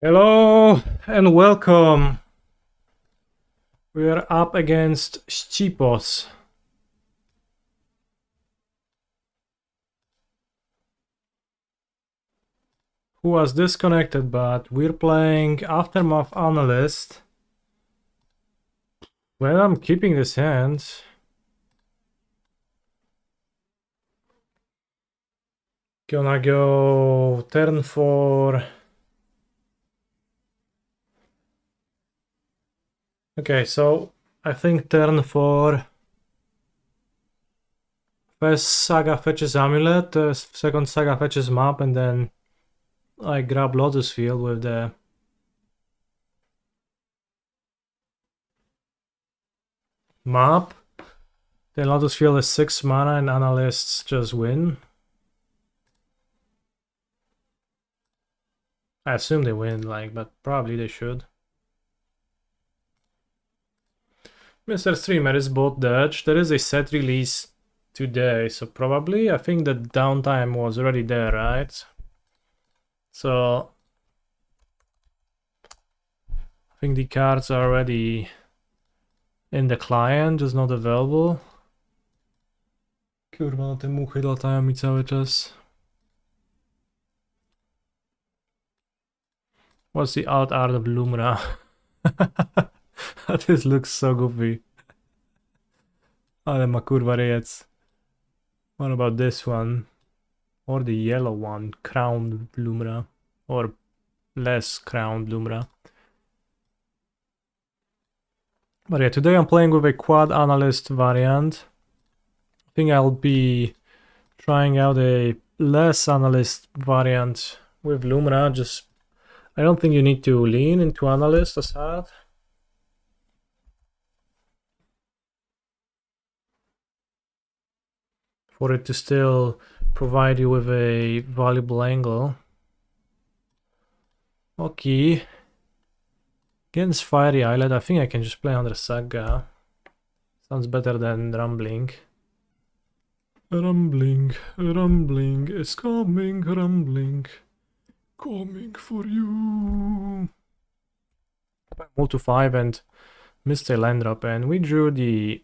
Hello and welcome. We are up against Szczipos. Who was disconnected, but we're playing Aftermath Analyst. Well, I'm keeping this hand. Gonna go turn 4. Okay, so I think turn 4. First Saga fetches Amulet, second Saga fetches map, and then I grab Lotus Field with the map. Then Lotus Field is 6 mana and Analysts just win. I assume they win, but probably they should. Mr. Streamer is both Dutch. There is a set release today, so probably I think the downtime was already there, right? So I think the cards are already in the client, just not available. Kurwa, no te muchy latają mi cały czas. What's the alt art of Lumra? This looks so goofy. Ale ma kurwa ryjec. What about this one? Or the yellow one, crowned Lumra. Or less crowned Lumra. But yeah, today I'm playing with a quad analyst variant. I think I'll be trying out a less analyst variant with Lumra. I don't think you need to lean into analyst as hard. For it to still provide you with a valuable angle. Okay. Against Fiery Islet, I think I can just play under Saga. Sounds better than Rumbling. Rumbling is coming, rumbling. Coming for you. Move to 5 and missed a land drop, and we drew the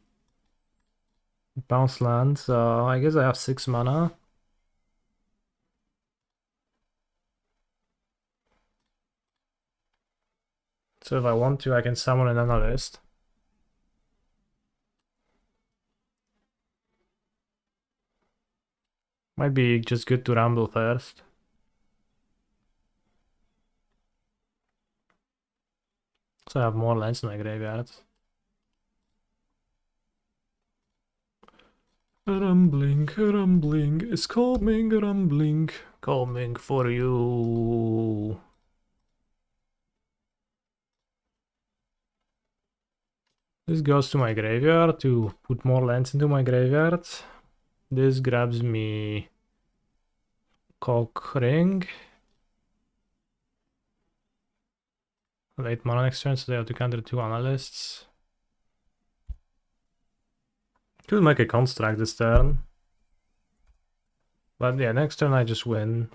bounce land, so I guess I have 6 mana. So if I want to, I can summon an Analyst. Might be just good to rumble first. So I have more lands in my graveyard. Rumbling is coming, rumbling. Coming for you. This goes to my graveyard to put more lands into my graveyard. This grabs me Cock Ring. Late mana next turn, so they have to counter 2 Analysts. Could make a construct this turn. But yeah, next turn I just win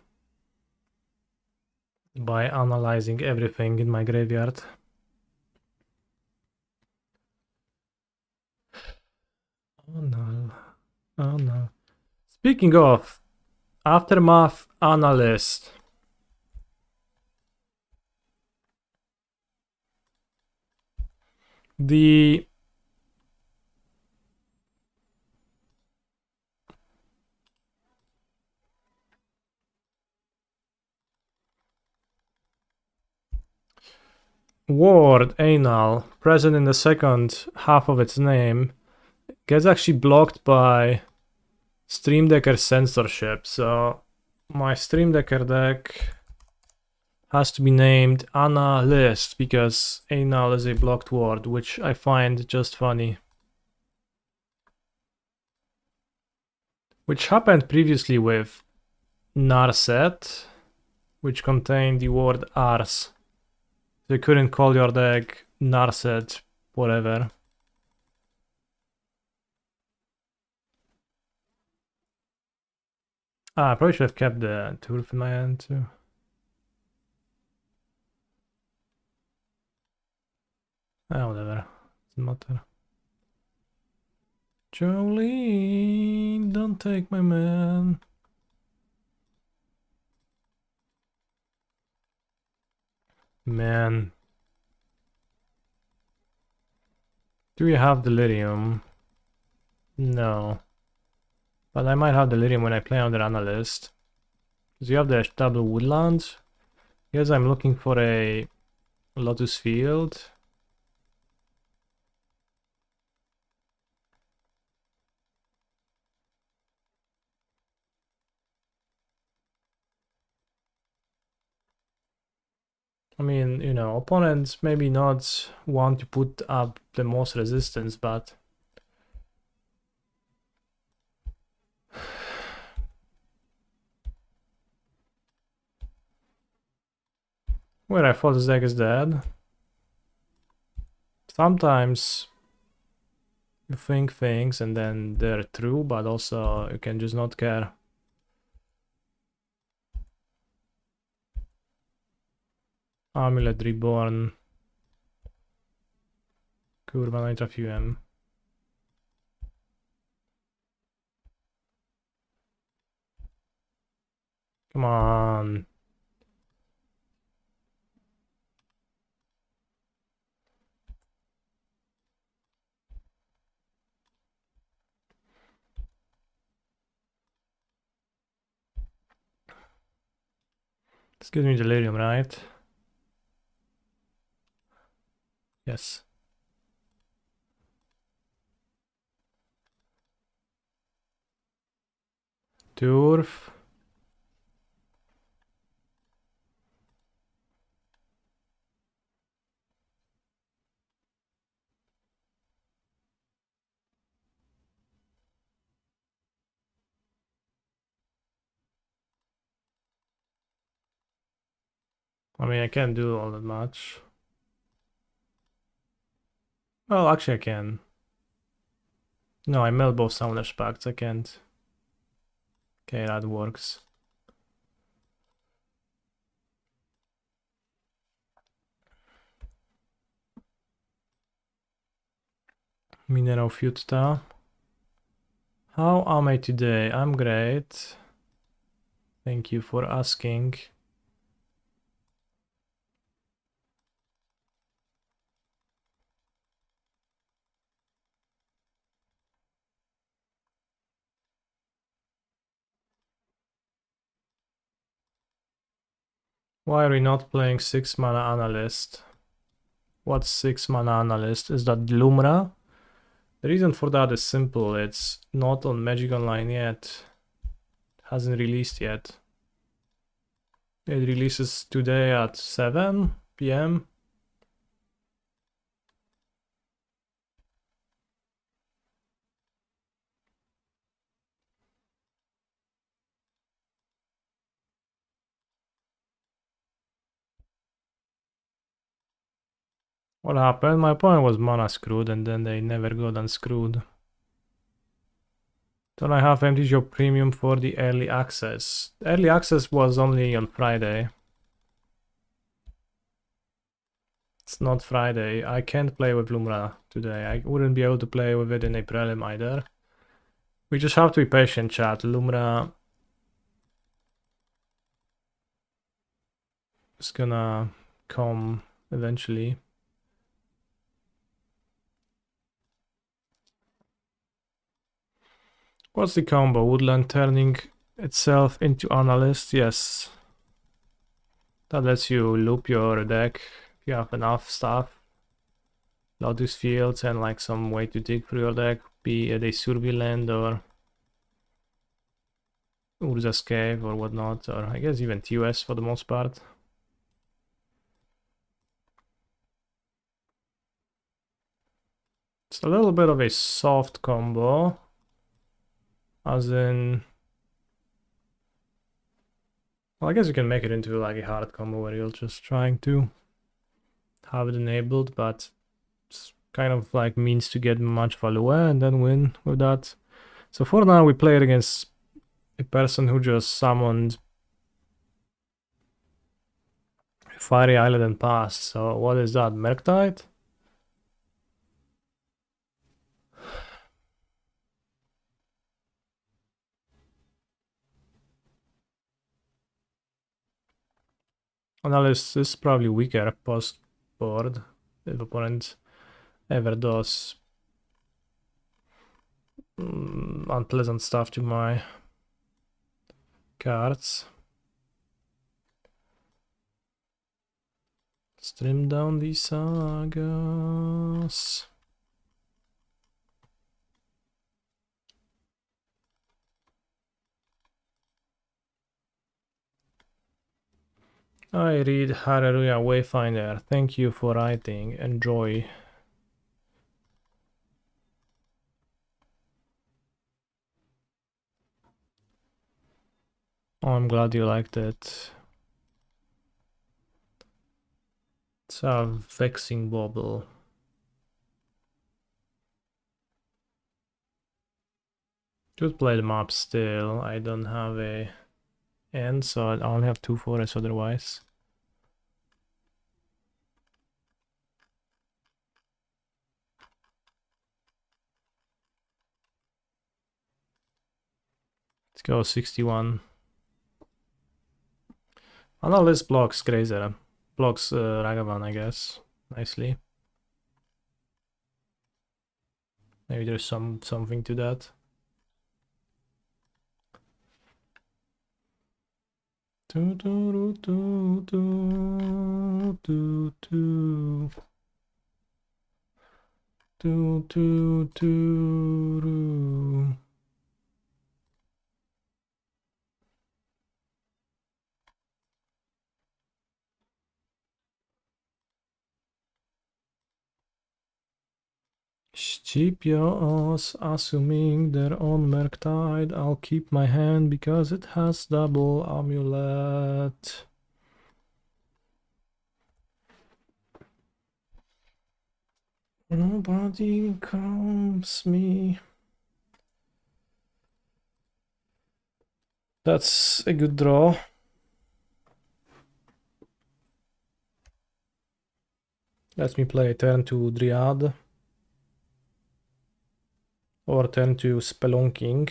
by analyzing everything in my graveyard. Oh no. Oh no. Speaking of Aftermath Analyst. The word anal present in the second half of its name gets actually blocked by Stream Decker censorship. So my Stream Decker deck has to be named Analyst because anal is a blocked word, which I find just funny. Which happened previously with Narset, which contained the word Ars. So you couldn't call your deck Narset, whatever. I probably should have kept the Turf in my hand too. Whatever. Doesn't matter. Jolene, don't take my man. Man. Do we have delirium? No. But I might have delirium when I play under Analyst. Because you have the double woodlands. Yes, I'm looking for a Lotus Field. I mean, you know, opponents maybe not want to put up the most resistance, but where I thought this deck is dead. Sometimes you think things and then they're true, but also you can just not care. Amulet Reborn. Kurwa, no i trafiłem. Come on. This gives me delirium, right? Yes. Turf. I mean, I can't do all that much. Well, actually I can. No, I melt both Summoner's Pacts, I can't. Okay, that works. Mineral Futa. How am I today? I'm great. Thank you for asking. Why are we not playing 6 mana Analyst? What's 6 mana Analyst? Is that Lumra? The reason for that is simple. It's not on Magic Online yet. Hasn't released yet. It releases today at 7 p.m. What happened? My opponent was mana screwed and then they never got unscrewed. Don't I have empty job premium for the early access? Early access was only on Friday. It's not Friday. I can't play with Lumra today. I wouldn't be able to play with it in a Prelim either. We just have to be patient, chat. Lumra is gonna come eventually. What's the combo? Woodland turning itself into Analyst? Yes. That lets you loop your deck if you have enough stuff. Lotus Fields and like some way to dig through your deck, be it a Survey or Urza's Cave or whatnot, or I guess even TOS for the most part. It's a little bit of a soft combo, as in, well, I guess you can make it into like a hard combo where you're just trying to have it enabled, but it's kind of like means to get much value and then win with that. So for now we played against a person who just summoned Fiery Island and passed. So what is that? Murktide? Analyst is probably weaker post board if opponent ever does unpleasant stuff to my cards. Let's trim down these sagas. I read Hallelujah Wayfinder. Thank you for writing. Enjoy. Oh, I'm glad you liked it. It's a vexing bobble. Could play the map still. I don't have a end, so I only have 2 forests otherwise. Let's go 61. Analyst blocks Grazer. Blocks Ragavan, I guess. Nicely. Maybe there's something to that. Do, do, do, do, do, do. Do, do, do, do. Scipios, assuming they're on Merktide, I'll keep my hand because it has double Amulet. Nobody calms me. That's a good draw. Let me play turn to Dryad. Or turn to Spelunking.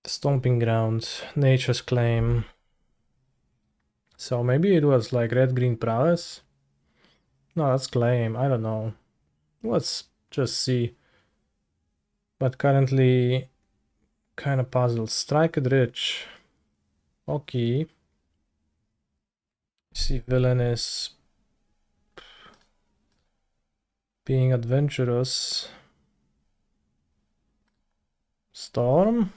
Stomping Grounds, Nature's Claim. So maybe it was like red-green prowess? No, that's claim, I don't know. Let's just see. But currently, kind of puzzled. Strike it rich. Okay. See, villain is being adventurous. Storm?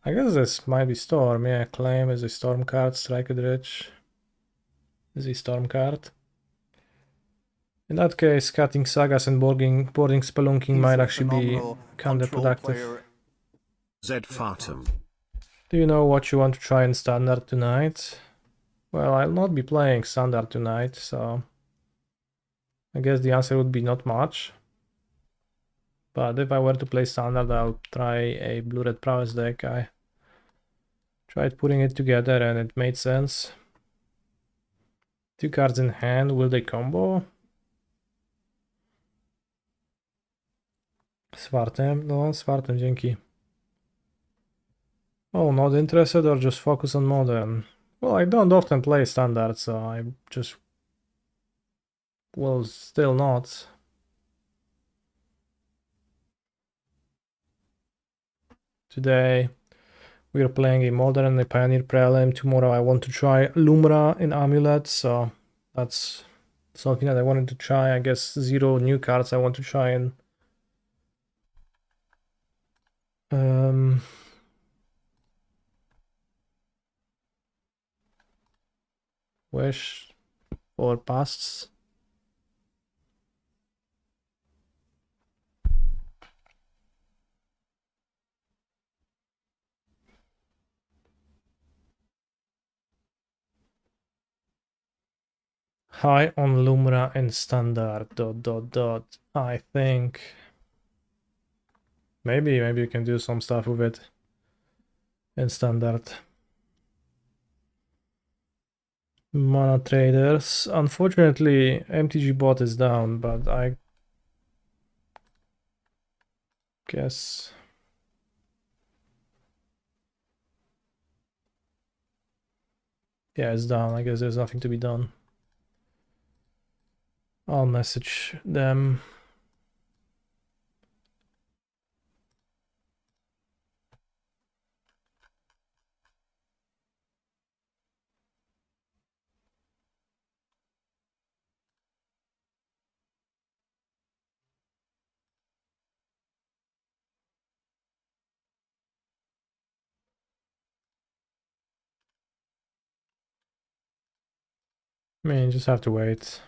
I guess this might be Storm. Yeah, claim is a Storm card. Strike it rich is a Storm card. In that case, cutting sagas and boarding spelunking might actually be counterproductive. Z Fatum. Do you know what you want to try in Standard tonight? Well, I'll not be playing Standard tonight, so I guess the answer would be not much. But if I were to play Standard, I'll try a Blue-Red Prowess deck. I tried putting it together and it made sense. 2 cards in hand, will they combo? Swartem? No, Swartem, dzięki. Oh, not interested or just focus on Modern? Well, I don't often play Standard, so I just... Well, still not. Today we are playing a Modern and a Pioneer Prelim. Tomorrow I want to try Lumra in Amulet, so that's something that I wanted to try. I guess 0 new cards I want to try and wish for pasts. High on Lumra and Standard, ... I think maybe you can do some stuff with it in Standard. Mana traders. Unfortunately, MTG bot is down, but I guess Yeah, it's done. I guess there's nothing to be done. I'll message them. I mean, just have to wait.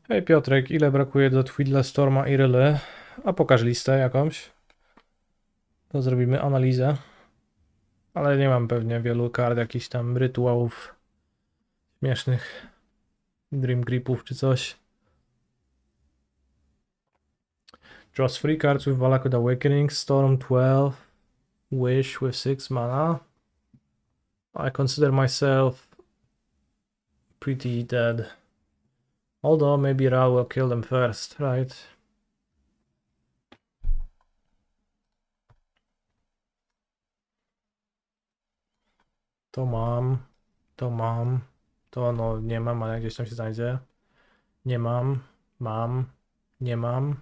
Hej Piotrek, ile brakuje do Storma i Ryly? A pokaż listę jakąś. To zrobimy analizę. Ale nie mam pewnie wielu kart, jakichś tam rytuałów śmiesznych. Dream Gripów czy coś. Draws 3 cards with Valakut Awakening, Storm 12, Wish with 6 mana. I consider myself pretty dead. Although maybe Ra will kill them first, right? To mam. To no nie mam, ale gdzieś tam się znajdzie. Nie mam. Mam. Nie mam.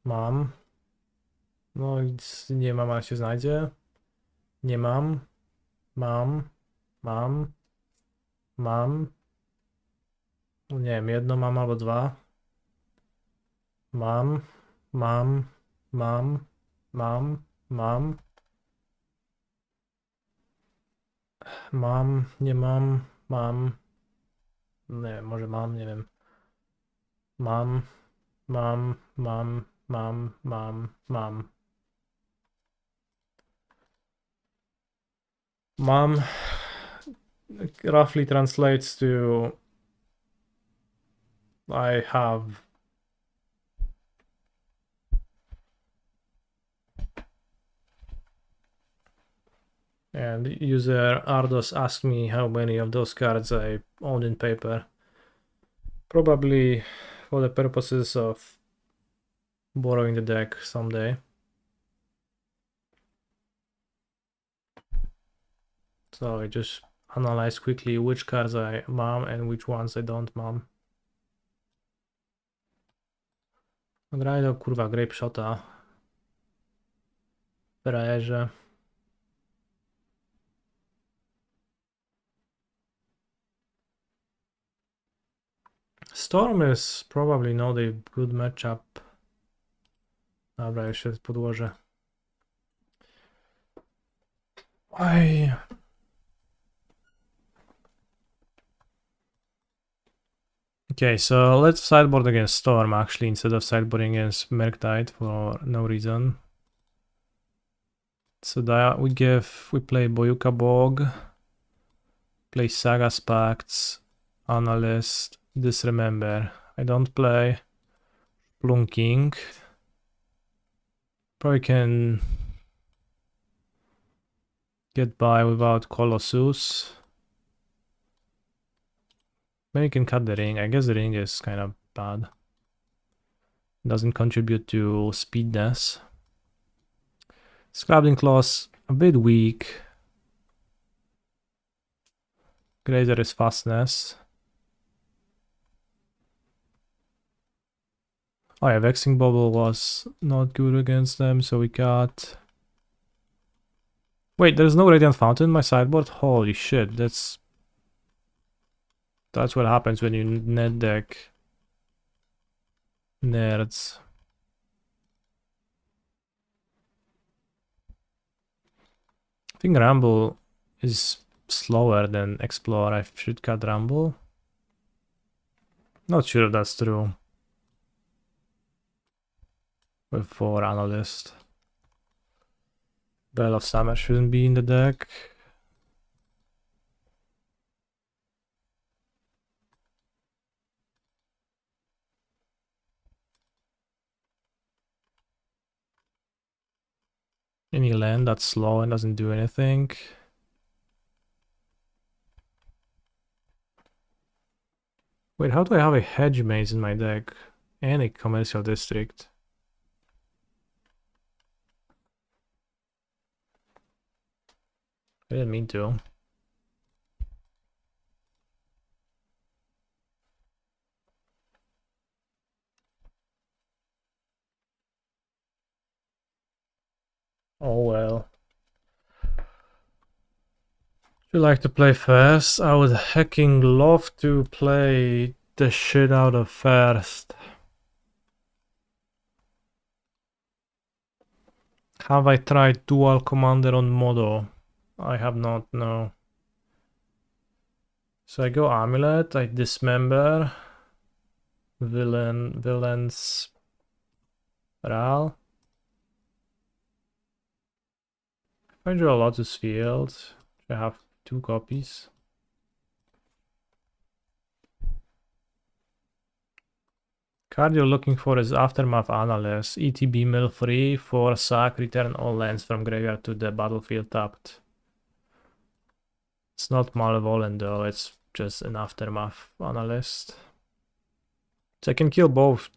Mam. No nic nie mam, ale się znajdzie. Nie mam. Mam. Mam. Mam. No nie wiem, jedno mam albo dwa. Mam. Mam. Mam. Mam. Mam. Mam. Nie mam. Mam. Nie wiem, może mam, nie wiem. Mam. Mam. Mam. Mam. Mam. Mam. Mam roughly translates to I have. And user Ardos asked me how many of those cards I own in paper. Probably for the purposes of borrowing the deck someday. So I just analyze quickly which cards I mom and which ones I don't mom. Graj do kurwa Grape Shota. Frajerze. Storm is probably not a good matchup. Dobra, jeszcze podłożę. Okay, so let's sideboard against Storm actually instead of sideboarding against Murktide for no reason. So that we play Boyuka Bog, play Saga's Pacts, Analyst, Disremember. I don't play Plunking. Probably can get by without Colossus. Maybe you can cut the ring. I guess the ring is kind of bad. Doesn't contribute to speedness. Scrabbling Claws, a bit weak. Grazer is fastness. Oh yeah, Vexing Bubble was not good against them, so we got... Wait, there's no Radiant Fountain in my sideboard? Holy shit, that's what happens when you net deck nerds. I think Ramble is slower than Explore. I should cut Ramble. Not sure if that's true. With 4 Analyst. Bell of Summer shouldn't be in the deck. Any land that's slow and doesn't do anything. Wait, how do I have a Hedge Maze in my deck? And a Commercial District? I didn't mean to. Oh well. If you like to play first, I would hecking love to play the shit out of first. Have I tried dual commander on Modo? I have not, no. So I go Amulet, I dismember. Villains. Ral. I draw a Lotus Field. I have 2 copies. Card you're looking for is Aftermath Analyst. ETB mill free for sack, return all lands from graveyard to the battlefield tapped. It's not malevolent though, it's just an Aftermath Analyst. So I can kill both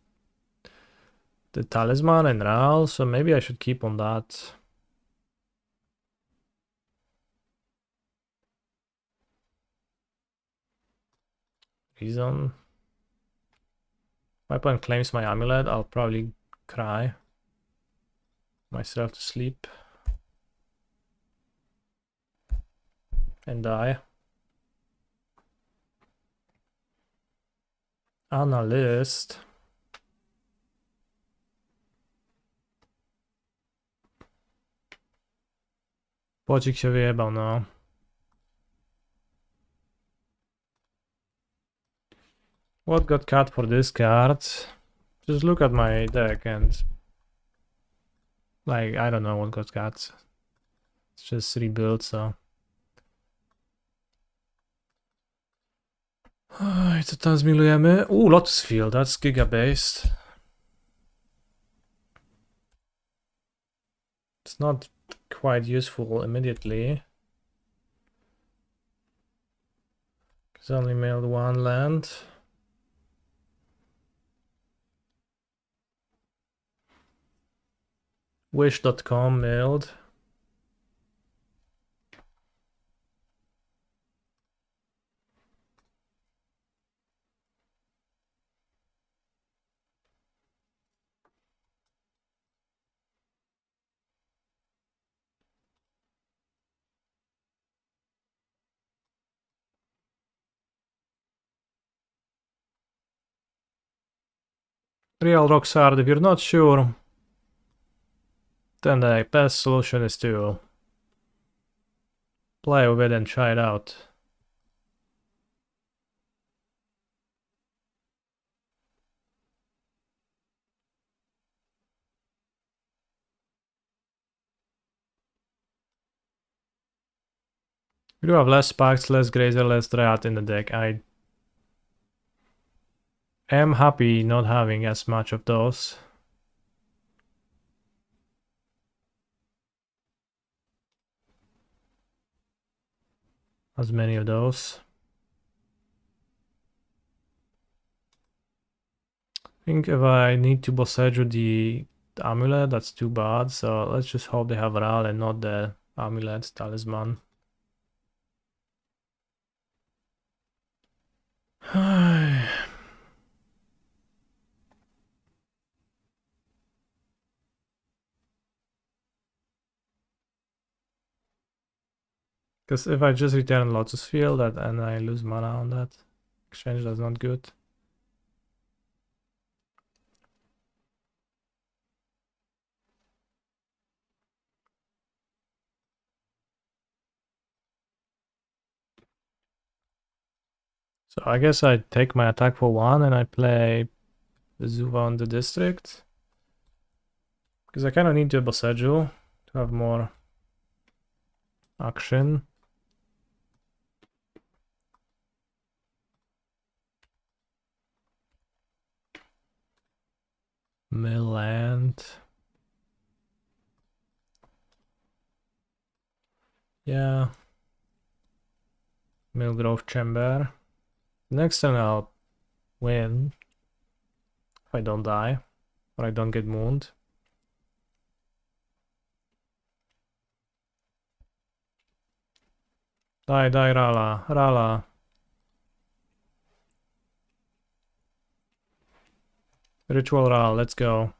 the Talisman and Ral, so maybe I should keep on that. Reason. My opponent claims my Amulet, I'll probably cry myself to sleep and die. Analyst. Pocik się wyjebał, no. What got cut for this card? Just look at my deck and... Like, I don't know what got cut. It's just rebuilt, so... I co tam zmilujemy? Lotus Field, that's giga-based. It's not quite useful immediately. Because I only mailed 1 land. Wish.com mailed. Real rocks hard if you're not sure. Then the best solution is to play with it and try it out. We do have less Sparks, less Grazer, less Dryad in the deck. I am happy not having as much of those. As many of those. I think if I need to Boseju the Amulet, that's too bad. So let's just hope they have Ral and not the Amulet Talisman. Because if I just return Lotus Field and I lose mana on that exchange, that's not good. So I guess I take my attack for 1 and I play Zuva on the district. Because I kind of need to Boseju to have more action. Milland. Yeah. Millgrove Chamber. Next turn I'll win. If I don't die. Or I don't get mooned. Die, die, Rala. Rala. Ritual Ral, let's go.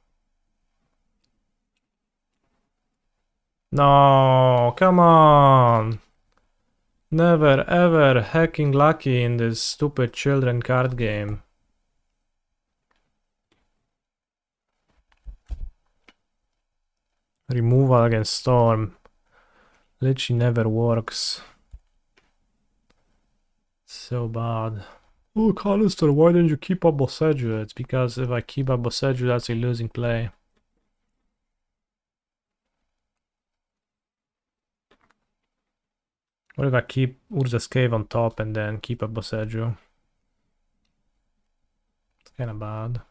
No, come on! Never ever hacking lucky in this stupid children card game. Removal against Storm. Literally never works. So bad. Oh, Callister, why didn't you keep up Boseju? It's because if I keep up Boseju, that's a losing play. What if I keep Urza's Cave on top and then keep up Boseju? It's kinda bad.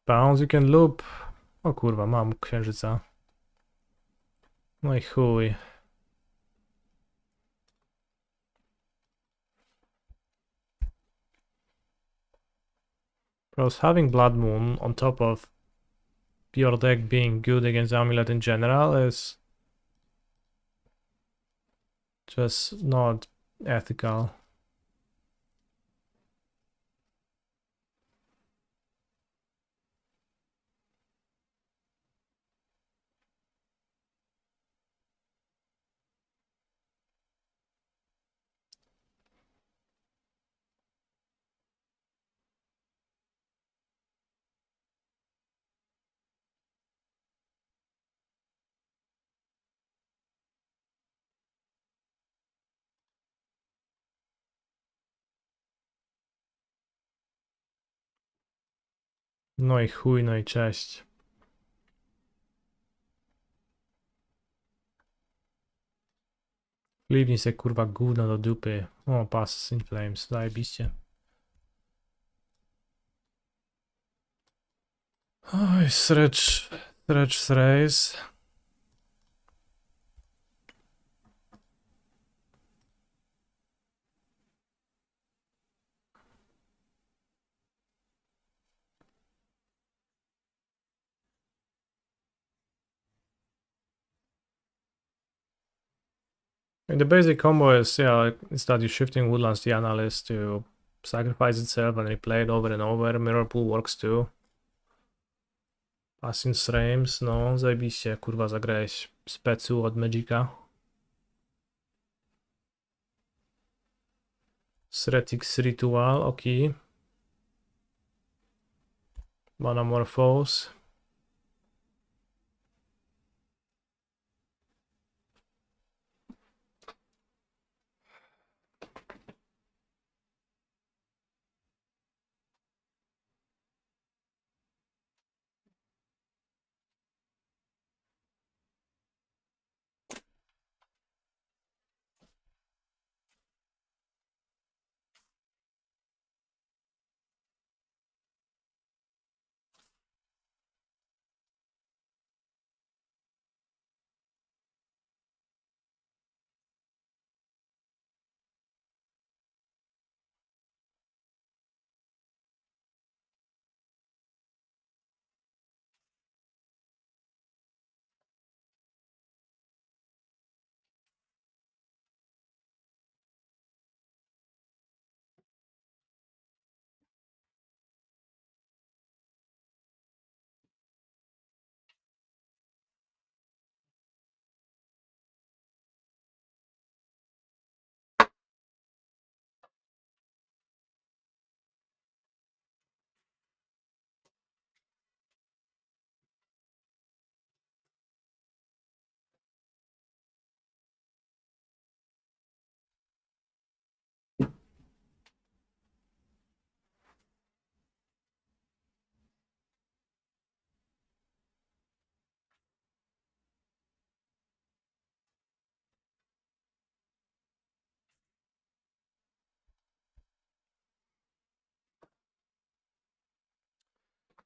Bounce, you can loop. O kurwa, mam księżyca. No i chuj. Plus, having Blood Moon on top of your deck being good against Amulet in general is just not ethical. No i chuj, no i cześć. Flipnij se kurwa gówno do dupy. O, Pass in Flames, zajebiście. Oj, Srecz Race. And the basic combo is, yeah, is that you're shifting Woodlands the Analyst to sacrifice itself and replay it over and over. Mirror Pool works too. Passing Frames, no, zajebiście, kurwa, zagrałeś specu od Magica. Sretix Ritual, ok. Manamorphose.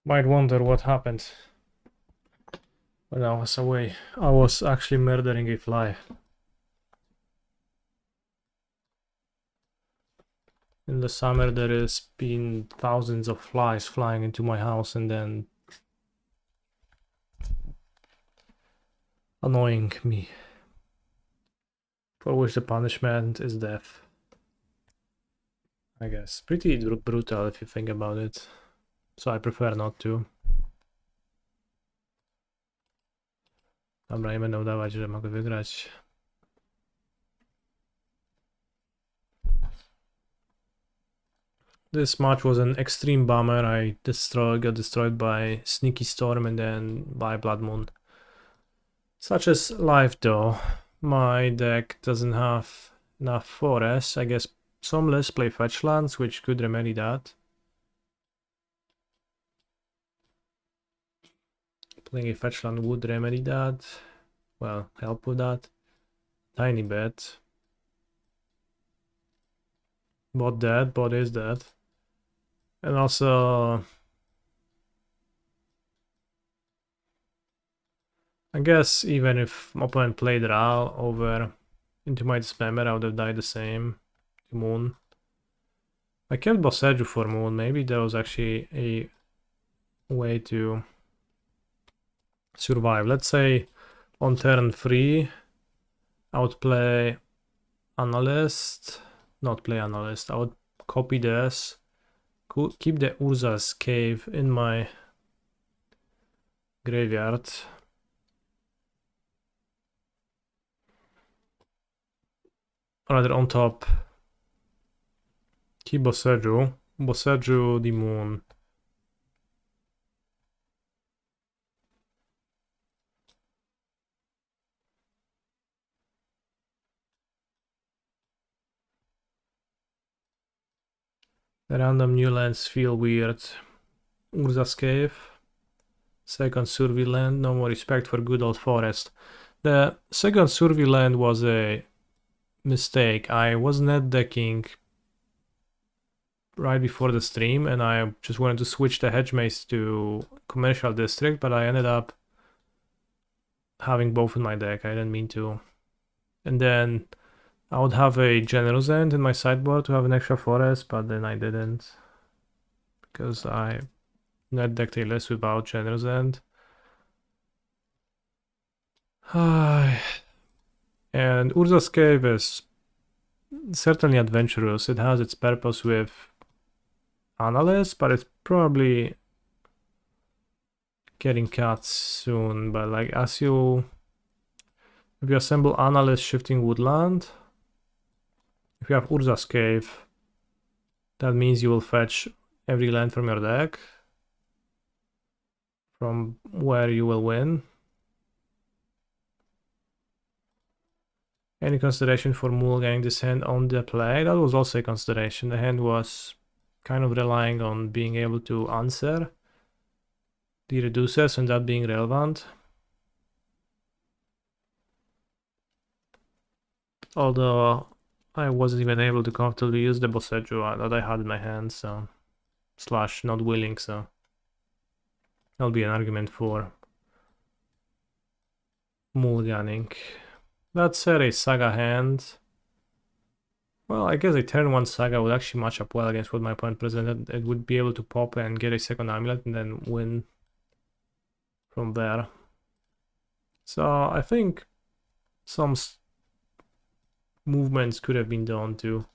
Might wonder what happened when I was away. I was actually murdering a fly. In the summer there has been thousands of flies flying into my house and then annoying me. For which the punishment is death. I guess. Pretty brutal if you think about it. So I prefer not to. Dobra, nie będę udawać, że mogę wygrać. This match was an extreme bummer. I got destroyed by Sneaky Storm and then by Blood Moon. Such as life though. My deck doesn't have enough forests. I guess some less play fetch lands, which could remedy that. Playing a fetch land would remedy that. Well, help with that. Tiny bit. Bot dead, bot is dead. And also, I guess even if opponent played Ral over into my spammer, I would have died the same to Moon. I kept Boseju for Moon. Maybe there was actually a way to survive. Let's say on turn 3, I would play Analyst. Not play Analyst. I would copy this. Keep the Urza's Cave in my graveyard. Rather on top. Keep Boseju. Boseju the Moon. The random new lands feel weird. Urza's Cave. Second Survey land. No more respect for good old forest. The second Survey land was a mistake. I was net decking right before the stream and I just wanted to switch the hedge maze to commercial district, but I ended up having both in my deck. I didn't mean to. And then I would have a generous end in my sideboard to have an extra forest, but then I didn't because I net decked a list without generous end. And Urza's Cave is certainly adventurous. It has its purpose with Analyst, but it's probably getting cut soon. But like if you assemble Analyst shifting woodland, if you have Urza's Cave, that means you will fetch every land from your deck, from where you will win. Any consideration for mulliganing this hand on the play? That was also a consideration. The hand was kind of relying on being able to answer the reducers and that being relevant. Although I wasn't even able to comfortably use the Boseju that I had in my hand, so slash not willing, so that'll be an argument for mulliganing. That said, a Saga hand. Well, I guess a turn 1 Saga would actually match up well against what my opponent presented. It would be able to pop and get a second Amulet and then win from there. So I think some movements could have been done too.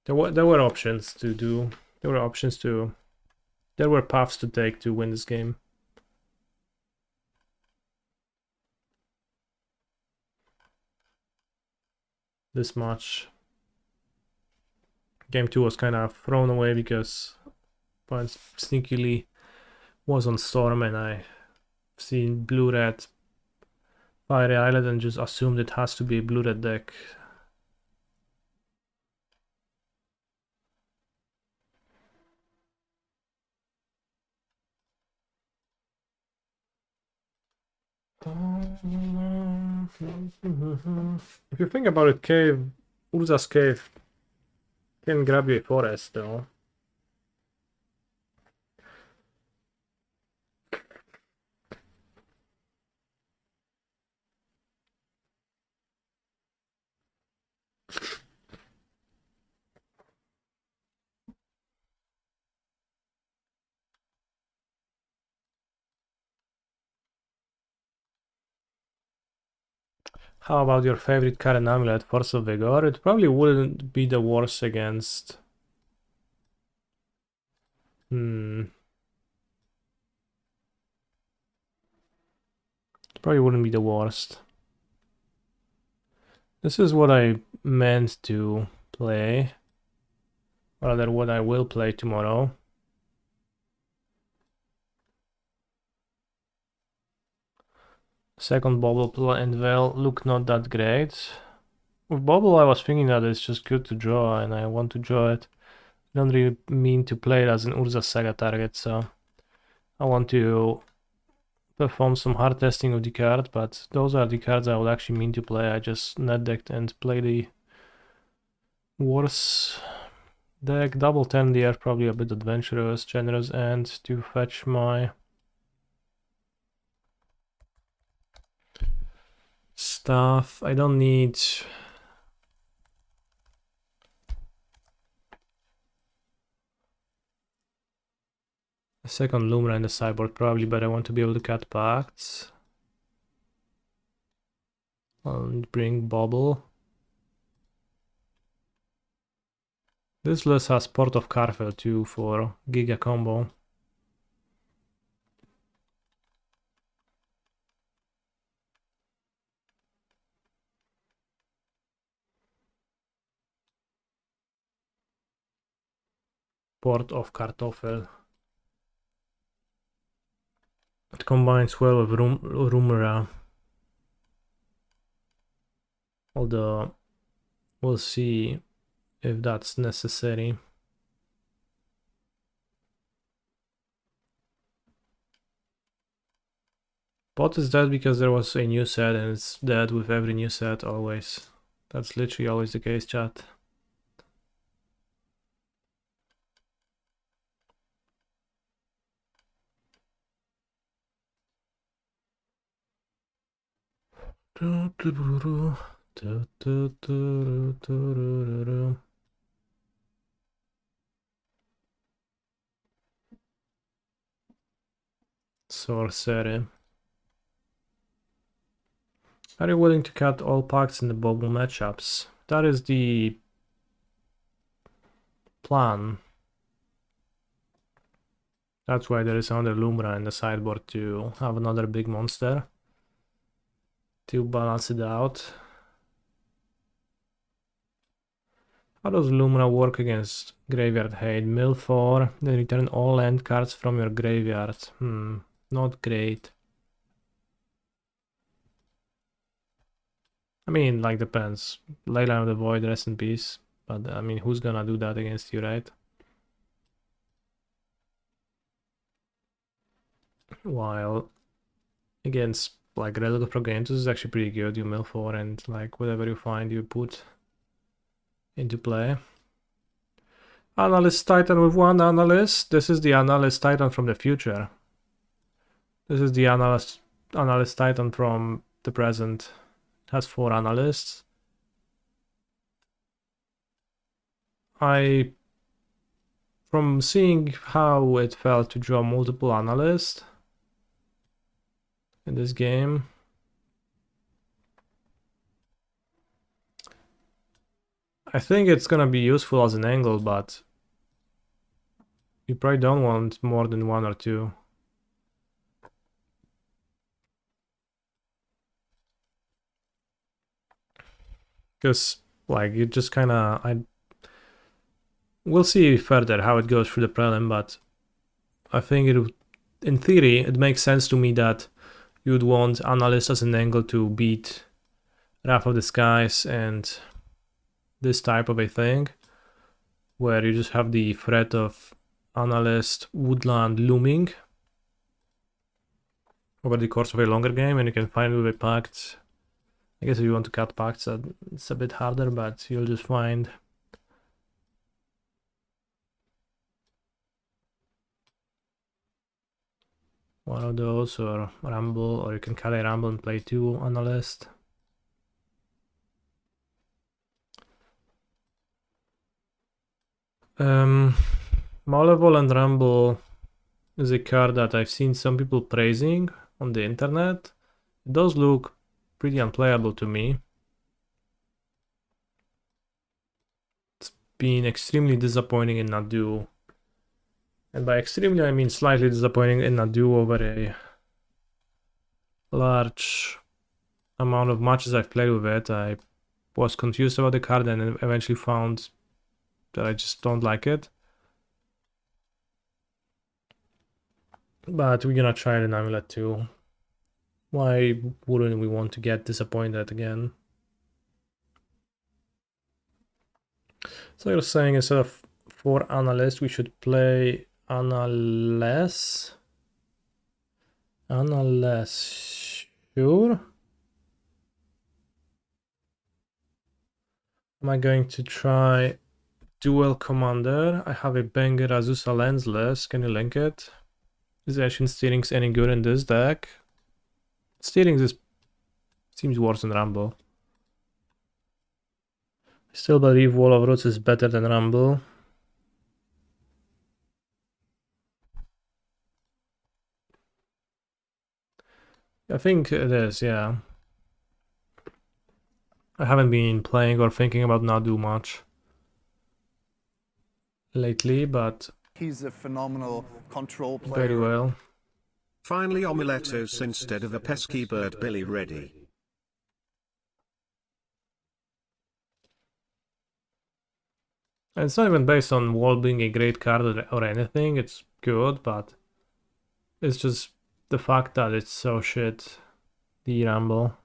There were options to do. There were paths to take to win this game. This much. Game 2 was kind of thrown away because opponent sneakily was on Storm and I seen blue-red Fiery Island and just assumed it has to be a blue-red deck. If you think about it, Urza's Cave can grab you a forest though. How about your favorite card in Amulet, Force of Vigor? It probably wouldn't be the worst against... Probably wouldn't be the worst. This is what I meant to play. Or rather, what I will play tomorrow. Second bubble and well, look not that great. With bubble, I was thinking that it's just good to draw, and I want to draw it. I don't really mean to play it as an Urza Saga target, so I want to perform some hard testing of the card, but those are the cards I would actually mean to play. I just net decked and play the worse deck. Double 10 there, probably a bit adventurous, generous, and to fetch my stuff. I don't need a second Lumina in the sideboard probably, but I want to be able to cut pacts. I'll bring Bubble. This list has Port of Carfel too for Giga combo. Port of Kartoffel. It combines well with Rumora. Although we'll see if that's necessary. Pot is dead because there was a new set, and it's dead with every new set always. That's literally always the case, chat. Sorcery. Are you willing to cut all packs in the bubble matchups? That is the plan. That's why there is another Lumra in the sideboard to have another big monster to balance it out. How does Lumra work against Graveyard Hate? Mill 4, then return all land cards from your graveyard. Not great. I mean, like, depends. Leyline of the Void, rest in peace. But, I mean, who's gonna do that against you, right? While against, like, Relic of Progenitus is actually pretty good. You mill 4 and, like, whatever you find, you put into play. Analyst Titan with one Analyst. This is the Analyst Titan from the future. This is the Analyst Titan from the present. It has 4 Analysts. From seeing how it felt to draw multiple Analysts in this game, I think it's gonna be useful as an angle, but you probably don't want more than 1 or 2. Because, like, you just kinda... We'll see further how it goes through the prelim, but I think in theory, it makes sense to me that you'd want Analyst as an angle to beat Wrath of the Skies and this type of a thing, where you just have the threat of Analyst Woodland looming over the course of a longer game, and you can find it with a pact. I guess if you want to cut pacts, it's a bit harder, but you'll just find one of those, or Rumble, or you can cut a Rumble and play 2 Analyst. Malevolent Rumble is a card that I've seen some people praising on the internet. It does look pretty unplayable to me. It's been extremely disappointing in Nadu. And by extremely, I mean slightly disappointing in Nadu over a large amount of matches I've played with it, I was confused about the card and eventually found that I just don't like it. But we're gonna try it in Amulet too. Why wouldn't we want to get disappointed again? So you're saying instead of 4 Analyst, we should play Analyst? Analyst, sure. Am I going to try Dual Commander? I have a banger Azusa Lensless. Can you link it? Is Ancient Steerings any good in this deck? Steerings seems worse than Rumble. I still believe Wall of Roots is better than Rumble. I think it is, yeah. I haven't been playing or thinking about Nadu much lately, but he's a phenomenal control player. very well. Finally Omuletos instead of a pesky bird Billy ready. And it's not even based on Wall being a great card or anything, it's good, but it's just the fact that it's so shit, the Rumble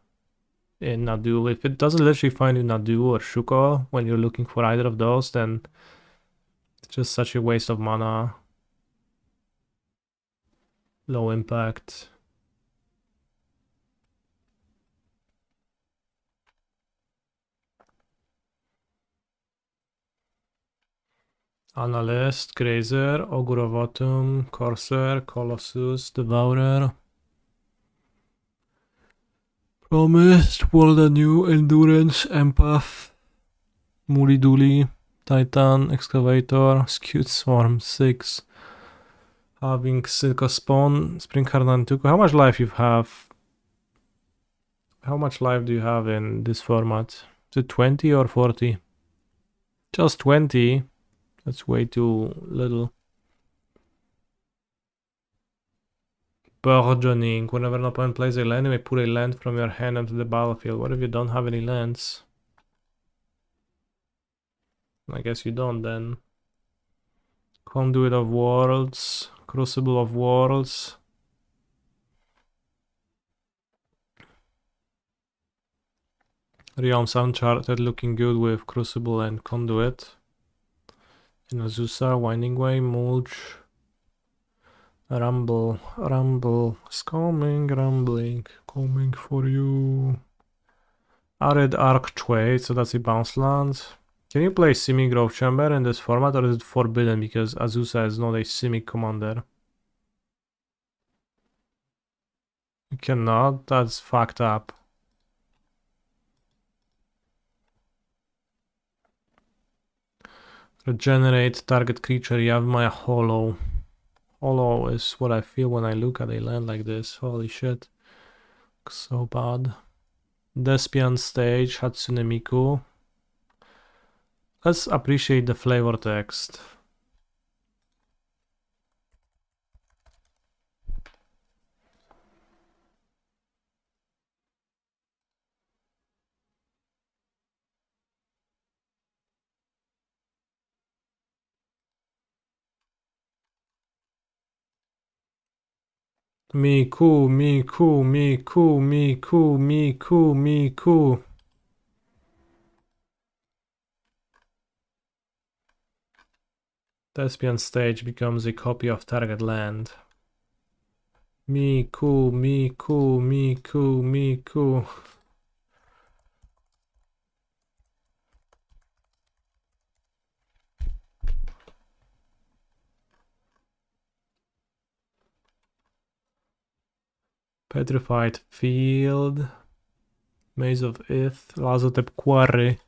in Nadu. If it doesn't literally find you Nadu or Shuko when you're looking for either of those, then it's just such a waste of mana. Low impact. Analyst, Grazer, Ogurovotum, Corsair, Colossus, Devourer. Promised, World Anew, Endurance, Empath, Moody Dooley, Titan, Excavator, Skewed Swarm 6. Having Silco Spawn, Spring Hardantuko. How much life you have? How much life do you have in this format? Is it 20 or 40? Just 20. That's way too little. Burgeoning. Whenever an opponent plays a land, you may put a land from your hand onto the battlefield. What if you don't have any lands? I guess you don't then. Conduit of Worlds. Crucible of Worlds. Realms Uncharted looking good with Crucible and Conduit. In Azusa, Winding Way, Mulch. Rumble, Rumble is coming, rumbling, coming for you. Arid Archway, so that's a bounce land. Can you play Simic Grove Chamber in this format, or is it forbidden because Azusa is not a Simic commander? You cannot, that's fucked up. Regenerate target creature, Yavimaya Hollow. Hollow is what I feel when I look at a land like this. Holy shit. So bad. Despian Stage, Hatsune Miku. Let's appreciate the flavor text. Miku, Miku, Miku, Miku, Miku, Miku. Despian Stage becomes a copy of target land. Miku, Miku, Miku, Miku. Petrified Field. Maze of Ith. Lazotep Quarry.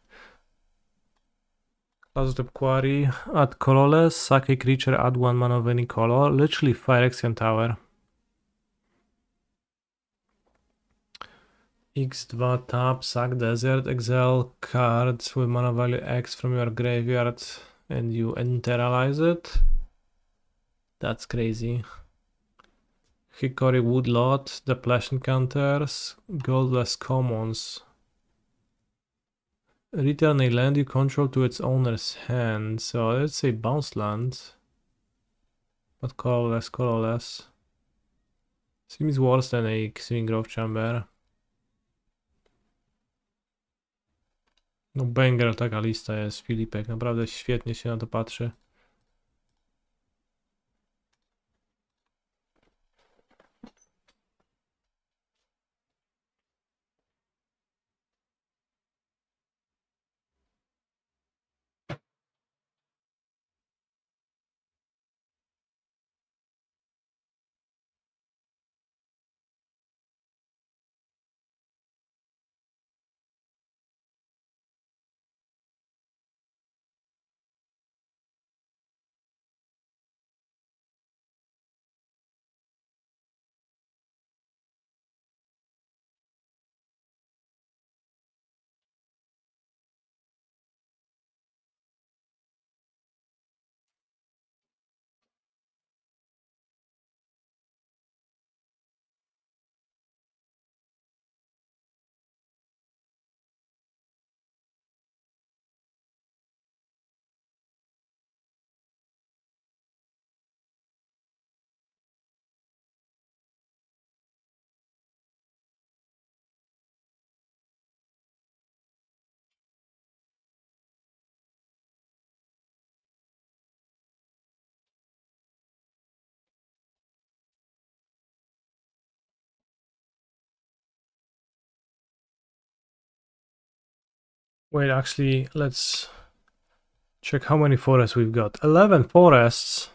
Lazotep Quarry. Add colorless. Sack a creature, add 1 mana of any color. Literally Phyrexian Tower. X2 tap, sack desert, exile cards with mana value X from your graveyard and you internalize it. That's crazy. Hickory Woodlot, Depletion Counters, Goldless Commons. Return a land you control to its owner's hand. So let's say bounce land. But colorless, colorless. Seems worse than a Swing Growth Chamber. No banger taka lista jest, Filipek. Naprawdę świetnie się na to patrzy. Wait, actually, let's check how many forests we've got. 11 forests.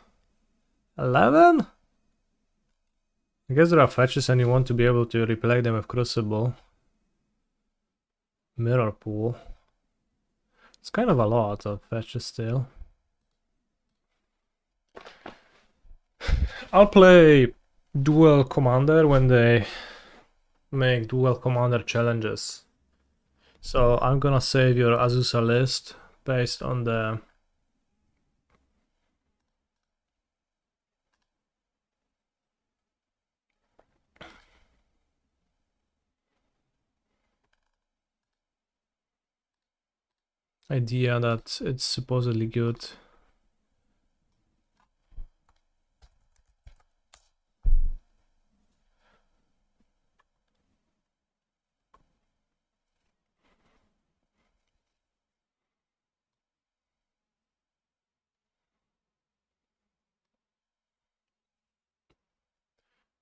11? I guess there are fetches and you want to be able to replay them with Crucible. Mirror Pool. It's kind of a lot of fetches still. I'll play Dual Commander when they make Dual Commander challenges. So I'm gonna save your Azusa list based on the idea that it's supposedly good.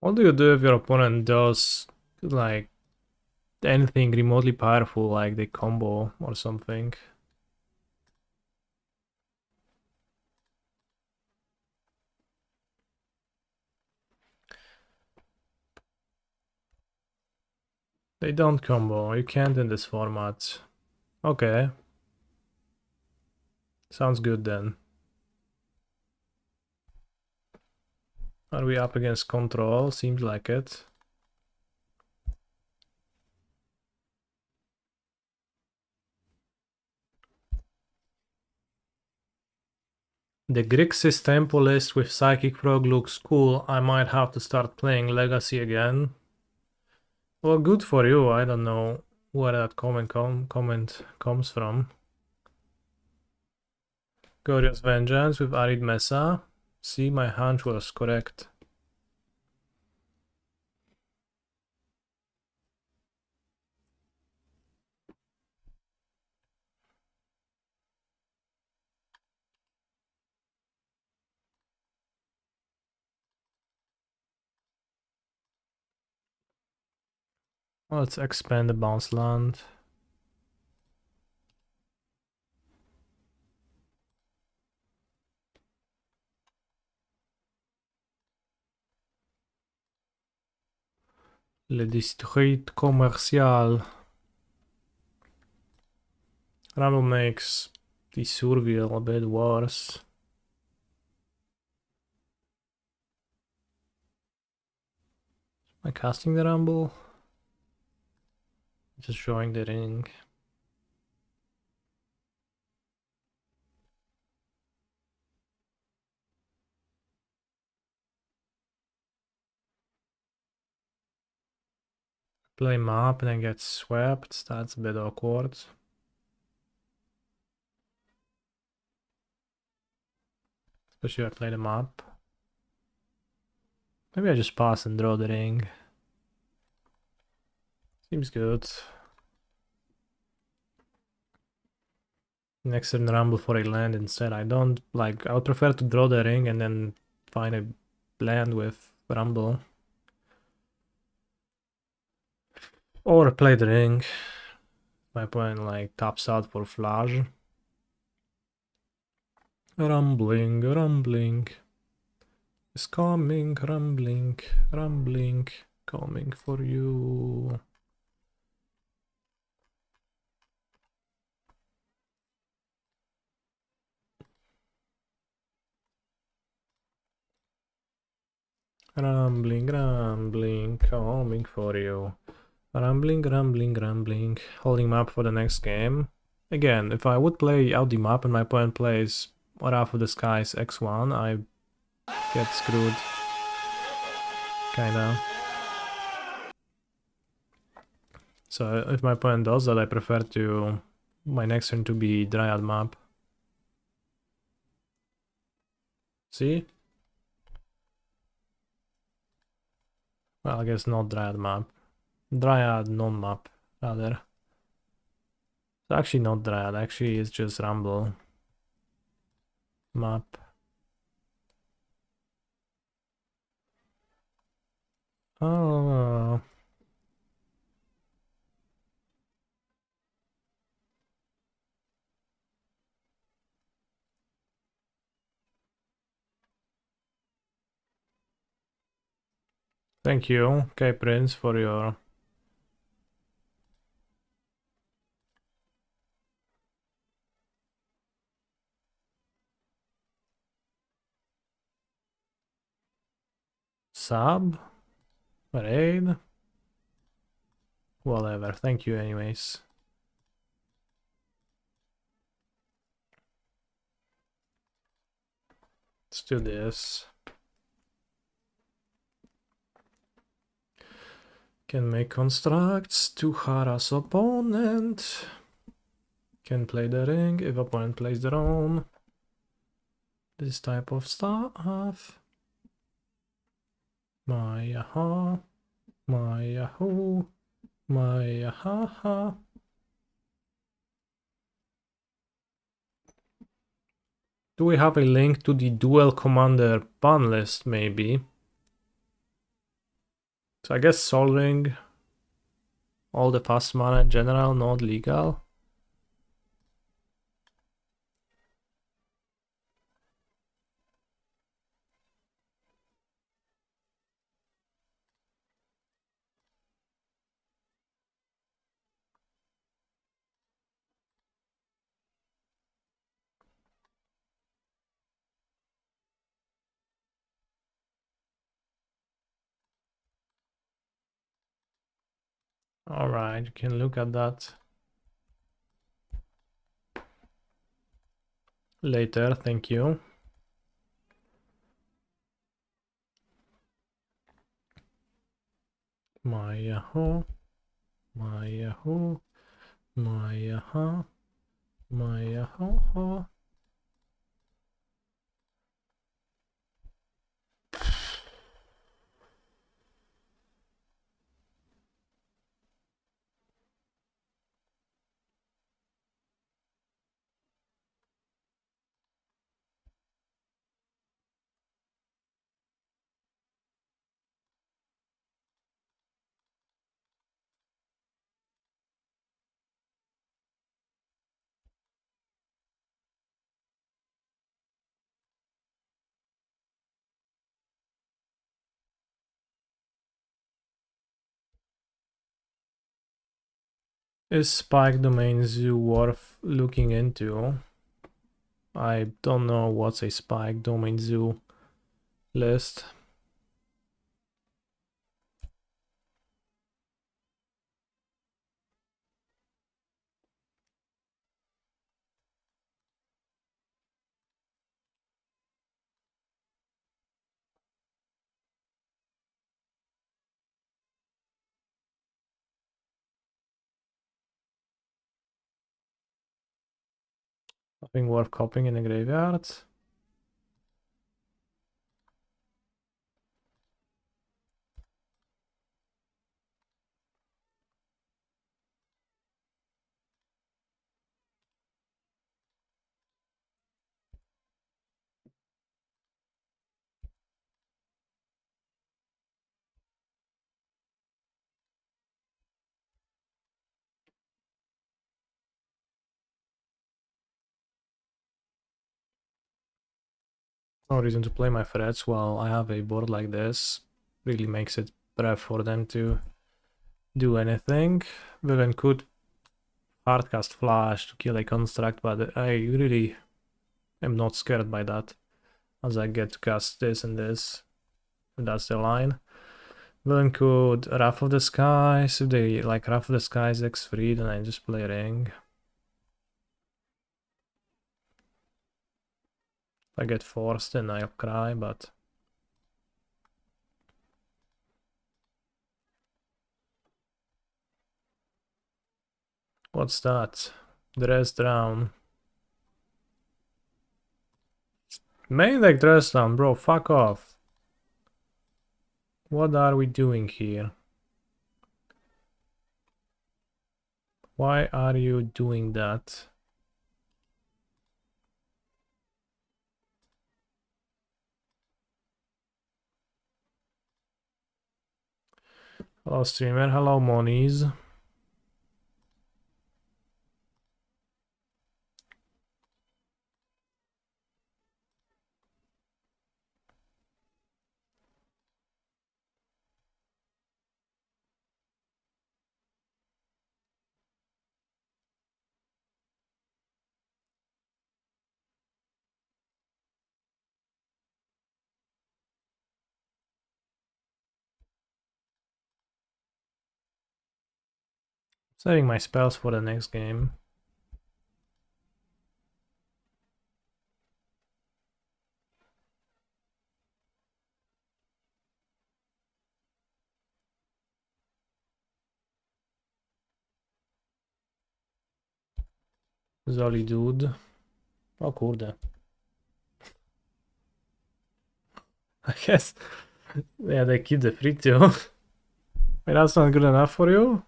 What do you do if your opponent does like anything remotely powerful, like the combo or something? They don't combo, you can't in this format. Okay. Sounds good then. Are we up against control? Seems like it. The Grixis tempo list with Psychic Frog looks cool. I might have to start playing Legacy again. Well, good for you. I don't know where that comment comes from. Glorious Vengeance with Arid Mesa. See, my hunch was correct. Let's expand the bounce land. Le district commercial. Rumble makes the Surville a bit worse. Am I casting the Rumble? Just drawing the ring. Play map and then get swept. That's a bit awkward. Especially if I play the map. Maybe I just pass and draw the ring. Seems good. Next turn rumble for a land instead. I don't like. I would prefer to draw the ring and then find a land with rumble. Or play the ring. My opponent like taps out for flash. Rumbling, rumbling. Is coming, rumbling, rumbling, coming for you. Rumbling, rumbling, coming for you. Rumbling, rumbling, rumbling. Holding map for the next game. Again, if I would play out the map and my opponent plays Wrath of the Skies X1, I get screwed. Kinda. So if my opponent does that, I prefer to my next turn to be Dryad map. See? Well, I guess not Dryad map. Dryad non-map, rather. It's actually not Dryad, actually it's just Rumble map. Oh. Thank you, okay, Prince, for your... sub? Raid? Whatever, thank you anyways. Let's do this. Can make constructs to harass opponent. Can play the ring if opponent plays their own. This type of stuff. My yaha. My yahoo. My yahaha. Do we have a link to the dual commander ban list, maybe? So I guess Sol Ring, all the fast mana in general, not legal. Alright, you can look at that later, thank you. My yahoo. My yahoo. My yaha. My yahoo. Is Spike Domain Zoo worth looking into? I don't know what's a Spike Domain Zoo list. Nothing worth copying in the graveyard. No reason to play my threats while I have a board like this. Really makes it rare for them to do anything. Villain could hardcast Flash to kill a construct, but I really am not scared by that, as I get to cast this and this, if that's the line. Villain could Wrath of the Skies. If they like Wrath of the Skies X3, then I just play Ring. If I get forced, then I'll cry, but... What's that? Dress down. Main deck dress down, bro, fuck off. What are we doing here? Why are you doing that? Hello streamer, hello monies. Saving my spells for the next game. Zoli dude. O kurde. I guess. Yeah, they keep the free too. Wait, that's not good enough for you?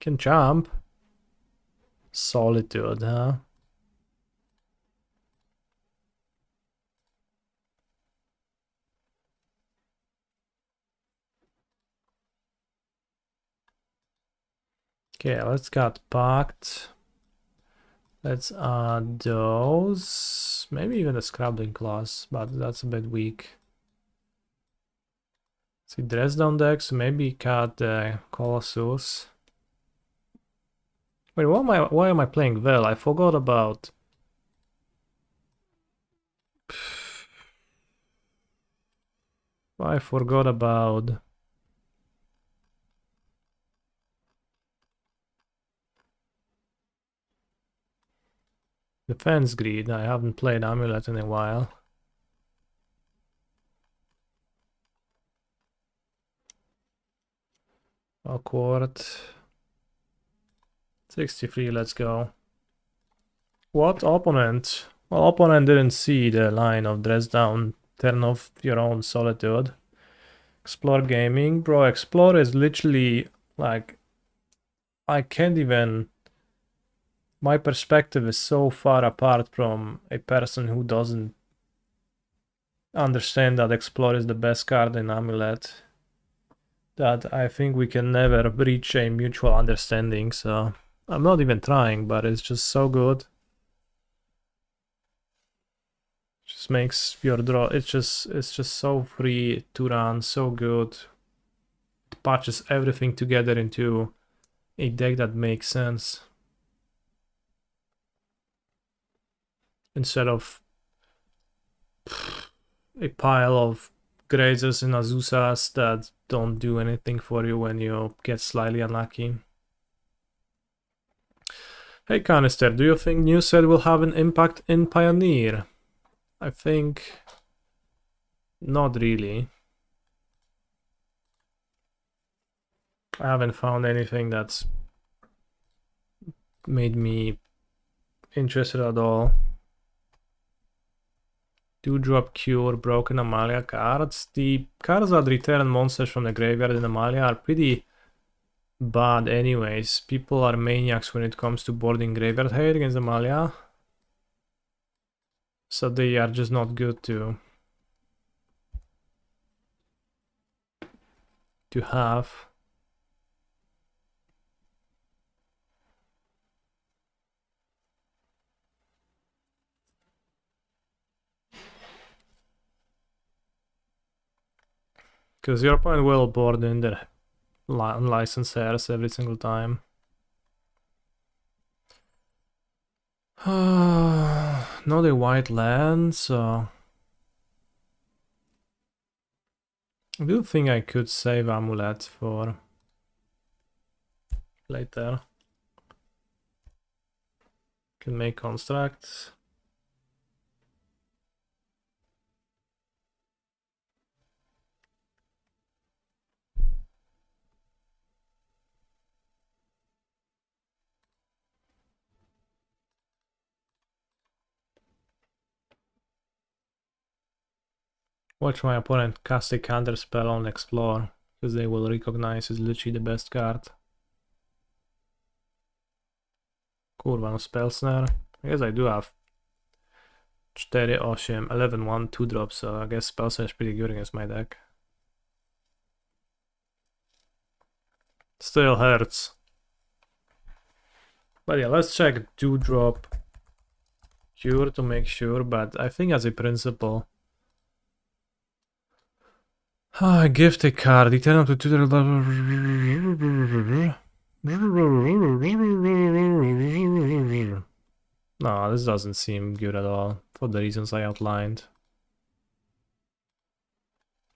Can jump. Solitude, huh? Okay, let's get Pact. Let's add those. Maybe even a Scrabbling class, but that's a bit weak. See, dress down decks, maybe cut Colossus. Wait, why am I playing Vel? I forgot about... I forgot about... Defense Greed. I haven't played Amulet in a while. Awkward. 63, let's go. What opponent? Well, opponent didn't see the line of dress down, turn off your own Solitude. Explore Gaming. Bro, Explore is literally like... I can't even... My perspective is so far apart from a person who doesn't understand that Explore is the best card in Amulet, that I think we can never reach a mutual understanding, so I'm not even trying, but it's just so good. Just makes your draw, it's just so free to run, so good. It patches everything together into a deck that makes sense, instead of a pile of Grazers and Azusas that don't do anything for you when you get slightly unlucky. Hey Canister, do you think new set will have an impact in Pioneer? I think not really. I haven't found anything that's made me interested at all. 2-drop cure, broken Amalia cards. The cards that return monsters from the graveyard in Amalia are pretty bad anyways. People are maniacs when it comes to boarding graveyard hate against Amalia. So they are just not good to have. Because your opponent will board in their unlicensed heirs every single time. Not a white land, so I do think I could save Amulet for later. Can make constructs. Watch my opponent cast a counter spell on Explore, because they will recognize it's literally the best card. Kurwa, no spell snare. I guess I do have 4, 8, 11, 1, 2 drops, so I guess spell snare is pretty good against my deck. Still hurts. But yeah, let's check 2-drop cure to make sure, but I think as a principle. Gift a card, return up to tutor. No, this doesn't seem good at all, for the reasons I outlined.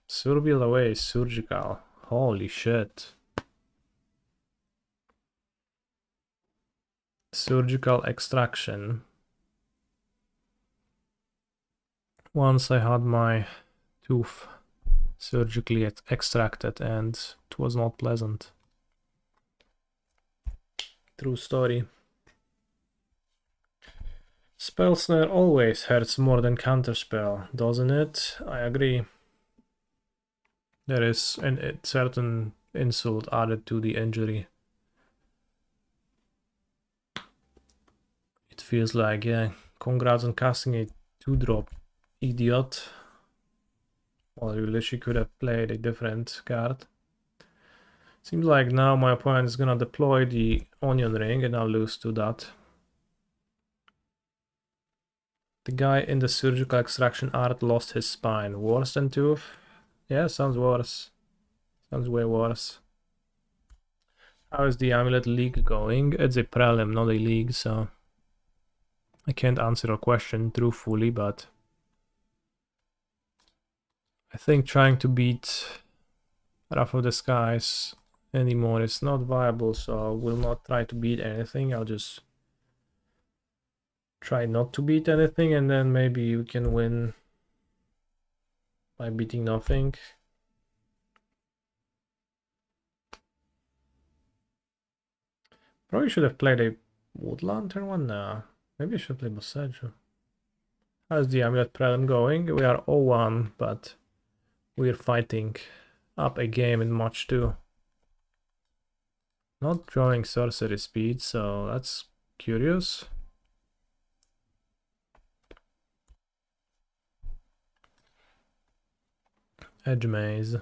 Surveil away, surgical. Holy shit. Surgical extraction. Once I had my tooth surgically extracted and it was not pleasant. True story. Spell snare always hurts more than counterspell, doesn't it? I agree. There is a certain insult added to the injury. It feels like, yeah, congrats on casting a 2-drop, idiot. Well, you literally could have played a different card. Seems like now my opponent is gonna deploy the Onion Ring and I'll lose to that. The guy in the surgical extraction art lost his spine. Worse than tooth? Yeah, sounds worse. Sounds way worse. How is the Amulet League going? It's a prelim, not a league, so I can't answer a question truthfully, but I think trying to beat Wrath of the Skies anymore is not viable, so I will not try to beat anything. I'll just try not to beat anything, and then maybe you can win by beating nothing. Probably should have played a Wood Lantern one now. Maybe I should play Boseiju. How's the Amulet Prelim going? We are 0-1, but we're fighting up a game in Match 2. Not drawing sorcery speed, so that's curious. Edge Maze.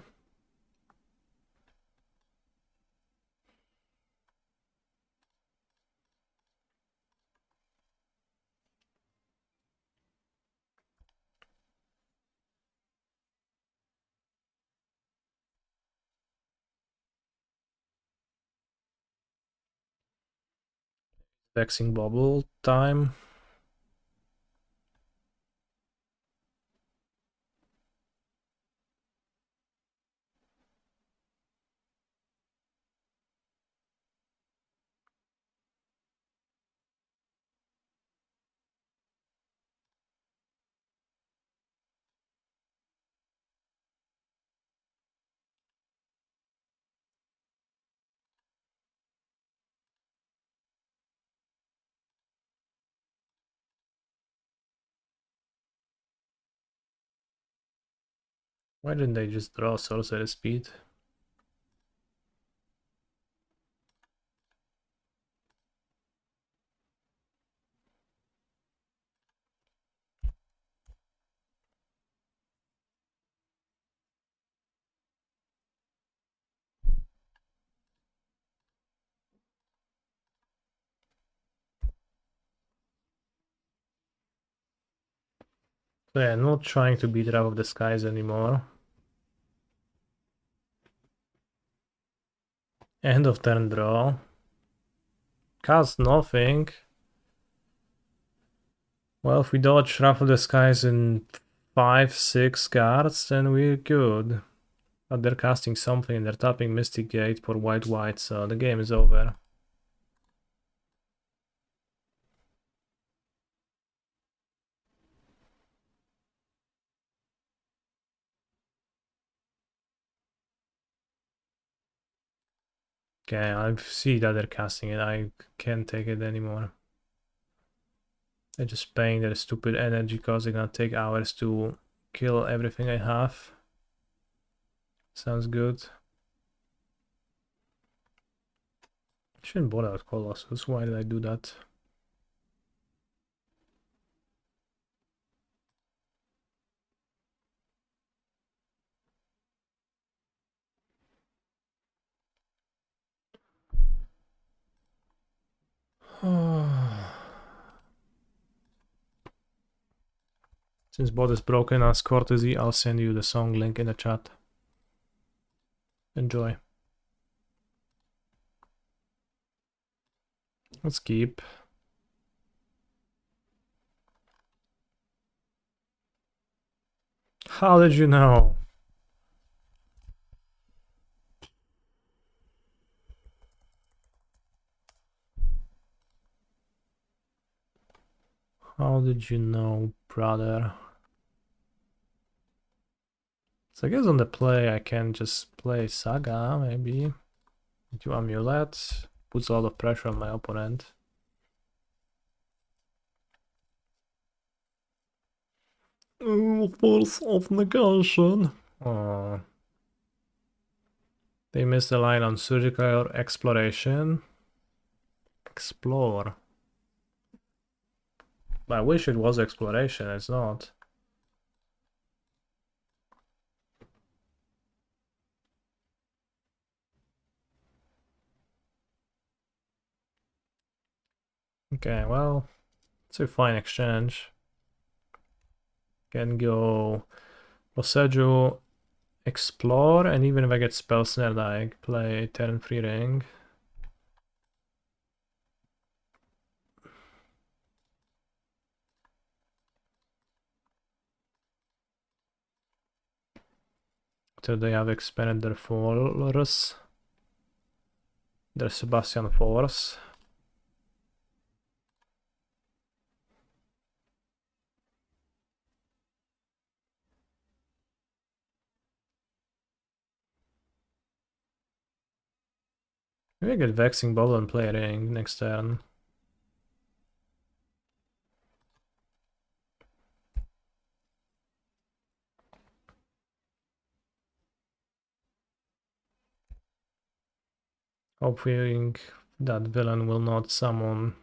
Vexing Bubble time. Why didn't they just draw sorcerer speed? So yeah, not trying to beat Wrath of the Skies anymore. End of turn draw. Cast nothing. Well, if we dodge Wrath of the Skies in 5-6 cards, then we're good. But they're casting something and they're tapping Mystic Gate for white, so the game is over. Okay, I see that they're casting it. I can't take it anymore. They're just paying their stupid energy because they're gonna take hours to kill everything I have. Sounds good. Shouldn't bother with Colossus. Why did I do that? Since bot is broken as courtesy, I'll send you the song link in the chat. Enjoy. Let's keep. How did you know? How did you know, brother? So I guess on the play I can just play Saga, maybe. Do Amulet. Puts a lot of pressure on my opponent. Force of negation. Oh. They missed the line on surgical exploration. Explore. I wish it was exploration, it's not. Okay, well, it's a fine exchange. Can go Boseju, explore, and even if I get spell snared, I play turn free ring. So they have expanded their force, their Sebastian force. Maybe I get Vexing Bubble and play ring next turn. Hoping that villain will not summon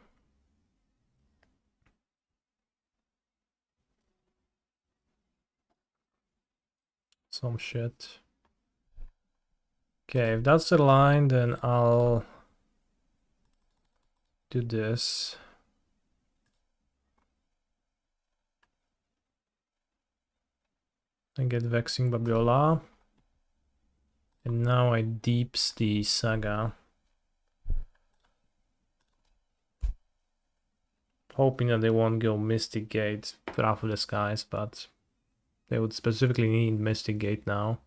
some shit. Okay, if that's the line, then I'll do this. And get Vexing Babiola. And now I deeps the Saga. Hoping that they won't go Mystic Gate Wrath of the Skies, but they would specifically need Mystic Gate now.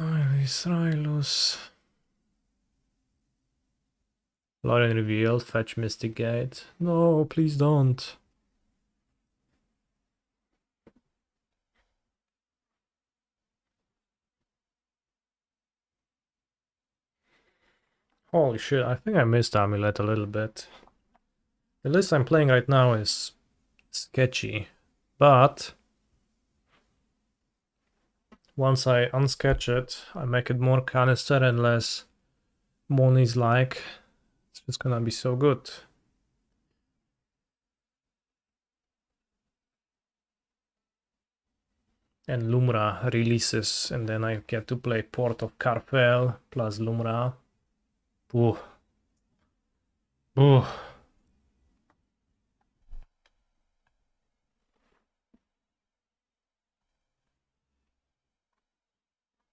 Israelus. Lorien revealed, fetch Mystic Gate. No, please don't. Holy shit, I think I missed Amulet a little bit. The list I'm playing right now is sketchy, But once I unsketch it, I make it more canister and less Moniz-like. It's just gonna be so good. And Lumra releases, and then I get to play Port of Carfel plus Lumra. Ooh. Ooh.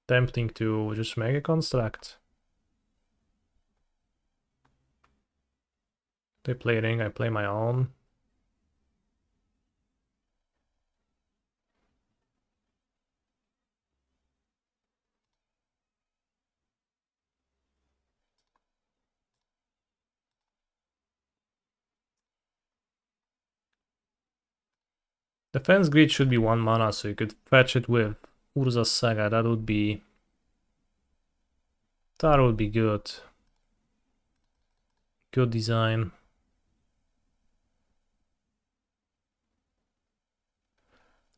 Tempting to just make a construct. They play ring, I play my own. Defense grid should be 1 mana, so you could fetch it with Urza's Saga. That would be good. Good design.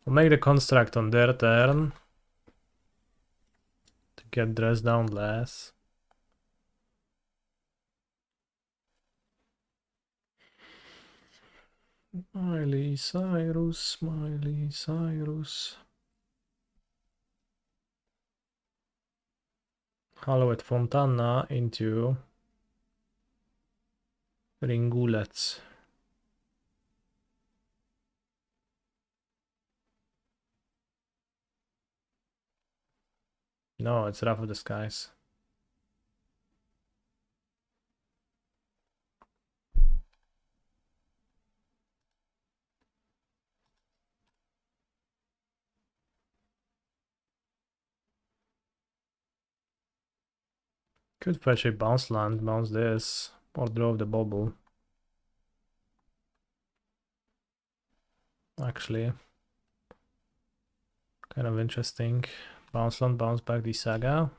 I'll make the construct on their turn to get dressed down less. Miley Cyrus, Miley Cyrus. Hallowed Fontana into Ringulets. No, it's Wrath of the Skies. Could fetch a bounce land, bounce this, or draw the bubble. Actually, kind of interesting. Bounce land, bounce back the Saga.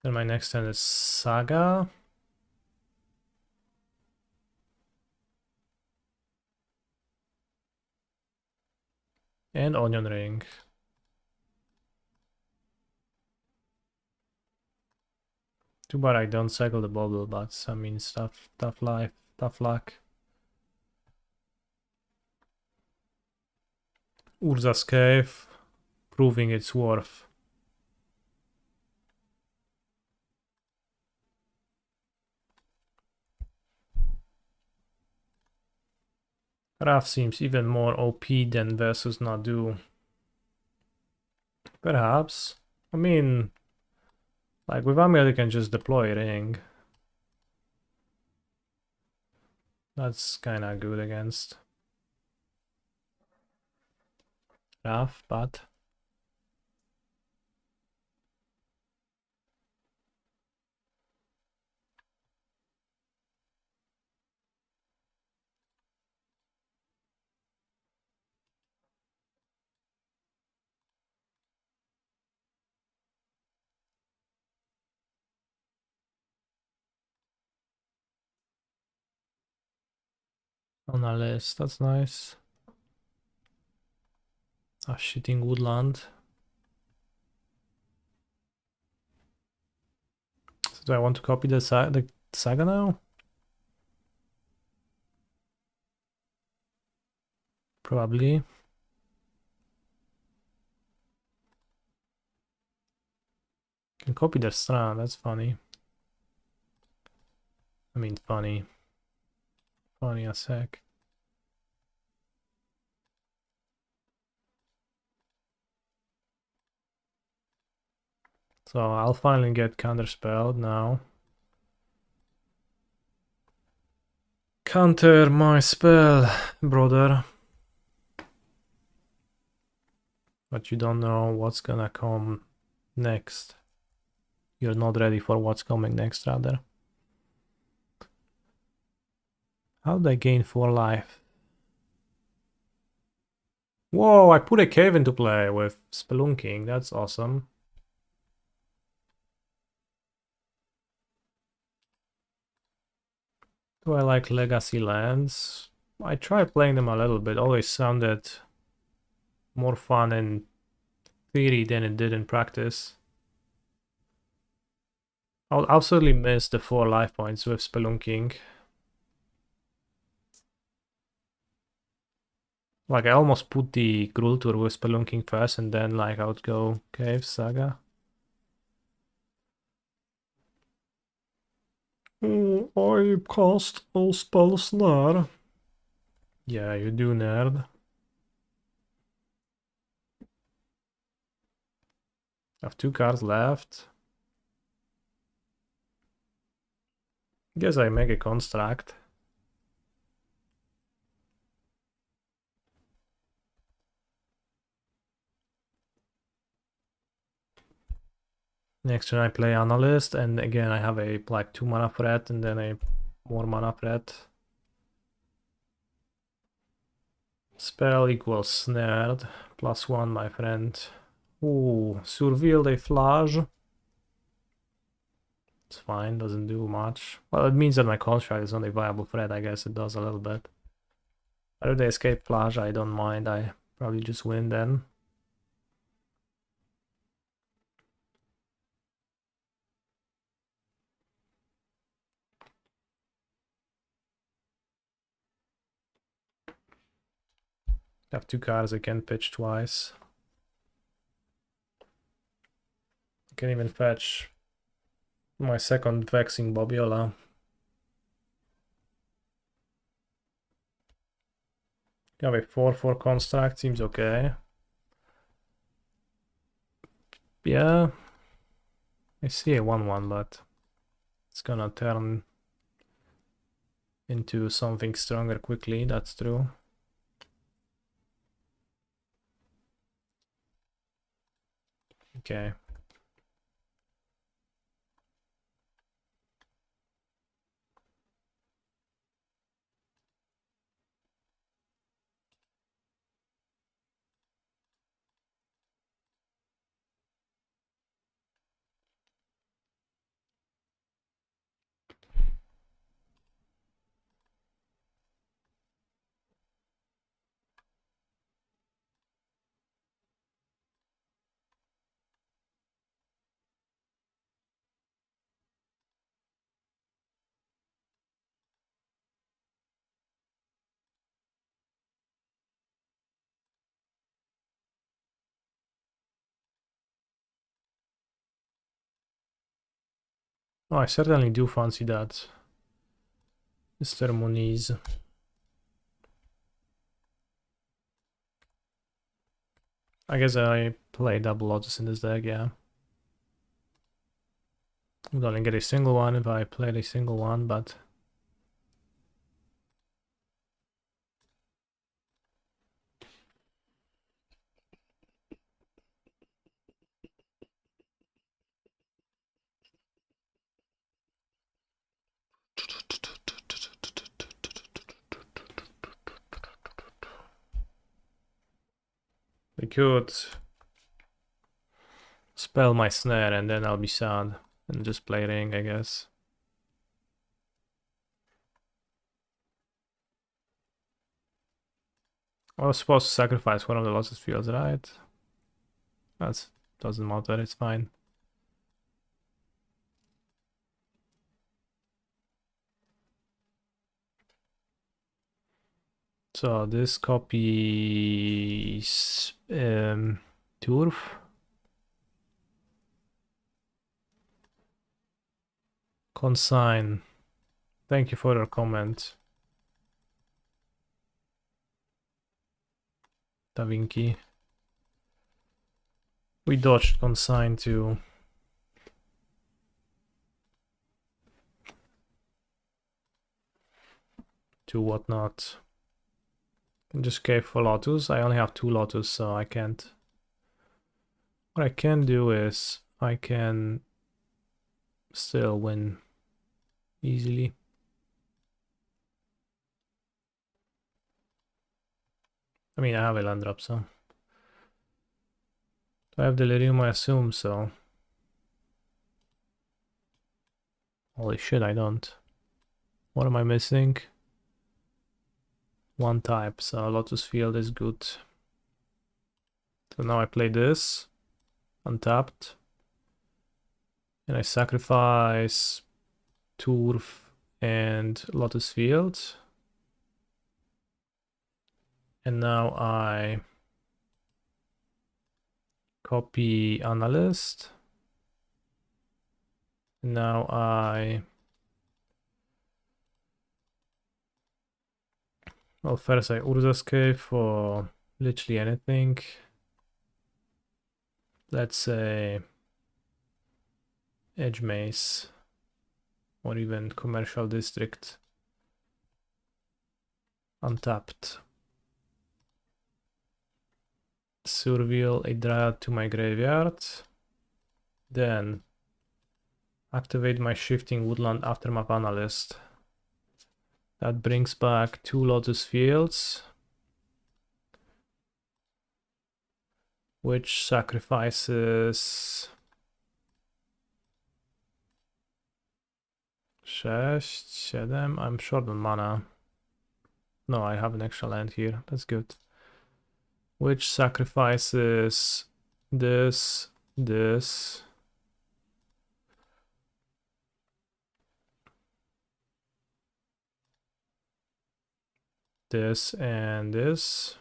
Then my next turn is Saga. And Onion Ring. Too bad I don't cycle the bubble, but I mean, tough life, tough luck. Urza's Cave, proving its worth. Raf seems even more OP than versus Nadu. Perhaps. I mean, like with Amulet you can just deploy Ring. That's kinda good against Raf, but... Analyst, that's nice. A shitting woodland. So do I want to copy the saga now? Probably. Can copy their strand, that's funny. I mean funny. Funny as heck. So I'll finally get counterspelled now. Counter my spell, brother. But you don't know what's gonna come next. You're not ready for what's coming next, rather. How did I gain 4 life? Whoa, I put a cave into play with spelunking. That's awesome. Do I like legacy lands? I tried playing them a little bit. Always sounded more fun in theory than it did in practice. I'll absolutely miss the 4 life points with spelunking. Like I almost put the Grultur with spelunking first and then like I would go Cave Saga. I cast all spells nerd. Yeah, you do, nerd. I have 2 cards left. Guess I make a construct. Next turn I play Analyst, and again I have a like 2 mana threat and then a more mana threat. Spell equals snared. +1, my friend. Ooh, surveilled a flash. It's fine, doesn't do much. Well, it means that my construct is not a viable threat, I guess it does a little bit. Whether they escape flash, I don't mind, I probably just win then. I have 2 cards I can pitch twice. I can even fetch my second Vexing Bobiola. You have a 4/4 construct, seems okay. Yeah, I see a 1/1, but it's gonna turn into something stronger quickly, that's true. Okay. Oh, I certainly do fancy that, Mr. Moniz. I guess I play double Lotus in this deck, yeah. Would only get a single one if I played a single one, but... I could spell my snare and then I'll be sad and just play ring, I guess. I was supposed to sacrifice one of the Lotus Fields, right? That doesn't matter, it's fine. So this copies Turf. Consign. Thank you for your comment, Da Vinci. We dodged consign to whatnot. And just gave for Lotus. I only have 2 Lotus, so I can't. What I can do is I can still win easily. I mean, I have a land drop, so. Do I have Delirium? I assume so. Holy shit, I don't. What am I missing? One type, so Lotus Field is good. So now I play this, untapped. And I sacrifice Turf and Lotus Field. And now I copy Analyst. And now I... Well, first I Urza's Cave for literally anything. Let's say Edge Maze or even Commercial District. Untapped. Surveil a Dryad to my graveyard. Then activate my Shifting Woodland Aftermath Analyst. That brings back 2 Lotus Fields, which sacrifices 6, 7. I'm short on mana. No, I have an extra land here. That's good. Which sacrifices this, this. This and this.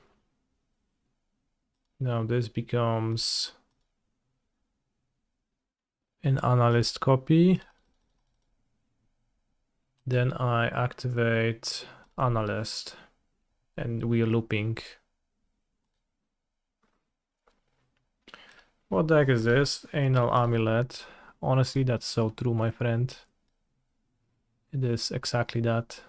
Now this becomes an Analyst copy. Then I activate Analyst and we're looping. What deck is this? Anal Amulet. Honestly, that's so true, my friend. It is exactly that.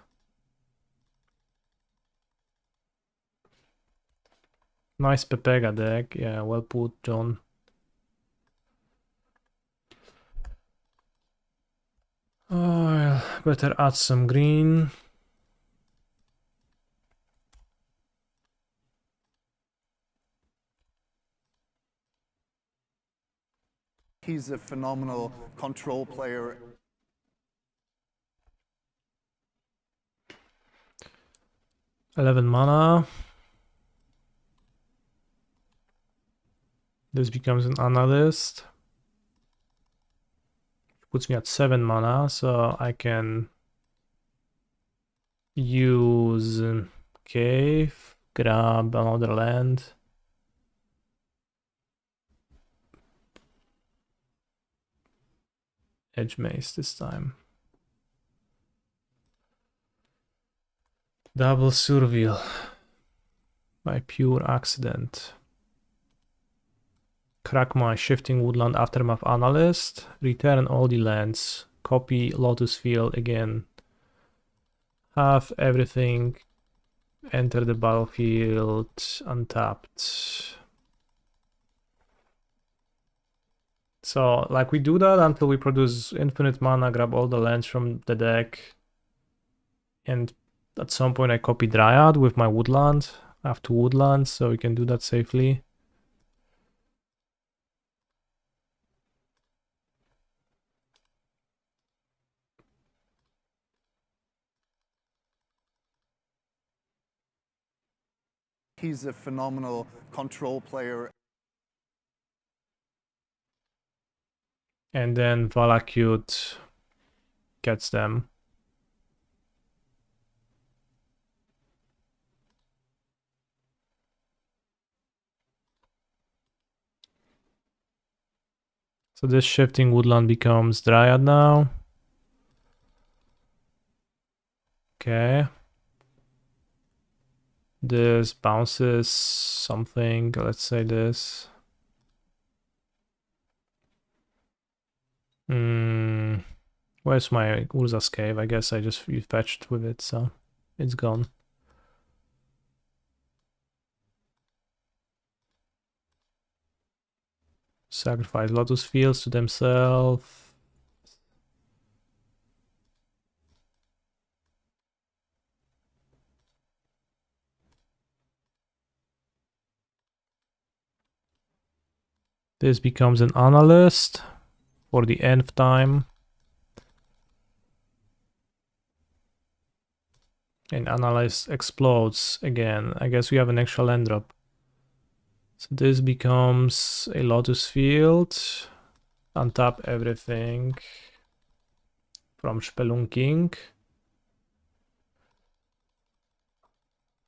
Nice Pepega deck. Yeah, well put, John. Oh, better add some green. He's a phenomenal control player. $11 mana. This becomes an Analyst. Puts me at 7 mana, so I can use Cave, grab another land. Edge Maze this time. Double Surveil by pure accident. Crack my Shifting Woodland Aftermath Analyst. Return all the lands. Copy Lotus Field again. Have everything enter the battlefield untapped. So, like, we do that until we produce infinite mana, grab all the lands from the deck. And at some point I copy Dryad with my woodland. I have 2 woodlands, so we can do that safely. He's a phenomenal control player. And then Valakut gets them. So this Shifting Woodland becomes Dryad now. Okay. This bounces something, let's say this. Where's my Urza's Cave? I guess I just fetched with it, so it's gone. Sacrifice Lotus Fields to themselves. This becomes an Analyst for the nth time. And Analyst explodes again. I guess we have an extra land drop. So this becomes a Lotus Field. Untap everything from Spelunking.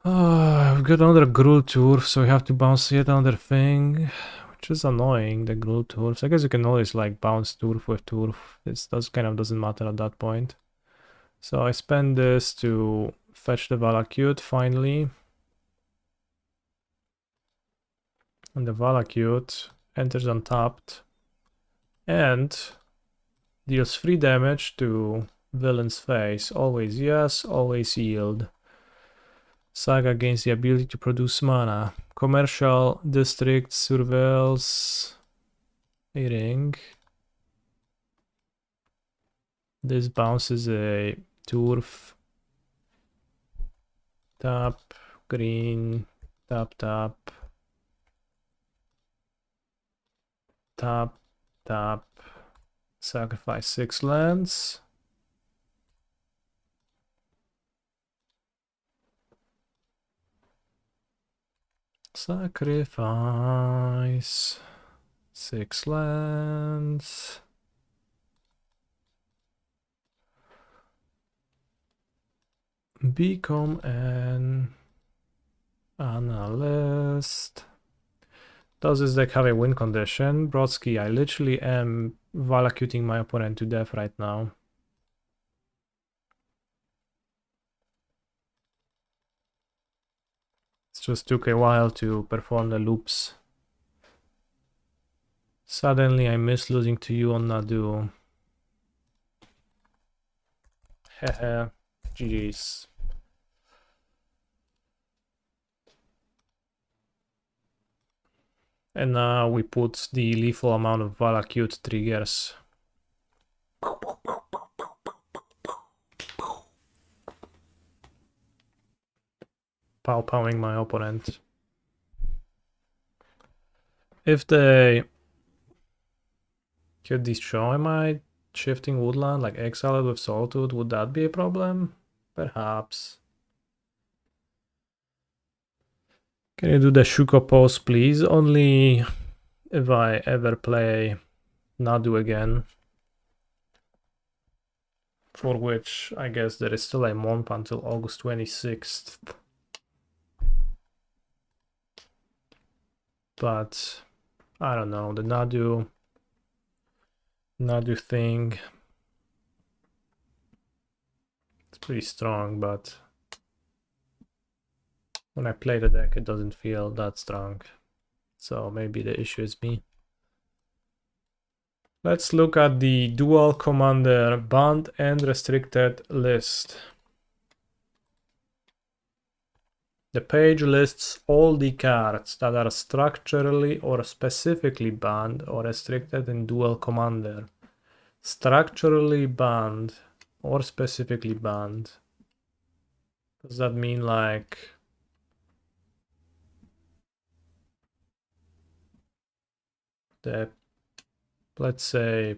We've got another Gruul Tour, so we have to bounce yet another thing, which is annoying, the Gruul Tours. I guess you can always like bounce Turf with Turf. It doesn't matter at that point. So I spend this to fetch the Valakut finally. And the Valakut enters untapped and deals 3 damage to villain's face. Always yes, always yield. Saga gains the ability to produce mana. Commercial district surveils a ring. This bounces a turf. Tap, green, tap, tap. Tap, tap. Sacrifice 6 lands. Sacrifice 6 lands. Become an Analyst. Does this deck have a win condition? Brodsky, I literally am Valacuting my opponent to death right now. It just took a while to perform the loops. Suddenly I miss losing to you on Nadu. Hehe, GG's. And now we put the lethal amount of Valakut triggers. Pow-powing my opponent. If they could destroy my shifting woodland, like exile it with Solitude, would that be a problem? Perhaps. Can you do the Shuko pose, please? Only if I ever play Nadu again. For which I guess there is still a month until August 26th. But I don't know, the Nadu thing, it's pretty strong, but when I play the deck it doesn't feel that strong. So maybe the issue is me. Let's look at the dual commander banned and restricted list. The page lists all the cards that are structurally or specifically banned or restricted in dual commander. Structurally banned or specifically banned. Does that mean like the, let's say,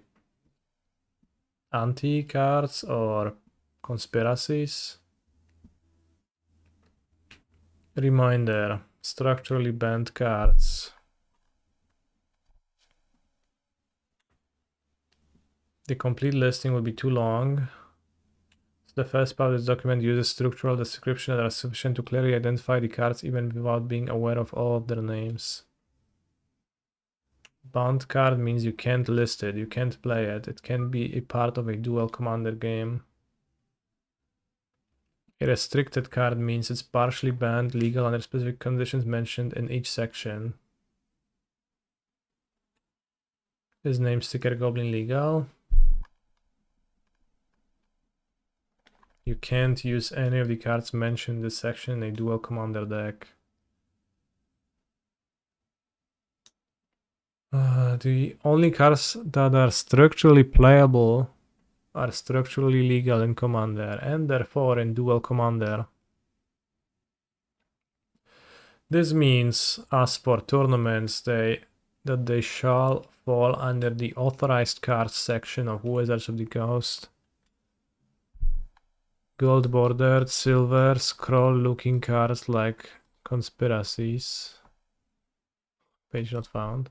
anti-cards or conspiracies? Reminder, structurally banned cards. The complete listing will be too long. So the first part of this document uses structural description that are sufficient to clearly identify the cards even without being aware of all of their names. Banned card means you can't list it, you can't play it. It can be a part of a dual commander game. A restricted card means it's partially banned, legal under specific conditions mentioned in each section. Is name sticker goblin legal? You can't use any of the cards mentioned in this section in a dual commander deck. The only cards that are structurally playable are structurally legal in commander and therefore in dual commander. This means, as for tournaments, they that they shall fall under the authorized cards section of Wizards of the Coast. Gold bordered, silver, scroll looking cards like conspiracies. Page not found.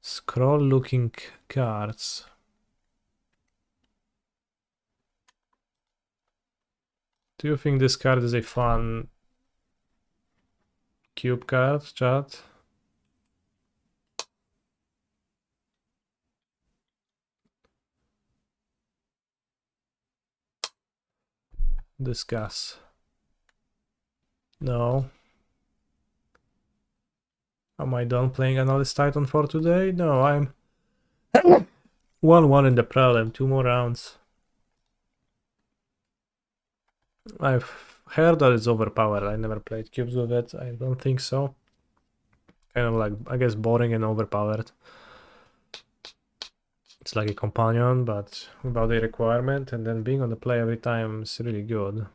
Scroll looking cards. Do you think this card is a fun cube card, chat? Discuss. No. Am I done playing Analyst Titan for today? No, I'm 1-1 in the Prelim, 2 more rounds. I've heard that it's overpowered. I never played cubes with it. I don't think so. Kind of like, I guess, boring and overpowered. It's like a companion, but without a requirement, and then being on the play every time is really good.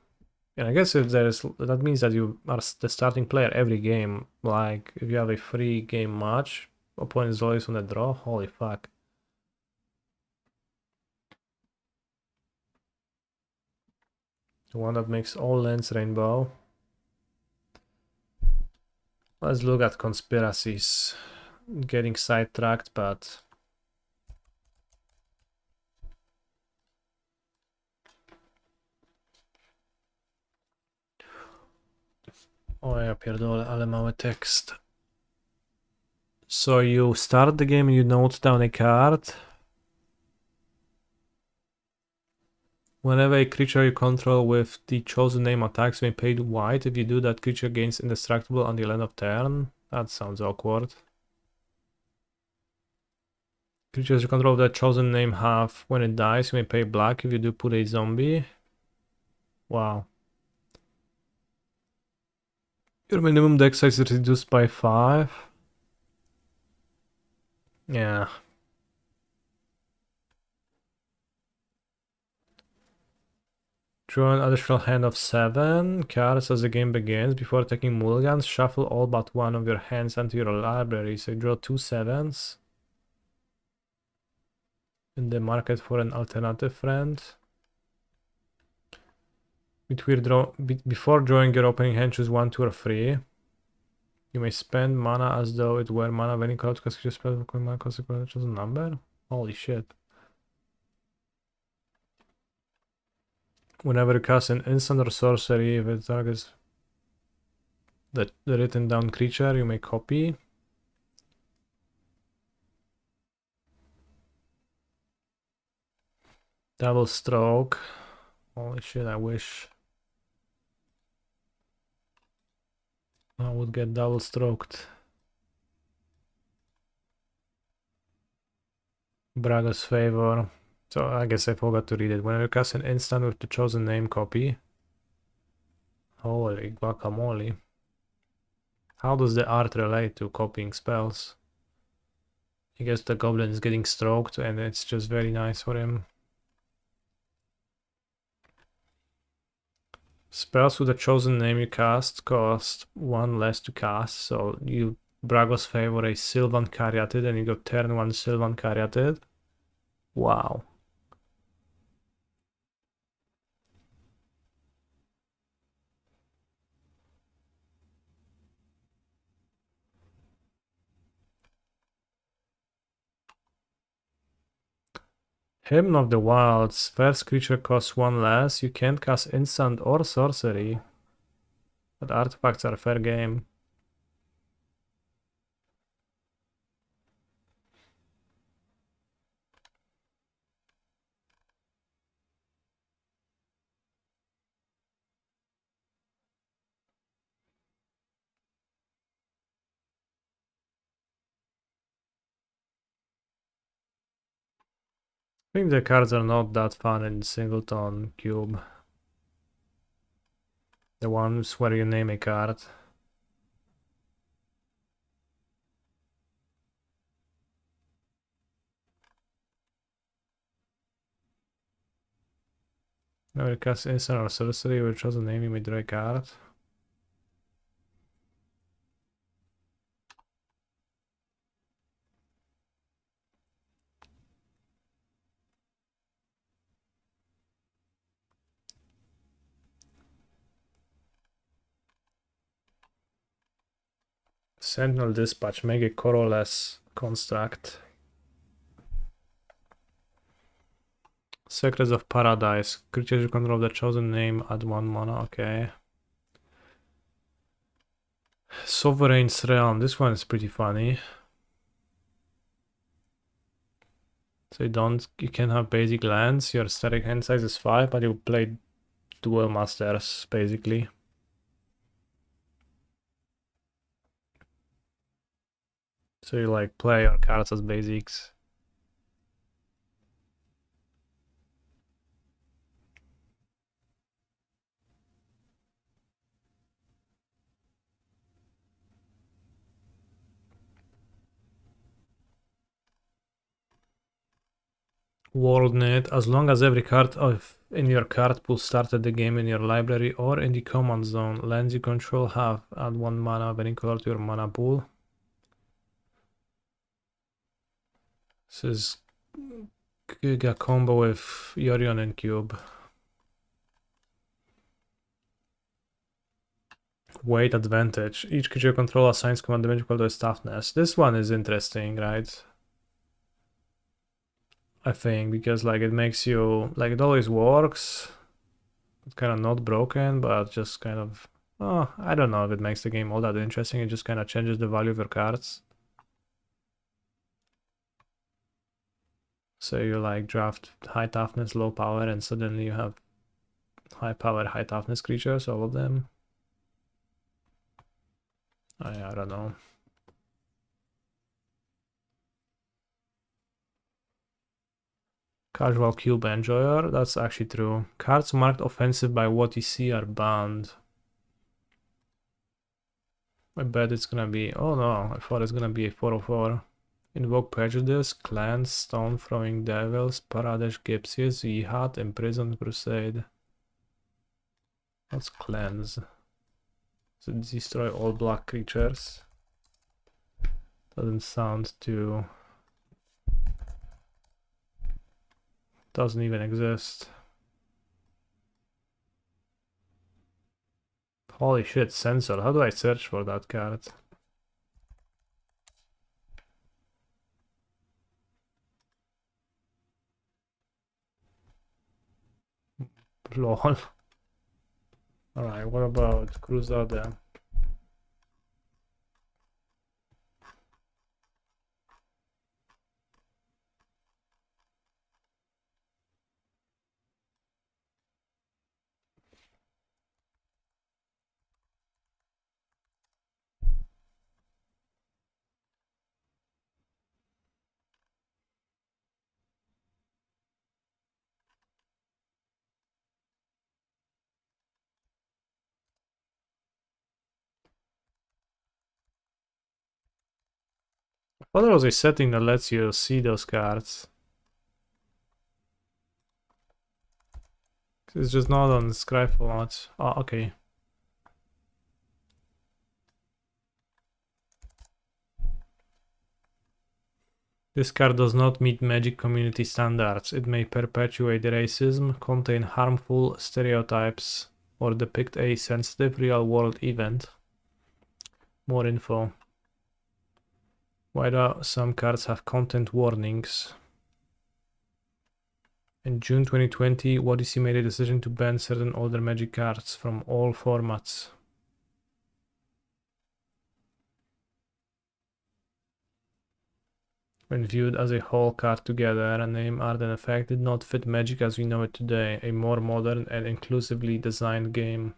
And I guess if there's, that means that you are the starting player every game. Like, if you have a free game match, opponent is always on the draw. Holy fuck. The one that makes all lands rainbow. Let's look at conspiracies. Getting sidetracked, but o ja pierdolę, ale mały tekst. So you start the game and you note down a card. Whenever a creature you control with the chosen name attacks, you may pay white. If you do, that creature gains indestructible until end of turn. That sounds awkward. Creatures you control that chosen name have, when it dies, you may pay black. If you do, put a zombie. Wow. Your minimum deck size is reduced by 5. Yeah. Draw an additional hand of 7 cards as the game begins. Before taking mulligans, shuffle all but one of your hands into your library. So you draw 2 7s. In the market for an alternative friend. Before drawing your opening hand, choose 1, 2, or 3. You may spend mana as though it were mana of any color to cast your spell with mana cost equal to a chosen number. Holy shit. Whenever you cast an instant or sorcery, if it targets the written down creature, you may copy. Double stroke. Holy shit, I wish I would get double stroked. Braga's favor. So I guess I forgot to read it. Whenever you cast an instant with the chosen name, copy. Holy guacamole. How does the art relate to copying spells? I guess the goblin is getting stroked and it's just very nice for him. Spells with a chosen name you cast cost 1 less to cast, so you Bragos favor a Sylvan Caryatid and you go turn 1 Sylvan Caryatid. Wow. Hymn of the Wilds. First creature costs 1 less. You can't cast instant or sorcery. But artifacts are fair game. I think the cards are not that fun in Singleton Cube. The ones where you name a card. Now you cast instant or sorcery with chosen name, you may draw a card. Sentinel Dispatch, make a colorless construct. Secrets of Paradise. Creatures you control the chosen name, add 1 mana, okay. Sovereign's Realm, this one is pretty funny. So you can have basic lands, your static hand size is 5, but you play dual masters, basically. So you like play your cards as basics. WorldNet, as long as every card in your card pool started the game in your library or in the command zone, lands you control have add 1 mana of any color to your mana pool. This is Giga combo with Yorion and Cube. Weight advantage. Each creature you control assigns command damage equal to its toughness. This one is interesting, right? I think, because like it makes you, like it always works. It's kind of not broken, but just kind of, oh, I don't know if it makes the game all that interesting. It just kind of changes the value of your cards. So you like draft high toughness, low power, and suddenly you have high power, high toughness creatures, all of them. I don't know. Casual Cube Enjoyer, that's actually true. Cards marked offensive by what you see are banned. I bet it's gonna be, oh no, I thought it's gonna be a 4/4. Invoke Prejudice, Clans, Stone Throwing Devils, Paradesh Gypsies, Jihad, Imprisoned Crusade. Let's cleanse. So destroy all black creatures. Doesn't sound too... Doesn't even exist. Holy shit, Sensor. How do I search for that card? Lol. Alright, what about Cruzada? I thought there was a setting that lets you see those cards. It's just not on Scribe format. Oh, okay. This card does not meet Magic community standards. It may perpetuate racism, contain harmful stereotypes, or depict a sensitive real-world event. More info. Why do some cards have content warnings? In June 2020, Odyssey made a decision to ban certain older Magic cards from all formats. When viewed as a whole card together, a name, art, and effect did not fit Magic as we know it today, a more modern and inclusively designed game.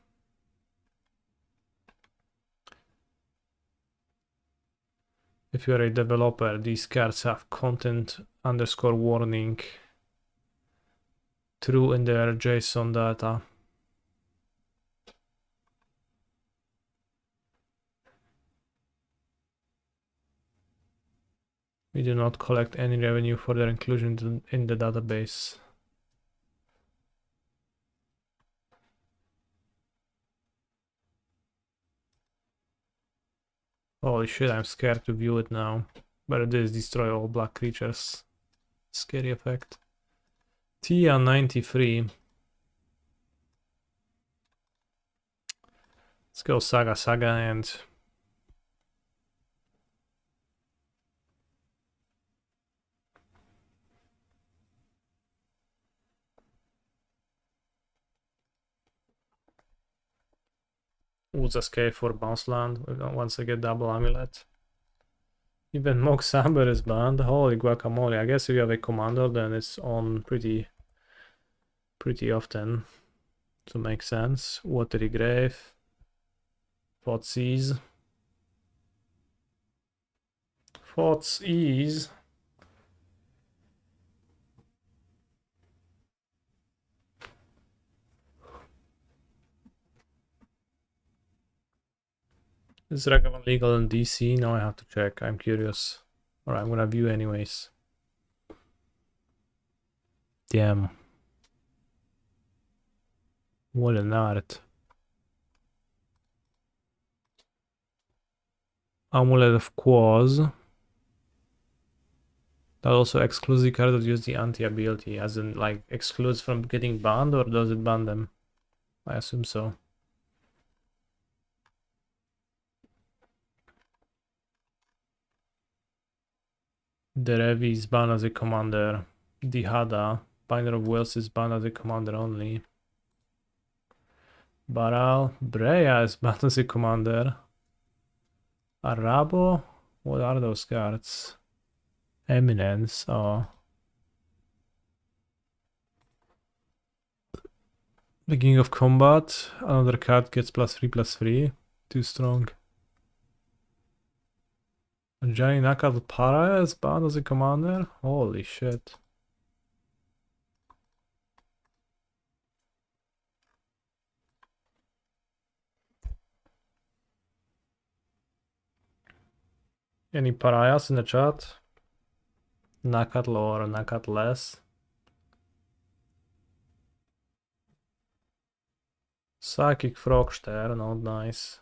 If you are a developer, these cards have content_warning true in their JSON data. We do not collect any revenue for their inclusion in the database. Holy shit, I'm scared to view it now. But it is destroy all black creatures. Scary effect. Tia 93. Let's go Saga and Woods Escape for bounce land once I get double Amulet. Even Mock Samber is banned. Holy guacamole. I guess if you have a commander, then it's on pretty often. To make sense. Watery Grave. Thoughtseize. Thoughtseize. Is Ragavan legal in DC? Now I have to check. I'm curious. Alright, I'm gonna view anyways. Damn. What an art. Amulet of Quaz. That also excludes the card that use the anti-ability, as in like excludes from getting banned, or does it ban them? I assume so. Derevi is banned as a commander. Dihada, Binder of Wills is banned as a commander only. Baral, Breya is banned as a commander. Arabo? What are those cards? Eminence, oh. Beginning of combat, another card gets +3/+3. Too strong. Johnny Knockout Para is banned as a commander? Holy shit. Any pariahs in the chat? Nakatl or Nakatless? Psychic Frogster, not nice.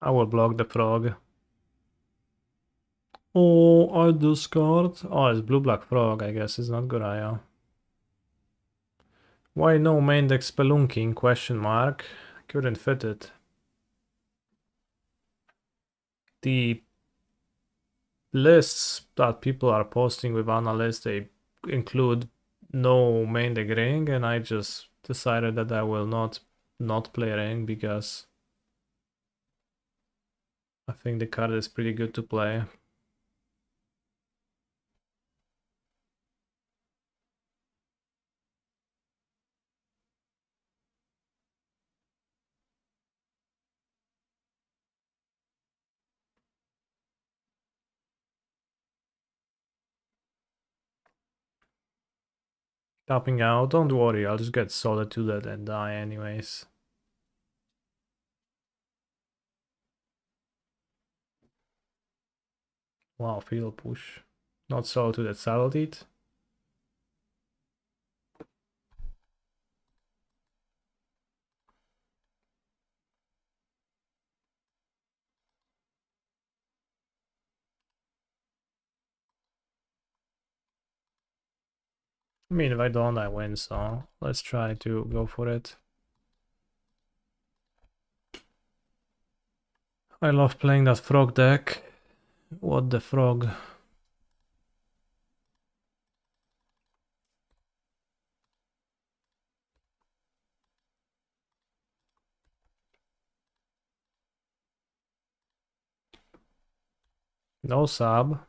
I will block the frog. Oh, I discard. Oh, it's blue-black frog, I guess. It's not Goraya. Why no main deck spelunking? Question mark. Couldn't fit it. The lists that people are posting with Analyst, they include no main deck ring, and I just decided that I will not play ring because I think the card is pretty good to play. Tapping out, don't worry, I'll just get Solitude and die anyways. Wow, field push. Not Solitude, Salad. I mean, if I don't, I win, so let's try to go for it. I love playing that frog deck. What the frog? No sub.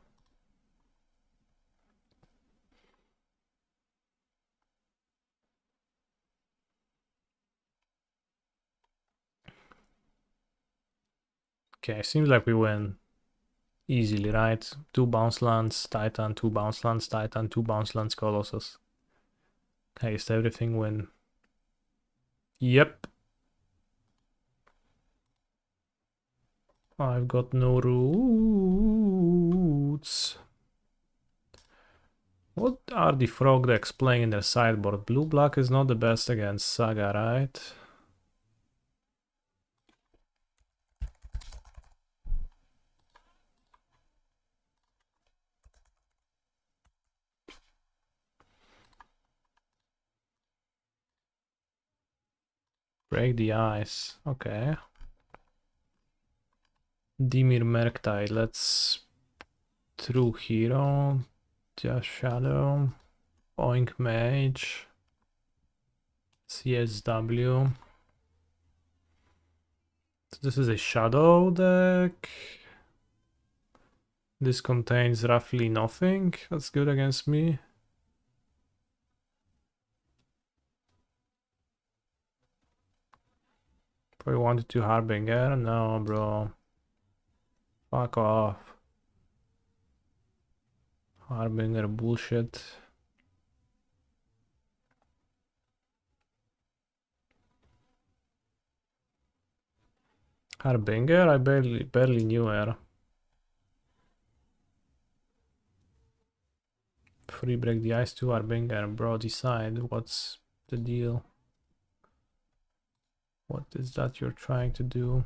Okay, seems like we win easily, right? 2 bounce lands, Titan, 2 bounce lands, Titan, 2 bounce lands, Colossus. Haste everything, win. Yep. I've got no roots. What are the frog decks playing in their sideboard? Blue-black is not the best against Saga, right? Break the ice. Okay. Dimir Merktide. Let's True Hero. Just Shadow. Oink Mage. CSW. So this is a Shadow deck. This contains roughly nothing. That's good against me. Probably wanted to Harbinger. No, bro. Fuck off. Harbinger bullshit. Harbinger? I barely knew her. Free break the ice to Harbinger, bro. Decide what's the deal. What is that you're trying to do?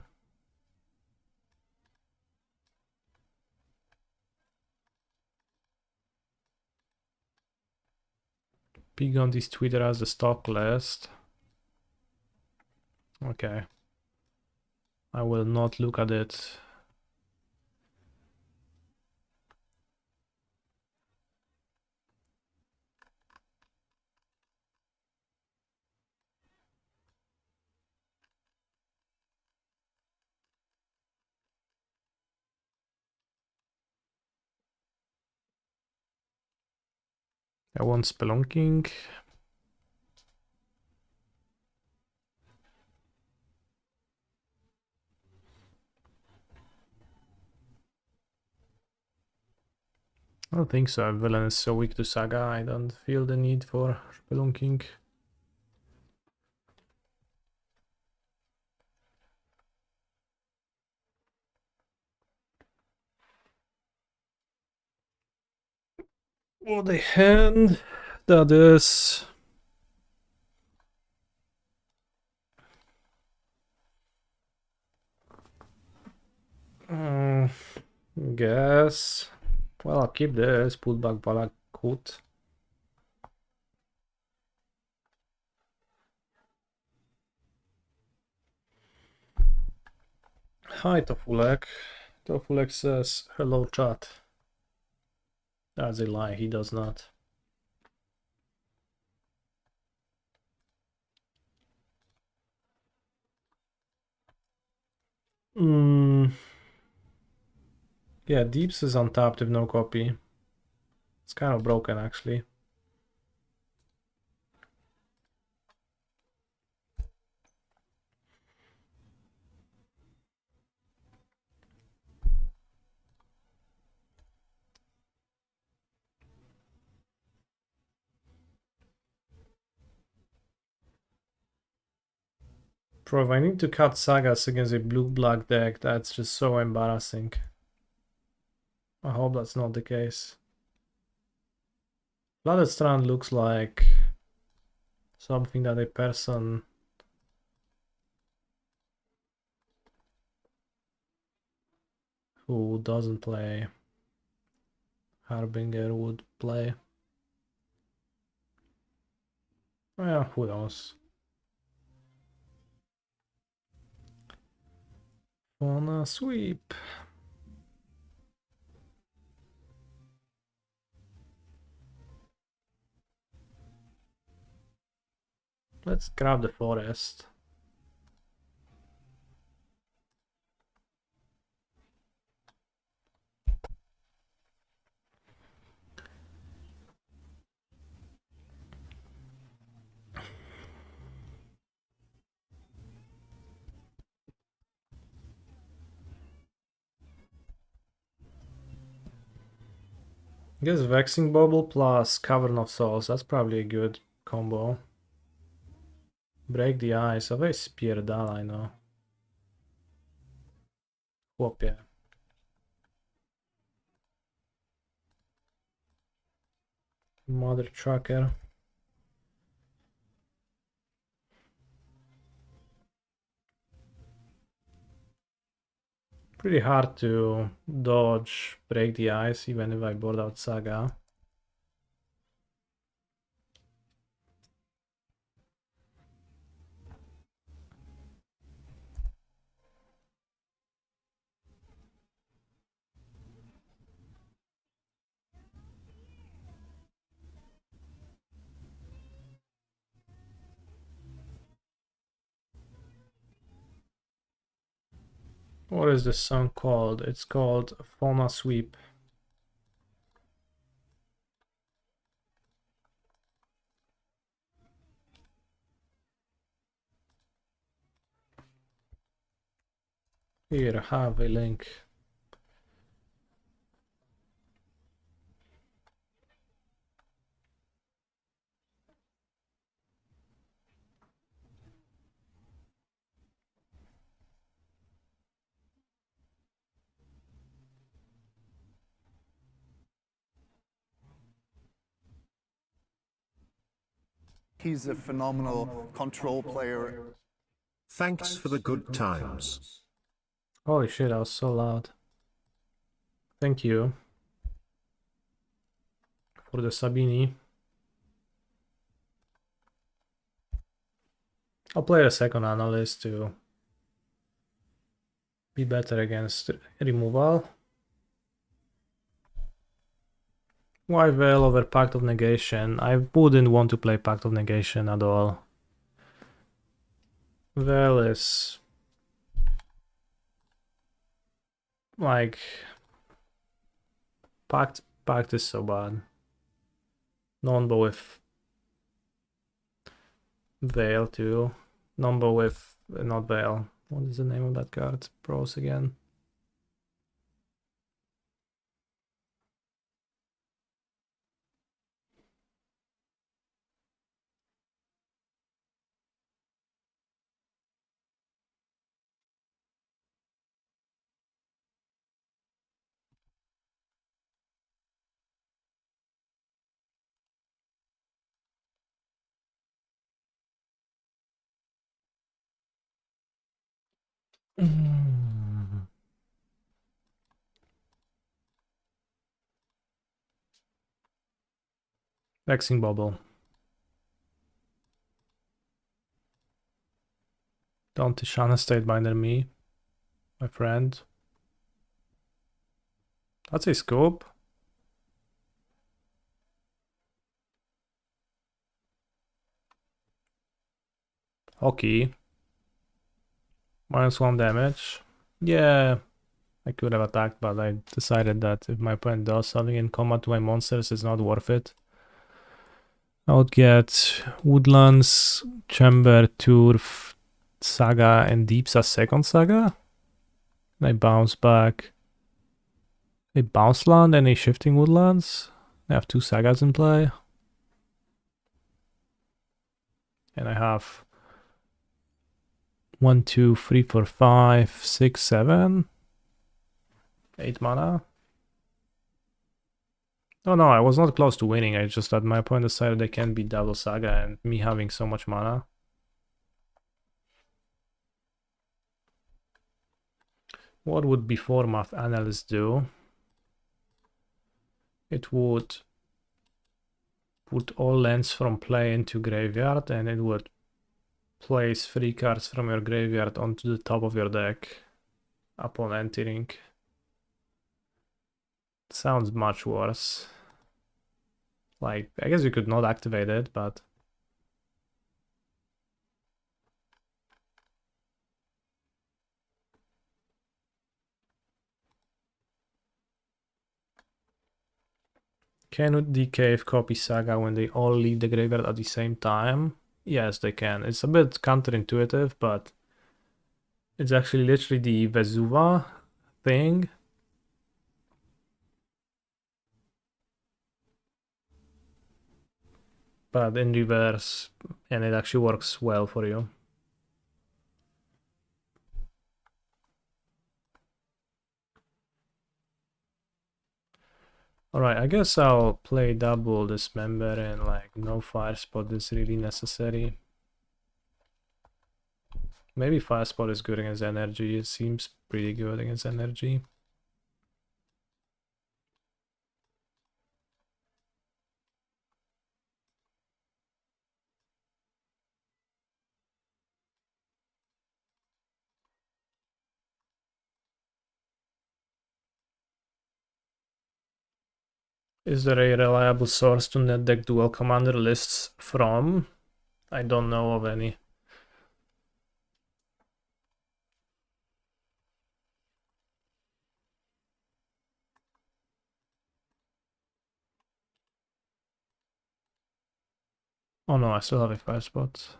Pig on this Twitter as the stock list. Okay. I will not look at it. I want Spelunking. I don't think so. Villain is so weak to Saga. I don't feel the need for Spelunking. What a hand that is. Guess. Well, I'll keep this. Put back Balakut. Hi, Tofulek. Tofulek says, hello, chat. That's a lie, he does not. Yeah, Deeps is untapped with no copy. It's kind of broken, actually. Bro, if I need to cut Sagas against a blue-black deck, that's just so embarrassing. I hope that's not the case. Flooded Strand looks like something that a person who doesn't play Harbinger would play. Well, who knows? Wanna sweep. Let's grab the forest. I guess Vexing Bubble plus Cavern of Souls, that's probably a good combo. Break the ice, a very spierdala, I know. Chłopie. Mother trucker. Pretty hard to dodge break the ice even if I board out Saga. What is this song called? It's called Fauna Sweep. Here, have a link. He's a phenomenal control player. Thanks for the good times. Holy shit, that was so loud. Thank you for the Sabini. I'll play a second Analyst to be better against removal. Why Veil over Pact of Negation? I wouldn't want to play Pact of Negation at all. Veil is like Pact is so bad. Non-bow with Veil too. Non-bow with not Veil. What is the name of that card? Pros again. Vexing Bubble. Don't Tishana State Binder me, my friend. That's a scope. Hockey. -1 damage. Yeah, I could have attacked, but I decided that if my opponent does something in combat to my monsters, it's not worth it. I would get Woodlands, Chamber, Turf, Saga, and Deeps as second Saga. And I bounce back a bounce land and a shifting Woodlands. I have 2 Sagas in play. And I have 1, 2, 3, 4, 5, 6, 7, 8 mana. Oh no, I was not close to winning. I just that my opponent decided they can't beat double Saga and me having so much mana. What would Before Math Analyst do? It would put all lands from play into graveyard and it would place 3 cards from your graveyard onto the top of your deck upon entering. Sounds much worse. Like, I guess you could not activate it, but... Can the cave copy Saga when they all leave the graveyard at the same time? Yes, they can. It's a bit counterintuitive, but it's actually literally the Vesuva thing. But in reverse, and it actually works well for you. Alright, I guess I'll play double Dismember and like no Fire Spot is really necessary. Maybe Fire Spot is good against energy, it seems pretty good against energy. Is there a reliable source to net deck dual commander lists from? I don't know of any. Oh no, I still have a 5 spot.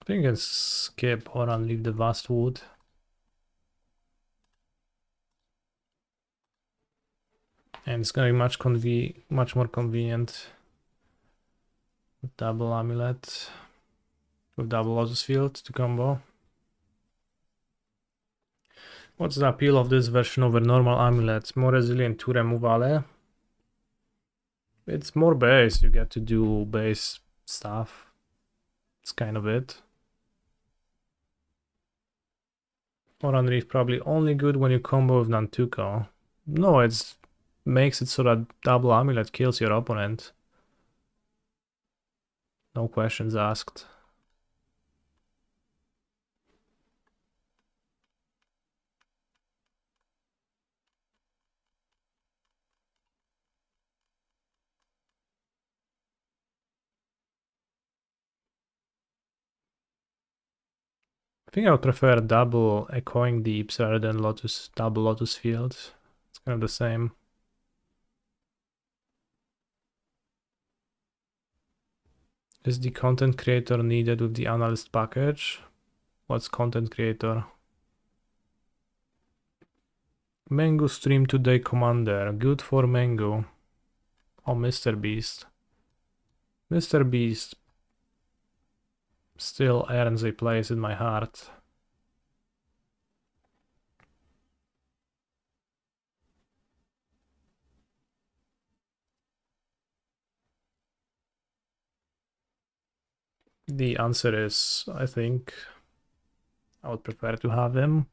I think I can skip or unleave the vast wood. And it's gonna be much more convenient with double amulet, with double lotus field to combo. What's the appeal of this version over normal amulets? More resilient to removale. It's more base, you get to do base stuff. It's kind of it. Or Unreef probably only good when you combo with Nantuko. No, it makes it so that double amulet kills your opponent. No questions asked. I think I would prefer double echoing deeps rather than double lotus fields. It's kind of the same. Is the content creator needed with the analyst package? What's content creator? Mango stream today commander. Good for Mango. Oh, Mr. Beast. Mr. Beast still earns a place in my heart. The answer is, I think, I would prefer to have him.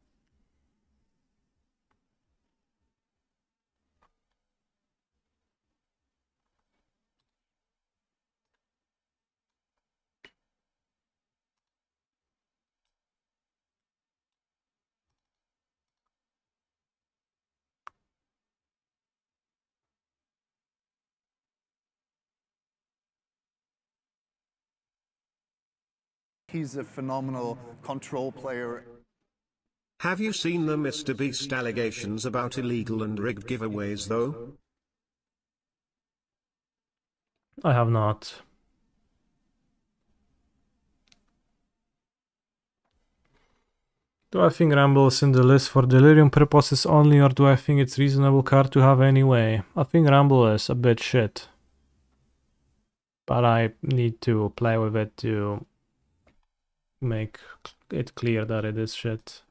He's a phenomenal control player. Have you seen the Mr. Beast allegations about illegal and rigged giveaways though? I have not. Do I think Rumble is in the list for delirium purposes only, or do I think it's reasonable card to have anyway? I think Rumble is a bit shit. But I need to play with it to make it clear that it is shit.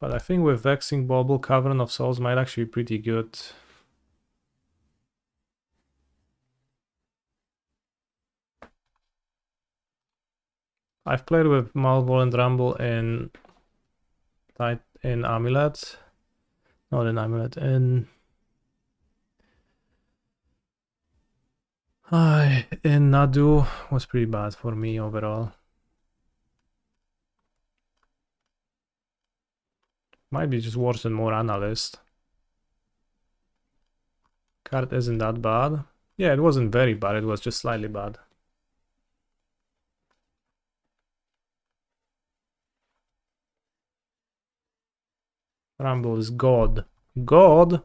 But I think with Vexing Bauble, Cavern of Souls might actually be pretty good. I've played with Malevolent Rumble in Amulet. Not in Amulet, in Nadu was pretty bad for me overall. Might be just worse and more Analyst. Card isn't that bad. Yeah, it wasn't very bad, it was just slightly bad. Rumble is God. God? I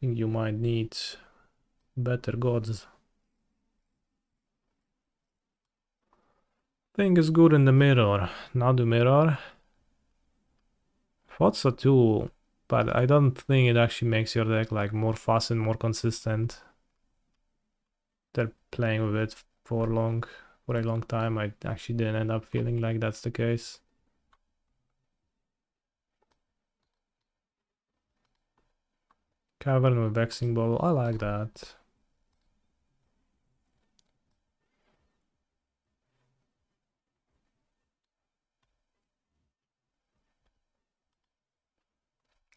think you might need better gods. Thing is good in the mirror. Nadu mirror. Thoughts are too, but I don't think it actually makes your deck like more fast and more consistent. They're playing with it for a long time. I actually didn't end up feeling like that's the case. Cavern with Vexing Ball, I like that.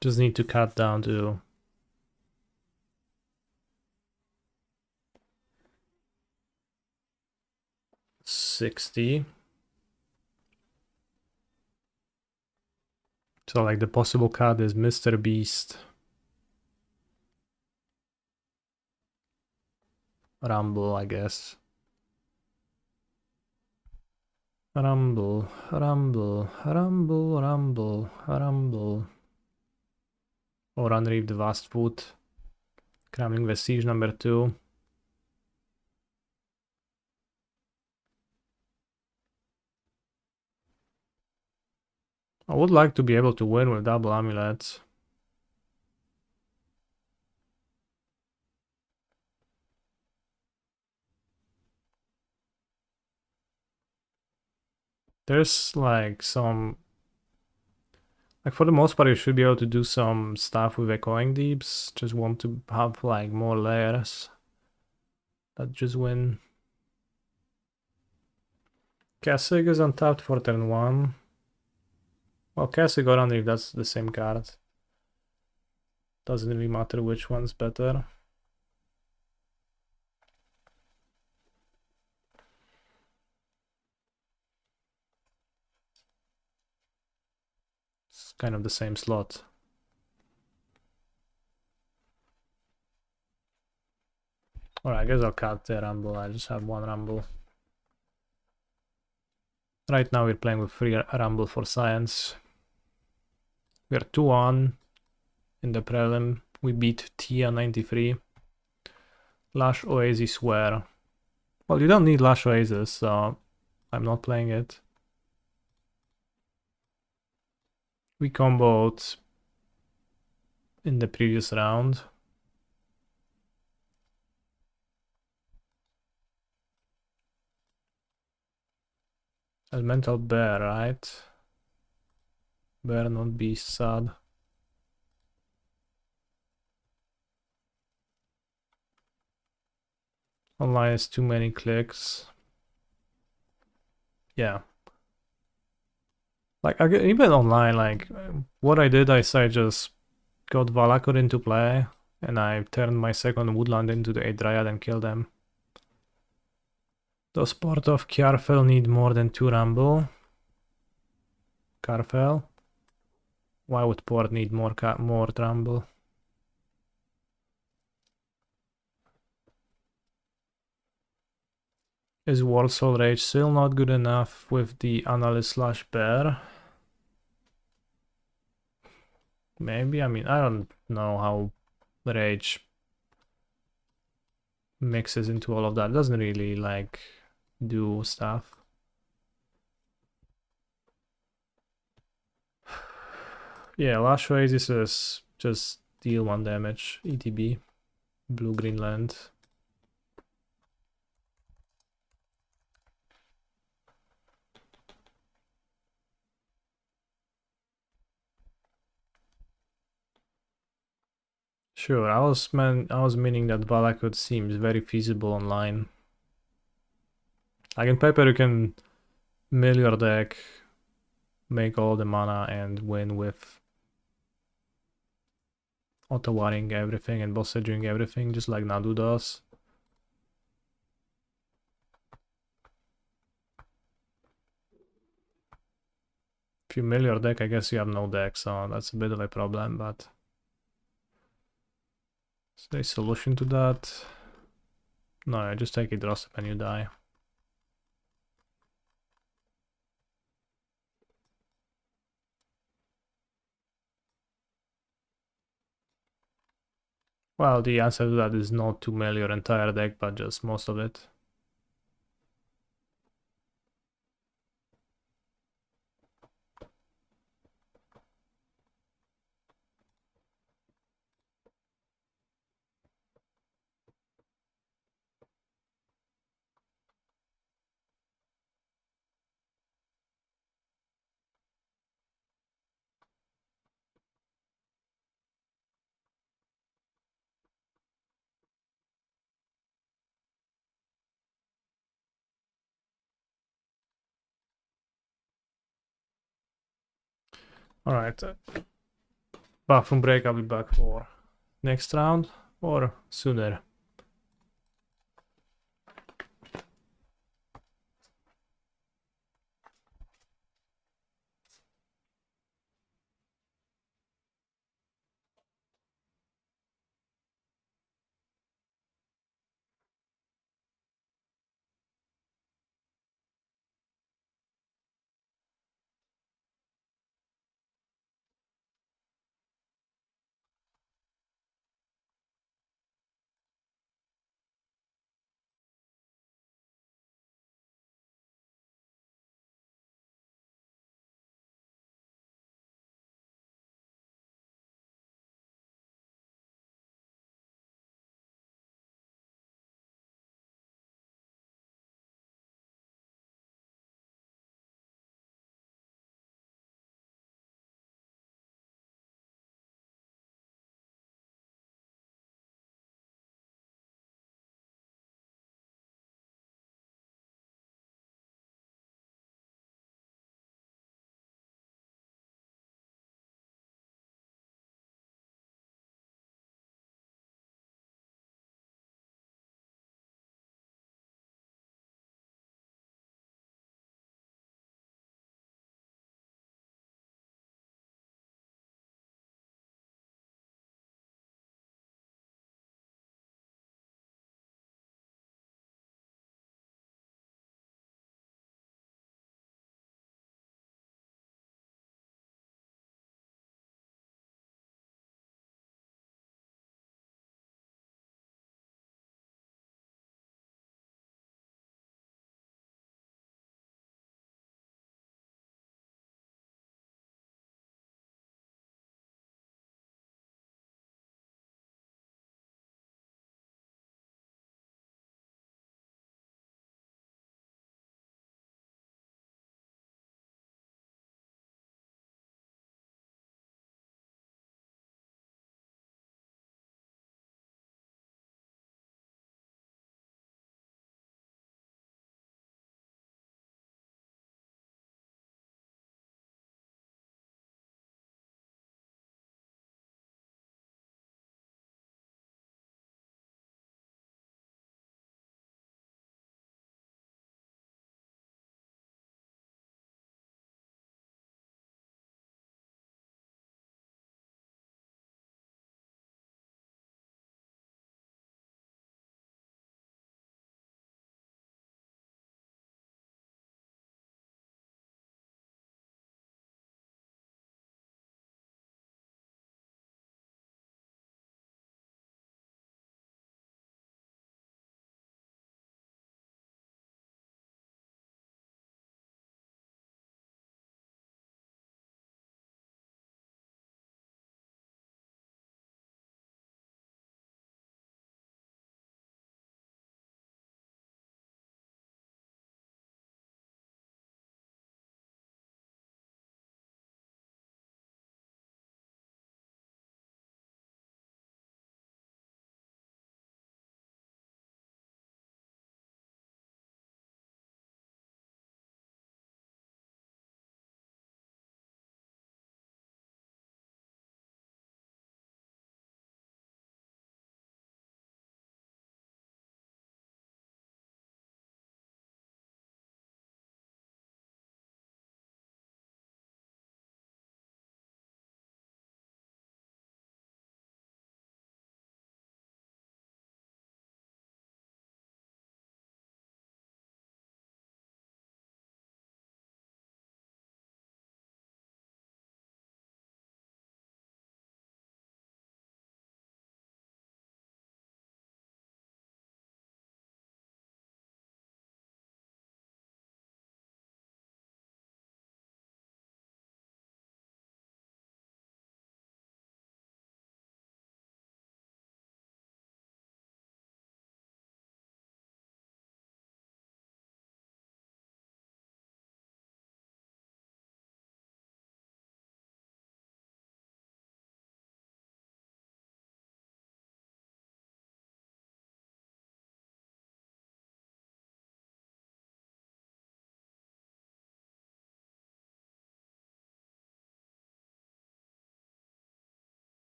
Just need to cut down to 60. So like the possible card is Mr. Beast. Rumble, I guess. Rumble, rumble, rumble, rumble, rumble. Or Unreap the Vast Foot. Kremlin Vestige number 2. I would like to be able to win with double amulets. There's like some... Like for the most part you should be able to do some stuff with echoing deeps. Just want to have like more layers that just win. Kasig is untapped for turn 1. Well, Kasig or Unreap, that's the same card. Doesn't really matter which one's better. It's kind of the same slot. Alright, I guess I'll cut the rumble. I just have one rumble. Right now we're playing with 3 rumble for science. We're 2-1 in the prelim. We beat Tia 93. Lash Oasis Swear. Well, you don't need Lash Oasis, so I'm not playing it. We comboed in the previous round. Elemental Bear, right? Bear, not beast, sad. Online is too many clicks. Yeah. Like, even online, like, what I did is I just got Valakut into play, and I turned my second Woodland into the 8 Dryad and killed them. Does Port of Kjarfell need more than 2 Rumble? Karfell? Why would Port need more Rumble? Is Warsaw Rage still not good enough with the Analyst / Bear? Maybe, I mean, I don't know how Rage mixes into all of that. It doesn't really, like, do stuff. Yeah, Lash Oasis is just deal 1 damage, ETB, Blue Greenland. Sure, I was meaning that Valakut seems very feasible online. Like in paper you can mill your deck, make all the mana and win with auto-warring everything and boss edging everything, just like Nadu does. If you mill your deck, I guess you have no deck, so that's a bit of a problem, but... Is there a solution to that? No, just take a draw step and you die. Well, the answer to that is not to mill your entire deck, but just most of it. Alright. Bathroom break, I'll be back for next round or sooner.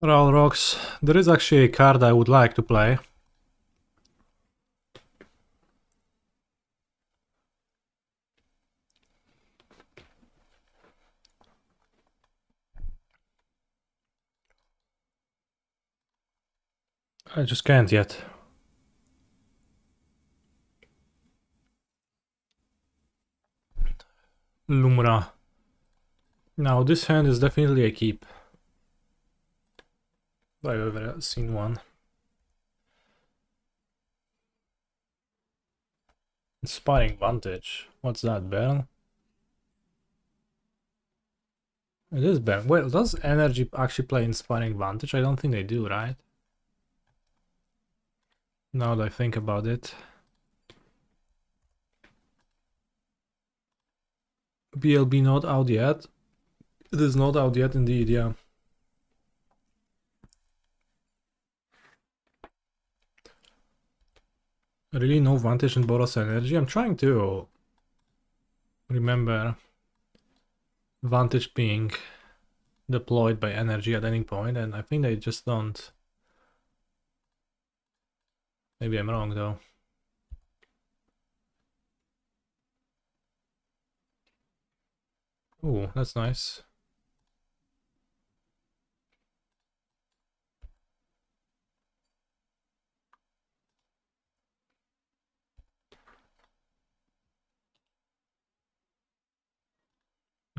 Well, Rocks, there is actually a card I would like to play. I just can't yet. Lumra. Now this hand is definitely a keep. I've ever seen one. Inspiring Vantage. What's that, Baron? It is Baron. Well, does Energy actually play Inspiring Vantage? I don't think they do, right? Now that I think about it. BLB not out yet. It is not out yet indeed, yeah. Really no Vantage in Boros Energy? I'm trying to remember Vantage being deployed by Energy at any point, and I think they just don't. Maybe I'm wrong though. Ooh, that's nice.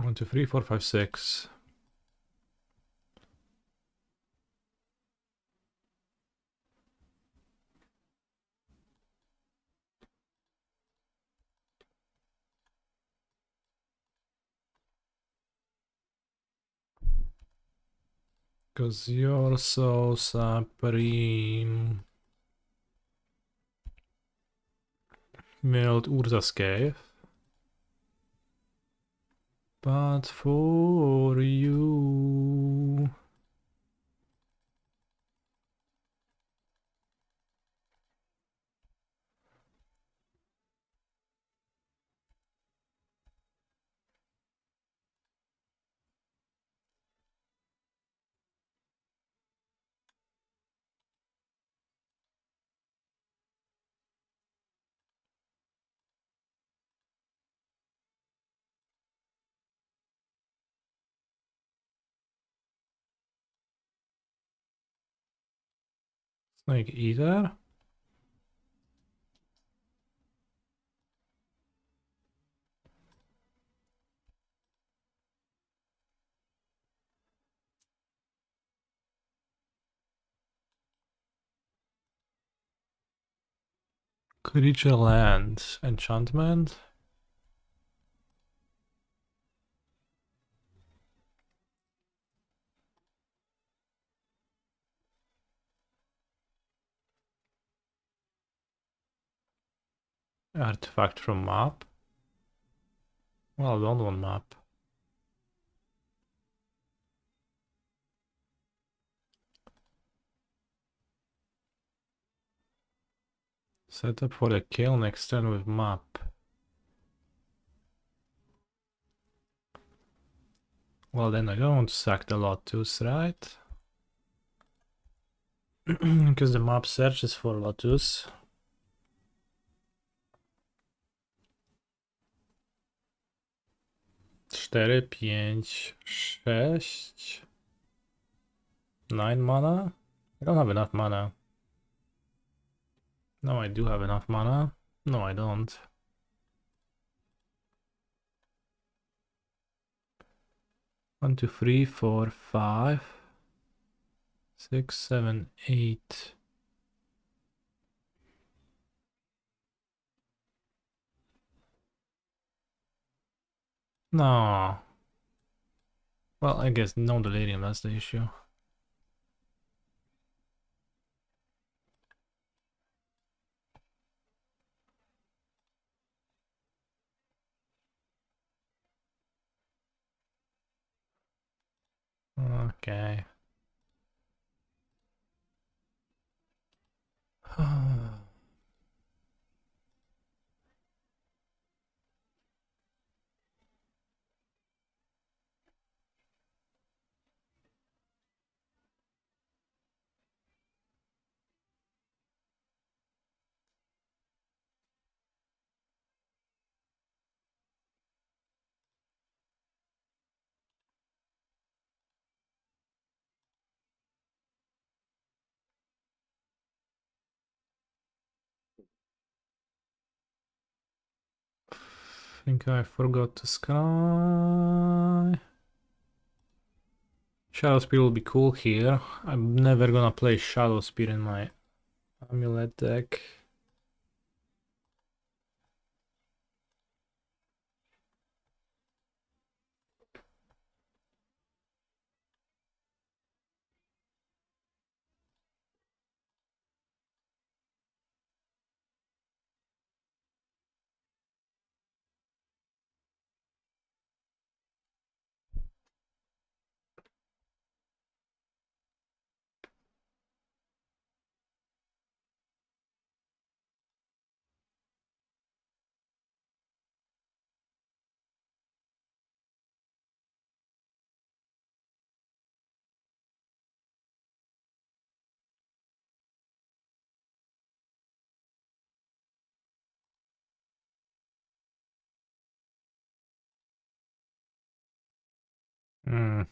One, two, three, four, five, six. Cause you're so supreme. Mild Urzascave. But for you. Snake Eater. Creature Land. Enchantment. Artifact from map. Well, I don't want map. Set up for the kill next turn with map. Well, then I don't sack the Lotus, right? Because the map searches for Lotus. Cztery, pięć, sześć. 9 mana? I don't have enough mana. No, I do have enough mana. No, I don't. One, two, three, four, five, 6, 7, 8. No. Well, I guess no delirium, that's the issue. Okay. think I forgot to sky. Shadow Spear will be cool here. I'm never gonna play Shadow Spear in my Amulet deck. Hmm.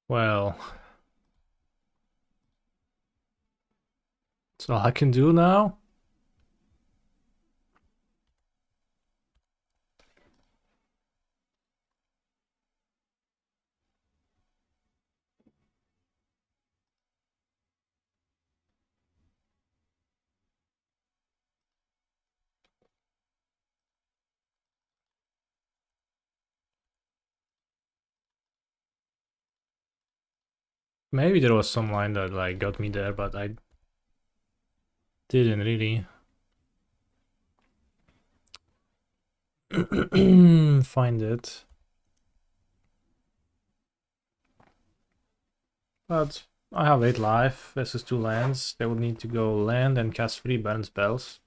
Well, that's all I can do now. Maybe there was some line that like got me there, but I didn't really find it. But I have 8 life versus 2 lands. They would need to go land and cast 3 burn spells.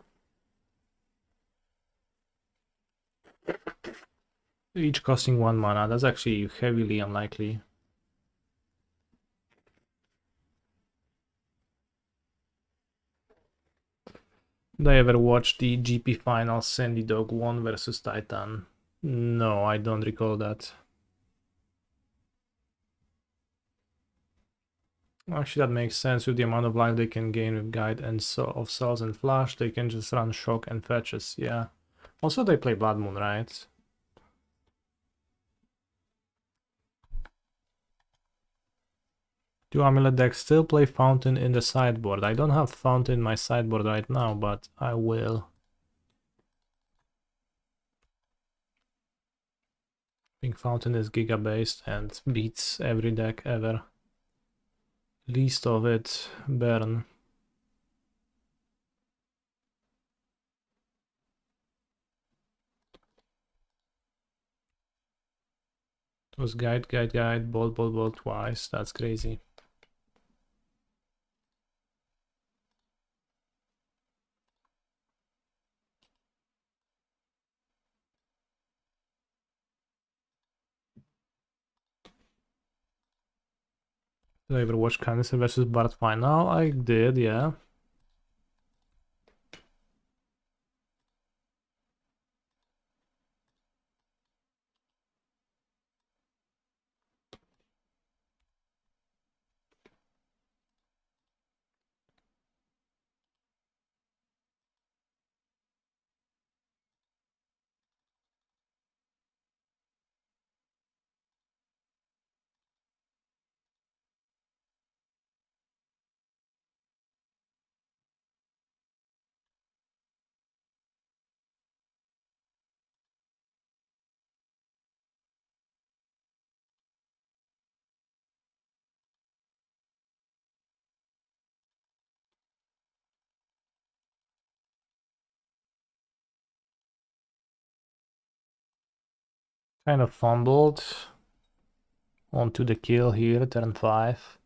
Each costing 1 mana. That's actually heavily unlikely. Did I ever watch the GP finals Sandy Dog 1 versus Titan? No, I don't recall that. Actually, that makes sense with the amount of life they can gain with Guide and of Cells and Flash. They can just run Shock and Fetches, yeah. Also, they play Blood Moon, right? Do Amulet decks still play Fountain in the sideboard? I don't have Fountain in my sideboard right now, but I will. I think Fountain is Giga based and beats every deck ever. Least of it, Burn. It was Guide, Guide, Guide, Bolt, Bolt, Bolt twice. That's crazy. Did I ever watch Cannister versus Bard final? I did, yeah. Kind of fumbled onto the kill here, turn 5.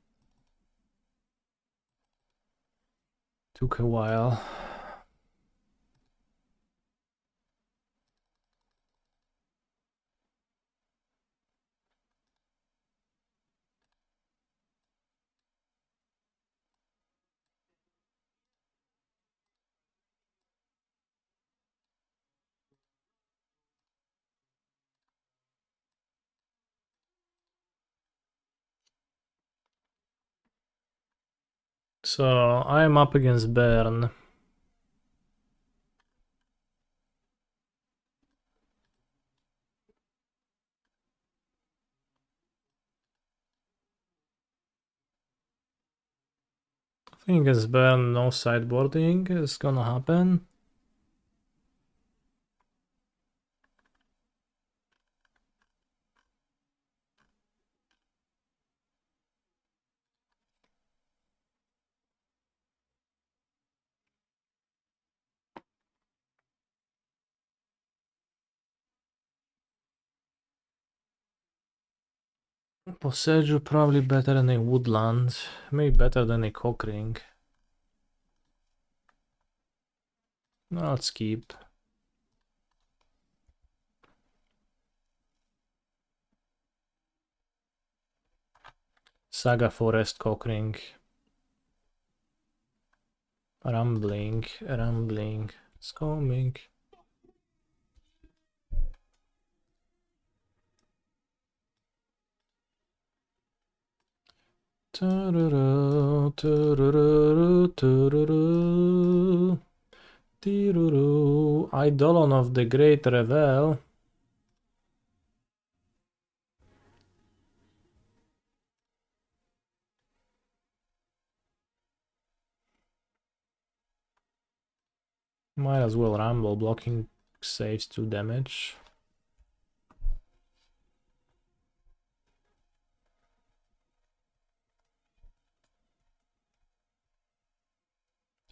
Took a while. So I am up against Bern. I think against Bern no sideboarding is gonna happen. Poseju probably better than a Woodland, maybe better than a Cockring. No, let's keep. Saga Forest Cockring. Rumbling, it's coming. Tururu, tururu, tururu, tiruru. Eidolon of the Great Revel. Might as well Rumble, blocking saves 2 damage.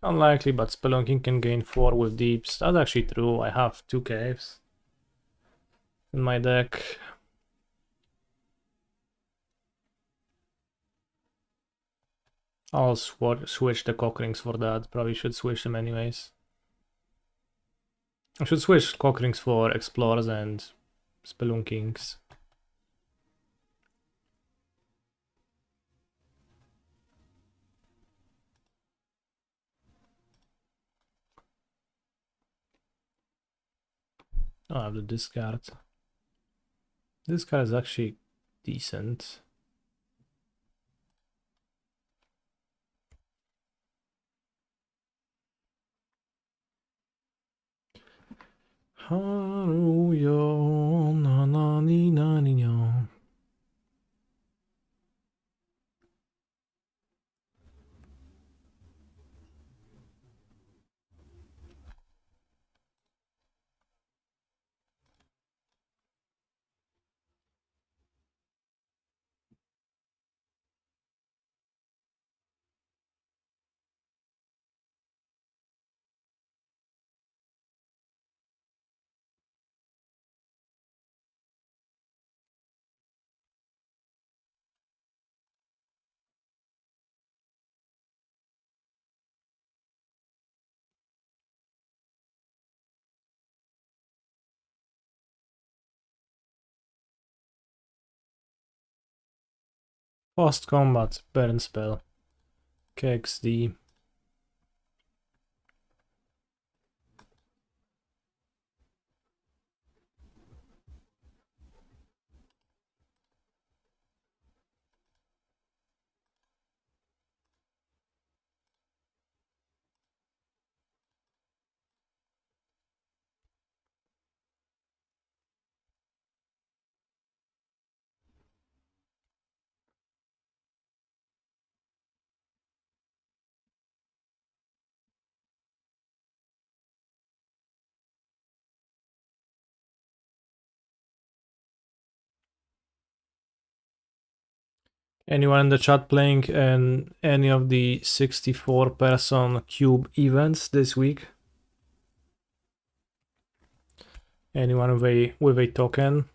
Unlikely, but Spelunking can gain 4 with deeps. That's actually true. I have 2 caves in my deck. I'll switch the Cockrings for that. Probably should switch them anyways. I should switch Cockrings for Explorers and Spelunkings. Oh, I have the discard. This card is actually decent. Haruyo nanani nani. Fast combat, burn spell. KXD. Anyone in the chat playing in any of the 64-person cube events this week? Anyone with a token?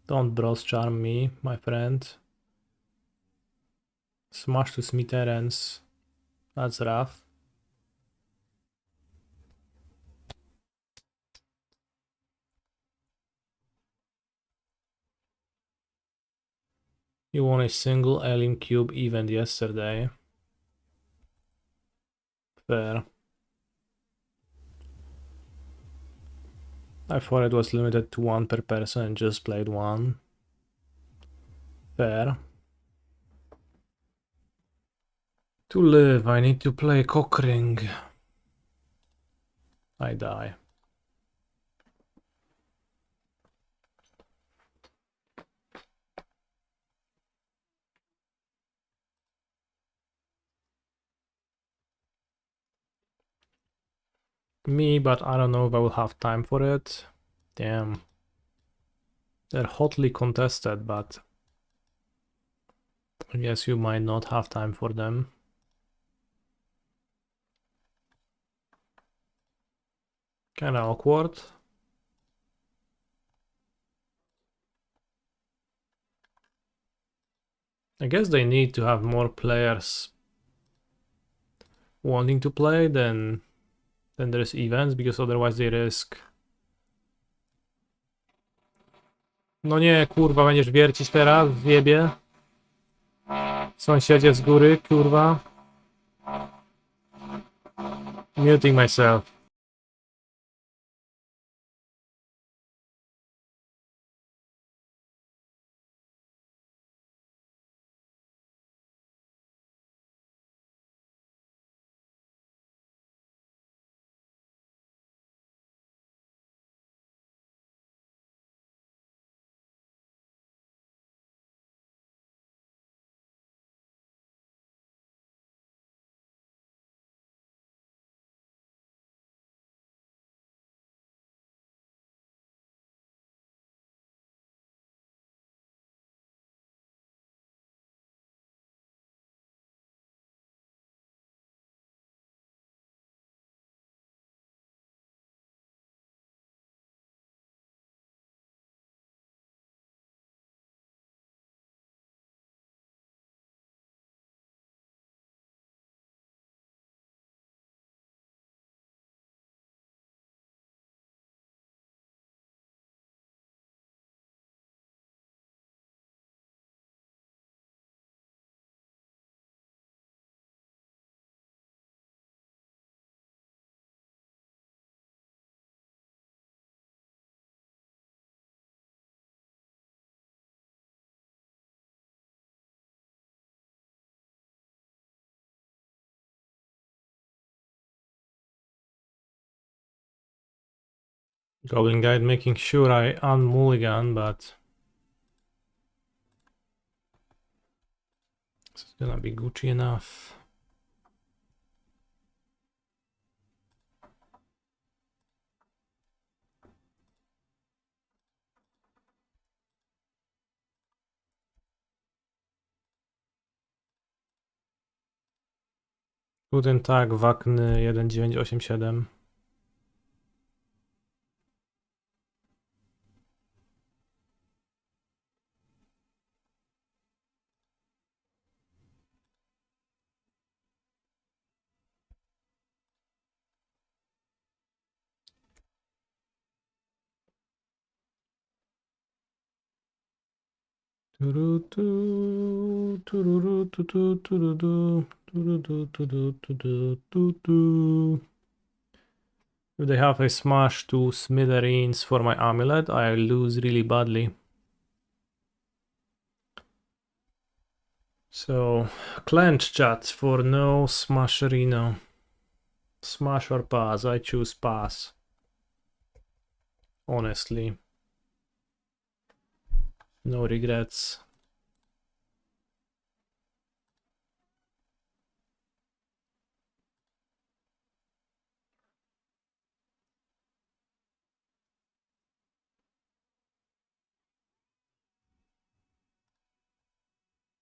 Don't bros charm me, my friend. Smash to smithereens. That's rough. You won a single Alien Cube event yesterday. Fair. I thought it was limited to one per person and just played one. Fair. To live, I need to play Cockring. I die. Me, but I don't know if I will have time for it. Damn. They're hotly contested, but I guess you might not have time for them. Kinda awkward. I guess they need to have more players wanting to play than there's events, because otherwise they risk. No nie, kurwa, będziesz wiercić teraz, zjebie. Sąsiedzie z góry, kurwa. Muting myself. Goblin Guide making sure I unmulligan, but it's gonna be Gucci enough. Guten Tag, Wakny 1987. If they have a smash to smithereens for my amulet, I lose really badly. So, clench chat for no smash arena. Smash or pass? I choose pass. Honestly. No regrets.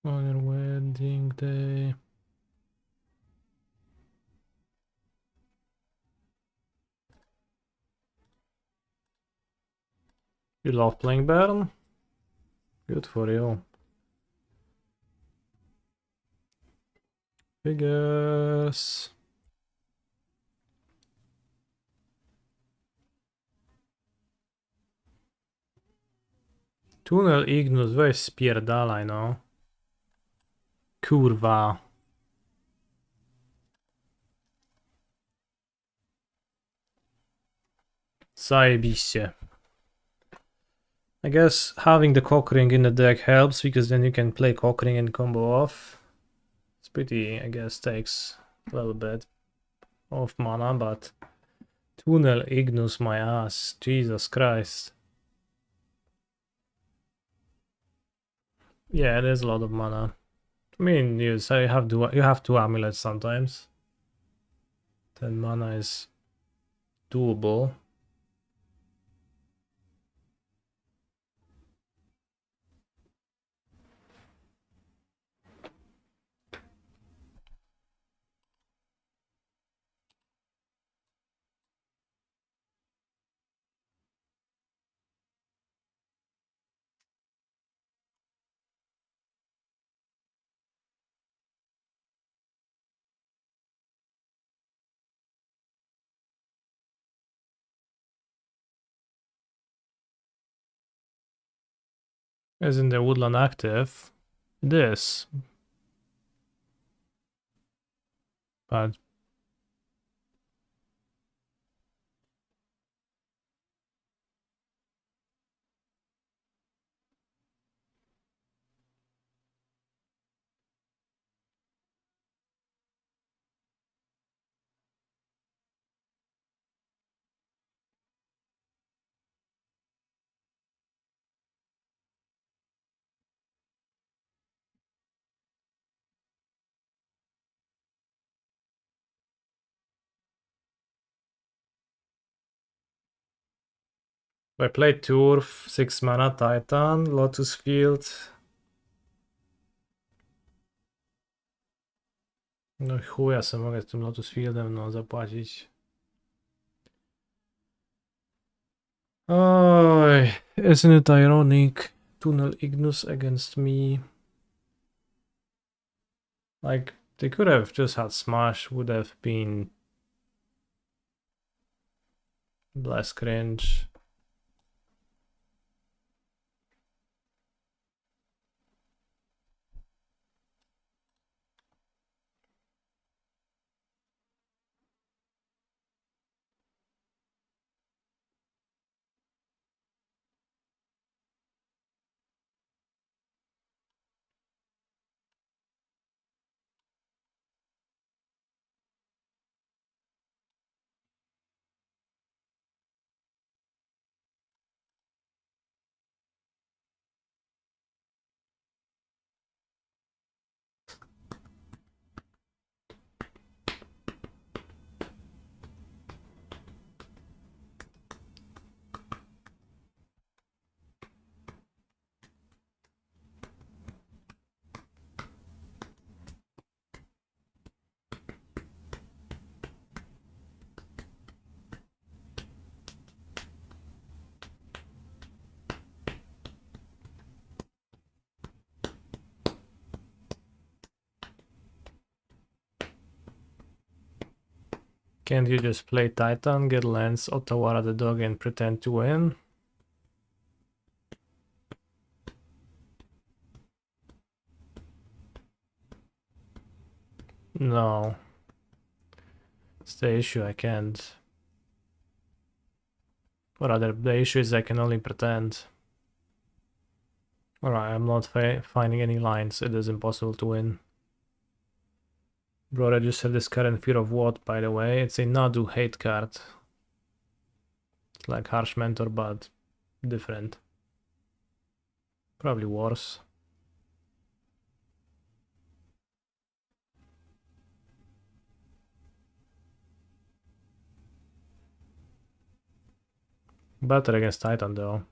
On your wedding day. You love playing Baron? Good for you. Figures. Tunel Ignus, weź spierdalaj, no. Kurwa. Zajebiście. I guess having the Cockring in the deck helps, because then you can play Cockring and combo off. It's pretty, I guess, takes a little bit of mana, but Tunnel Ignus my ass, Jesus Christ. Yeah, there's a lot of mana. I mean, you have two amulets sometimes. 10 mana is doable. Isn't the woodland active? This. But I played Turf, 6 mana Titan, Lotus Field. No chuja se mogę z tym Lotus Fieldem zapłacić. Oh, isn't it ironic? Tunnel Ignus against me. Like, they could have just had Smash, would have been less cringe. Can't you just play Titan, get lands, Ottawara the dog, and pretend to win? No. It's the issue, I can't. Or rather, the issue is I can only pretend. Alright, I'm not finding any lines, it is impossible to win. Bro, I just have this card in Fear of What, by the way. It's a Nadu hate card. It's like Harsh Mentor, but different. Probably worse. Better against Titan, though.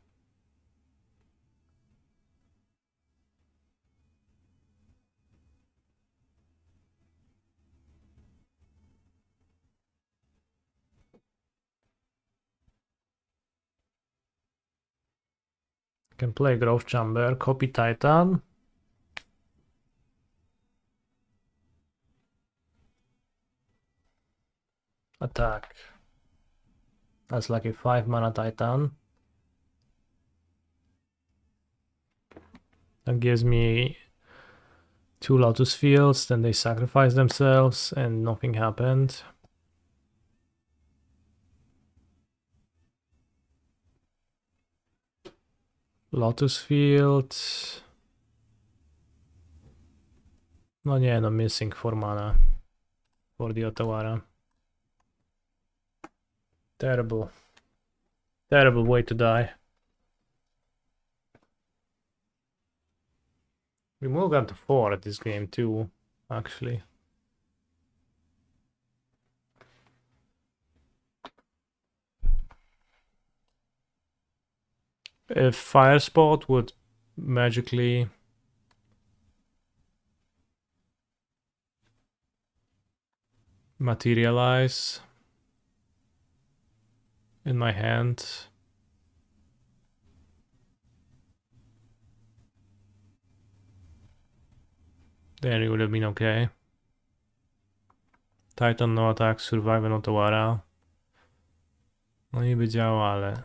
Can play Growth Chamber, copy Titan. Attack. That's like a 5 mana Titan. That gives me 2 Lotus Fields, then they sacrifice themselves and nothing happened. Lotus Field. No nie, no missing 4 mana for the Otawara. Terrible. Terrible way to die. We moved on to 4 at this game too, actually. If Fire Spot would magically materialize in my hand, then it would have been okay. Titan no attack, survive no Otawara. No niby działa, ale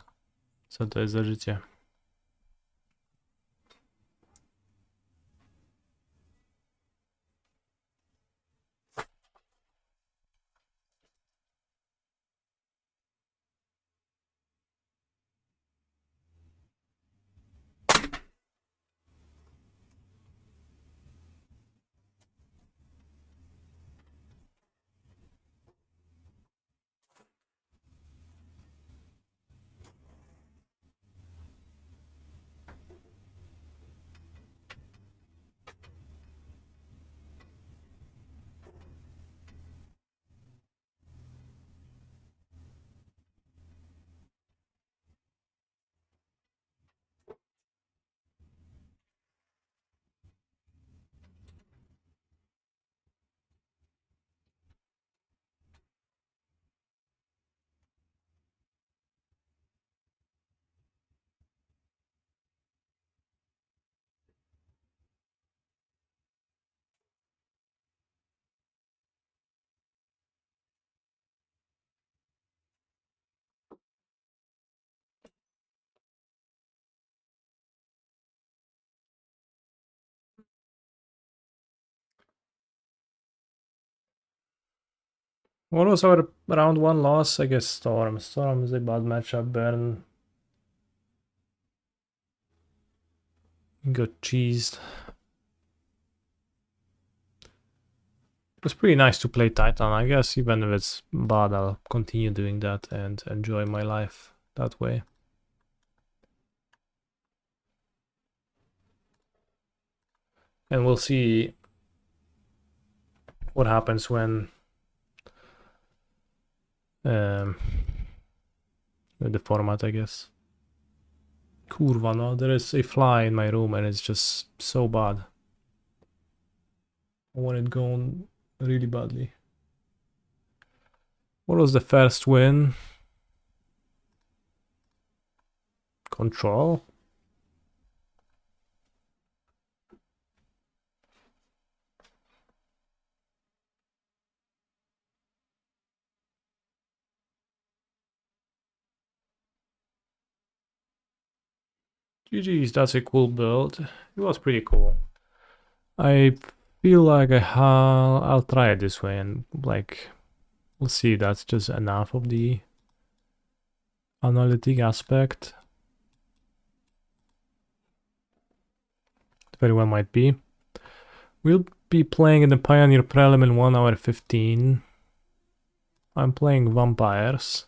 co to jest za życie? What was our round 1 loss? I guess Storm. Storm is a bad matchup. Burn got cheesed. It was pretty nice to play Titan. I guess even if it's bad, I'll continue doing that and enjoy my life that way. And we'll see what happens when with the format, I guess. Kurwa, no, there is a fly in my room and it's just so bad. I want it gone really badly. What was the first win? Control? GG's, that's a cool build. It was pretty cool. I feel like I'll try it this way and like we'll see if that's just enough of the analytic aspect. It very well might be. We'll be playing in the Pioneer Prelim in 1 hour 15. I'm playing Vampires.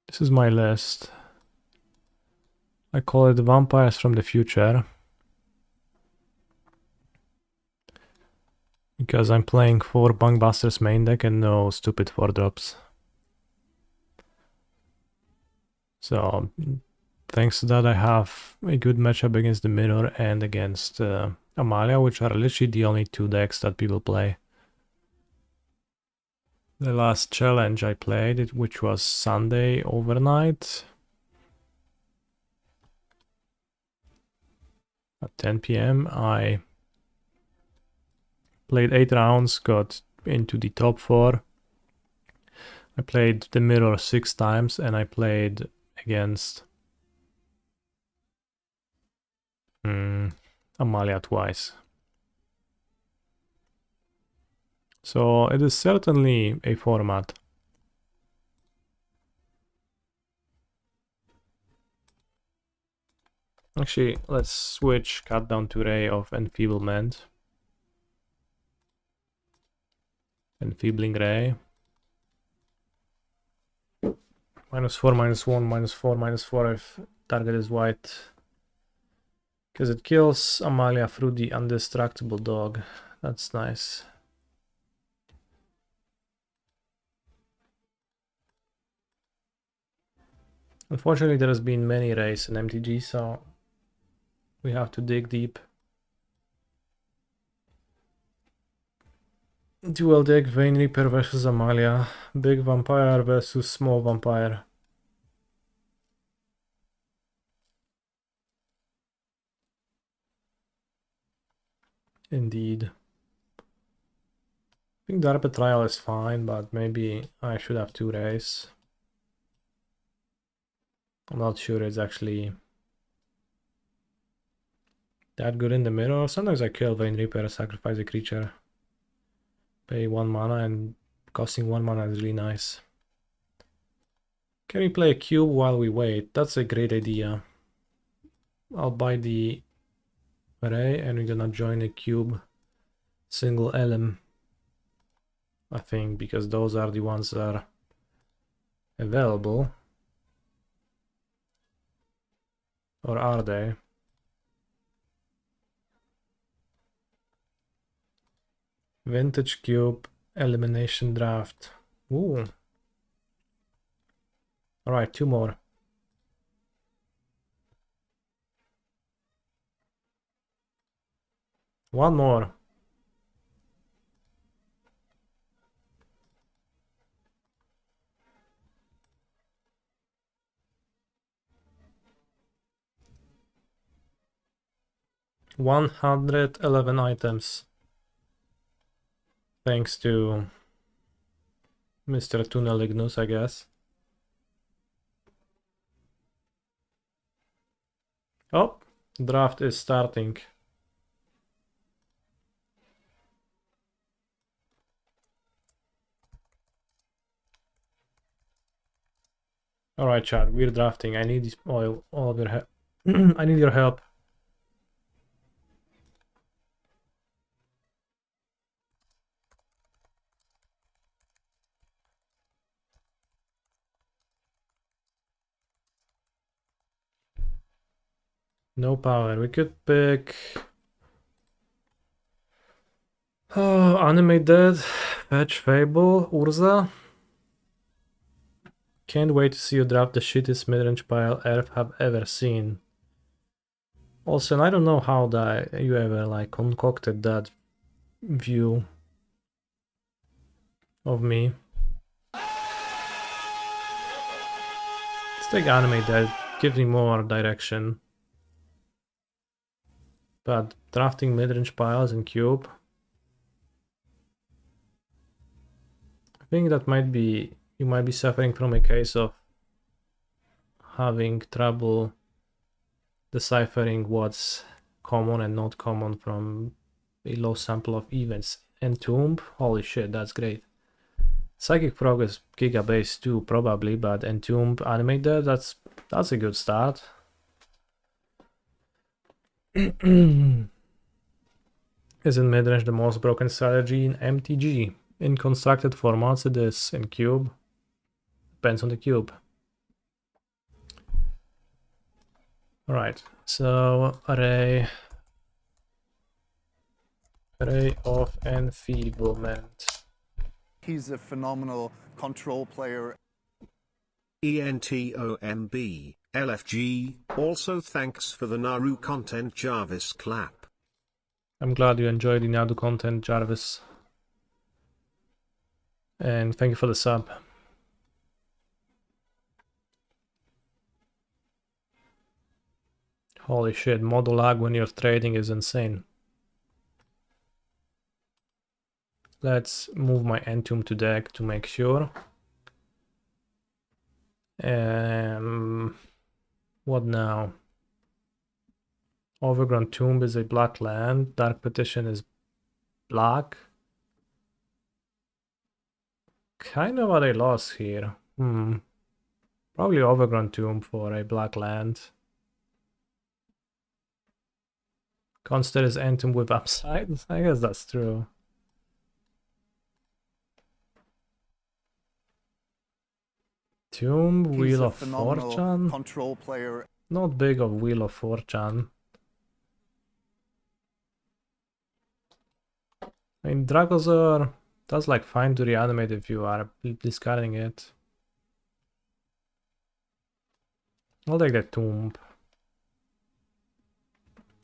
This is my list. I call it Vampires from the Future. Because I'm playing 4 Bunkbusters main deck and no stupid 4-drops. So, thanks to that I have a good matchup against the Mirror and against Amalia, which are literally the only 2 decks that people play. The last challenge I played, which was Sunday overnight at 10 p.m. I played 8 rounds, got into the top 4. I played the Mirror 6 times and I played against Amalia twice. So it is certainly a format Actually, let's switch cut down to ray of enfeeblement. Enfeebling ray. -4, -1, -4, -4 if target is white. Because it kills Amalia through the undestructible dog. That's nice. Unfortunately, there has been many rays in MTG, so we have to dig deep. Dual deck, Vein Reaper versus Amalia. Big Vampire versus Small Vampire. Indeed. I think Dark Betrayal is fine, but maybe I should have 2 rays. I'm not sure it's actually that good in the middle. Sometimes I kill Vein Reaper, sacrifice a creature, pay 1 mana, and costing 1 mana is really nice. Can we play a cube while we wait? That's a great idea. I'll buy the array and we're gonna join a cube single element, I think, because those are the ones that are available. Or are they? Vintage cube elimination draft. Ooh. Alright, 2 more. One more. $111 items. Thanks to Mr. Tunnel Ignus, I guess. Oh, draft is starting. Alright, chat, we're drafting. I need all of your help. I need your help. No power. We could pick Animate Dead, Fetch Fable, Urza. Can't wait to see you draft the shittiest midrange pile Earth have ever seen. Also, and I don't know how that you ever like concocted that view of me. Let's take Animate Dead, gives me more direction. But drafting midrange piles in cube, I think that might be, you might be suffering from a case of having trouble deciphering what's common and not common from a low sample of events. Entomb, holy shit, that's great. Psychic Progress Gigabase too, probably, but Entomb Animate Dead, that's a good start. Isn't midrange the most broken strategy in MTG? In constructed formats it is, in cube. Depends on the cube. Alright, so array of enfeeblement. He's a phenomenal control player. ENTOMB, LFG, also thanks for the Naru content Jarvis clap. I'm glad you enjoyed the Naru content, Jarvis. And thank you for the sub. Holy shit, model lag when you're trading is insane. Let's move my Entomb to deck to make sure. What now? Overgrown Tomb is a black land. Dark Petition is black. Kind of what I lost here. Probably Overgrown Tomb for a black land. Consider his entomb with upside. I guess that's true. Tomb, He's Wheel a of phenomenal Fortune. control player. Not big of Wheel of Fortune. I mean, Dragosaur does like fine to reanimate if you are discarding it. I'll take the Tomb.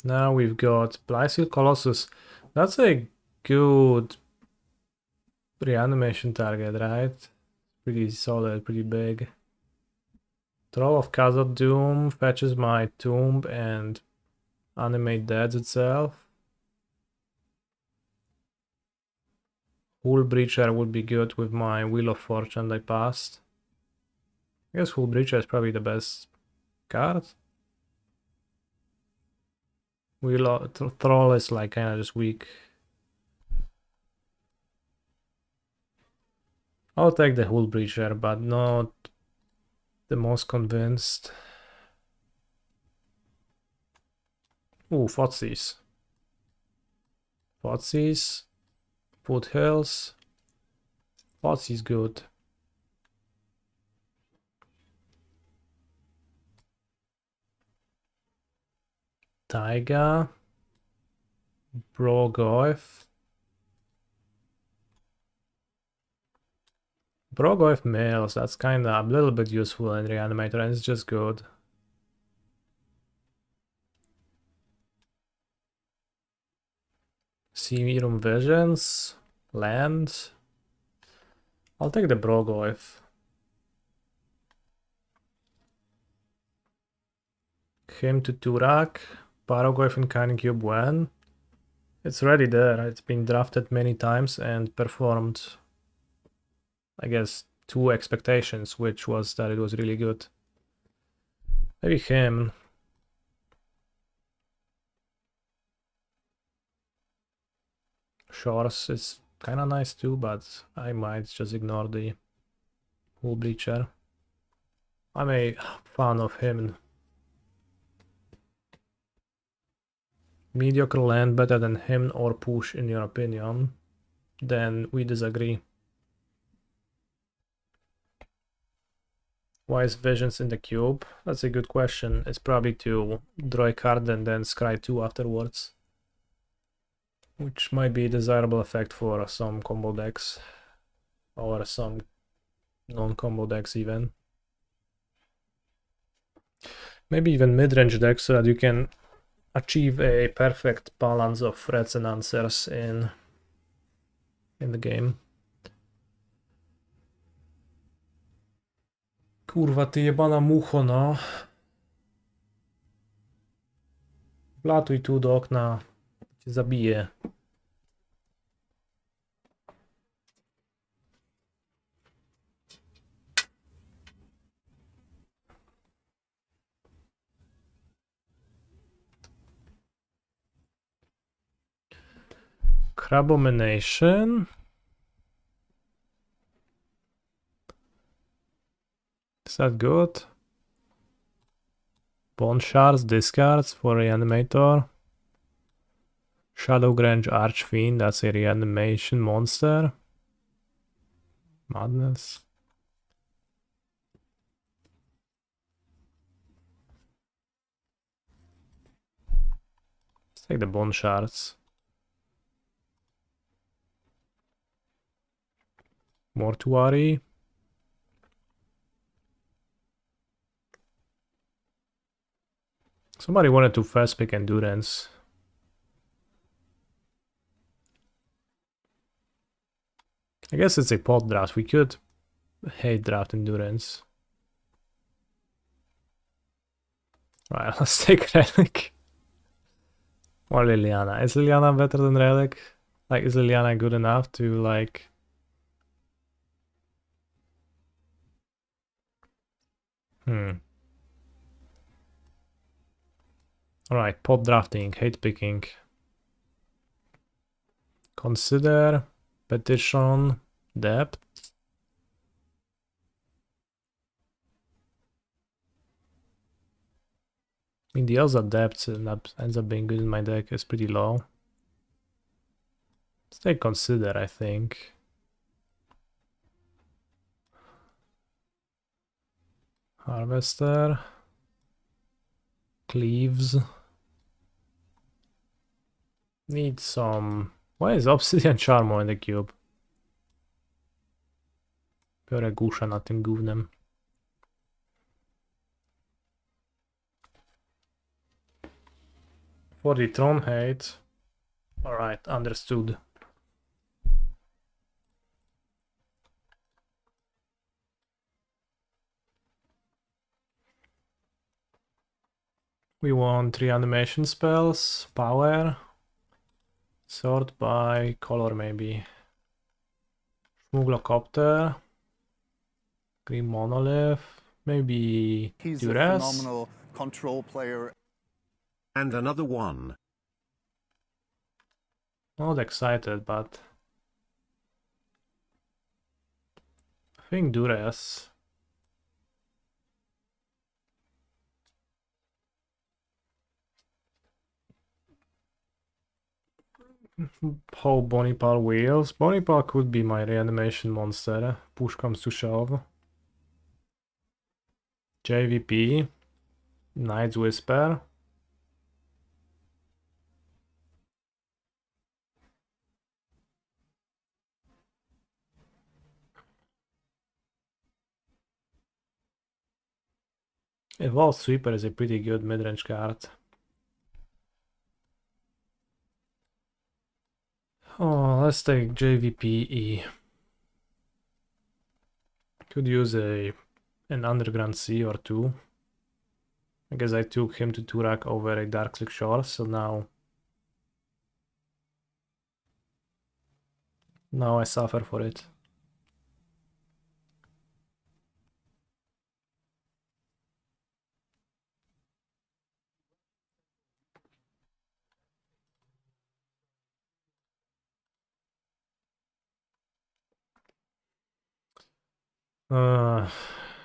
Now we've got Blyseal Colossus. That's a good reanimation target, right? Pretty solid, pretty big. Troll of Khazad Doom fetches my Tomb and animate Deads itself. Hull Breacher would be good with my Wheel of Fortune I passed. I guess Hull Breacher is probably the best card. Troll is like kinda just weak. I'll take the Hull Breacher, but not the most convinced. Ooh, Footsies. Footsies. Foothills. Footsies good. Taiga. Brogoyf. Brogoyf males, that's kinda a little bit useful in Reanimator and it's just good. Serum Visions. Land. I'll take the Brogoyf. Him to Turak. Paragoyf in Kind Cube when? It's already there. It's been drafted many times and performed, I guess, to expectations, which was that it was really good. Maybe him. Shores is kind of nice too, but I might just ignore the Hull Breacher. I'm a fan of him. Mediocre land better than him or push in your opinion? Then we disagree. Why is Visions in the cube? That's a good question. It's probably to draw a card and then scry 2 afterwards. Which might be a desirable effect for some combo decks. Or some non-combo decks even. Maybe even mid-range decks so that you can achieve a perfect balance of threats and answers in the game. Kurwa, ty jebana mucho, no. Wlatuj tu do okna. Cię zabiję. Crabomination. Is that good? Bone Shards, discards for Reanimator. Shadowgrange Archfiend, that's a reanimation monster. Madness. Let's take the Bone Shards. Mortuary. Somebody wanted to fast pick Endurance. I guess it's a pot draft. We could hate draft Endurance. Right, let's take Relic. Or Liliana. Is Liliana better than Relic? Like, is Liliana good enough to, like... Alright, pot drafting, hate picking. Consider, petition, depth. I mean, the odds of depth that ends up being good in my deck is pretty low. Still consider, I think. Harvester. Cleaves. Need some... Why is Obsidian Charmo in the cube? Biorę gusza na tym gównem. For the Throne Hate. Alright, understood. We want reanimation spells, power, sort by color maybe. Smuglocopter, Green Monolith, maybe He's a Duress. phenomenal control player. And another one. Not excited, but I think Duress. How Bonipal wheels. Bonipal could be my reanimation monster. Push comes to shove. JVP. Knight's Whisper. Evolved Sweeper is a pretty good mid-range card. Oh, let's take JVPE. Could use an Underground Sea or two. I guess I took him to Turak over a Darkslick Shore, so now I suffer for it.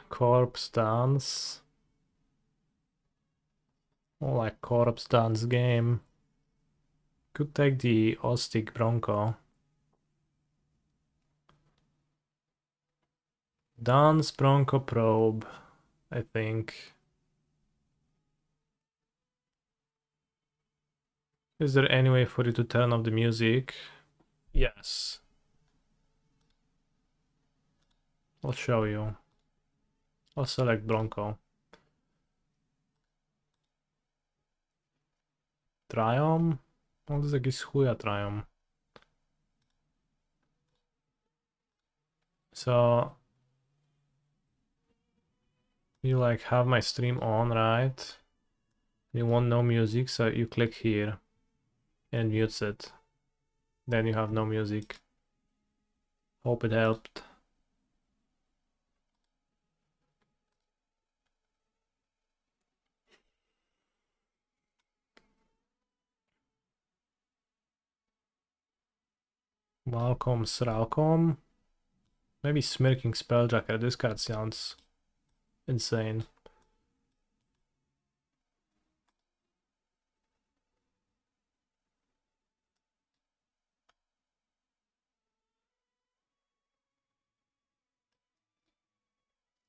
Corpse Dance. More like Corpse Dance game. Could take the Ostic Bronco. Dance Bronco Probe, I think. Is there any way for you to turn off the music? Yes. I'll show you. I'll select Bronco. Triumph? On to jest jakiś chuja Triumph. So you like have my stream on, right? You want no music, so you click here and mutes it. Then you have no music. Hope it helped. Malcolm Sralcom. Maybe Smirking Spelljacker. This card sounds insane.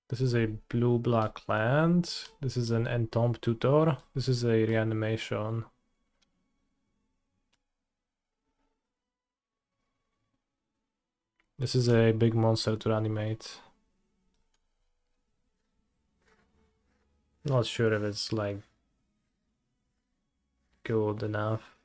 This is a blue-black land. This is an Entomb Tutor. This is a reanimation. This is a big monster to reanimate. Not sure if it's like good enough.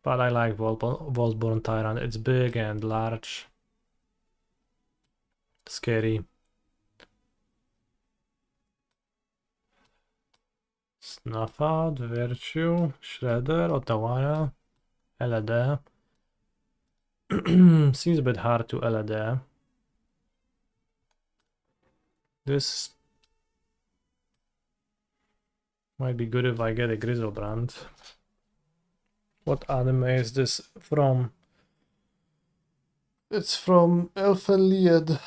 But I like Voltborn Tyrant. It's big and large. Scary. Snuff Out, Virtue, Shredder, Otawara, LD. Seems a bit hard to LD. This might be good if I get a Grizzlebrand. What anime is this from? It's from Elfenlied.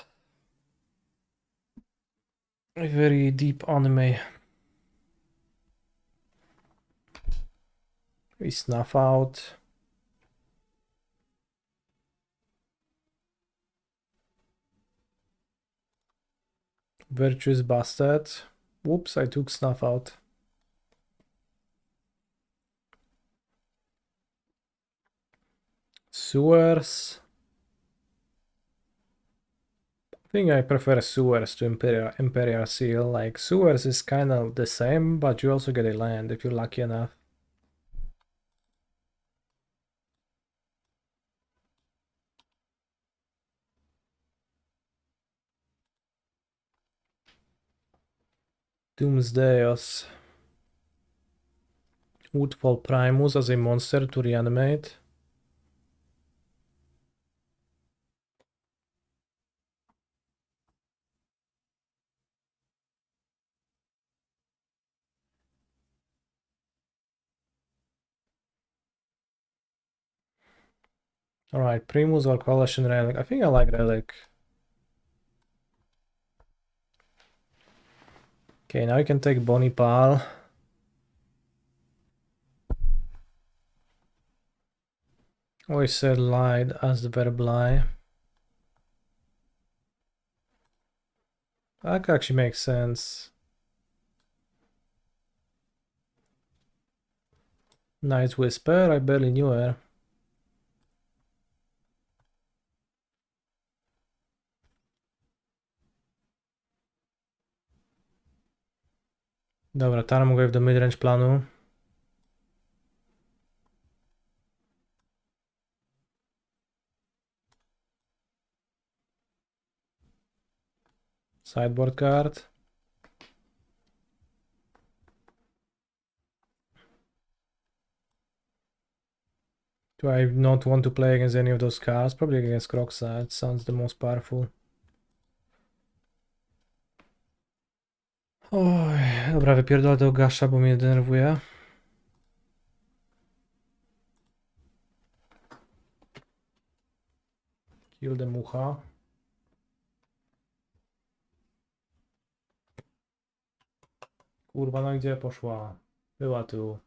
A very deep anime. We snuff out. Virtuous Bastard. Whoops, I took snuff out. Sewers. I think I prefer Sewers to Imperial Seal. Like, Sewers is kind of the same, but you also get a land if you're lucky enough. Doomsdayos. Woodfall Primus as a monster to reanimate. Alright, Primus or Coalition Relic. I think I like Relic. Okay, now you can take Bonipal. Always said lied as the verb lie. That actually makes sense. Night's Whisper, I barely knew her. Dobra, teraz mogę iść do midrange planu. Sideboard card. Do I not want to play against any of those cards? Probably against Croxa. It sounds the most powerful. Oj, dobra, wypierdolę tego Gasha, bo mnie denerwuje. Kill the mucha. Kurwa, no gdzie poszła? Była tu.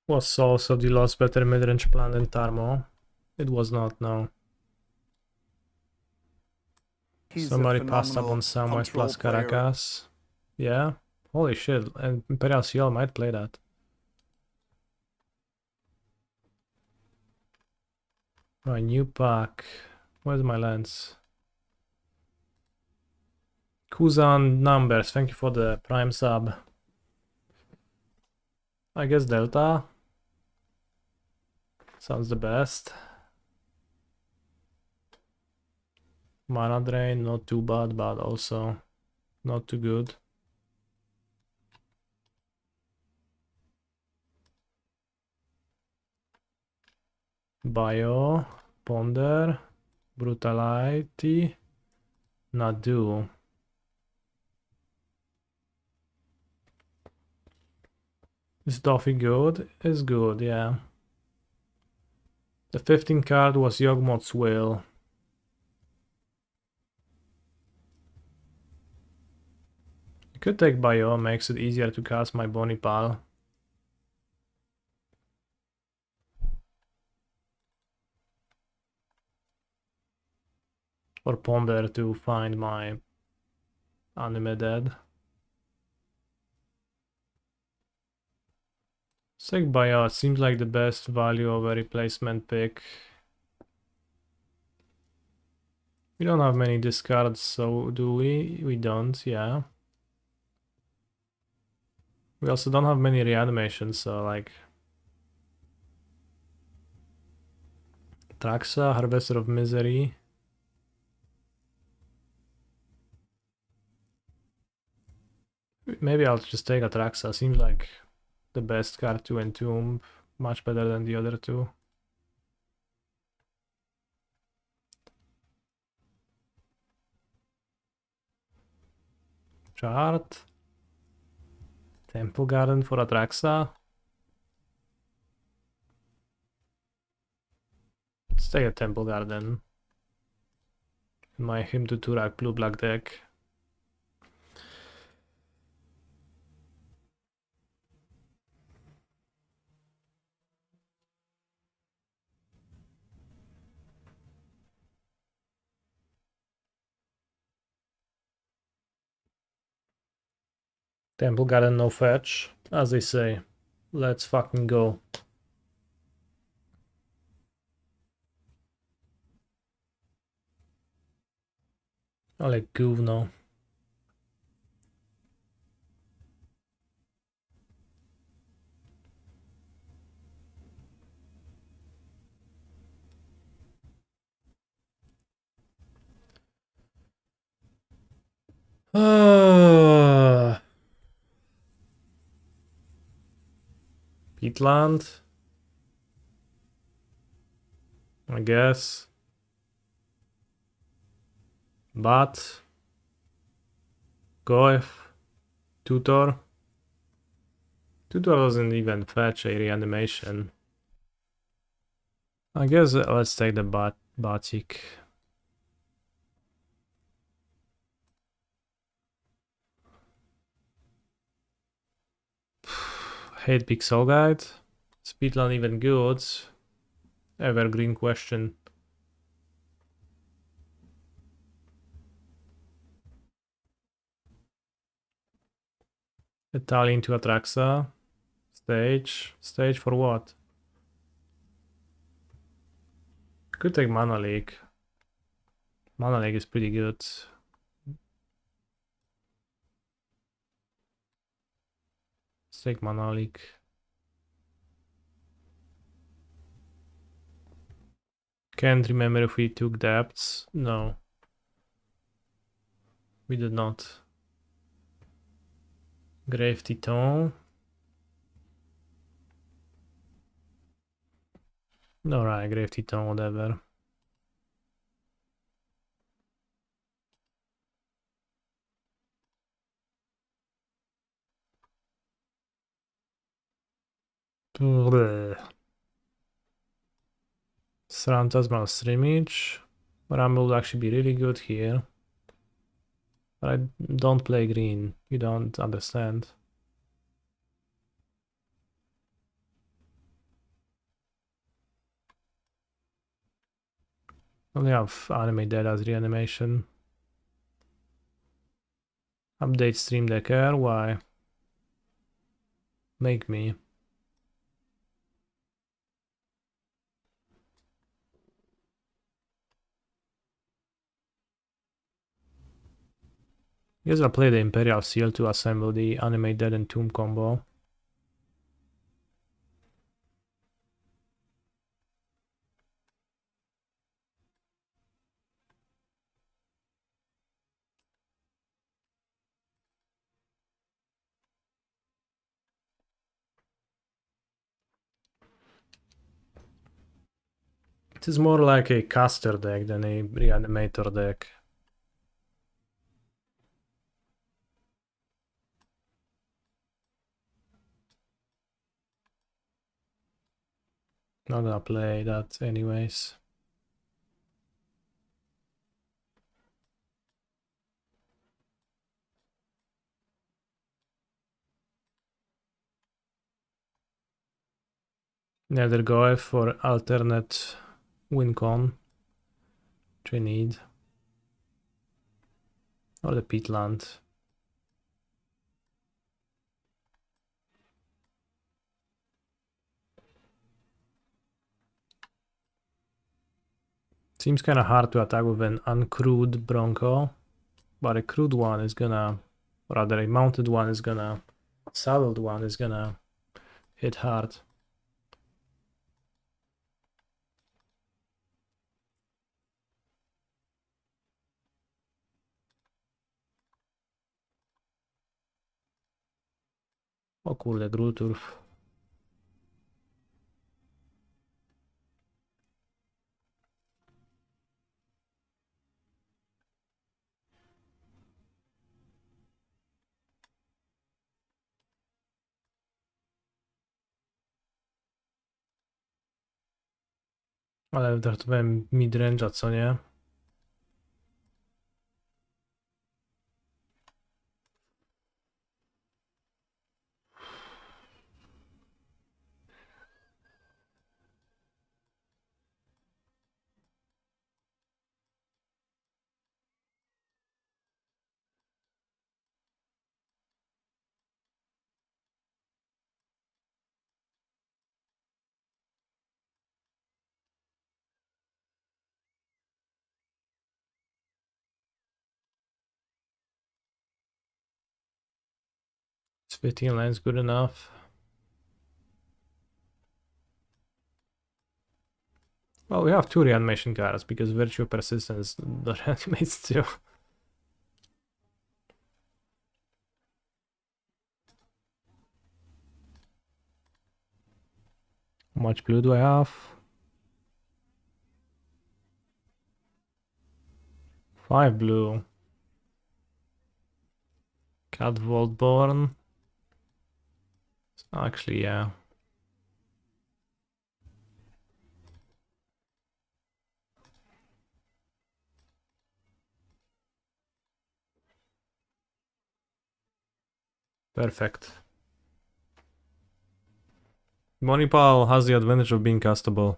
Was also the lost better midrange plan than Tarmo? It was not, no. He's a Somebody passed up on phenomenal Samwise plus control player. Caracas. Yeah? Holy shit, and Imperial CL might play that. Right, new pack. Where's my lens? Kuzan numbers, thank you for the prime sub. I guess Delta. Sounds the best. Mana drain, not too bad, but also not too good. Bio, Ponder, Brutality, Nadu. Is Doffy good? It's good, yeah. The 15th card was Yogmoth's Will. I could take Bio, makes it easier to cast my Bonipal. Or Ponder to find my anime dead. Sick Bio seems like the best value of a replacement pick. We don't have many discards, so do we? We don't, yeah. We also don't have many reanimations, so like... Traxa, Harvester of Misery. Maybe I'll just take Atraxa, seems like the best card to Entomb, much better than the other two. Chart. Temple Garden for Atraxa. Let's take a Temple Garden. My Him to Turak blue-black deck. Temple Garden, no fetch, as they say. Let's fucking go. Ale gówno. Peatland. I guess. But. Goef. Tutor. Tutor doesn't even fetch a reanimation. I guess let's take the Batik. Hate Pixel Guide. Speedland even good. Evergreen question. Italian to Atraxa. Stage. Stage for what? Could take Mana Leak. Mana Leak is pretty good. Let's take Mana Leak. Can't remember if we took depths. No. We did not. Grave Titan. Alright, Grave Titan, whatever. Phantasmal Streamage. Rumble would actually be really good here. But I don't play green. You don't understand. Only have Anime Dead as reanimation. Update Stream Decker, why? Make me. Guess I'll play the Imperial Seal to assemble the Anime Dead and Tomb combo. It is more like a caster deck than a reanimator deck. Not gonna play that anyways. Neither go for alternate win con, which I need. Or the Peatland. Seems kind of hard to attack with an uncrewed Bronco, but a crewed one is gonna, rather a mounted one is gonna, saddled one is gonna hit hard. O kurde, Grulturf. Ale żartowałem midrange'a, co nie? It's 15 lines good enough. Well, we have 2 reanimation cards because Virtue Persistence that reanimates too. How much blue do I have? 5 blue. Cat Voltborn. Actually, yeah. Perfect. Monipal has the advantage of being castable.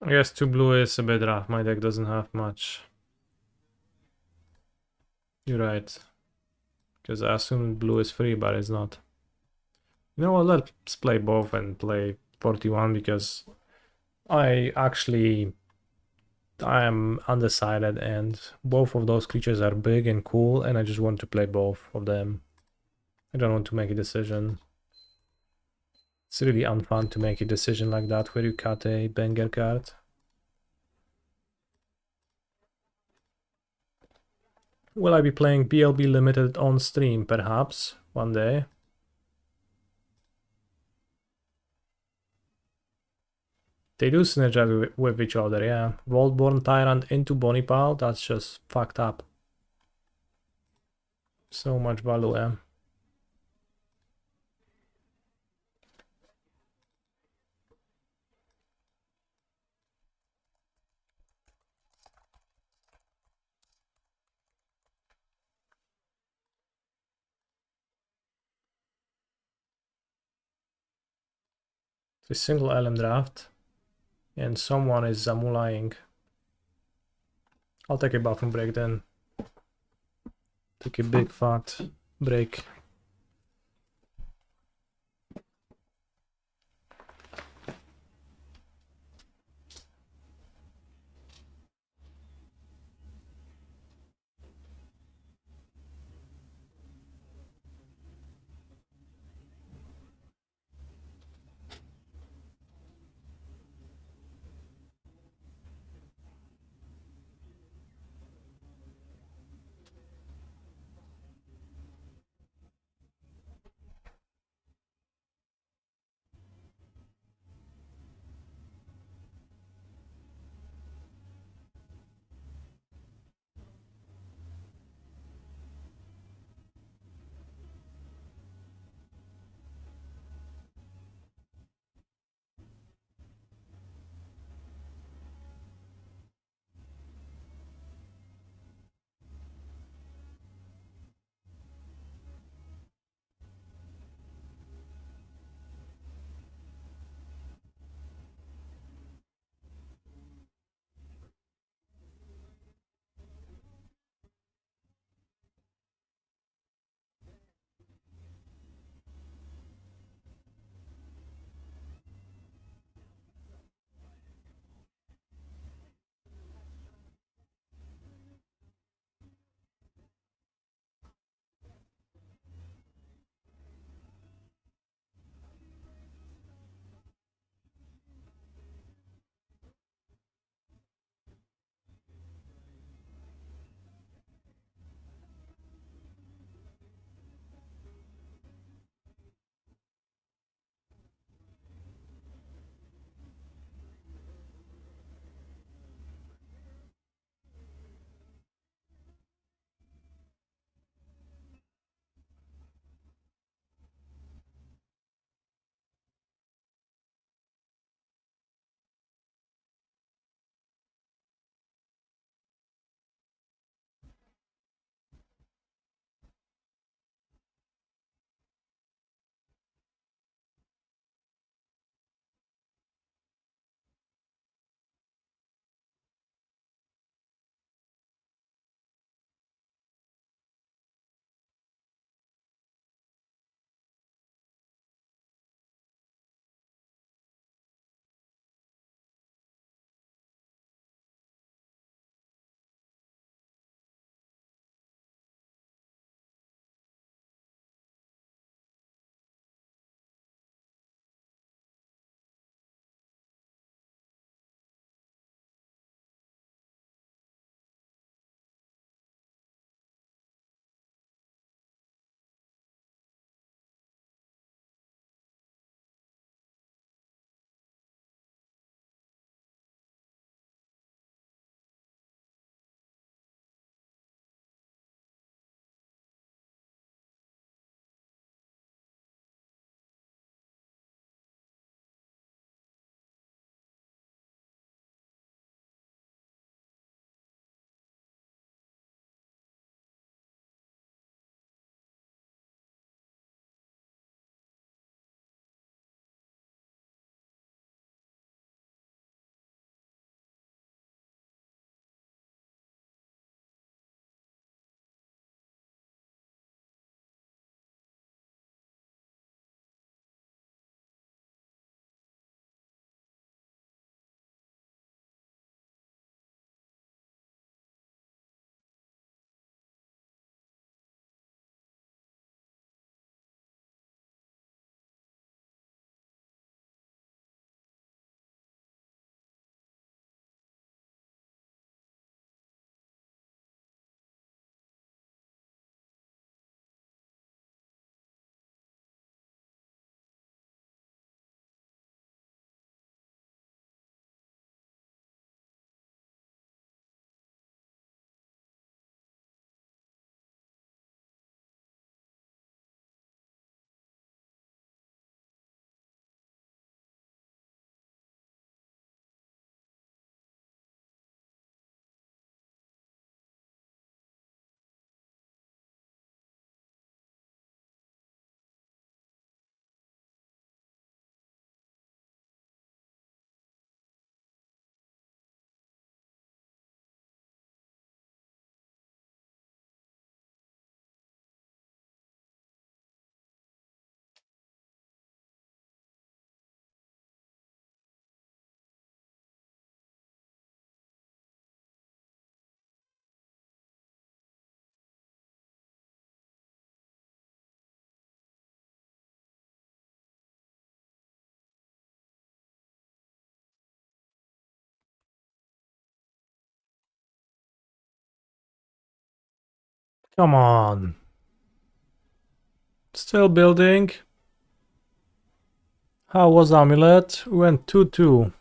I guess 2 blue is a bit rough. My deck doesn't have much. You're right. Because I assume blue is free, but it's not. You know what, let's play both and play 41 because I am undecided and both of those creatures are big and cool and I just want to play both of them. I don't want to make a decision. It's really unfun to make a decision like that where you cut a banger card. Will I be playing BLB Limited on stream, perhaps, one day? They do synergize with each other, yeah. Voltborn Tyrant into Bonipal, that's just fucked up. So much value, yeah. It's a single LM draft, and someone is Zamulaying. I'll take a bathroom break then. Take a big fat break. Come on. Still building. How was Amulet? We went 2-2.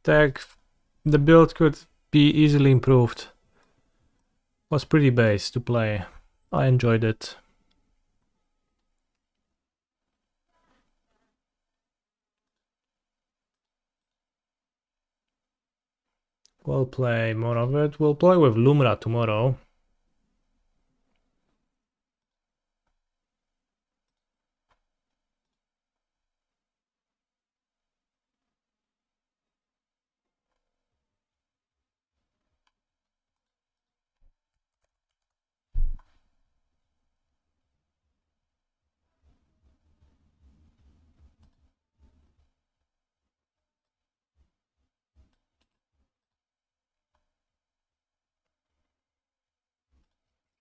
The build could be easily improved. Was pretty base to play. I enjoyed it. We'll play more of it. We'll play with Lumra tomorrow.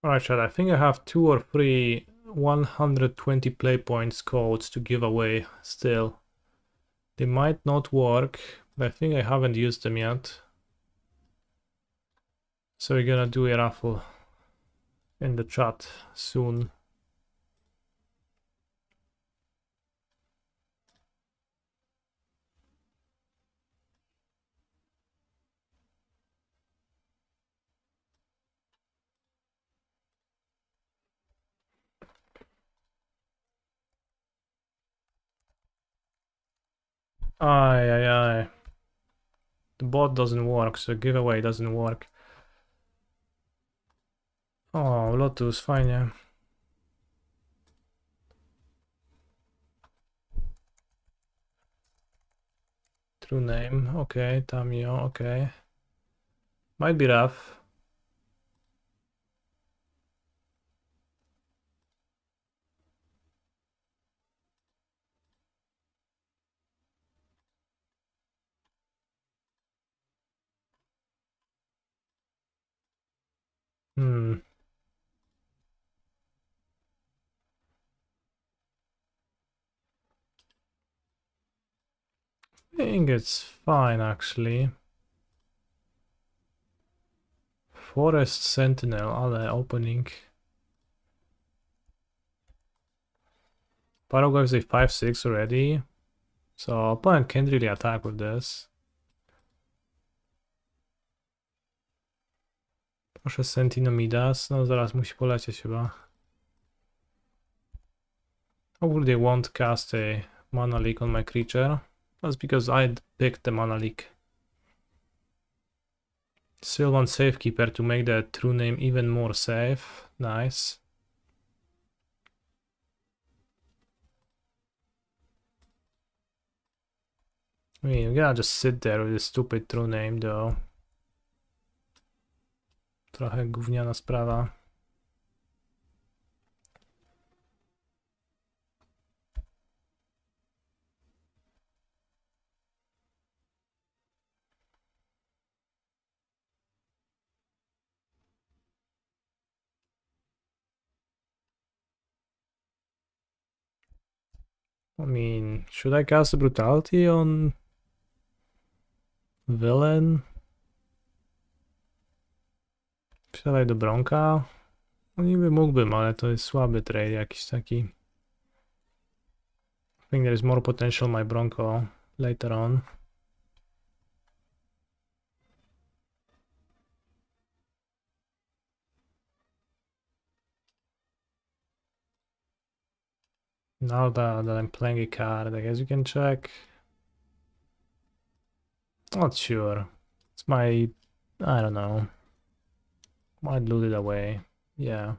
Alright, chat, I think I have 2 or 3 120 play points codes to give away still. They might not work, but I think I haven't used them yet. So we're gonna do a raffle in the chat soon. Aye. The bot doesn't work, so giveaway doesn't work. Oh, Lotus, fine, yeah. True name, okay. Tamio, okay. Might be rough. I think it's fine actually. Forest Sentinel, alle opening. Paragon is a 5-6 already. So opponent can't really attack with this. Proszę Sentino Midas, no zaraz musi polecieć chyba. How would they want to cast a mana leak on my creature? That's because I picked the mana leak. Still want Safekeeper to make the true name even more safe. Nice. I mean, we gotta just sit there with a stupid true name though. Trochę gówniana sprawa. I mean, should I cast Brutality on Villain? Wsiadaj do Bronka? No niby mógłbym, ale to jest słaby trade jakiś taki. I think there is more potential my Bronco later on. Now that I'm playing a card, I guess you can check. Not sure. It's my... I don't know. Might loot it away. Yeah.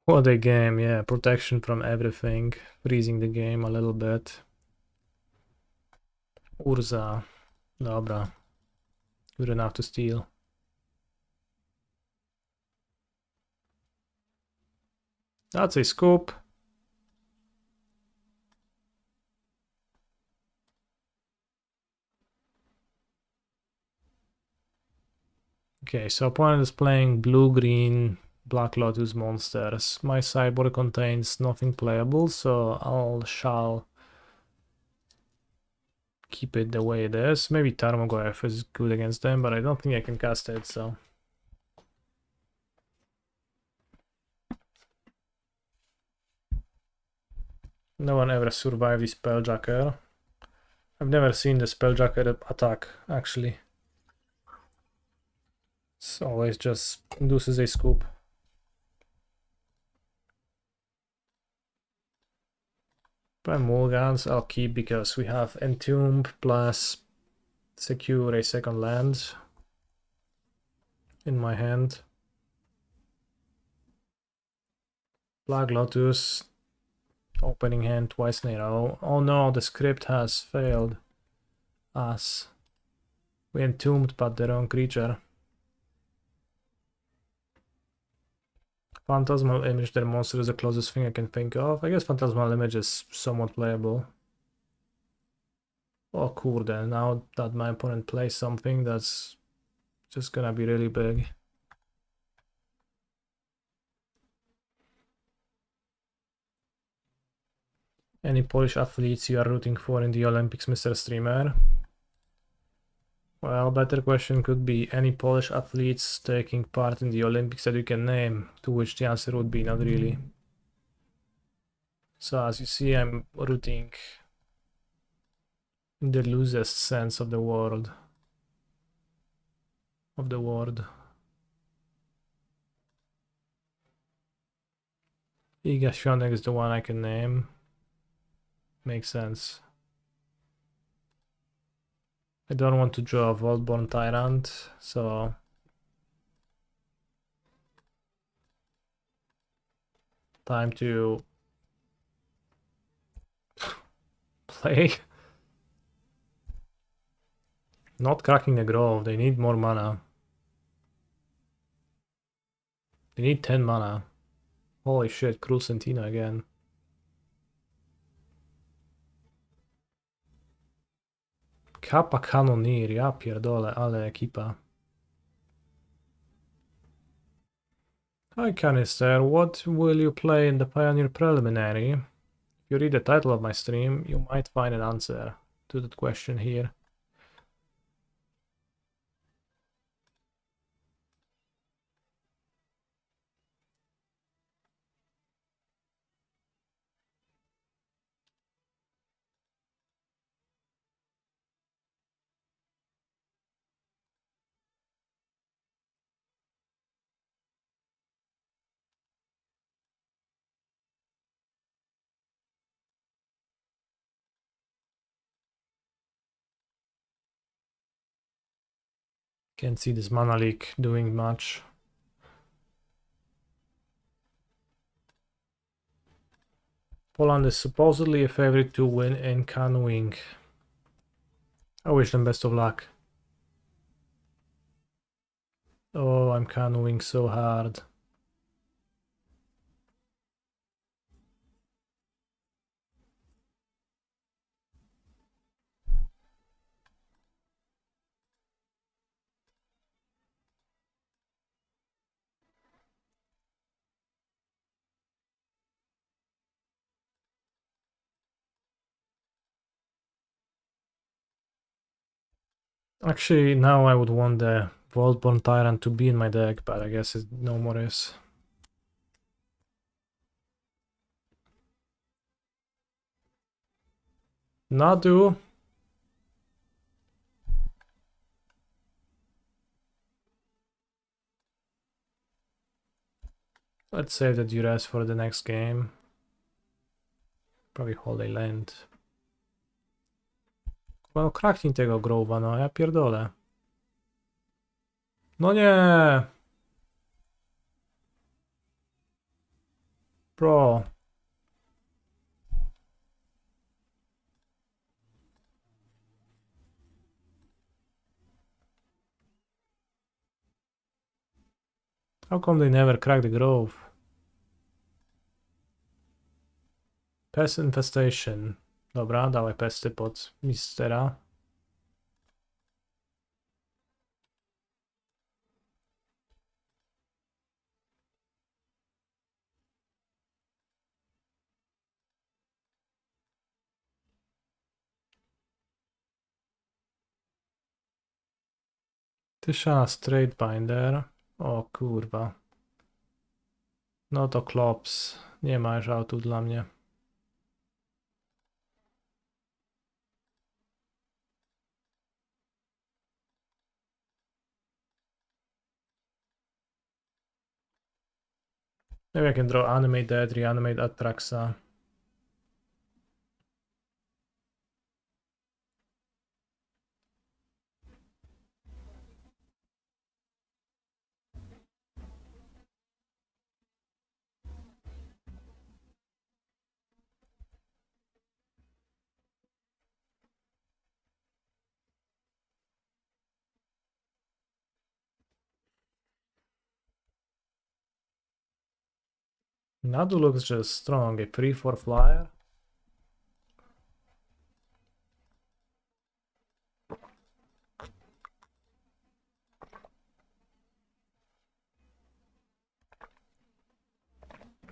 What a game, yeah. Protection from everything. Freezing the game a little bit. Urza. Dobra. Good enough to steal. That's a scoop. Okay, so opponent is playing blue-green Black Lotus monsters. My sideboard contains nothing playable, so shall keep it the way it is. Maybe Tarmogoyf is good against them, but I don't think I can cast it, so... No one ever survived the Spelljacker. I've never seen the Spelljacker attack, actually. It's always just induces a scoop. By Mulligans, I'll keep because we have Entomb plus secure a second land in my hand. Black Lotus, opening hand twice in a row. Oh no, the script has failed us. We entombed but the wrong creature. Phantasmal Image, their monster is the closest thing I can think of. I guess Phantasmal Image is somewhat playable. Oh kurde, now that my opponent plays something that's just gonna be really big. Any Polish athletes you are rooting for in the Olympics, Mr. Streamer? Well, better question could be any Polish athletes taking part in the Olympics that you can name, to which the answer would be not really. So as you see, I'm rooting in the loosest sense of the word. Iga Świątek is the one I can name. Makes sense. I don't want to draw a Vaultborn Tyrant, so... Time to... play. Not cracking the Grove, they need more mana. They need 10 mana. Holy shit, Cruel Sentina again. Kappa Cannoneer, ja pierdolę, ale ekipa. Hi Canister, what will you play in the Pioneer Preliminary? If you read the title of my stream, you might find an answer to that question here. Can't see this mana leak doing much. Poland is supposedly a favorite to win in canoeing. I wish them best of luck. Oh, I'm canoeing so hard. Actually, now I would want the Vaultborn Tyrant to be in my deck, but I guess it no more is. Nadu. Let's save the duress for the next game. Probably Holy Land. No kraknij tego Grove'a, no ja pierdolę. No nie! Bro. How come they never crack the Grove? Pest Infestation. Dobra, dawaj pesty pod Mistera. Tyszana Straight Binder. O kurwa. No to klops. Nie ma już autu dla mnie. Maybe I can draw Animate Dead, Reanimate Atraxa. Nadu looks just strong. A 3/4 flyer.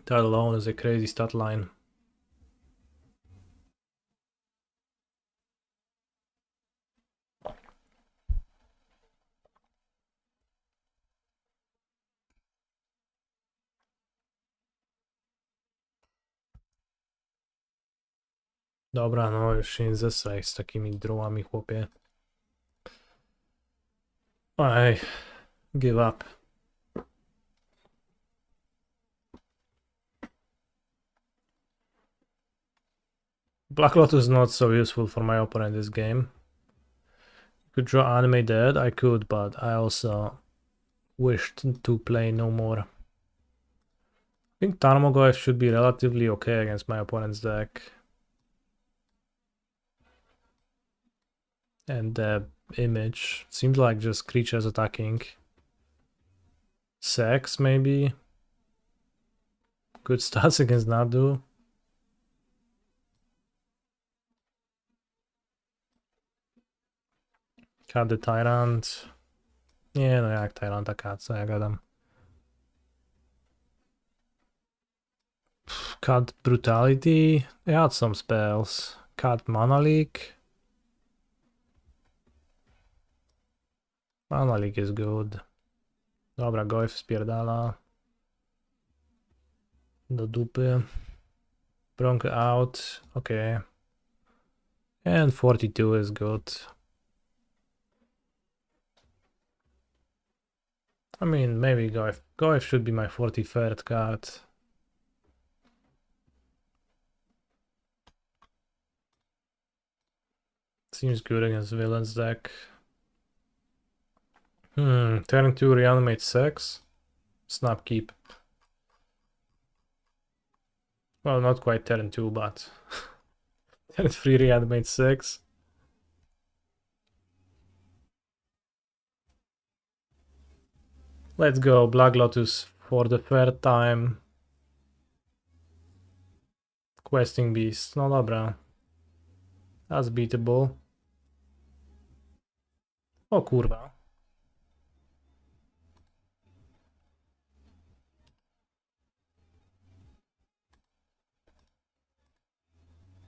That alone is a crazy stat line. Dobra, no już się nie zesraj z takimi drawami, chłopie. Ej, give up. Black Lotus is not so useful for my opponent this game. Could draw Anime Dead, I could, but I also wished to play no more. I think Tarmogoyf should be relatively okay against my opponent's deck. And the image seems like just creatures attacking. Sex, maybe. Good stats against Nadu. Cut the Tyrant. Nie no, jak Tyranta cut, co ja gadam. Cut Brutality. They had some spells. Cut Mana Leak. Mana Leak is good. Dobra, Goyf spierdala. Do dupy. Bronk out. Okay. And 42 is good. I mean, maybe Goyf should be my 43rd card. Seems good against villain's deck. Turn 2 reanimate 6. Snap keep. Well, not quite turn 2, but turn 3 reanimate 6. Let's go, Black Lotus for the third time. Questing Beast, no dobra. That's beatable. O kurwa.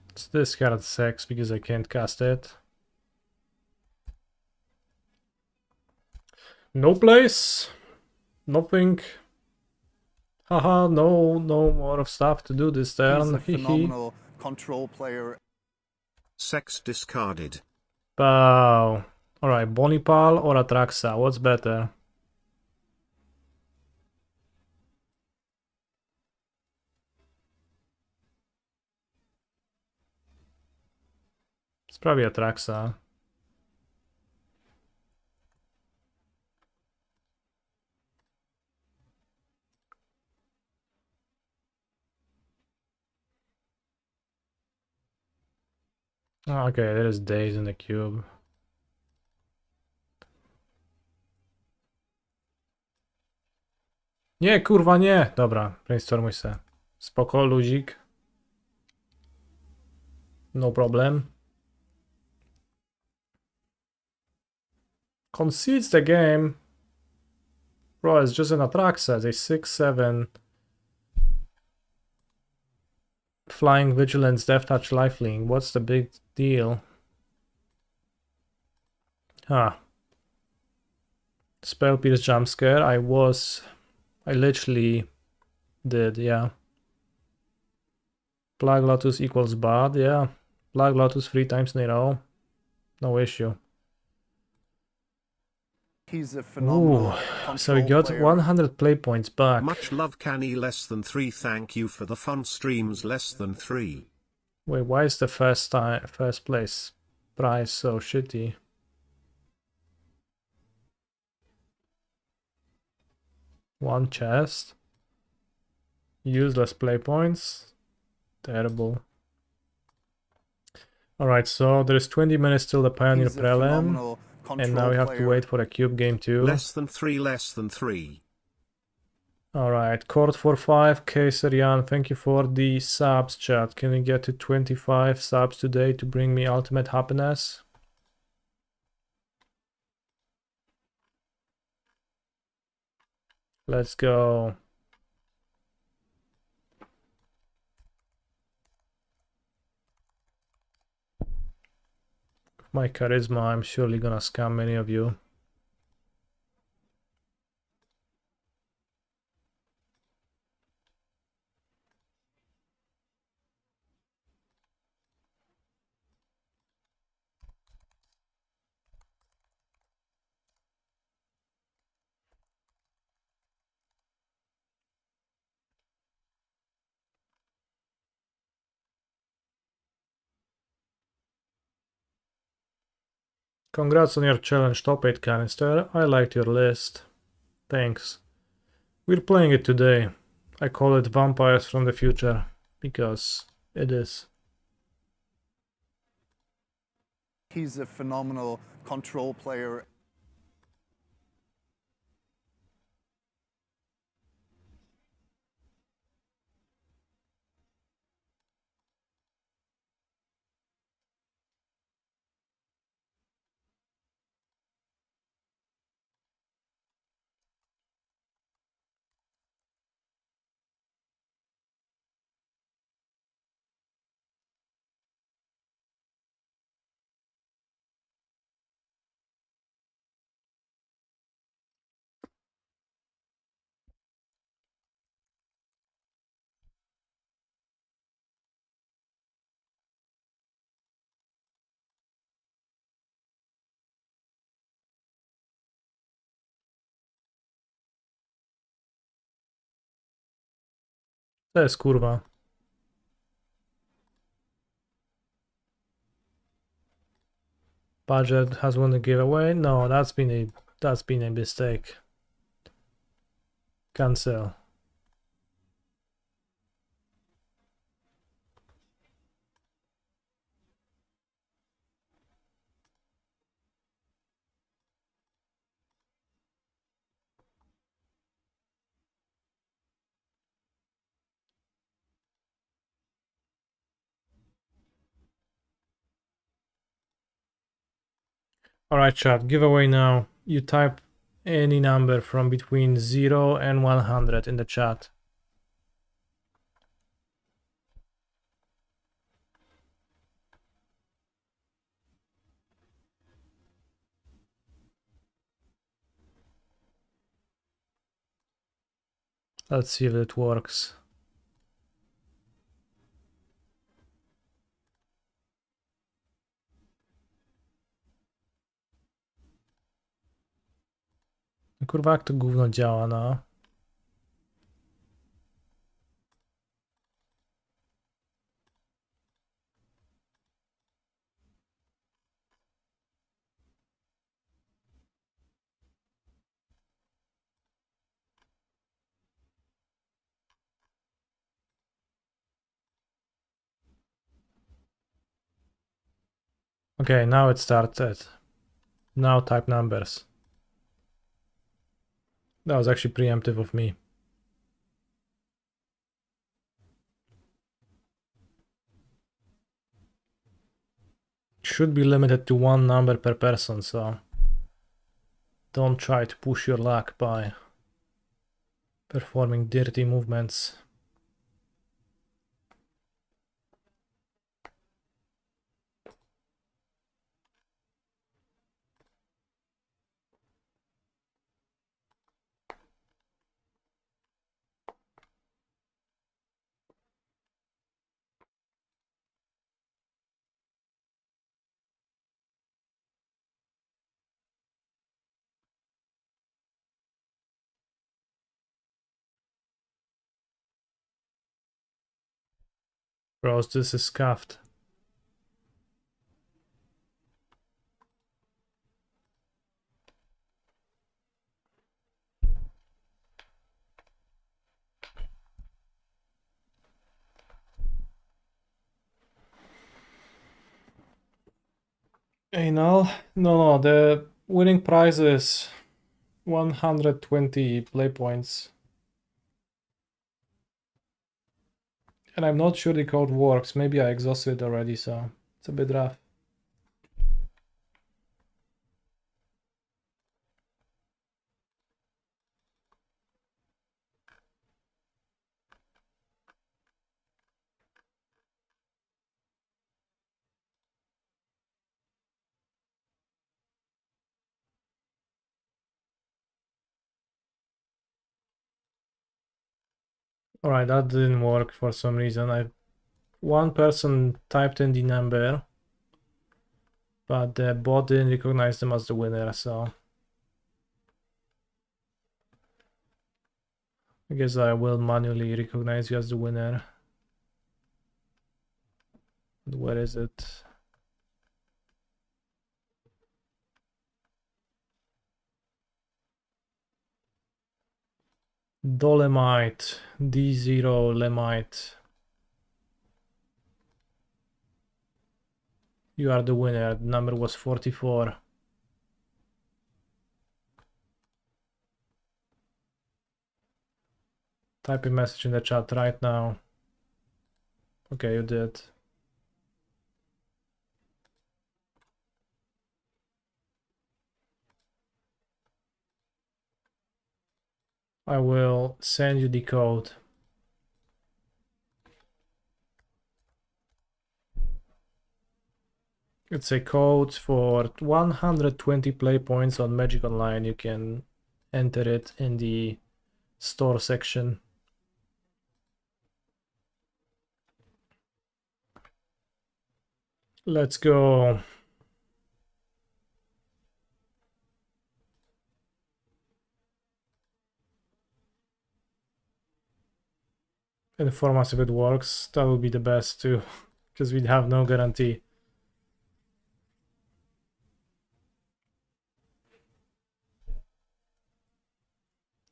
Let's discard 6 because I can't cast it. No place. Nothing. Haha, no more stuff to do this He's turn. a phenomenal control player. Sex discarded. Wow. Alright, Bonipal or Atraxa, what's better? It's probably Atraxa. Okay, there is days in the cube. Nie, kurwa nie! Dobra, brainstormuj se. Spoko, ludzik. No problem. Concedes the game. Bro, it's just an Atraxa. They 6/7. Flying Vigilance, Death Touch, Lifelink. What's the big deal? Huh. Spell Pierce jump scare. I literally did, yeah. Plague Lotus equals bad, yeah. Plague Lotus 3 times in a row. No issue. He's a Ooh, phenomenal so we control got player. 100 play points back. Much love Canny less than 3. Thank you for the fun streams less than 3. Wait, why is the first place prize so shitty? One chest. Useless play points. Terrible. Alright, so there's 20 minutes till the Pioneer He's a Prelim. phenomenal control And now we have to player. wait for a cube game too. Less than 3, less than 3. Alright, Court for 5, Kayserian, thank you for the subs, chat. Can we get to 25 subs today to bring me ultimate happiness? Let's go. My charisma, I'm surely gonna scam many of you. Congrats on your challenge top 8 canister. I liked your list. Thanks. We're playing it today. I call it Vampires from the Future, because it is. He's a phenomenal control player. To jest kurwa. Budget has won the giveaway. No, that's been a mistake. Cancel. Alright, chat, giveaway now. You type any number from between 0 and 100 in the chat. Let's see if it works. Kurwa, jak to gówno działa, no. Okay, now it started. Now type numbers. That was actually preemptive of me. Should be limited to one number per person, so don't try to push your luck by performing dirty movements. Bros, this is scuffed. Anal? No, the winning prize is 120 play points. And I'm not sure the code works. Maybe I exhausted it already, so it's a bit rough. Alright, that didn't work for some reason. One person typed in the number, but the bot didn't recognize them as the winner, so I guess I will manually recognize you as the winner. Where is it? Dolomite, D0 Lemite. You are the winner. The number was 44. Type a message in the chat right now. Okay, you did. I will send you the code. It's a code for 120 play points on Magic Online. You can enter it in the store section. Let's go. Inform us if it works. That would be the best too, because we'd have no guarantee.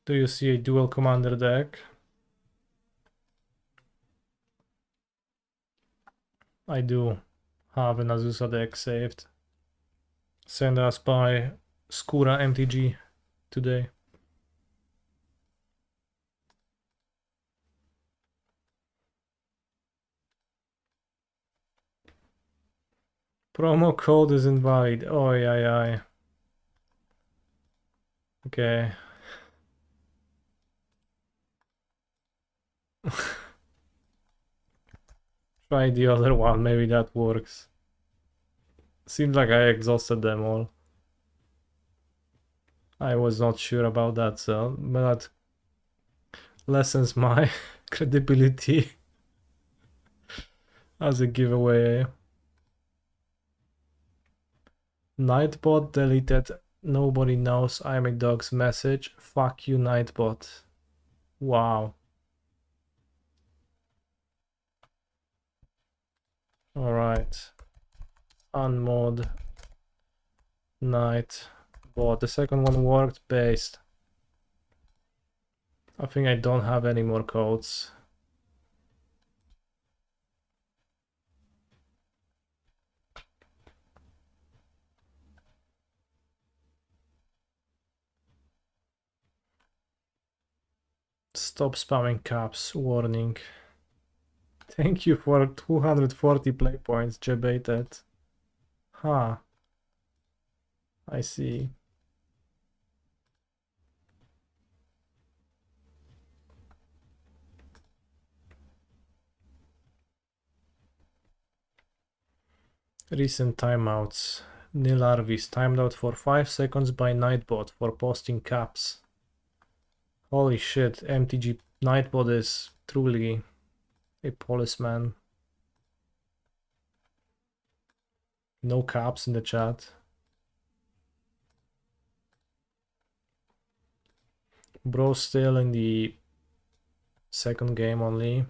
Do you see a dual commander deck? I do have an Azusa deck saved. Sent us by Skura MTG today. Promo code is invalid. Oh, yeah. Okay. Try the other one, maybe that works. Seems like I exhausted them all. I was not sure about that, so but that lessens my credibility as a giveaway. Nightbot deleted. Nobody knows I'm a dog's message. Fuck you, Nightbot. Wow. Alright. Unmod. Nightbot. The second one worked. Based. I think I don't have any more codes. Stop spamming caps. Warning. Thank you for 240 play points, Jebaited. Huh. I see. Recent timeouts. Nil Arvis timed out for 5 seconds by Nightbot for posting caps. Holy shit, MTG Nightbot is truly a policeman. No caps in the chat. Bro still in the second game only.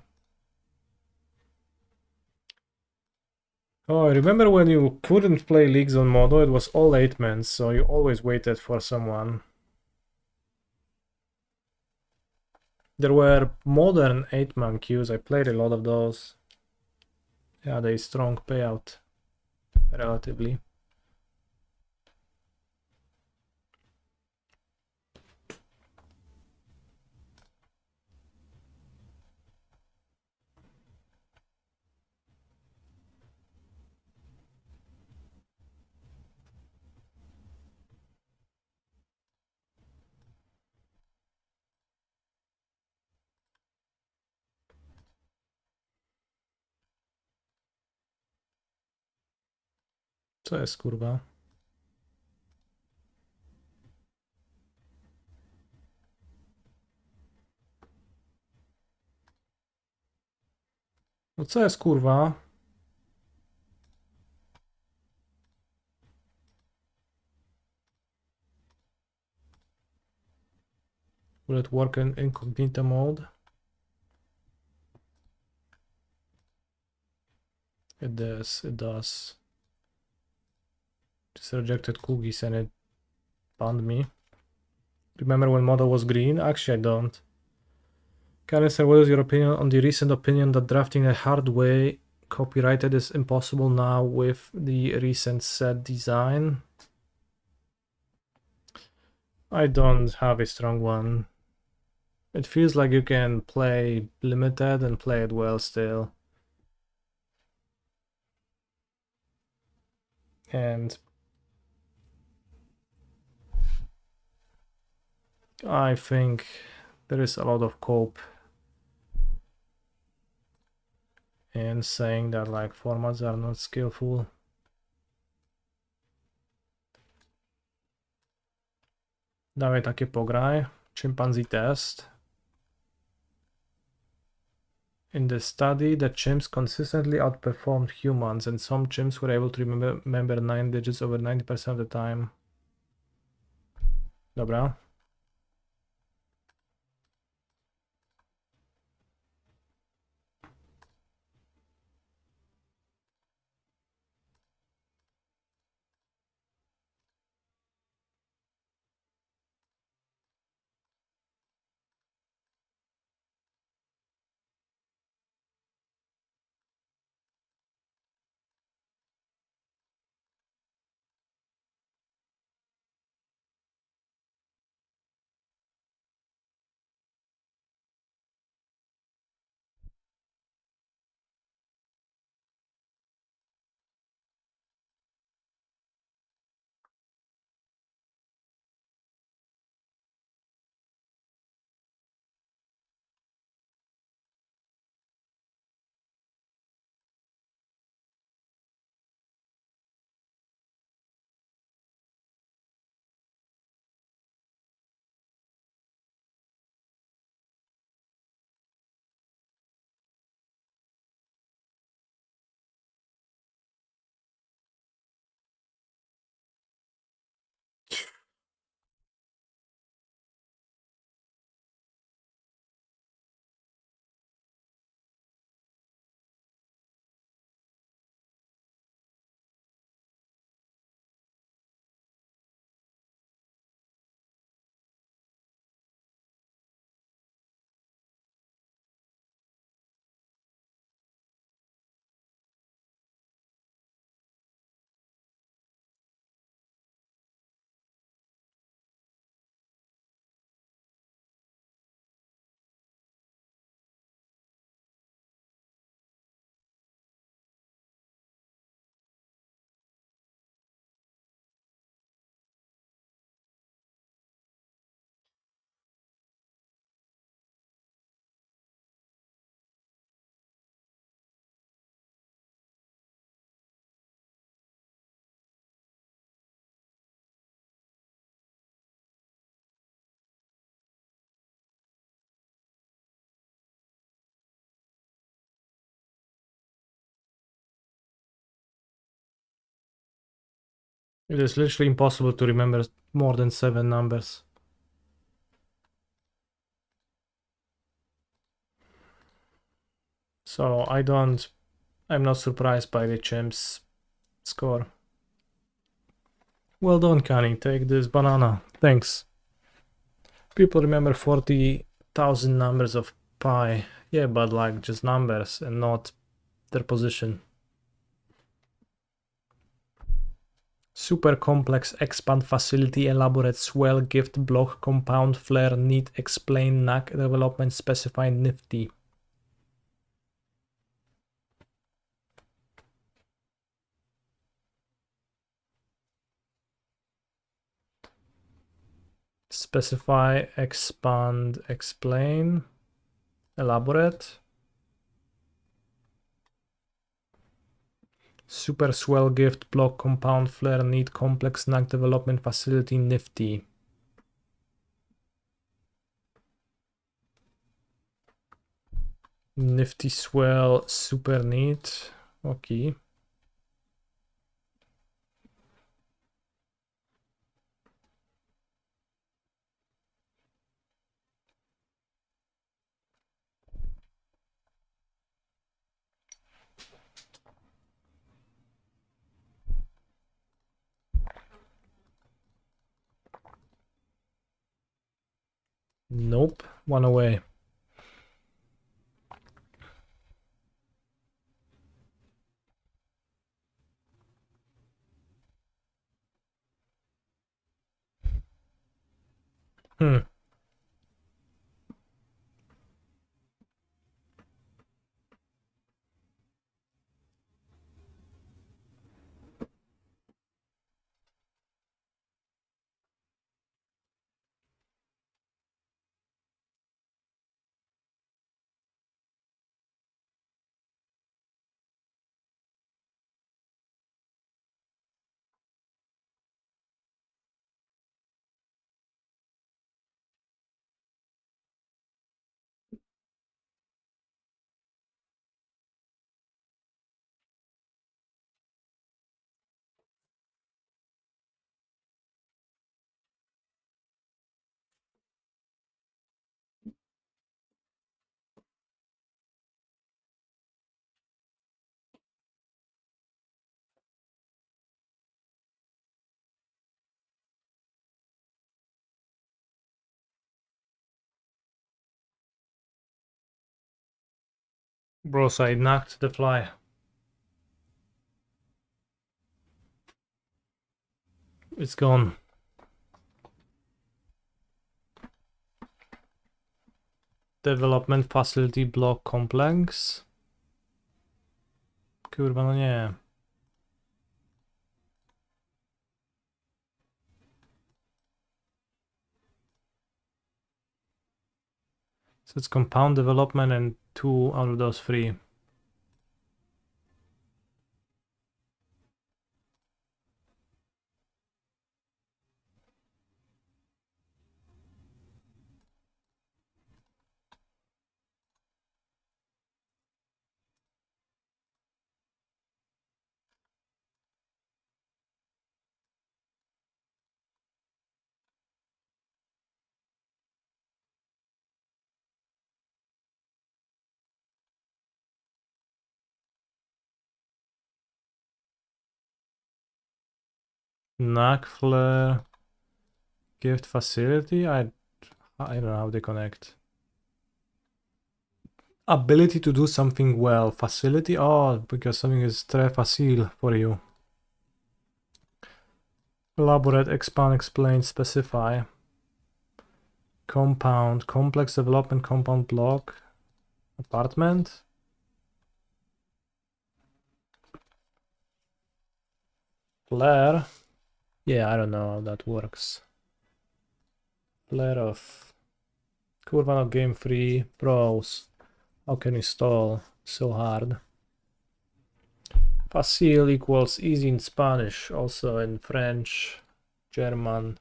Oh, I remember when you couldn't play leagues on Modo, it was all 8-man, so you always waited for someone. There were modern 8-man queues, I played a lot of those. Yeah, they strong payout, relatively. Co jest, kurwa? No co jest, kurwa? Will it work in incognito mode? It does, it does. Just rejected cookies and it banned me. Remember when Modo was green? Actually, I don't. Canister, what is your opinion on the recent opinion that drafting a hard way copyrighted is impossible now with the recent set design? I don't have a strong one. It feels like you can play limited and play it well still. And I think there is a lot of cope in saying that like formats are not skillful. Dawaj takie pograj. Chimpanzee test. In the study, the chimps consistently outperformed humans, and some chimps were able to remember 9 digits over 90% of the time. Dobra. It is literally impossible to remember more than 7 numbers. So I don't I'm not surprised by the champ's score. Well done, Kani. Take this banana. Thanks. People remember 40,000 numbers of pi. Yeah, but like just numbers and not their position. Super complex expand facility, elaborate swell, gift block, compound flare, need explain, NAC development, specify, nifty. Specify, expand, explain, elaborate. Super swell, gift block, compound flare, need complex, NAC development facility, nifty. Nifty swell, super neat. Okay. Nope, one away. Bros, I knocked the fly. It's gone. Development facility block complex. Kurwa, no nie. So it's compound development and 2 out of those 3. Knock flare. Gift facility? I don't know how they connect. Ability to do something well. Facility? Oh, because something is très facile for you. Elaborate, expand, explain, specify. Compound, complex development, compound block. Apartment. Flare. Yeah, I don't know how that works. Flare of... Kurwa, no game free. Pros. How can you stall so hard? Facile equals easy in Spanish, also in French, German,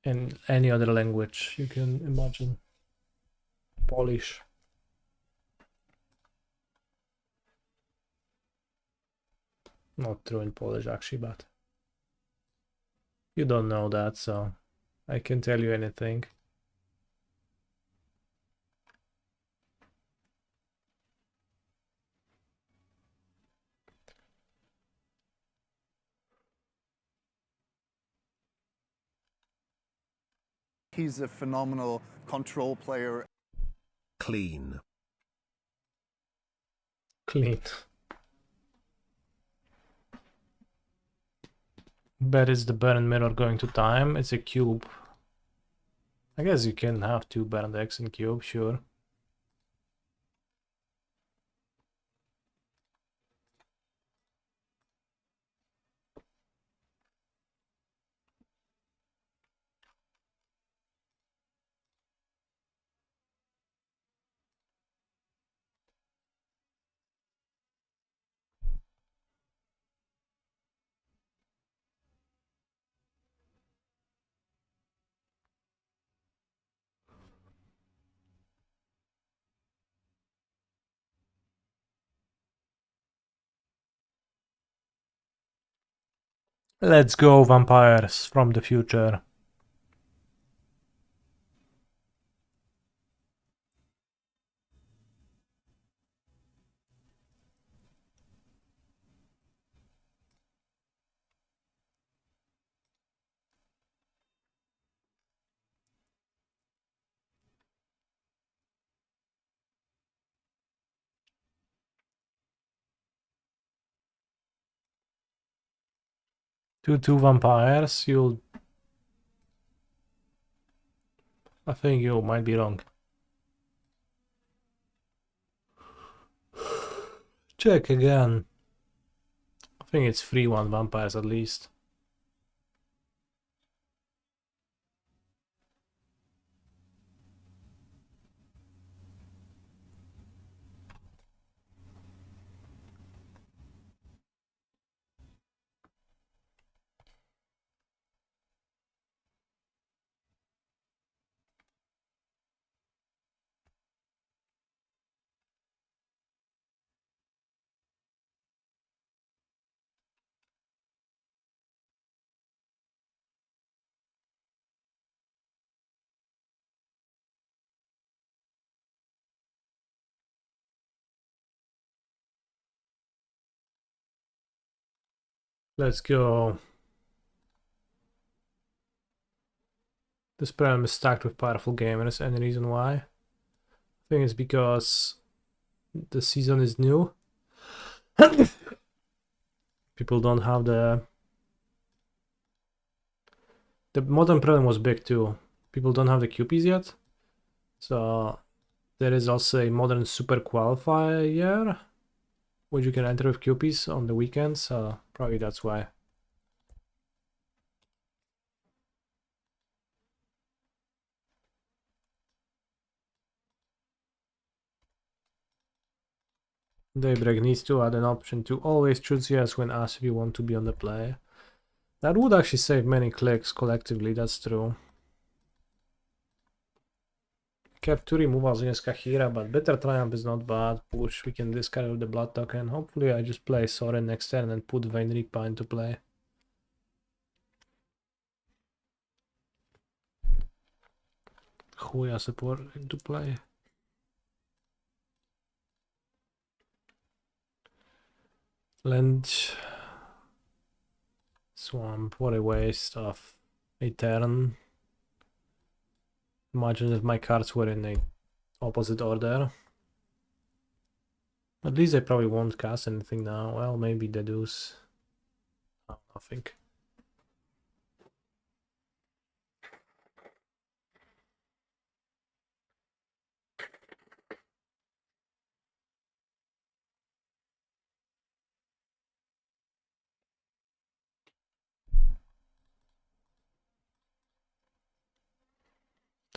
and any other language you can imagine. Polish. Not true in Polish actually, but you don't know that, so I can tell you anything. He's a phenomenal control player. Clean. Clean. Bet is the Baron mirror going to time. It's a cube. I guess you can have two Baron decks in cube, sure. Let's go, vampires from the future. Two vampires, I think you might be wrong. Check again. I think it's 3-1 vampires at least. Let's go. This Prelim is stacked with powerful gamers. Any reason why? I think it's because the season is new. People don't have the modern Prelim was big too. People don't have the QPs yet. So there is also a modern super qualifier, which you can enter with QPs on the weekends. So probably that's why. Daybreak needs to add an option to always choose yes when asked if you want to be on the play. That would actually save many clicks collectively, that's true. Kept 2 removals against Kahira, but Bitter Triumph is not bad. Push, we can discard with the blood token. Hopefully I just play Sorin next turn and put Vainripa into play. Huya support into play. Lynch. Swamp, what a waste of a turn. Imagine if my cards were in the opposite order. At least I probably won't cast anything now. Well, maybe the deuce. Oh, nothing.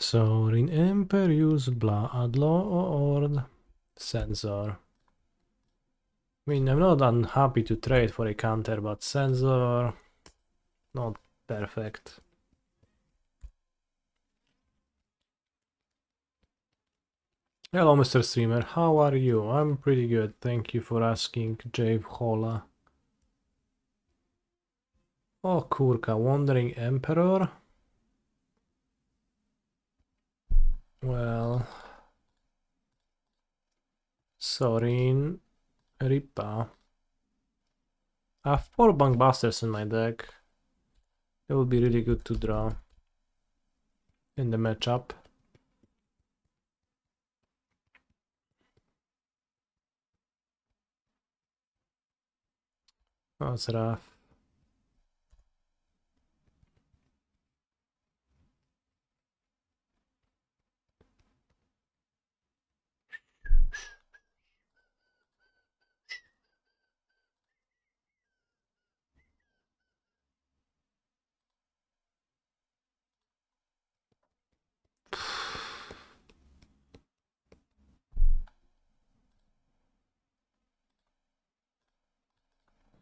Sorin Imperius, Blood Lord, Sensor. I mean, I'm not unhappy to trade for a counter, but Sensor, not perfect. Hello, Mr. Streamer, how are you? I'm pretty good, thank you for asking, Jave Hola. Oh, Kurka, Wandering Emperor? Well... Sorin... Ripa. I have 4 Bankbusters in my deck. It would be really good to draw. in the matchup. That's rough.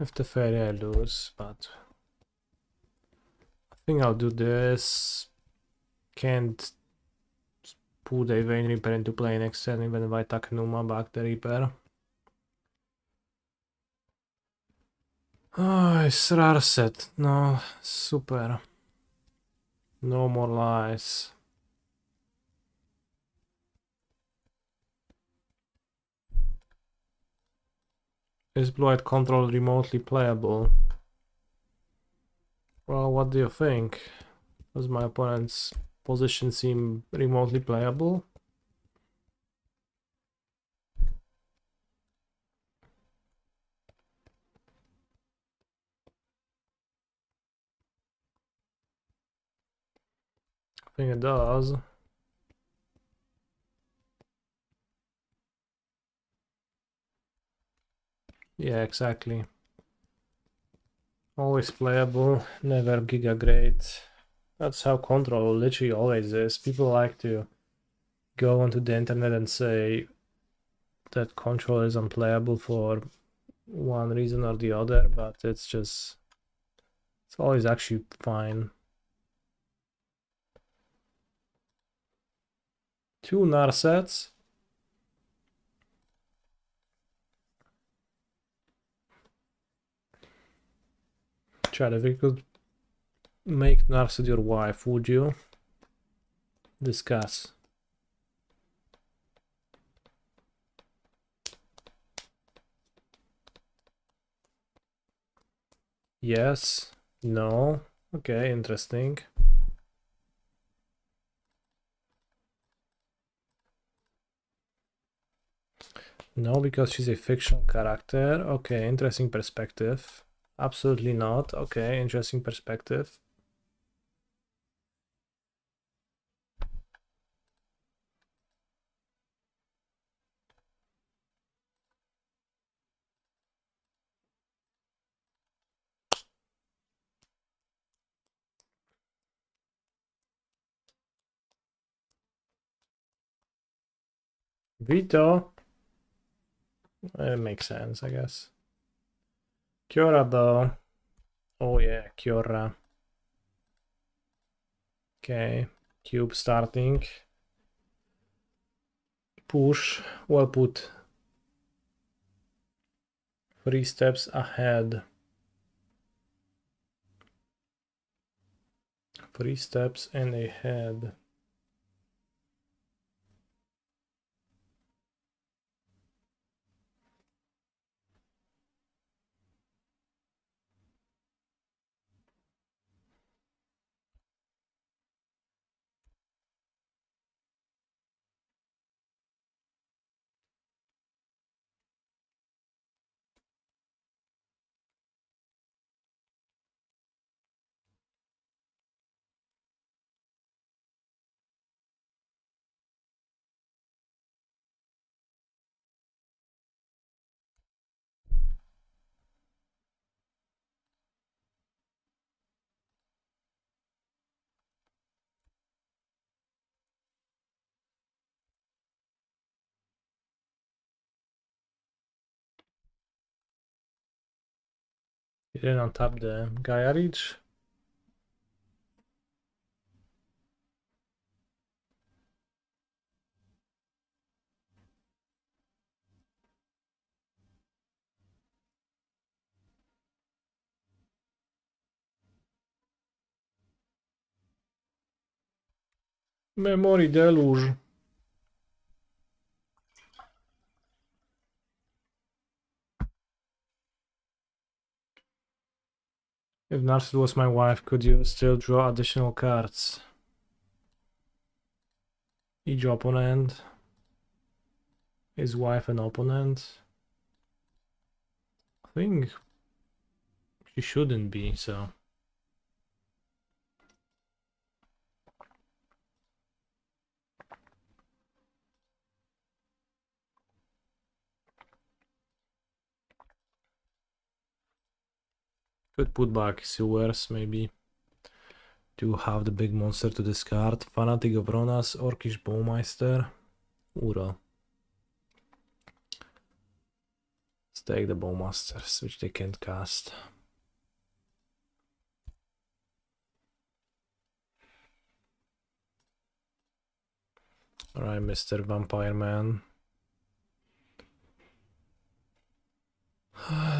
If the fairy I lose, but I think I'll do this. Can't put a Vein Reaper into play next turn even if I attack Numa back the Reaper. Oh, it's rare set. No, super. No more lies. Is Blue-White Control remotely playable? Well, what do you think? Does my opponent's position seem remotely playable? I think it does. Yeah, exactly. Always playable, never giga great. That's how Control literally always is. People like to go onto the internet and say that Control is unplayable for one reason or the other, but it's always actually fine. 2 Narsets. Chad, if you could make Narset your wife, would you? Discuss. Yes. No. Okay, interesting. No, because she's a fictional character. Okay, interesting perspective. Absolutely not. Okay, interesting perspective. Veto. It makes sense, I guess. Kiora, though. Oh, yeah, Kiora. Okay, cube starting. Push. Well put. 3 steps ahead. 3 steps and ahead. You didn't untap the Gaia Reach. Memory Deluge. If Narset was my wife, could you still draw additional cards? Each opponent. His wife an opponent. I think she shouldn't be, so. Could put back silvers, maybe. To have the big monster to discard. Fanatic of Ronas, Orcish Bowmeister, Uro. Let's take the Bowmasters, which they can't cast. Alright, Mr. Vampire Man.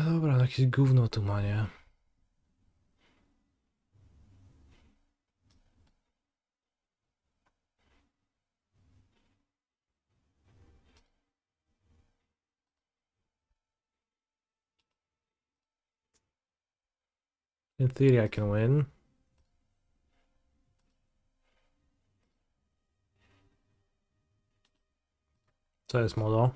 Dobra, jakieś gówno tu ma, nie? In theory I can win. Co jest modo?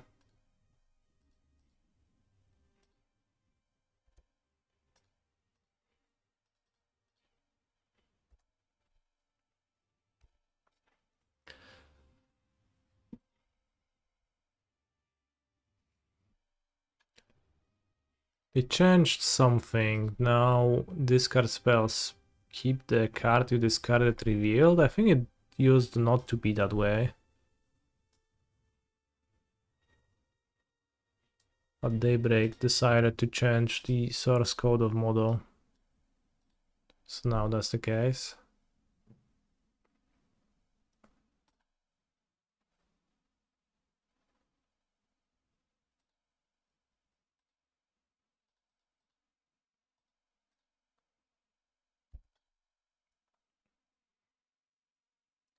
They changed something. Now discard spells. Keep the card you discarded revealed. I think it used not to be that way. But Daybreak decided to change the source code of Modo. So now that's the case.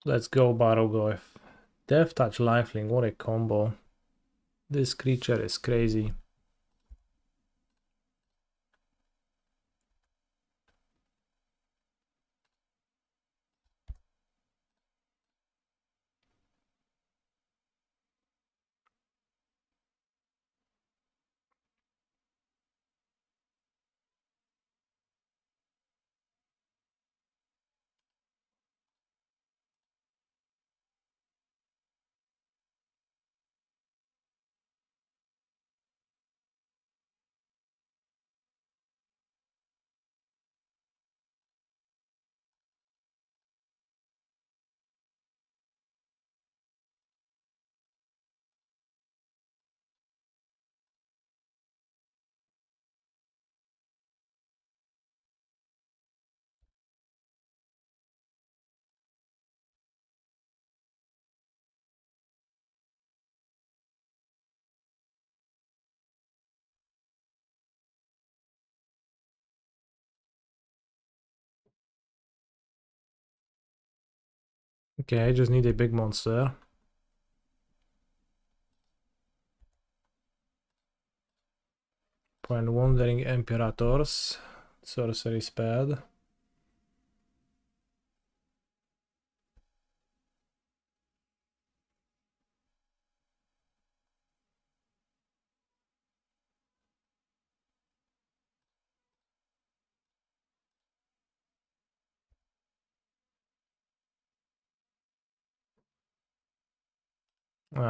Let's go Barogoyf. Death Touch Lifelink, what a combo. This creature is crazy. Okay, I just need a big monster. Point Wandering Imperators. Sorcery Spad.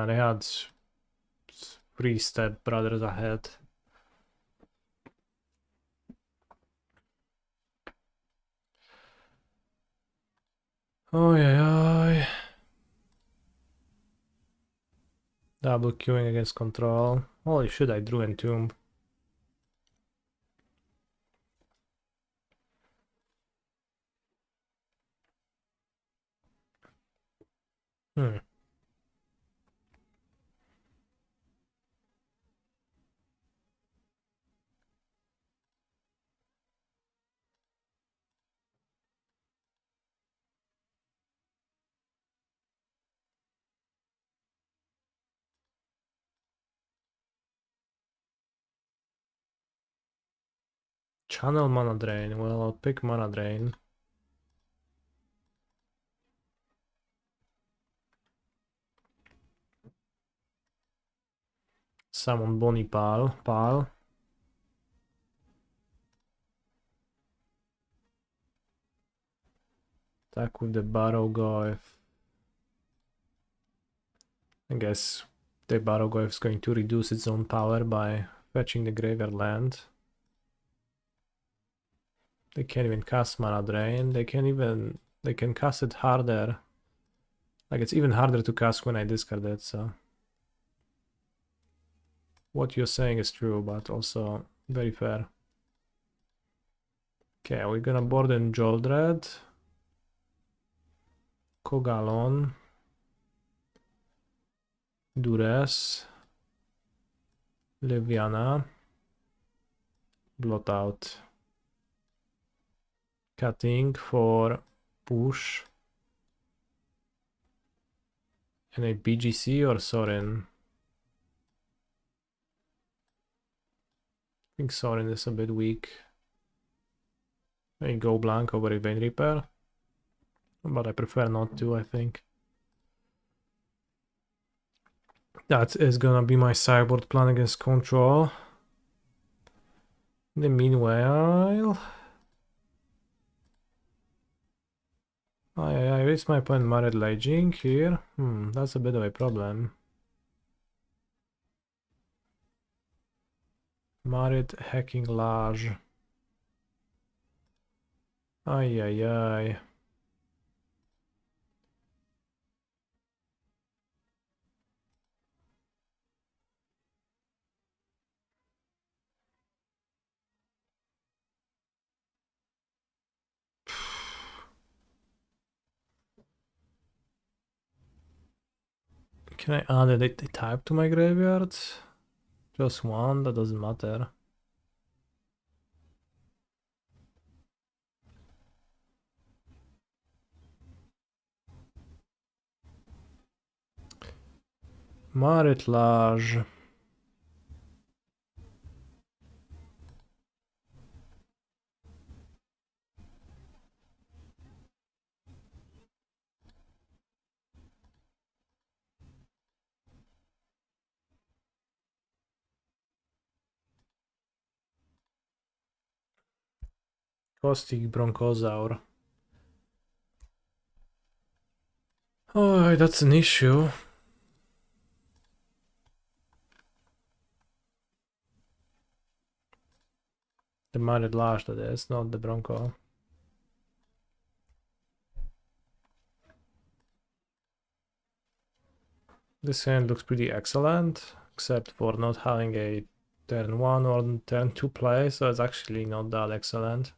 They had 3 Step Brothers ahead. Oh yeah. Double queuing against control. Holy shit, I drew Entomb. Hmm. Channel Mana Drain. Well, I'll pick Mana Drain. summon Bonnie Pal. Attack with the Barrow. I guess the Barrow is going to reduce its own power by fetching the graveyard land. They can't even cast Mana Drain. They can cast it harder. Like, it's even harder to cast when I discard it, so what you're saying is true, but also very fair. Okay, we're gonna board in Joldred, Kogalon, Duress, Leviana, Blot Out, Cutting for push, and a BGC or Sorin. I think Sorin is a bit weak. I go blank over a Vein Reaper, but I prefer not to, I think. That is gonna be my sideboard plan against control. In the meanwhile, I raised my opponent Marit Laging here. That's a bit of a problem. Marit hacking large. Ay. Can I add a type to my graveyard? Just one, that doesn't matter. Marit large. Caustic Bronchosaur. Oh, that's an issue. The Marit large, that is, not the Bronco. This hand looks pretty excellent, except for not having a turn 1 or turn 2 play, so it's actually not that excellent.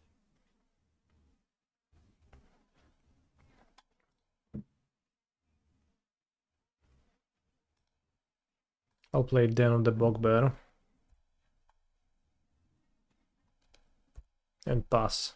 I'll play Den of the Bugbear and pass.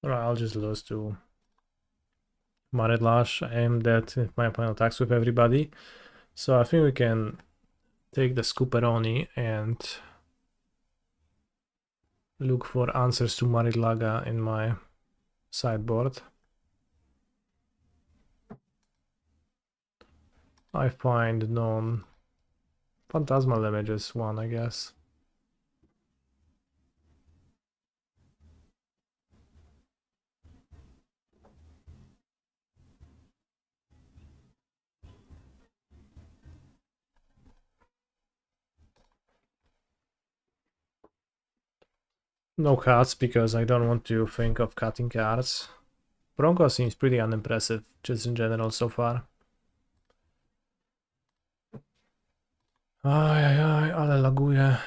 Alright, I'll just lose to Marit Lash. I am dead if my opponent attacks with everybody. So I think we can take the Scooperoni and look for answers to Marit Laga in my sideboard. I find non-phantasmal damages one, I guess. No cuts because I don't want to think of cutting cards. Bronco seems pretty unimpressive just in general so far. Ajajaj, ale laguje.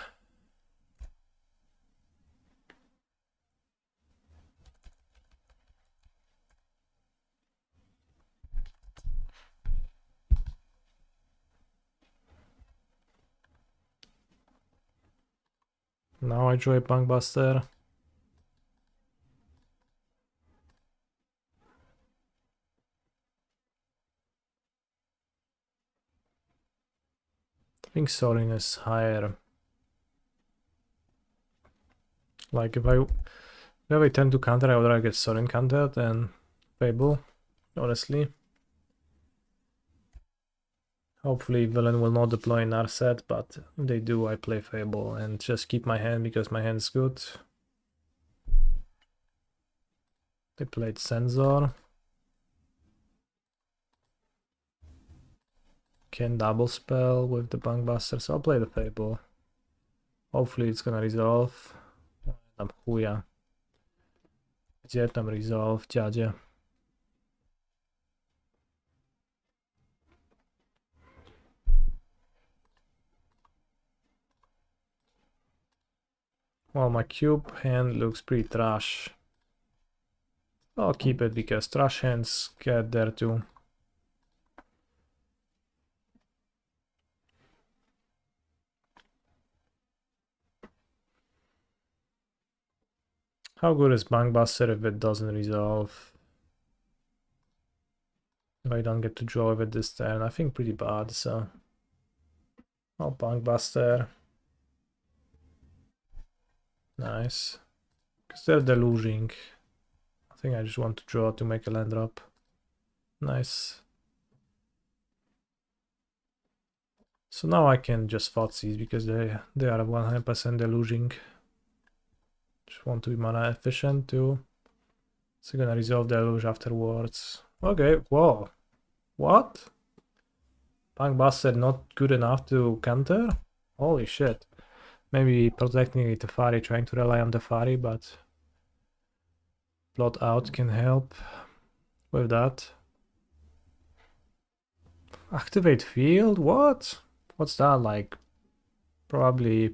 Now I draw a Punkbuster. I think Sorin is higher. Like if I tend to counter, I would rather get Sorin countered than Fable, honestly. Hopefully villain will not deploy Narset, but if they do, I play Fable and just keep my hand because my hand is good. They played Sensor. Can double spell with the Bunkbuster, so I'll play the Fable. Hopefully it's gonna resolve. Tam chuja. Gdzie tam resolve, dziadzie? Well, my cube hand looks pretty trash. I'll keep it because trash hands get there too. How good is Bunkbuster if it doesn't resolve? If I don't get to draw with it this turn, I think pretty bad, so I'll Bunkbuster. Nice. Because they're deluging. I think I just want to draw to make a land drop. Nice. So now I can just Thoughtseize because they are 100% deluging. Just want to be mana efficient too. So gonna resolve the deluge afterwards. Okay, whoa. What? Bunkbuster not good enough to counter? Holy shit. Maybe protecting the Tefari, trying to rely on the Tefari, but Blot Out can help with that. Activate field? What? What's that like? Probably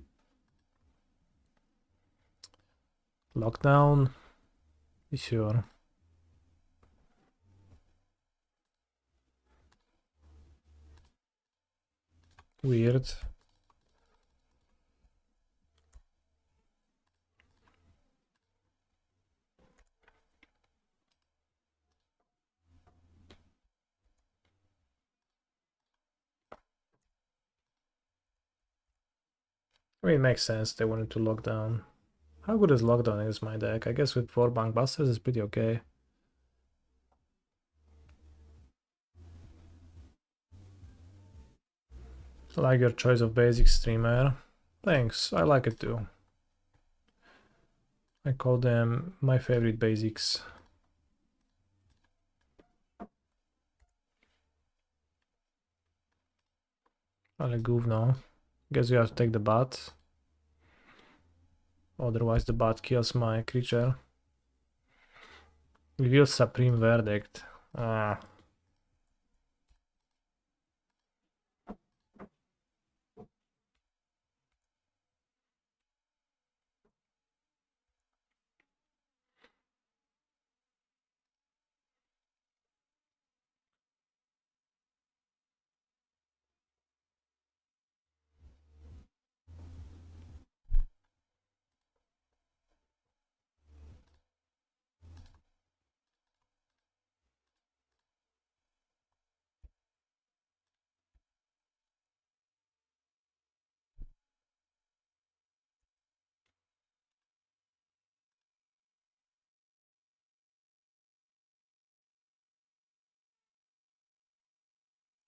lockdown? Be sure. Weird. I mean, it makes sense they wanted to lock down. How good is lockdown against my deck? I guess with 4 Bunkbusters it's pretty okay. I like your choice of basic, streamer. Thanks, I like it too. I call them my favorite basics. I'll goof now. Guess we have to take the bat. Otherwise the bat kills my creature. Reveal Supreme Verdict. Ah.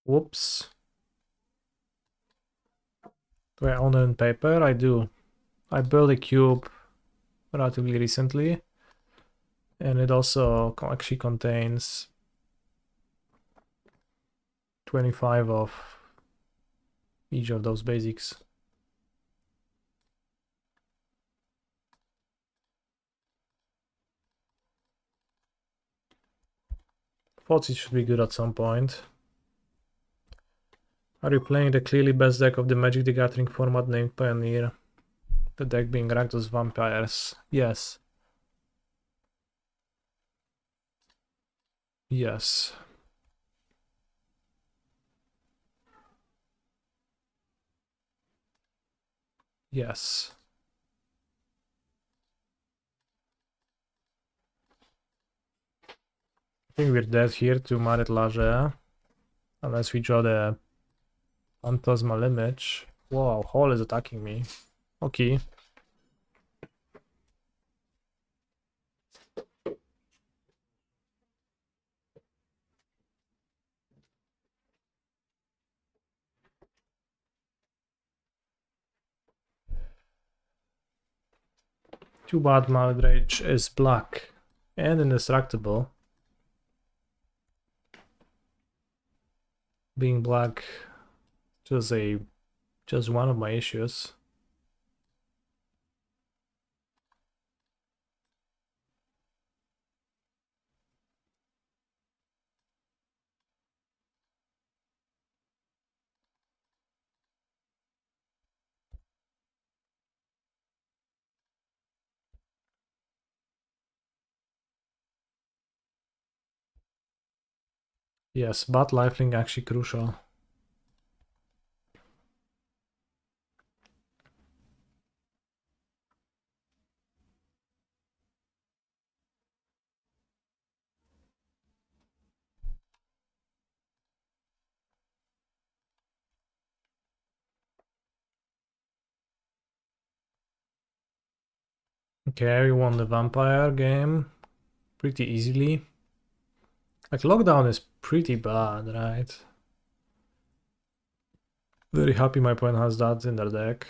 Whoops. Do I own it in paper? I do. I built a cube relatively recently. And it also actually contains 25 of each of those basics. Thoughts it should be good at some point. Are you playing the clearly best deck of the Magic the Gathering format named Pioneer? The deck being Rakdos Vampires. Yes. Yes. Yes. I think we're dead here to Maret Lage. Unless we draw the Phantasmal image. Wow, Hall is attacking me. Okay. Too bad Mallet Rage is black and indestructible. Being black just one of my issues. Yes, but lifelink actually crucial. Okay, we won the vampire game pretty easily. Like, lockdown is pretty bad, right? Very happy my opponent has that in their deck.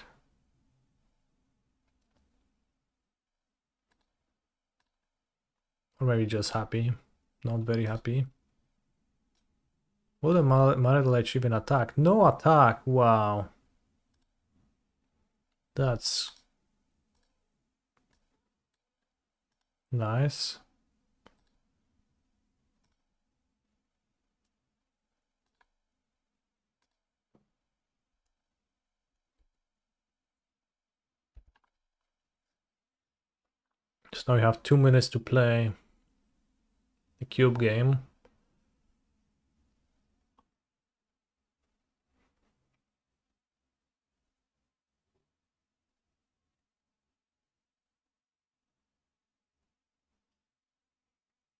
Or maybe just happy, not very happy. Will the Mallet Rage even attack? No attack, wow. That's nice. So now we have 2 minutes to play the cube game.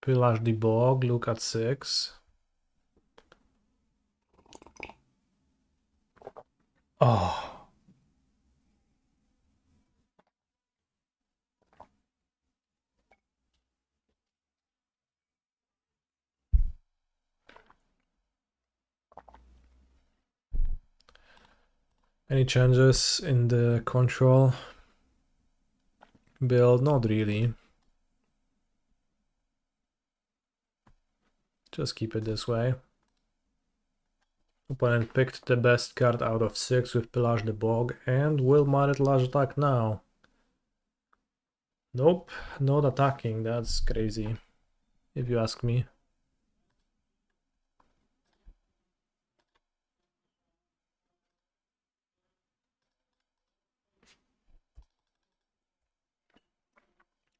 Pillage the Bog, look at 6. Oh. Any changes in the control build? Not really. Just keep it this way. Opponent picked the best card out of 6 with Pillage the Bog, and will Mallet Rage attack now? Nope, not attacking, that's crazy, if you ask me.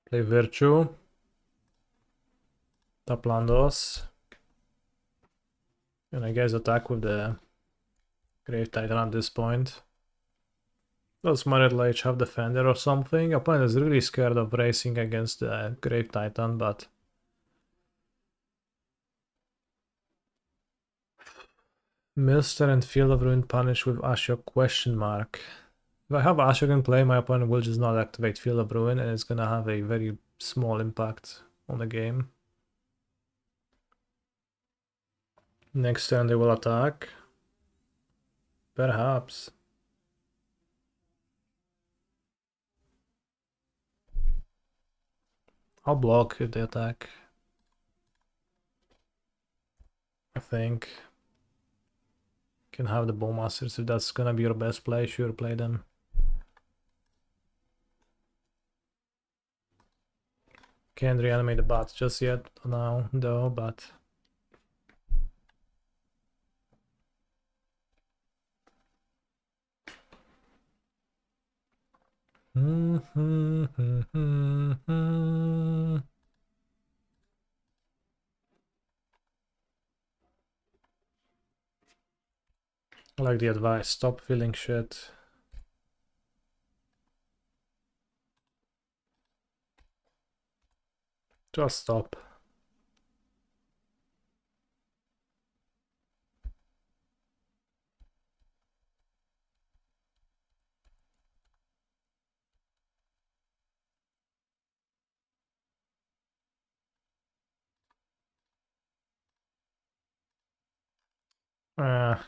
Play Virtue. Tap Landos. And I guess attack with the Grave Titan at this point. Does Mallet Rage have Defender or something? Opponent is really scared of racing against the Grave Titan, but... Milster and Field of Ruin punish with Ashok question mark. If I have Ashok in play, my opponent will just not activate Field of Ruin, and it's gonna have a very small impact on the game. Next turn they will attack. Perhaps. I'll block if they attack. I think. Can have the Bowmasters if that's gonna be your best play, sure, play them. Can't reanimate the bots just yet now, though, but... I like the advice, stop feeling shit. Just stop.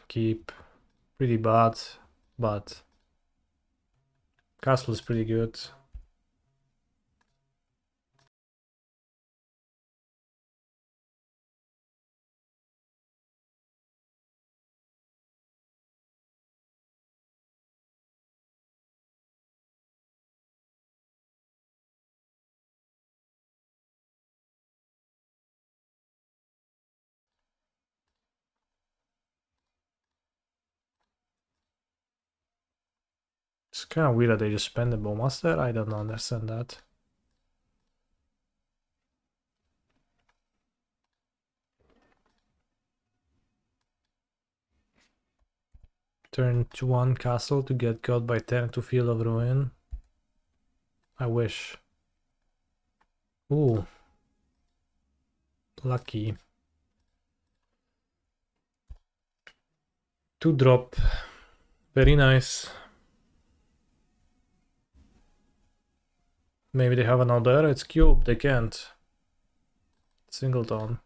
Keep. Pretty bad, but castle is pretty good. It's kind of weird that they just spend the bowmaster. I don't understand that. Turn to 1 castle to get got by turn to Field of Ruin. I wish. Ooh. Lucky. 2 drop. Very nice. Maybe they have another. It's cube. They can't. Singleton.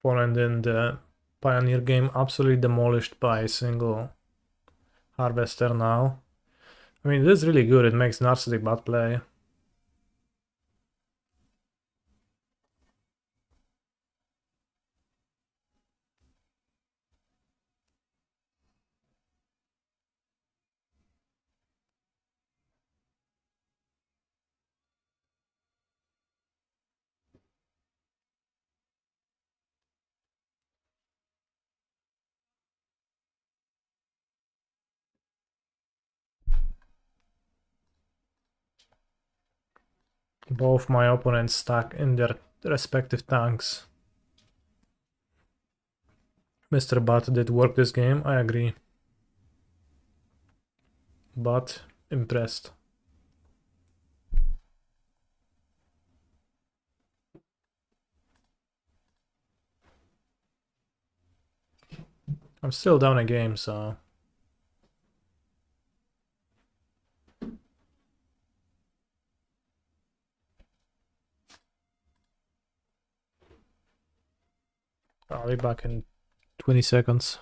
Opponent in the Pioneer game absolutely demolished by a single Harvester now. I mean, this is really good. It makes Narcotic bad play. Both my opponents stuck in their respective tanks. Mr. Butt did work this game, I agree. But impressed. I'm still down a game, so I'll be back in 20 seconds.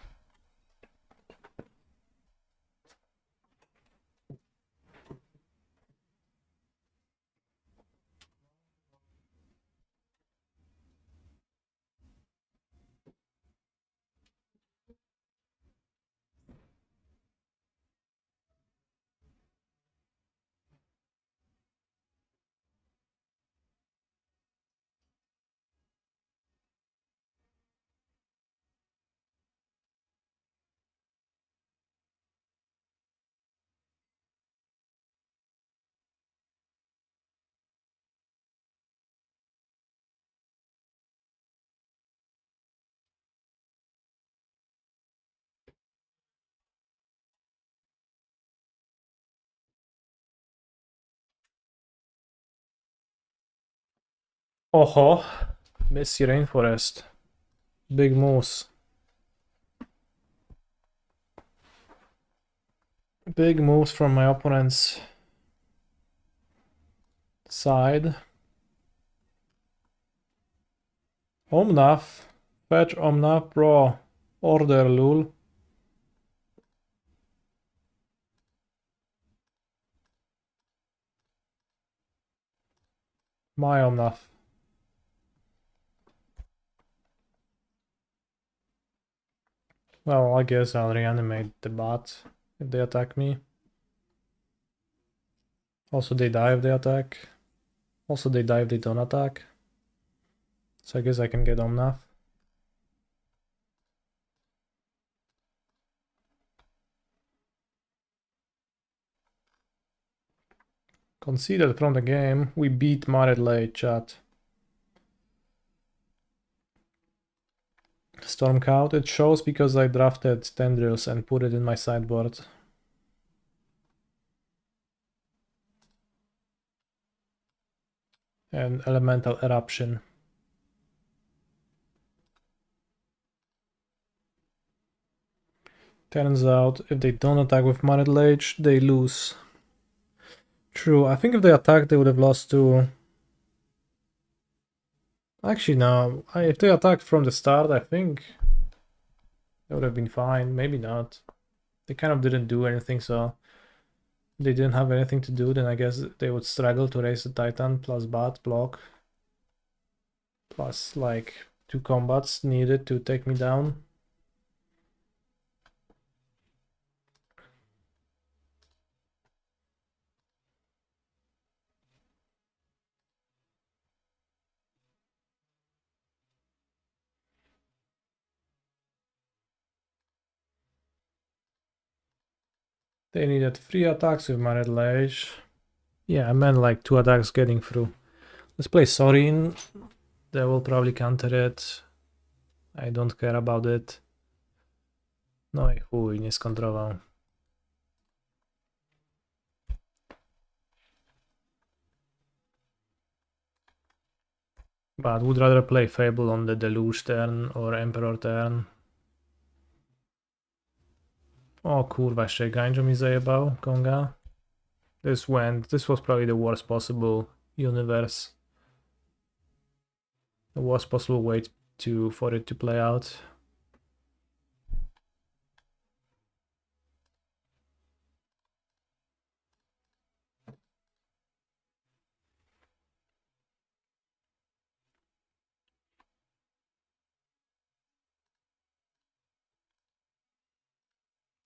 Oho, Misty Rainforest. Big moose. Big moves from my opponent's side. Omnath. Fetch Omnath, bro. Order, lul. My Omnath. Well, I guess I'll reanimate the bot if they attack me. Also, they die if they attack. Also, they die if they don't attack. So I guess I can get Omnath. Conceded from the game. We beat Marit late, chat. Storm count. It shows because I drafted Tendrils and put it in my sideboard. And Elemental Eruption. Turns out, if they don't attack with Marital Age, they lose. True, I think if they attacked, they would have lost too. Actually, no. If they attacked from the start, I think that would have been fine. Maybe not. They kind of didn't do anything, so they didn't have anything to do, then I guess they would struggle to raise the Titan plus Bat block. Plus, like, 2 combats needed to take me down. They needed 3 attacks with my red ledge. Yeah, I meant like 2 attacks getting through. Let's play Sorin. They will probably counter it. I don't care about it. No i chuj, nie skontrował. But would rather play Fable on the Deluge turn or Emperor turn. O kurwa, jeszcze Gańdżo mi zajebał, Konga. This was probably the worst possible universe. The worst possible way for it to play out.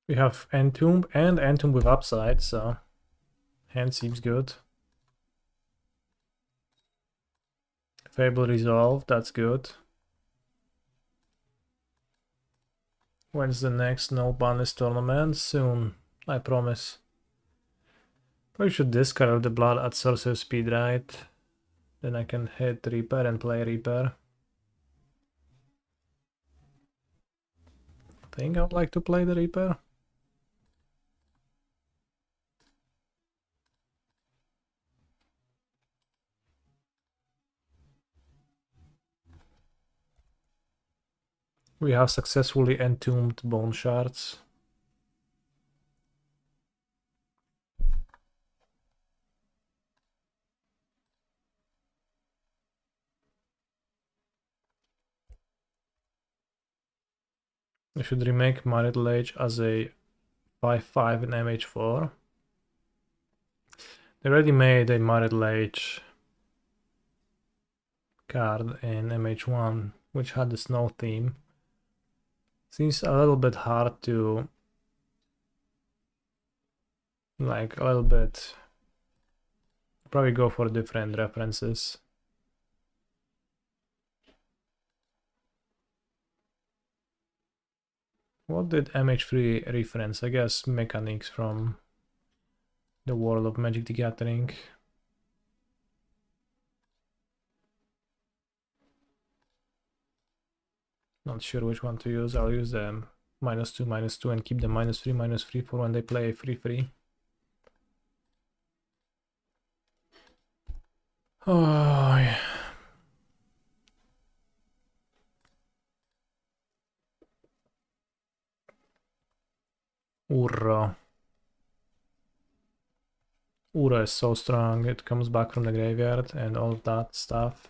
We have Entomb and Entomb with upside, so hand seems good. Fable resolved, that's good. When's the next no bonus tournament? Soon, I promise. Probably should discard the blood at sorcerer speed, right? Then I can hit Reaper and play Reaper. I think I would like to play the Reaper. We have successfully entombed bone shards. I should remake Marital Age as a 5/5 in MH4. They already made a Marital Age card in MH1, which had the snow theme. Seems a little bit hard to, like, a little bit, probably go for different references. What did MH3 reference? I guess mechanics from the world of Magic the Gathering. Not sure which one to use. I'll use the -2/-2 and keep the -3/-3 for when they play a 3/3. Oh, yeah. Urra. Ura is so strong. It comes back from the graveyard and all of that stuff.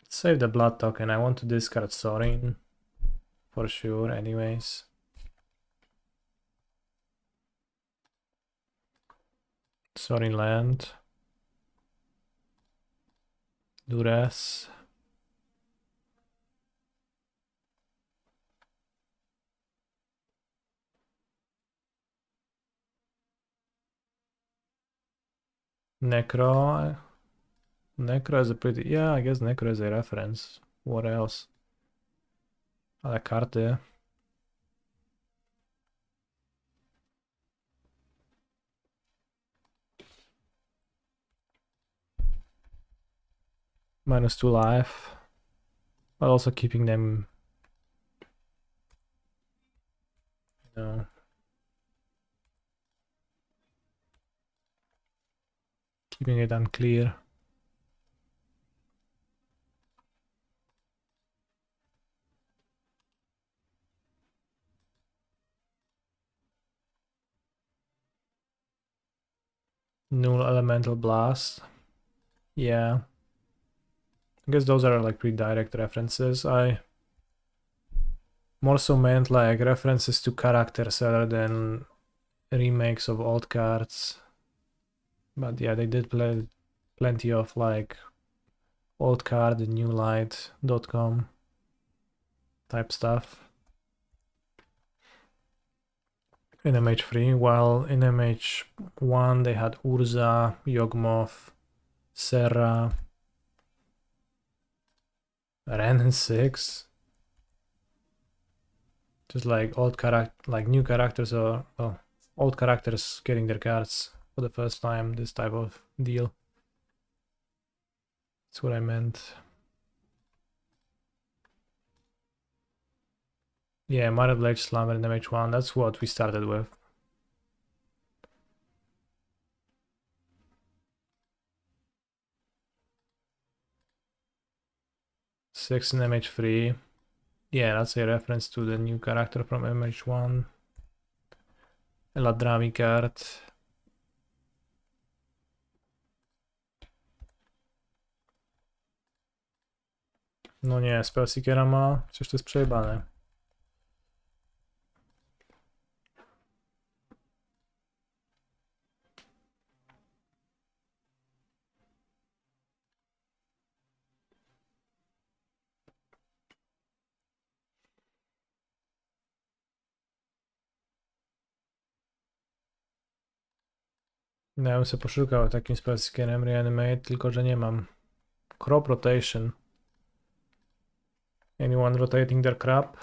Save the blood token. I want to discard Sorin for sure anyways. Sorin land. Duress. Necro. Necro is a pretty... Yeah, I guess Necro is a reference. What else? Ale karty. -2 life. But also keeping them... You know... keeping it unclear. Null elemental blast. Yeah. I guess those are like pretty direct references. I more so meant like references to characters rather than remakes of old cards. But yeah, they did play plenty of like old card, newlight.com type stuff in MH3, while in MH1 they had Urza, Yawgmoth, Serra, Ren and 6. Just like old character, like new characters or well, old characters getting their cards for the first time, this type of deal. That's what I meant. Yeah, Mario Blade Slammer in MH1, that's what we started with. 6 in MH3. Yeah, that's a reference to the new character from MH1. Eladrami card. No nie, Spellseekera ma. Przecież to jest przejebane. No, ja bym sobie poszukał takim Spellseekerem Reanimate, tylko że nie mam. Crop rotation. Anyone rotating their crop?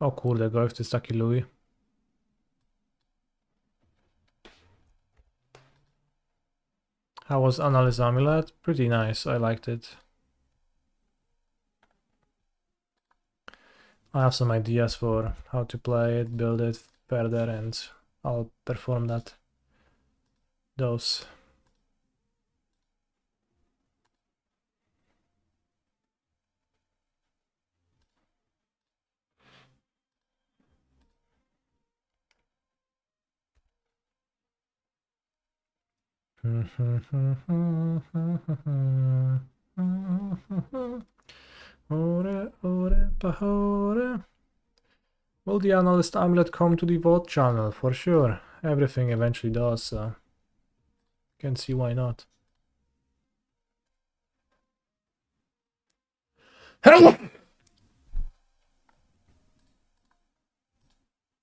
O kurde, gość to jest taki Louis. How was Analyst Amulet? Pretty nice, I liked it. I have some ideas for how to play it, build it further, and I'll perform those. Ore, ore, pahore. Will the Analyst Amulet come to the VOD channel? For sure. Everything eventually does, so can't see why not.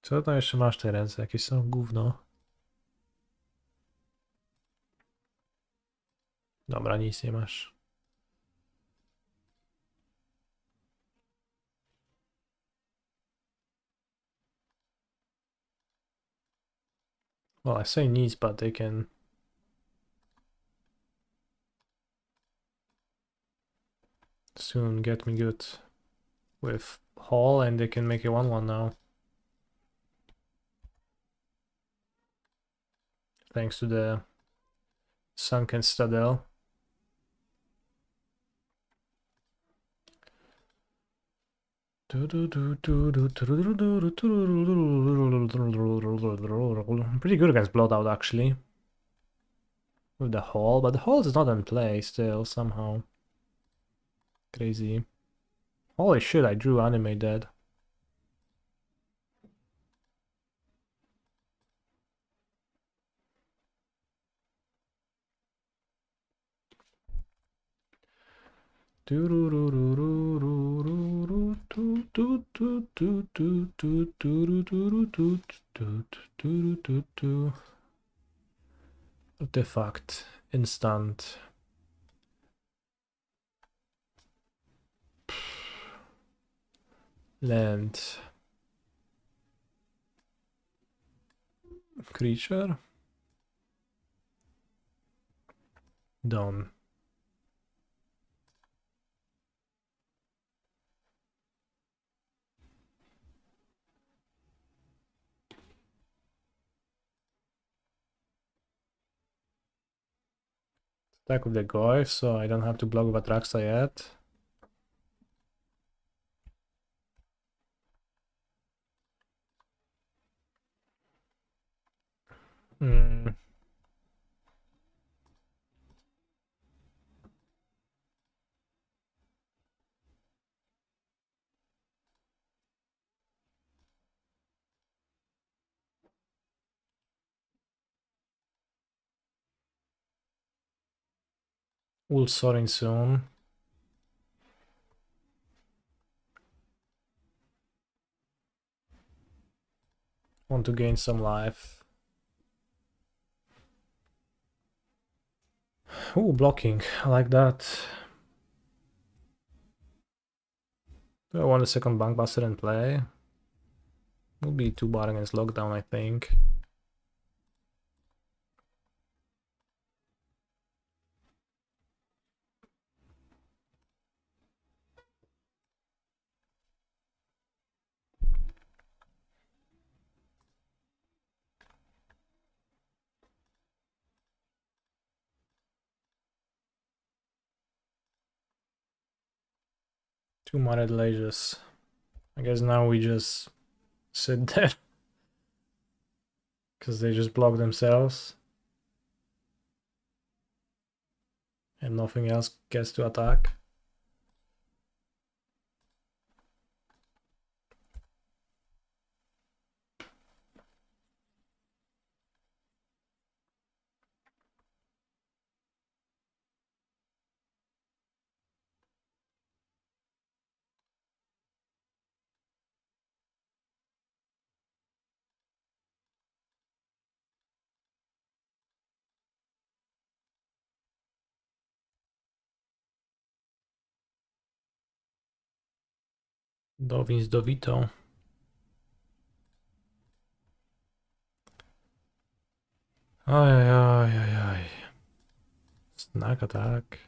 Co tam jeszcze masz te ręce? Jakieś są gówno. Dobra, nic nie masz. Well, I say needs, but they can soon get me good with Hall, and they can make a 1-1 now. Thanks to the Sunken Citadel. Pretty good against Blowout actually. With the Hall, but the Hall is not in play still somehow. Crazy. Holy shit, I drew Animate Dead. Artifact. Instant. Land. creature. Done. Attack with the Goyf, so I don't have to block with Atraxa yet. Hmm. We'll soaring soon. Want to gain some life. Ooh, blocking. I like that. Do I want a second Bankbuster in play? Will be 2 bar against Lockdown, I think. Two Marred Lages. I guess now we just sit there. Because they just block themselves. And nothing else gets to attack. Dowin z Dowitą. Ajajajajaj. Snack attack.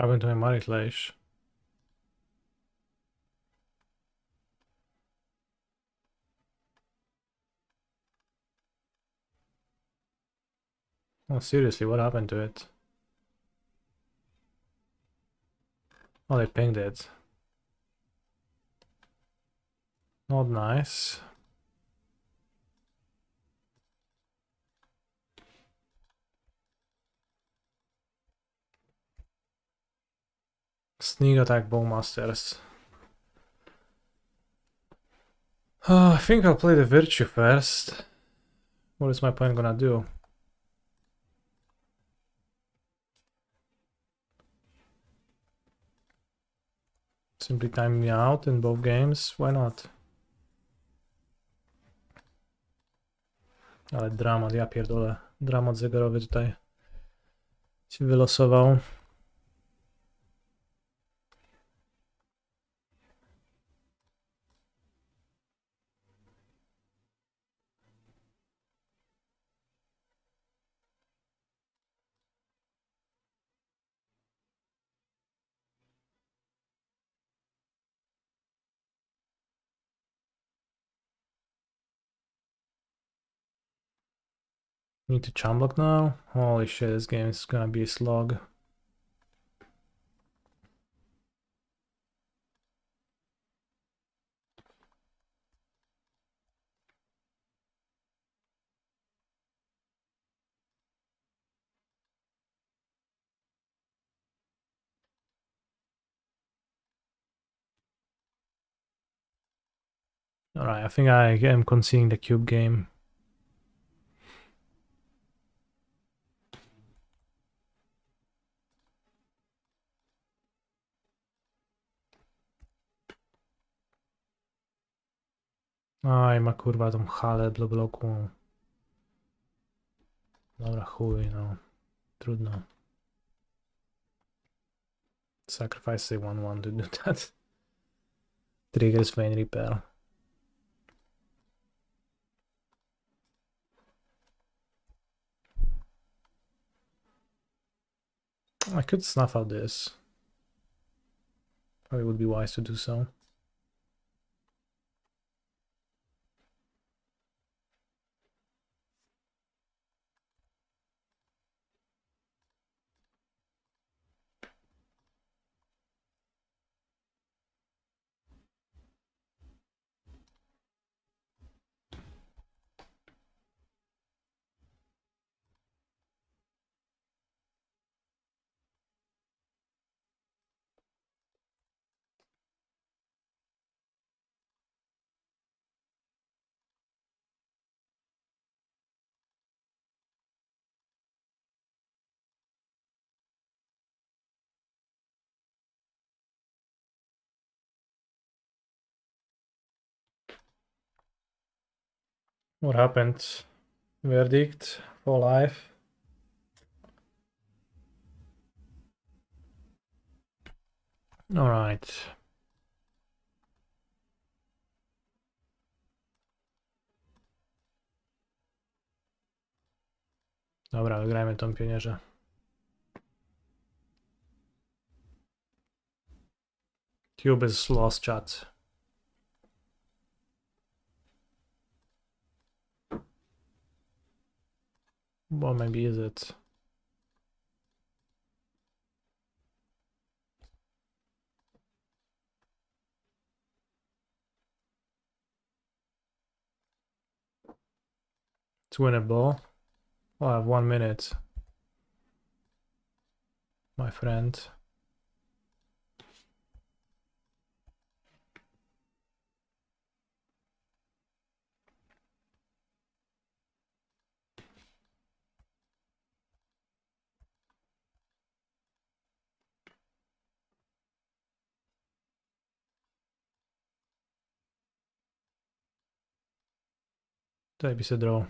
Happened to my Married Leish. Oh, seriously, what happened to it? Oh, they pinged it. Not nice. Sneak attack Bowmasters. I think I'll play the Virtue first. What is my opponent gonna do? Simply time me out in both games? Why not? Ale dramat, ja pierdolę. Dramat zegarowy tutaj się wylosował. Need to chum block now? Holy shit, this game is gonna be a slog. Alright, I think I am conceding the cube game. Aj, ma kurwa tą halę do bloku. Dobra, chuj, no. Trudno. Sacrifice a 1-1 to do that. Triggers Vein Repair. I could snuff out this. Probably would be wise to do so. What happened? Verdict for life. All right. Dobra, wygrajmy tą pionierze. Cube is lost, chat. Well, maybe is it? It's winnable. Oh, I have 1 minute. My friend. Daj se draw.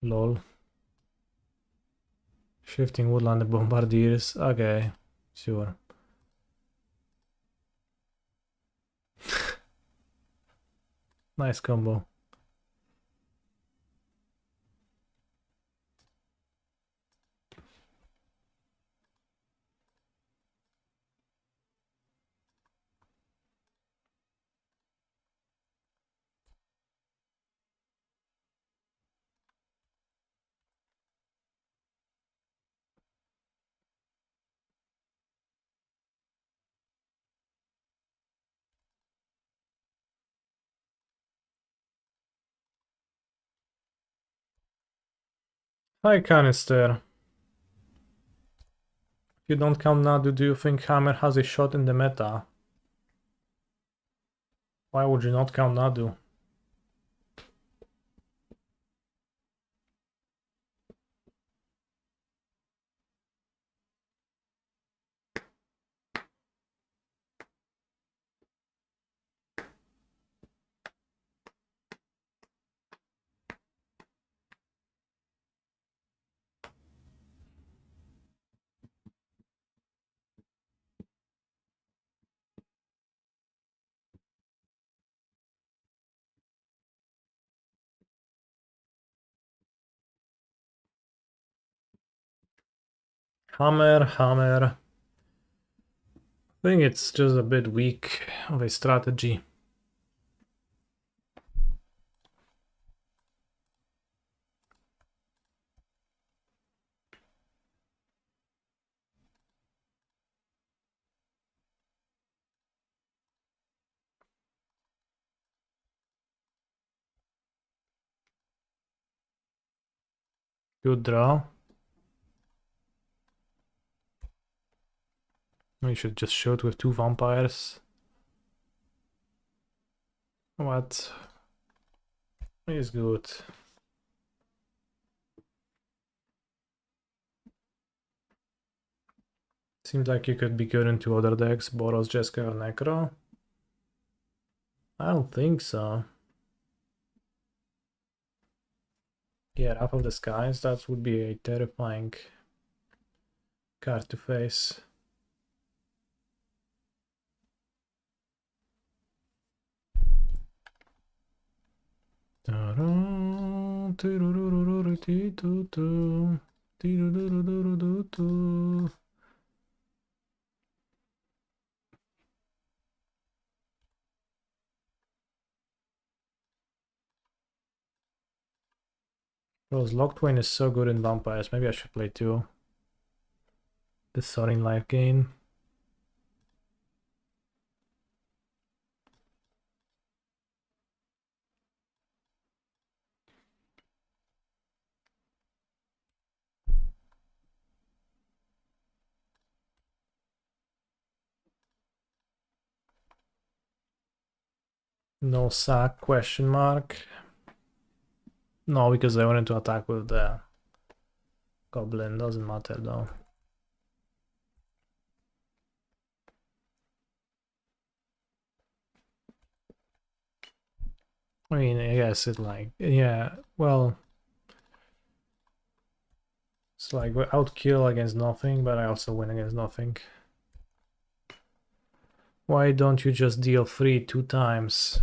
Lol. Shifting Woodland Bombardiers. Okay, sure. Nice combo. Hi, Canister. If you don't count Nadu, do you think Hammer has a shot in the meta? Why would you not count Nadu? Hammer, hammer. I think it's just a bit weak of a strategy. Good draw. We should just shoot with 2 vampires. What is good? Seems like you could be good in 2 other decks, Boros, Jeska, or Necro. I don't think so. Yeah, Wrath of the Skies, that would be a terrifying card to face. Rose Locktwain is so good in vampires. Maybe I should play 2. The Soaring Life gain. No sack, question mark. No, because I wanted to attack with the goblin. Doesn't matter though. I mean, I guess it like, yeah, well, it's like outkill against nothing, but I also win against nothing. Why don't you just deal free 2 times?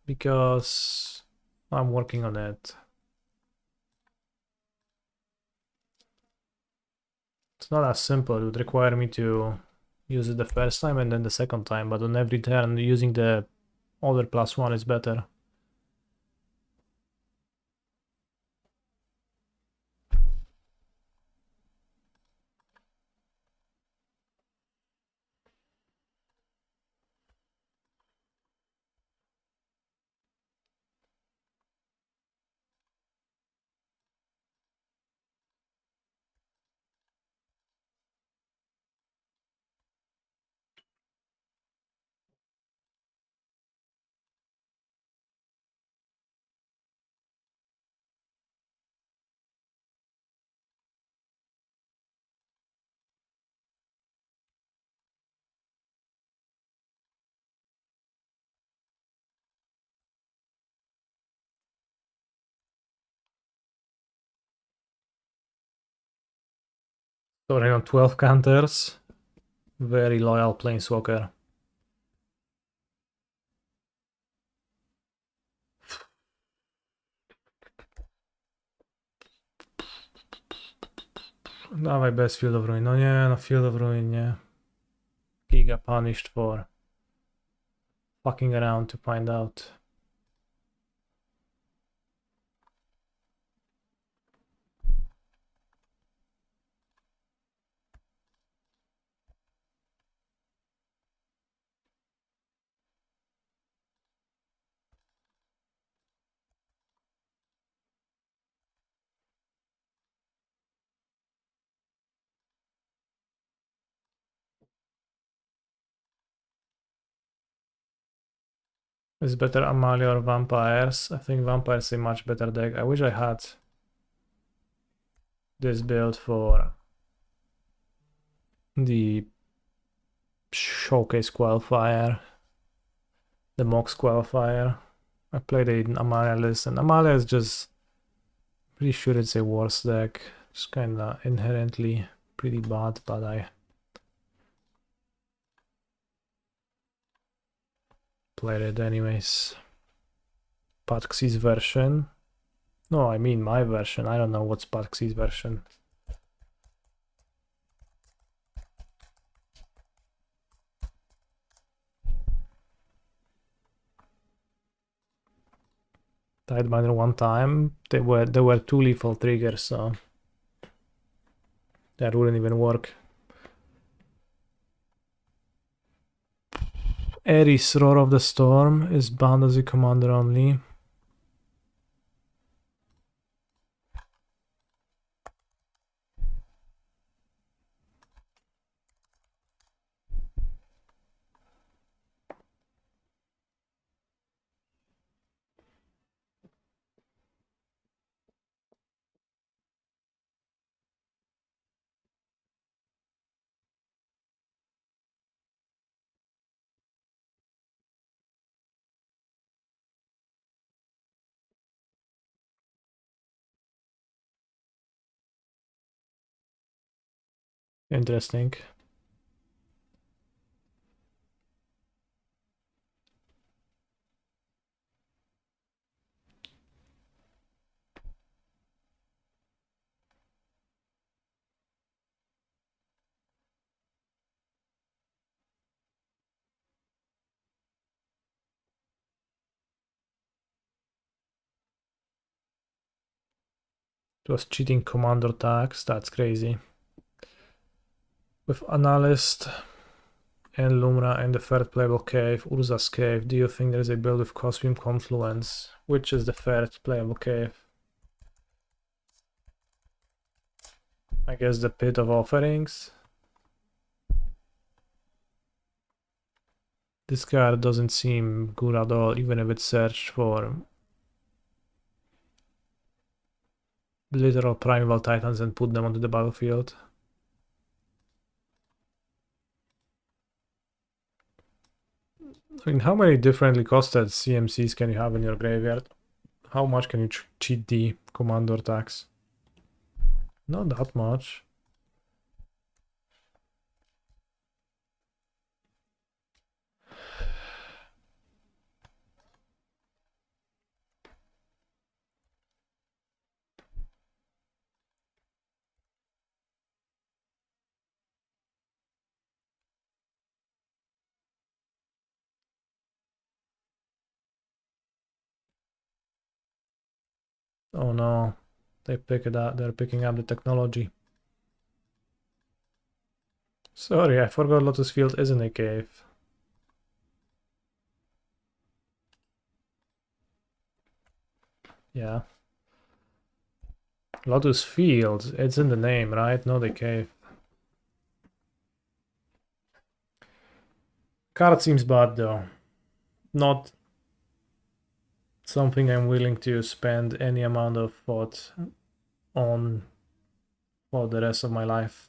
Because I'm working on it. It's not as simple. It would require me to use it the first time and then the second time, but on every turn using the other +1 is better. Storing on 12 counters. Very loyal planeswalker. Dawaj bez Field of Ruin. No nie, no Field of Ruin nie. Giga punished for fucking around to find out. Is better Amalia or Vampires? I think Vampires is a much better deck. I wish I had this build for the Showcase Qualifier, the Mox Qualifier. I played it in Analyst, and Amalia is just pretty sure it's a worse deck. It's kinda inherently pretty bad, but I played it anyways. Patxi's version. No, I mean my version. I don't know what's Patxi's version. Tidebinder one time. They were two lethal triggers, so that wouldn't even work. Ares, Roar of the Storm, is bound as a commander only. Interesting. It was cheating commander tags, that's crazy. With Analyst and Lumra and the third playable cave, Urza's Cave, do you think there is a build with Cosmium Confluence? Which is the third playable cave? I guess the Pit of Offerings. This card doesn't seem good at all, even if it's searched for literal primeval titans and put them onto the battlefield. I mean, how many differently costed CMCs can you have in your graveyard? How much can you cheat the commander tax? Not that much. Oh no, they pick it up. They're picking up the technology. Sorry, I forgot Lotus Field isn't a cave. Yeah. Lotus Field, it's in the name, right? Not a cave. Card seems bad though. Not something I'm willing to spend any amount of thought on for the rest of my life.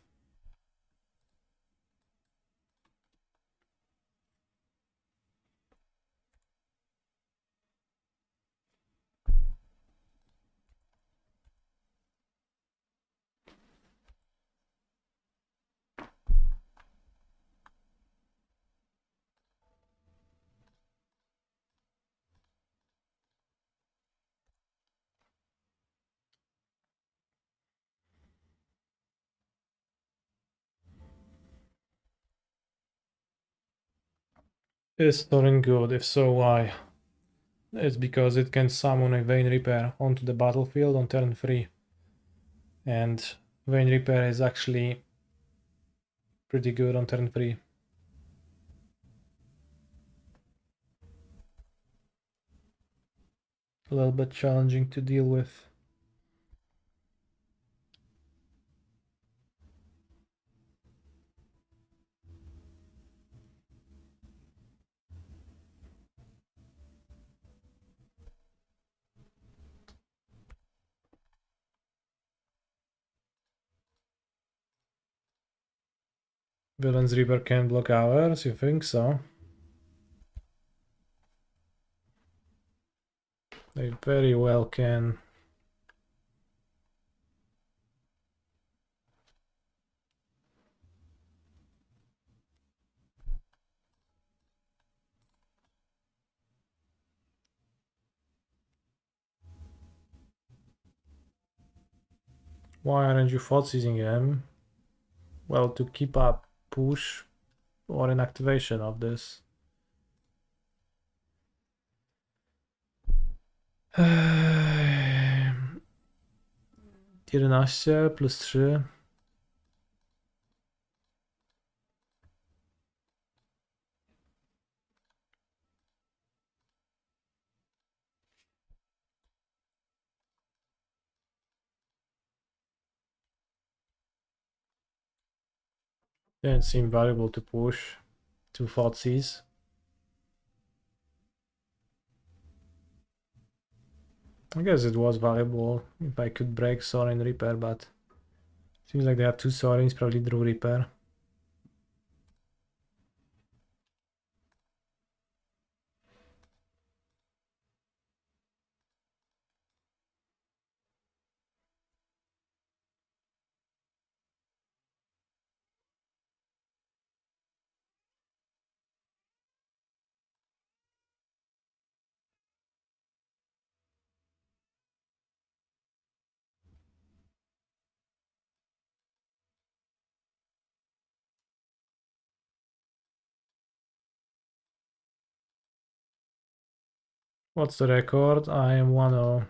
Is Thorin good? If so, why? It's because it can summon a Vein Reaper onto the battlefield on turn 3. And Vein Reaper is actually pretty good on turn 3. A little bit challenging to deal with. Villain's Reaper can block ours, you think so? They very well can. Why aren't you seizing him? Well, to keep up push or an activation of this. 11 plus 3. Didn't seem valuable to push 2 Thoughtseize. I guess it was valuable if I could break Sorin Reaper, but seems like they have 2 Sorins, probably drew Reaper. What's the record? I am 1-0.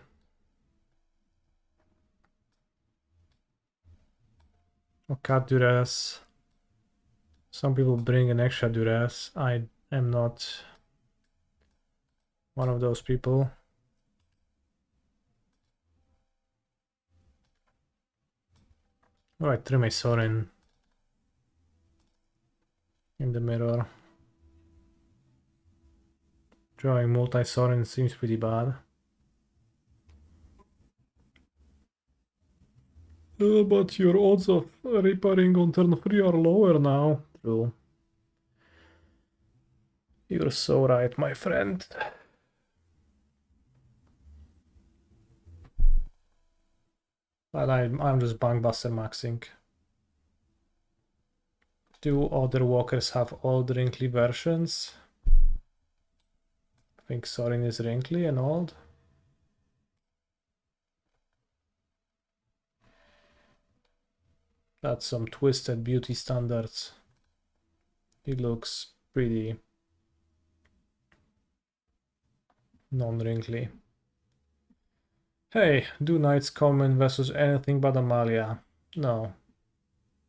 Oh, cut duress. Some people bring an extra duress. I am not one of those people. Alright, trim a Sorin in the mirror. Drawing multi-Sorin seems pretty bad. But your odds of repairing on turn 3 are lower now. True. You're so right, my friend. But I'm just Bankbuster maxing. Do other walkers have old wrinkly versions? I think Sorin is wrinkly and old. That's some twisted beauty standards. He looks pretty non-wrinkly. Hey, do Knights Common versus anything but Amalia? No.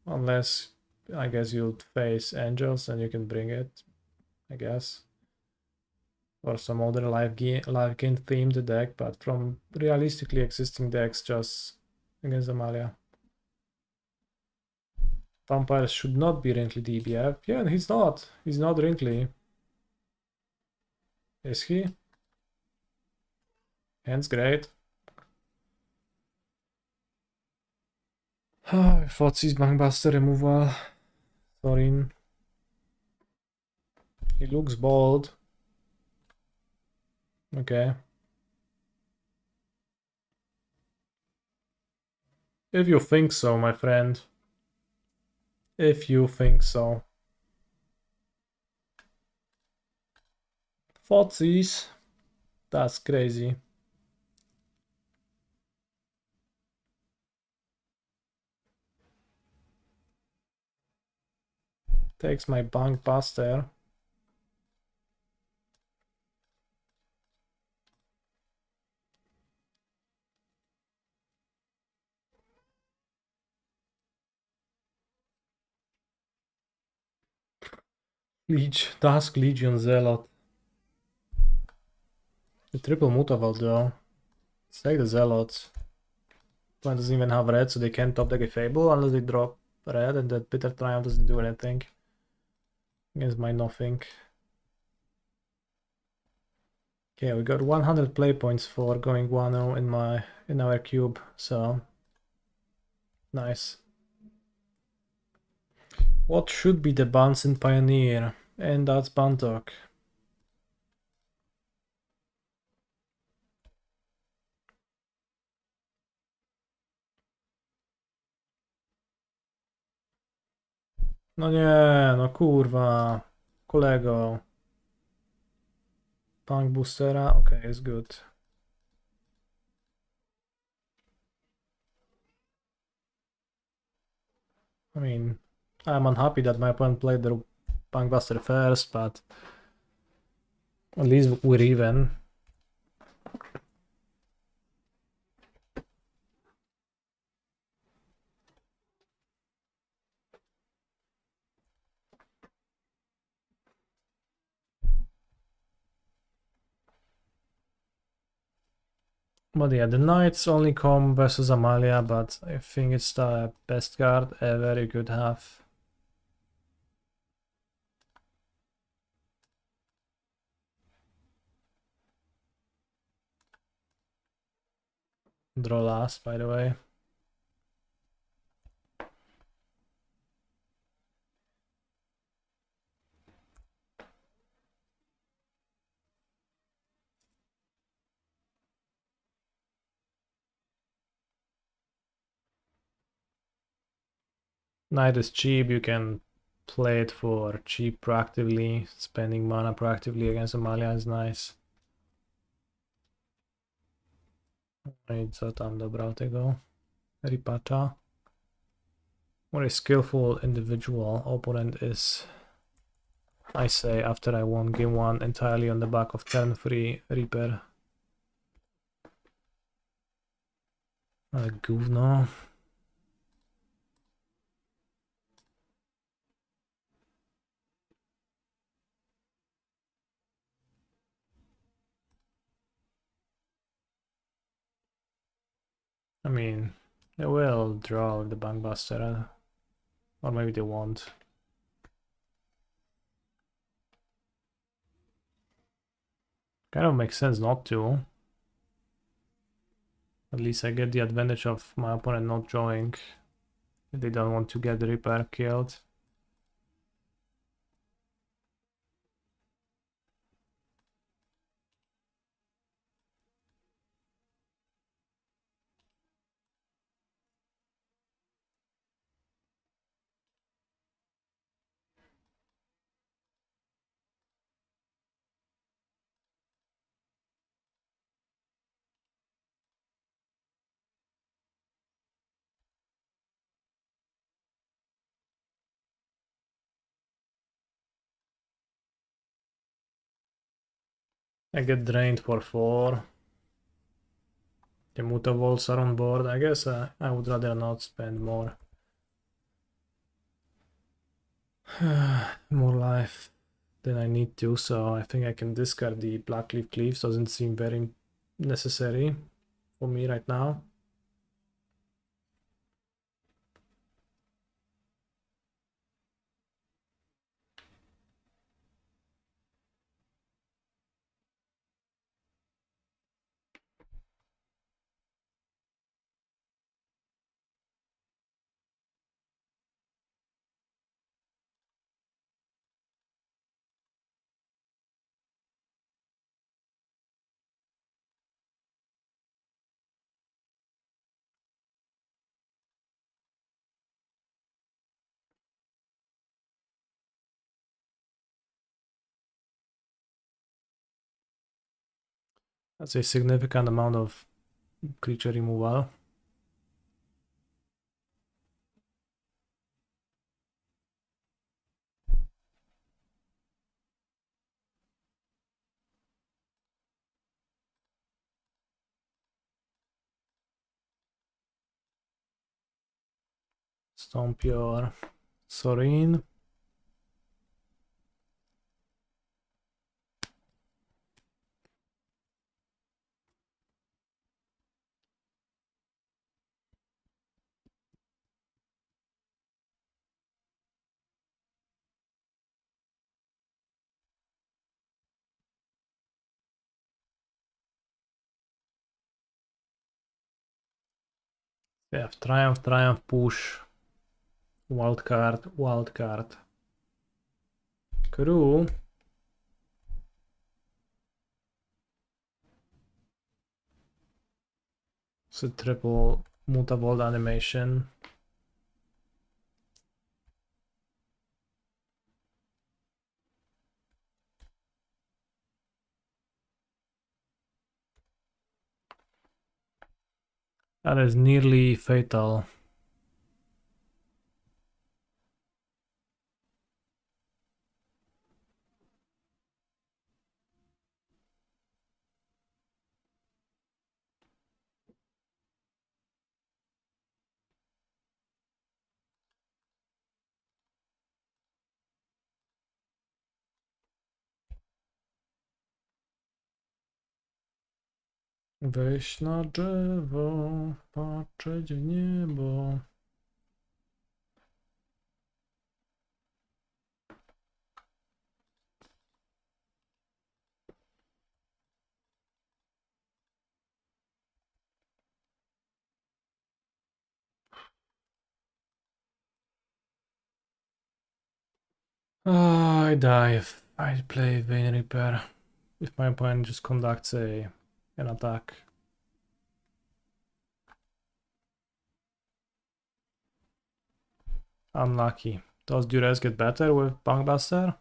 Unless, I guess you'll face Angels and you can bring it, I guess. Or some other life gain themed deck, but from realistically existing decks, just against Amalia. Vampires should not be wrinkly DBF. Yeah, and he's not. He's not wrinkly. Is he? Hand's great. Thoughtseize Bankbuster removal. Sorin. He looks bold. Okay. If you think so, my friend. If you think so. Thoughtseize. That's crazy. Takes my Bankbuster. Dusk Legion Zealot. The triple Mutavault though. Let's take the Zealots. One doesn't even have red, so they can't top deck a Fable unless they drop red, and that Bitter Triumph doesn't do anything against my nothing. Okay, we got 100 play points for going 1-0 in our cube, so nice. What should be the bounce in Pioneer? And that's Bantok. No nie, no kurwa. Kolego. Punk boostera? Okay, it's good. I mean, I'm unhappy that my opponent played the Punk Buster first, but at least we're even. But yeah, the Knights only come versus Amalia, but I think it's the best card ever you could have. Draw last, by the way. Knight is cheap, you can play it for cheap proactively. Spending mana proactively against Amalia is nice. I co tam dobrał tego Ripacza. What a skillful individual opponent is. I say after I won game 1 entirely on the back of turn 3 Reaper. Ale gówno. I mean, they will draw the Bankbuster, or maybe they won't. Kind of makes sense not to. At least I get the advantage of my opponent not drawing. If they don't want to get the Reaper killed. I get drained for 4. The Mutavolts are on board. I guess I would rather not spend more. More life than I need to, so I think I can discard the Blackleaf Cleaves. Doesn't seem very necessary for me right now. That's a significant amount of creature removal. Stomp your Sorin. We have Triumph, Triumph, Push, Wildcard, Wildcard. Crew. It's a triple Mutavolt animation. That is nearly fatal. Wejść na drzewo, patrzeć w niebo. I die if I play Vein Repair. If my opponent just conducts an attack. Unlucky. Does Durez get better with Bunkbuster?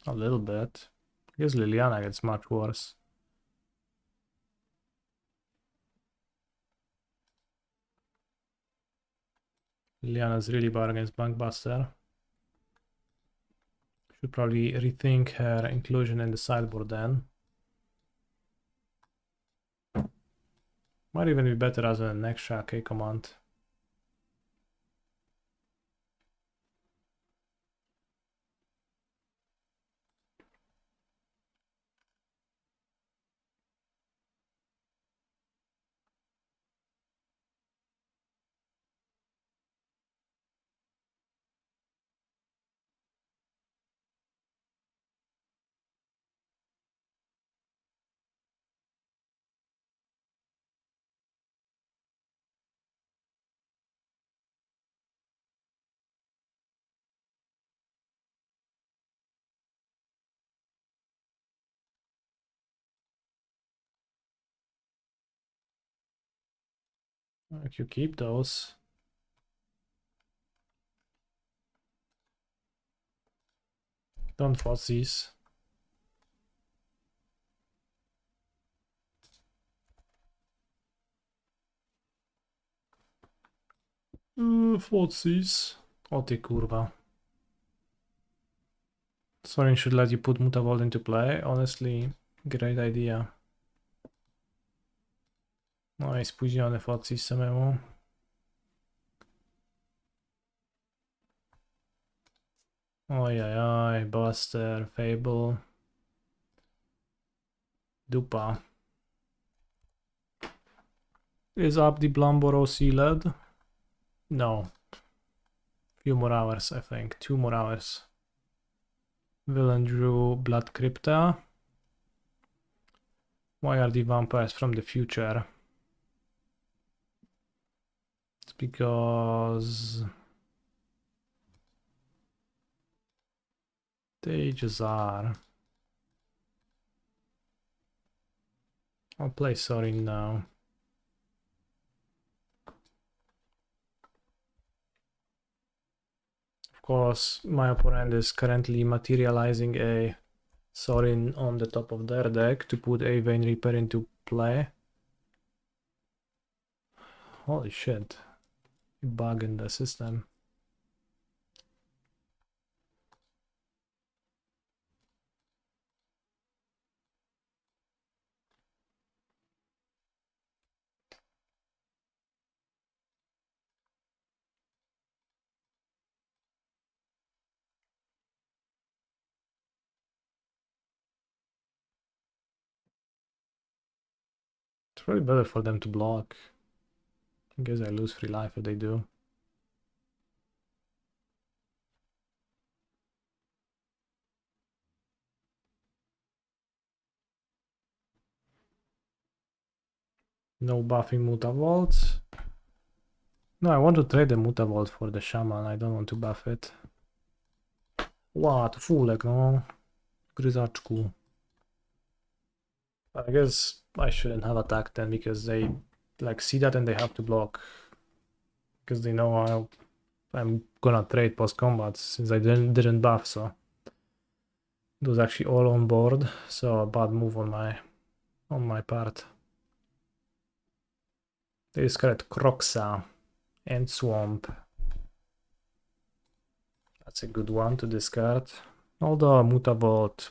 A little bit. I guess Liliana gets much worse. Liliana's really bad against Bunkbuster. Should probably rethink her inclusion in the sideboard then. Might even be better as an extra K command. If you keep those. Don't force these. Fotsies. O ty kurwa. Sorin should let you put Mutavolt into play. Honestly, great idea. No i spóźniony Fotsis samemu. Ojajaj, Buster, Fable. Dupa. Is up the Blamboro sealed? No. Few more hours, I think. 2 more hours. Villain drew Blood Crypta. Why are the vampires from the future? It's because they just are. I'll play Sorin now. Of course, my opponent is currently materializing a Sorin on the top of their deck to put a Vein Reaper into play. Holy shit. Bug in the system. It's probably better for them to block. I guess I lose free life if they do. No buffing Mutavault. No, I want to trade the Mutavault for the Shaman. I don't want to buff it. Wow, to fulek, no. Gryzaczku. I guess I shouldn't have attacked them because they like see that and they have to block. Because they know I'm gonna trade post combat since I didn't buff, so it was actually all on board. So a bad move on my part. They discard Croxa and Swamp. That's a good one to discard. Although Mutavault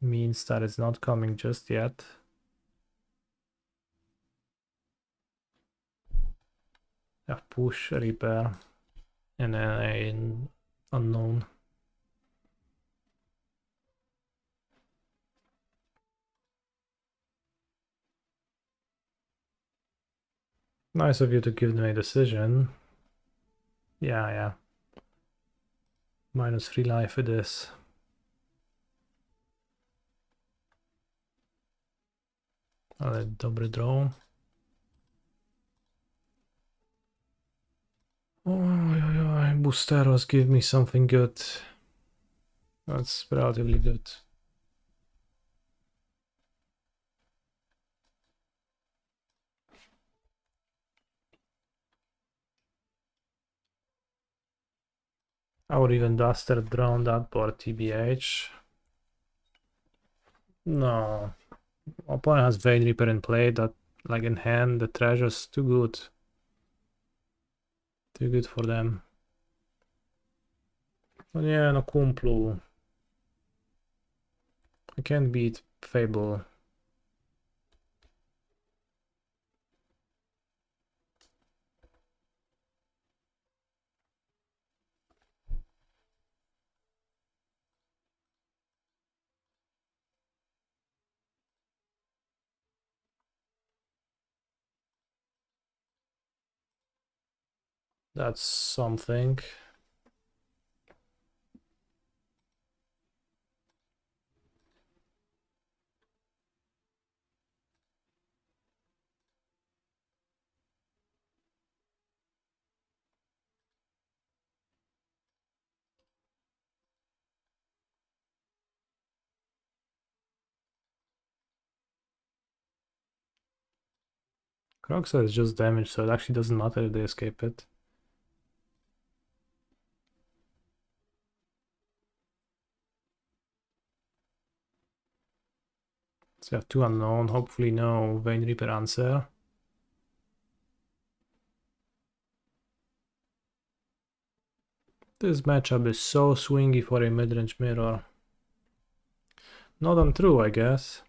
means that it's not coming just yet. A push, repair, and then an unknown. Nice of you to give me a decision. Yeah. -3 life it is. Ale dobry draw. Oh, Boosteros, give me something good. That's relatively good. I would even duster draw on that board, TBH. No. Opponent has Vein Reaper in play, that like in hand, the treasure's too good. Too good for them. No nie, no kumplu. I can't beat Fable. That's something. Croxa is just damage, so it actually doesn't matter if they escape it. So you have 2 unknown, hopefully no Vein Reaper answer. This matchup is so swingy for a mid-range mirror. Not untrue, I guess.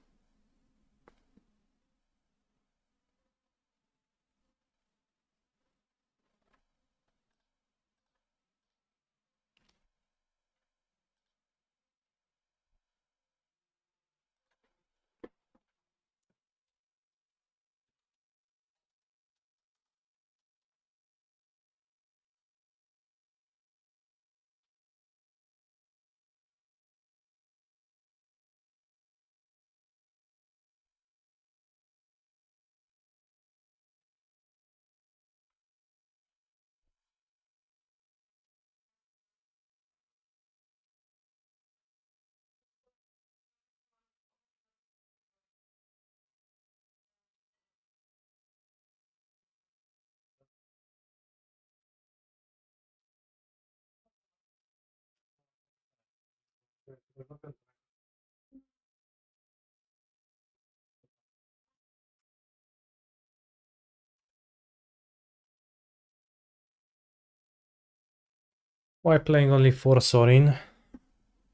Why playing only 4 Sorin?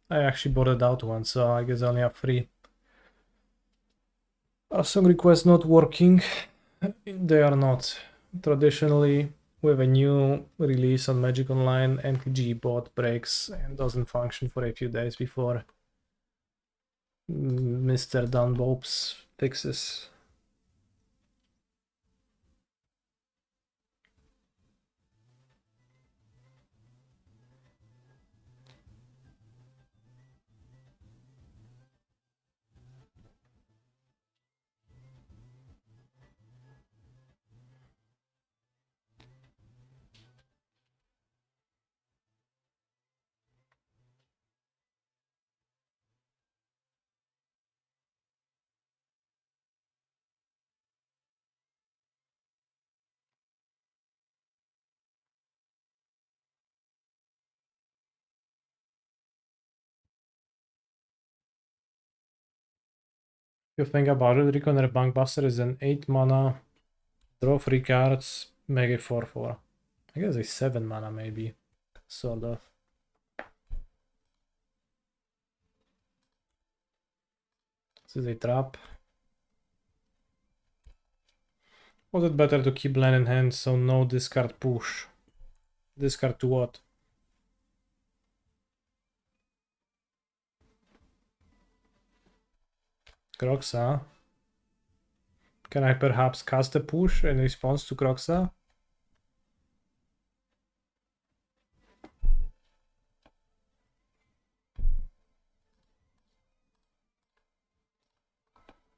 I actually bought it out once, so I guess I only have 3. Are some requests not working? They are not. Traditionally, with a new release on Magic Online, MTG bot breaks and doesn't function for a few days before Mr. Dunbob's fixes. If you think about it, Reconer Bankbuster is an 8 mana, draw 3 cards, make it 4/4. I guess it's 7 mana maybe, sort of. This is a trap. Was it better to keep land in hand so no discard push? Discard to what? Croxa. Can I perhaps cast a push in response to Kroxa?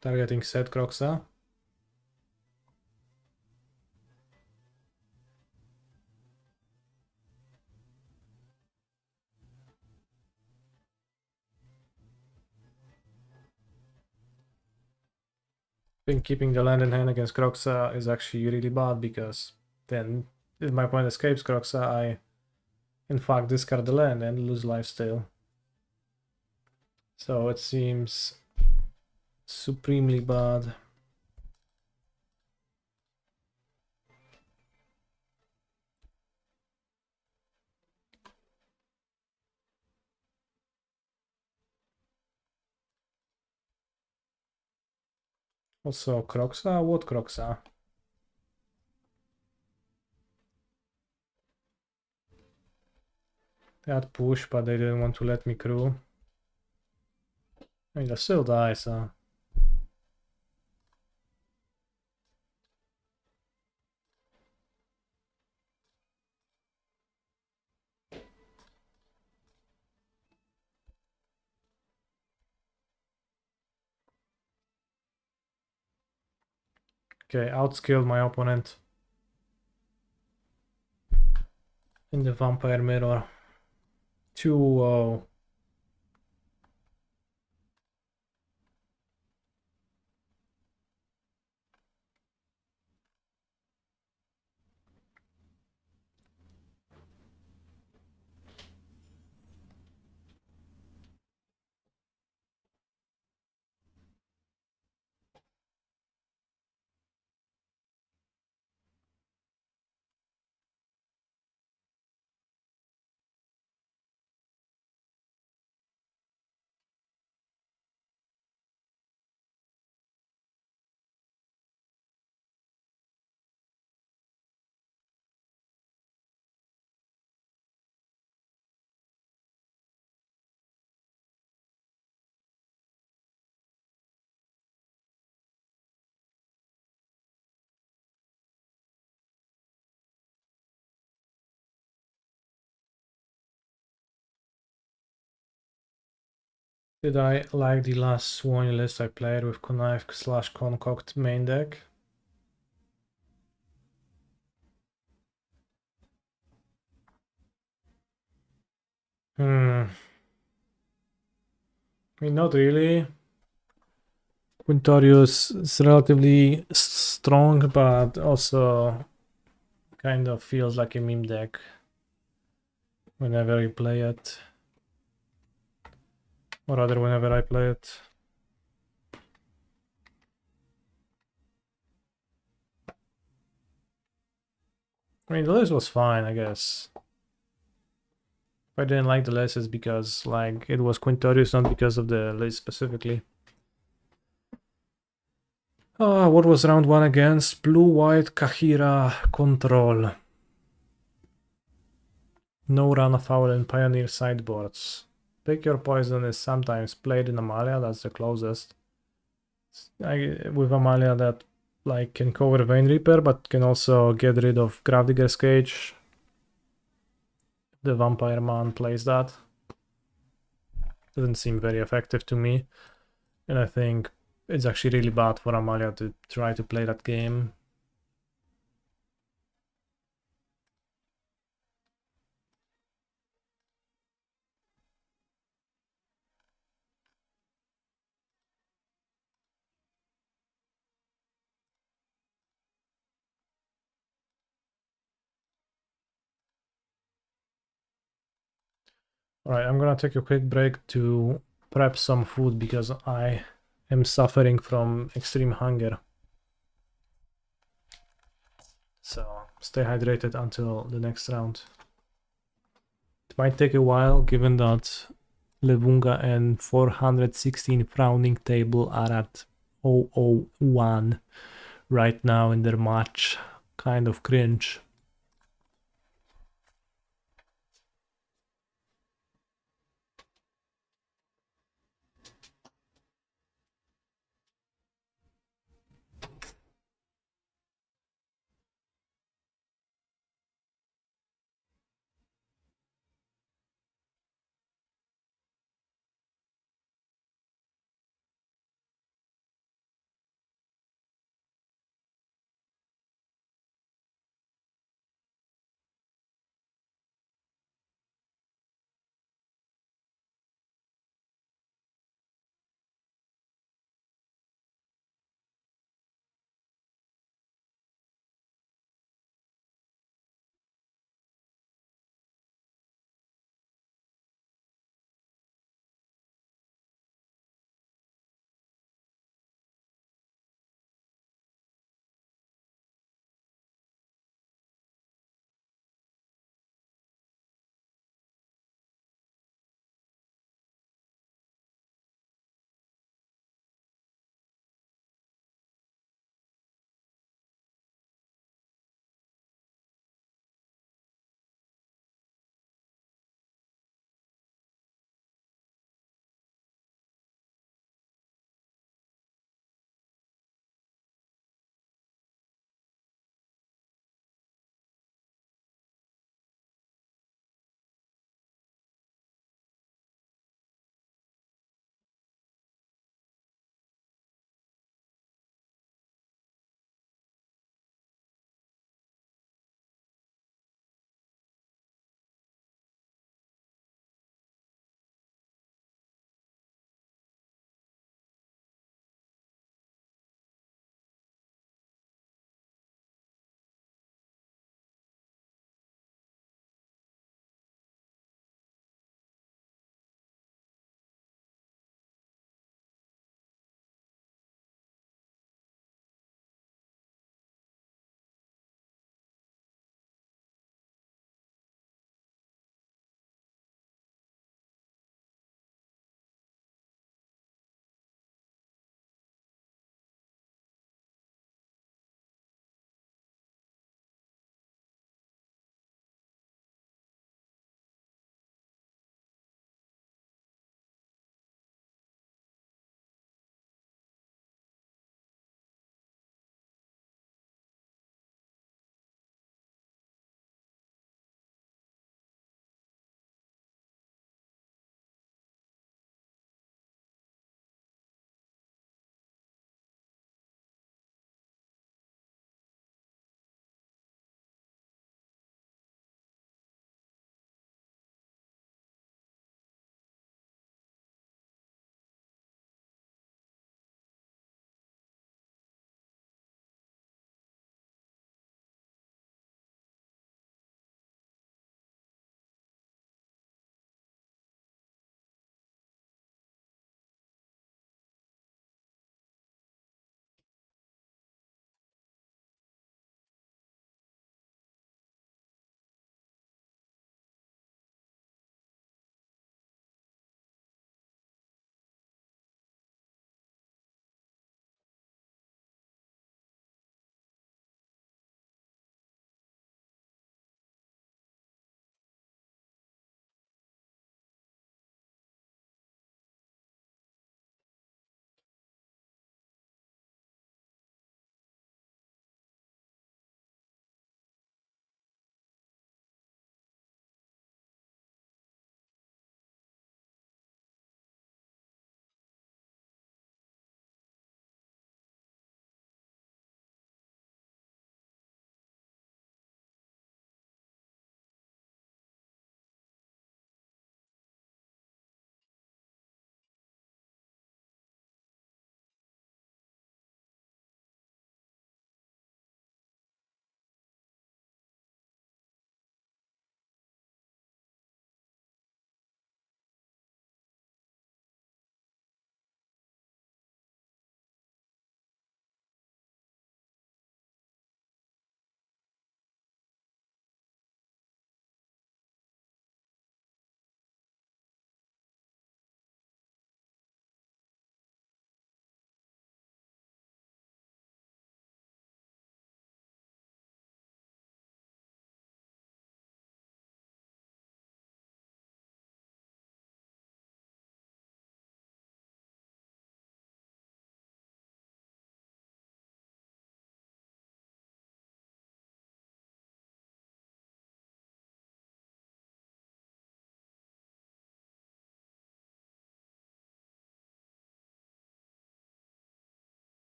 Targeting set Kroxa. I think keeping the land in hand against Kroxa is actually really bad, because then if my opponent escapes Kroxa, I in fact discard the land and lose lifesteal. So it seems supremely bad. Also, Kroxa? What Kroxa? They had push, but they didn't want to let me crew. I mean, they still die, so... Okay, outskilled my opponent in the Vampire Mirror. 2-0. Did I like the last Swan list I played with Connive/Concoct main deck? I mean, not really. Quintorius is relatively strong, but also kind of feels like a meme deck whenever you play it. Or rather, whenever I play it. I mean, the list was fine, I guess. If I didn't like the list, it's because, like, it was Quintorius, not because of the list specifically. What was round 1 against? Blue-White Kahira Control. No run foul in Pioneer sideboards. Pick your poison is sometimes played in Amalia, that's the closest. With Amalia that like can cover Vein Reaper, but can also get rid of Gravedigger's Cage. The Vampire Man plays that. Doesn't seem very effective to me. And I think it's actually really bad for Amalia to try to play that game. Alright, I'm gonna take a quick break to prep some food because I am suffering from extreme hunger. So stay hydrated until the next round. It might take a while given that Levunga and 416 Frowning Table are at 001 right now in their match. Kind of cringe.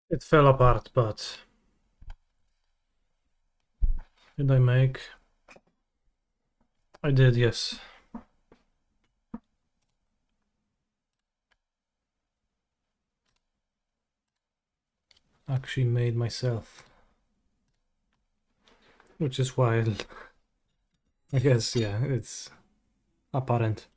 It fell apart, but did I make? I did, yes. Actually made myself. Which is wild. I guess, yeah, it's apparent.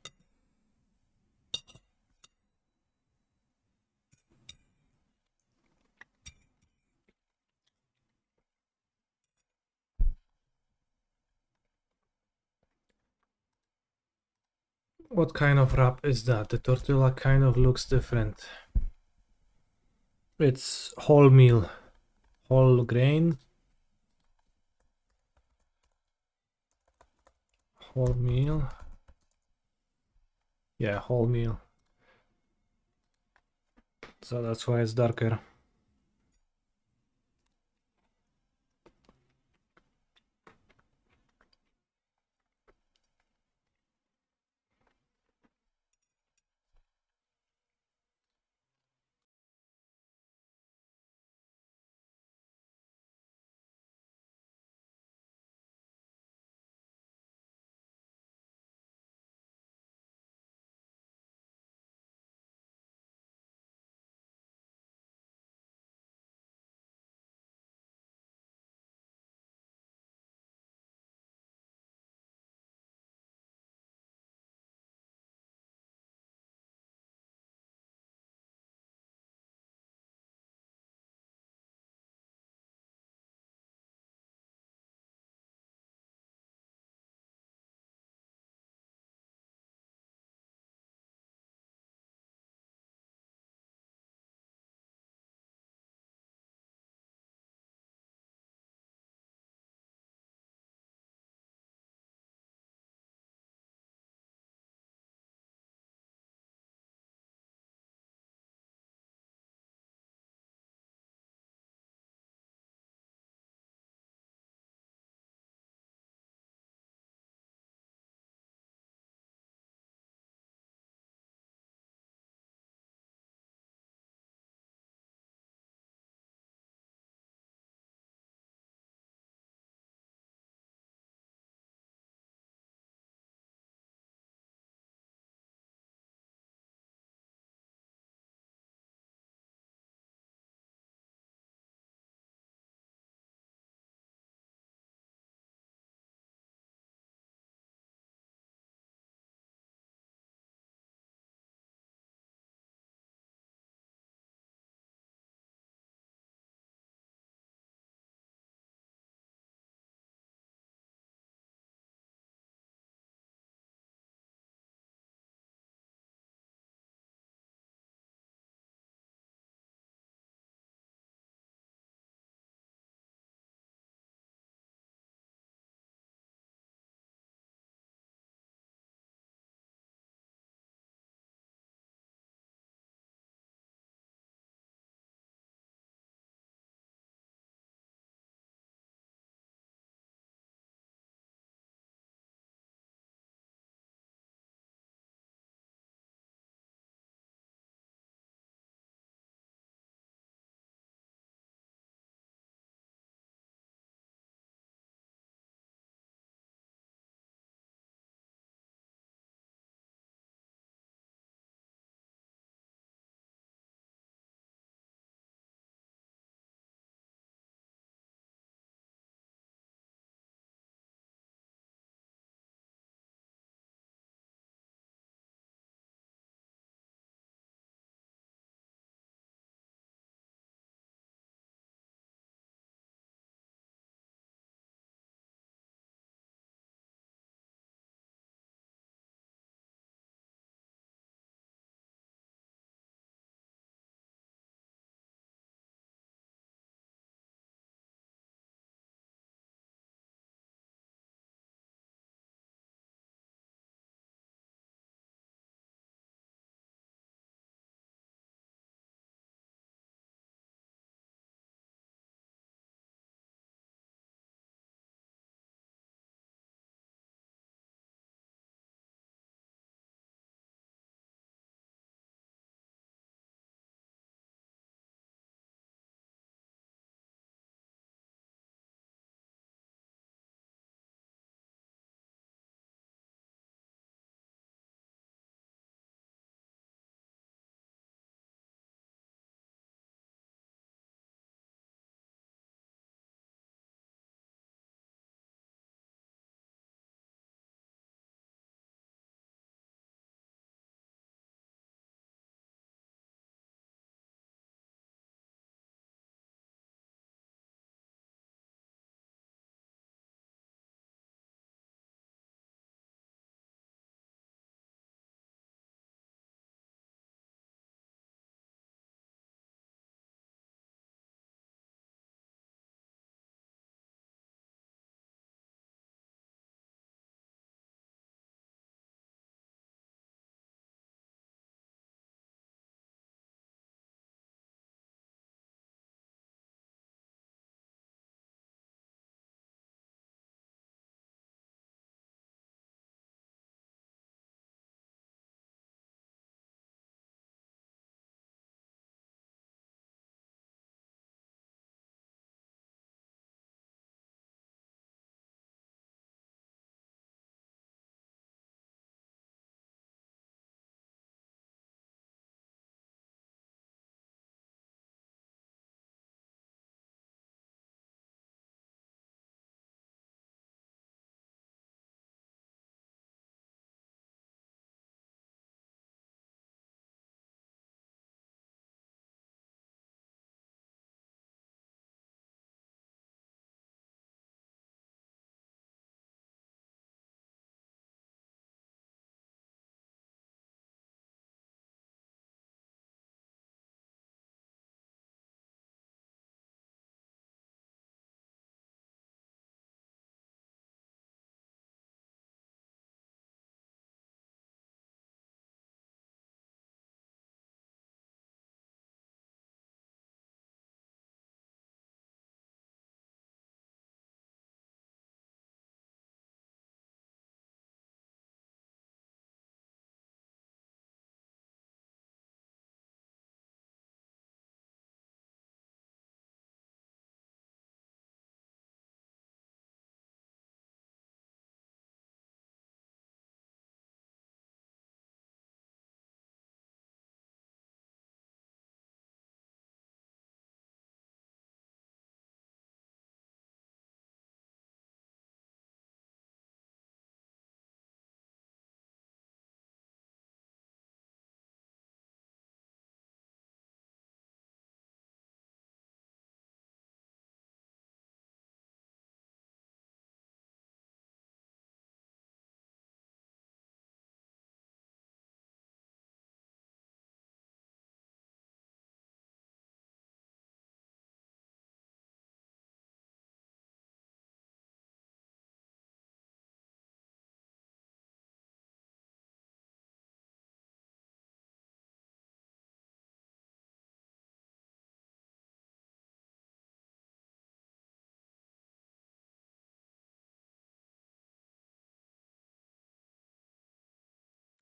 What kind of wrap is that? The tortilla kind of looks different. It's wholemeal, whole grain, wholemeal. Yeah, wholemeal. So that's why it's darker.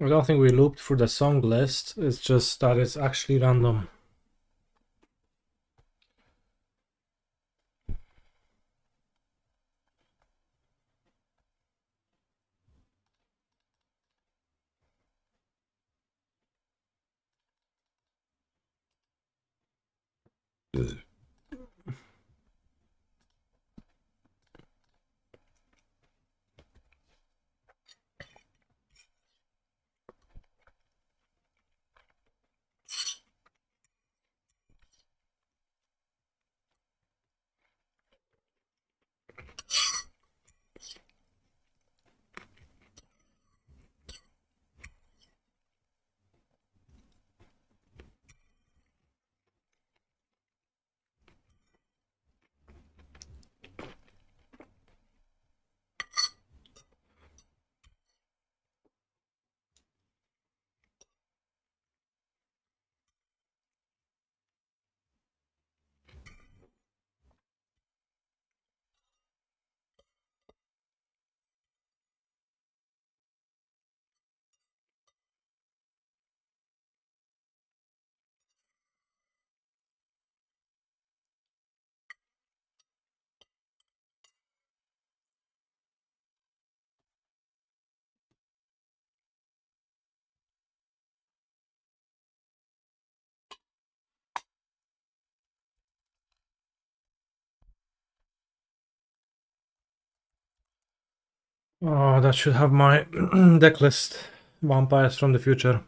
I don't think we looped through the song list, it's just that it's actually random. Oh, that should have my deck list. Vampires from the future.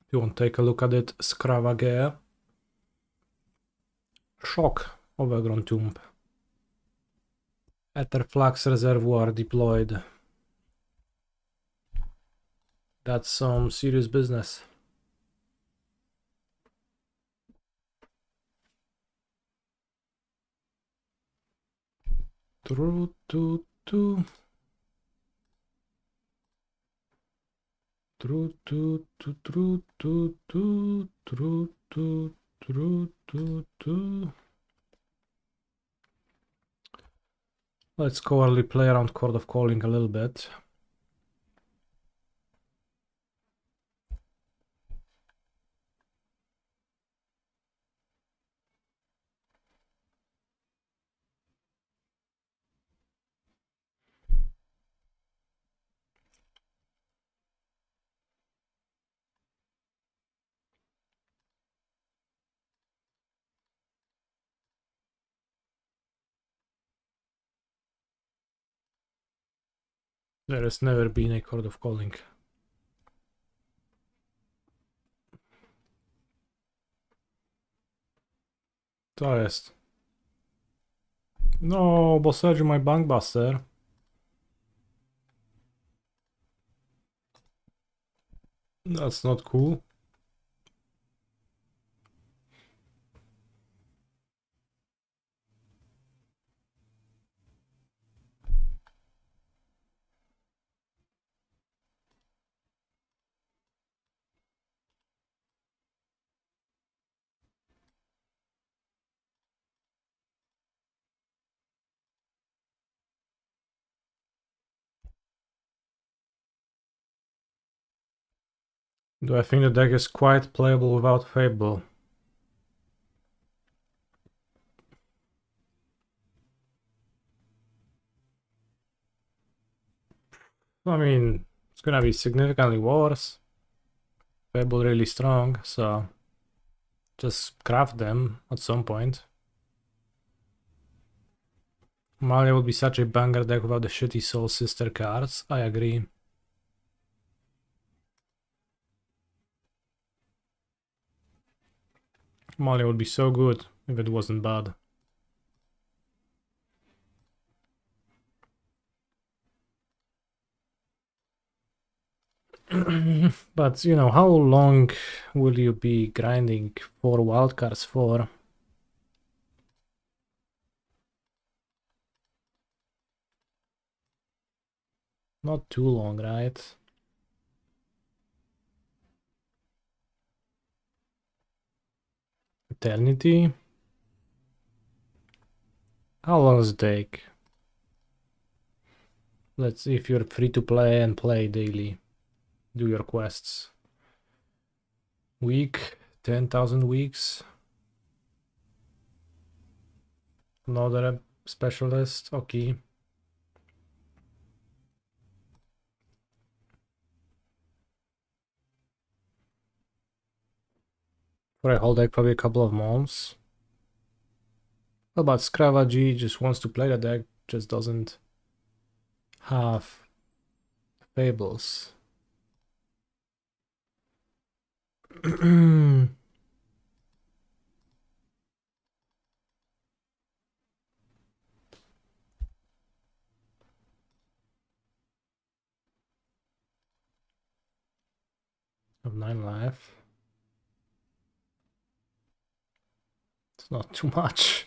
If you want to take a look at it, Scravagea. Shock, Overgrown Tomb. Etherflux Reservoir deployed. That's some serious business. True, true, true. True, true, true, true, true, true, true, true, true, true, true. Let's cowardly play around Court of Calling a little bit. There has never been a Court of Calling. To jest. No, bo sadził my Bankbuster. That's not cool. Do I think the deck is quite playable without Fable? I mean, it's gonna be significantly worse. Fable really strong, so just craft them at some point. Malia would be such a banger deck without the shitty Soul Sister cards. I agree. Malia would be so good if it wasn't bad. But, you know, how long will you be grinding 4 wildcards for? Not too long, right? Eternity? How long does it take? Let's see if you're free to play and play daily. do your quests. Week, 10,000 weeks. Another specialist, okay. For a whole deck, probably a couple of months. What about Scravagy? Just wants to play the deck, just doesn't have fables. Of 9 life. It's not too much.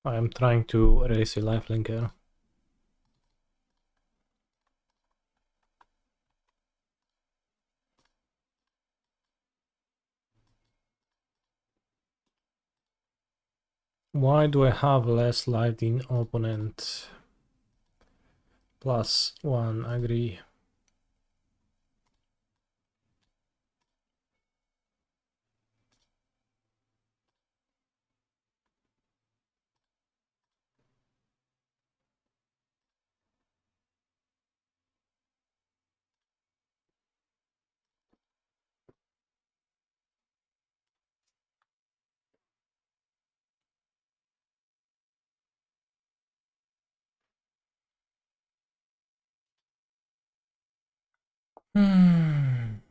I am trying to raise a lifelinker. Why do I have less life than opponent? +1, agree.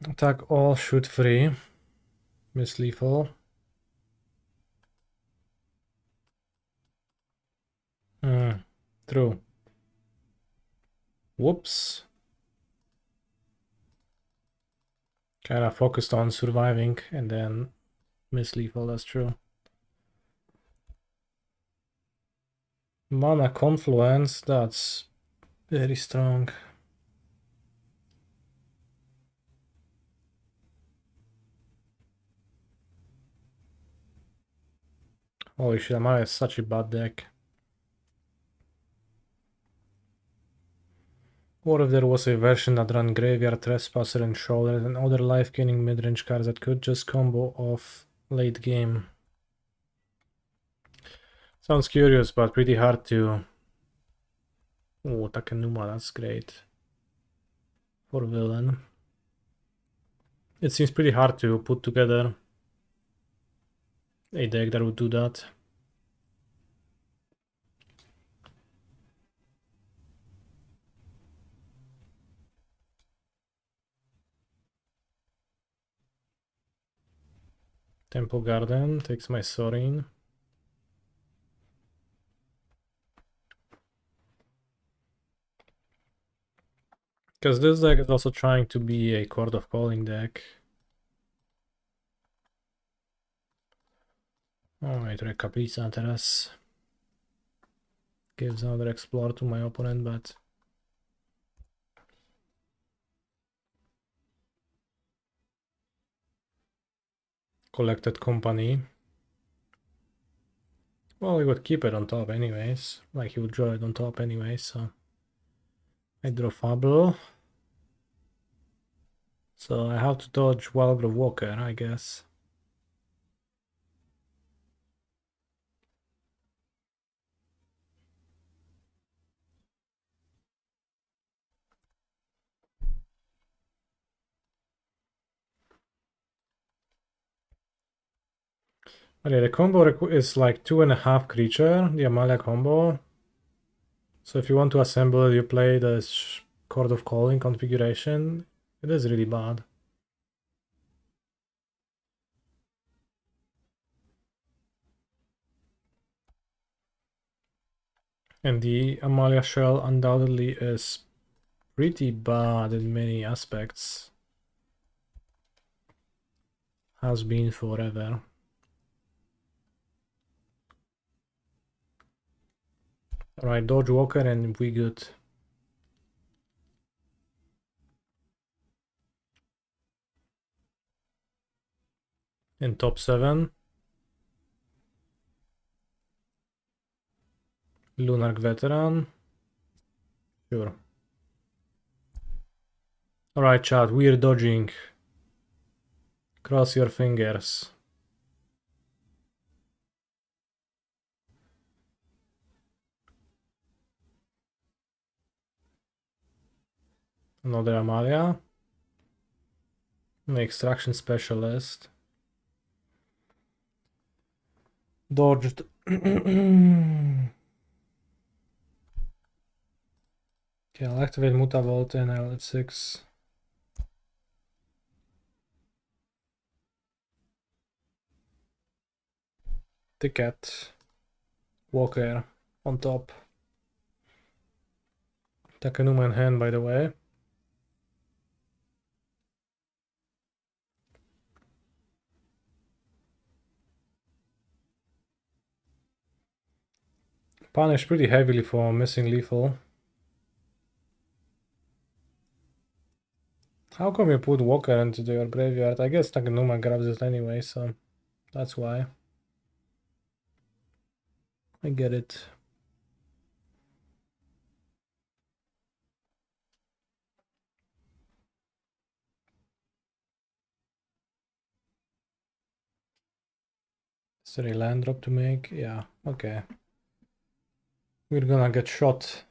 Attack all, shoot free. Miss lethal. True. Whoops. Kinda focused on surviving and then miss lethal, that's true. Mana confluence, that's very strong. Holy shit, Amaya is such a bad deck. What if there was a version that ran Graveyard, Trespasser, and Shoulder, and other life-gaining mid-range cards that could just combo off late game? Sounds curious, but pretty hard to... Oh, Takenuma, that's great. For villain. It seems pretty hard to put together a deck that would do that. Temple Garden takes my Sorin. Because this deck is also trying to be a Court of Calling deck. Alright, Recapitza Teres. Gives another Explore to my opponent, but... Collected Company. Well, he would keep it on top anyways. Like, he would draw it on top anyways, so... I draw Fable. So I have to dodge Wildgrove Walker, I guess. Okay, the combo is like 2.5 creature, the Amalia combo. So if you want to assemble it, you play the Court of Calling configuration. It is really bad. And the Amalia shell undoubtedly is pretty bad in many aspects. Has been forever. Alright, dodge walker and we good. In top 7. Lunark veteran. Sure. Alright, chat, we're dodging. Cross your fingers. Another Amalia. The extraction specialist. Dodged. Okay, I'll activate Mutavault and I'll at 6. Ticket. Walker on top. Takenuma in hand, by the way. Punished pretty heavily for missing lethal. How come you put Walker into your graveyard? I guess Takenuma grabs it anyway, so that's why. I get it. Is there a land drop to make? Yeah, okay. We're gonna get shot.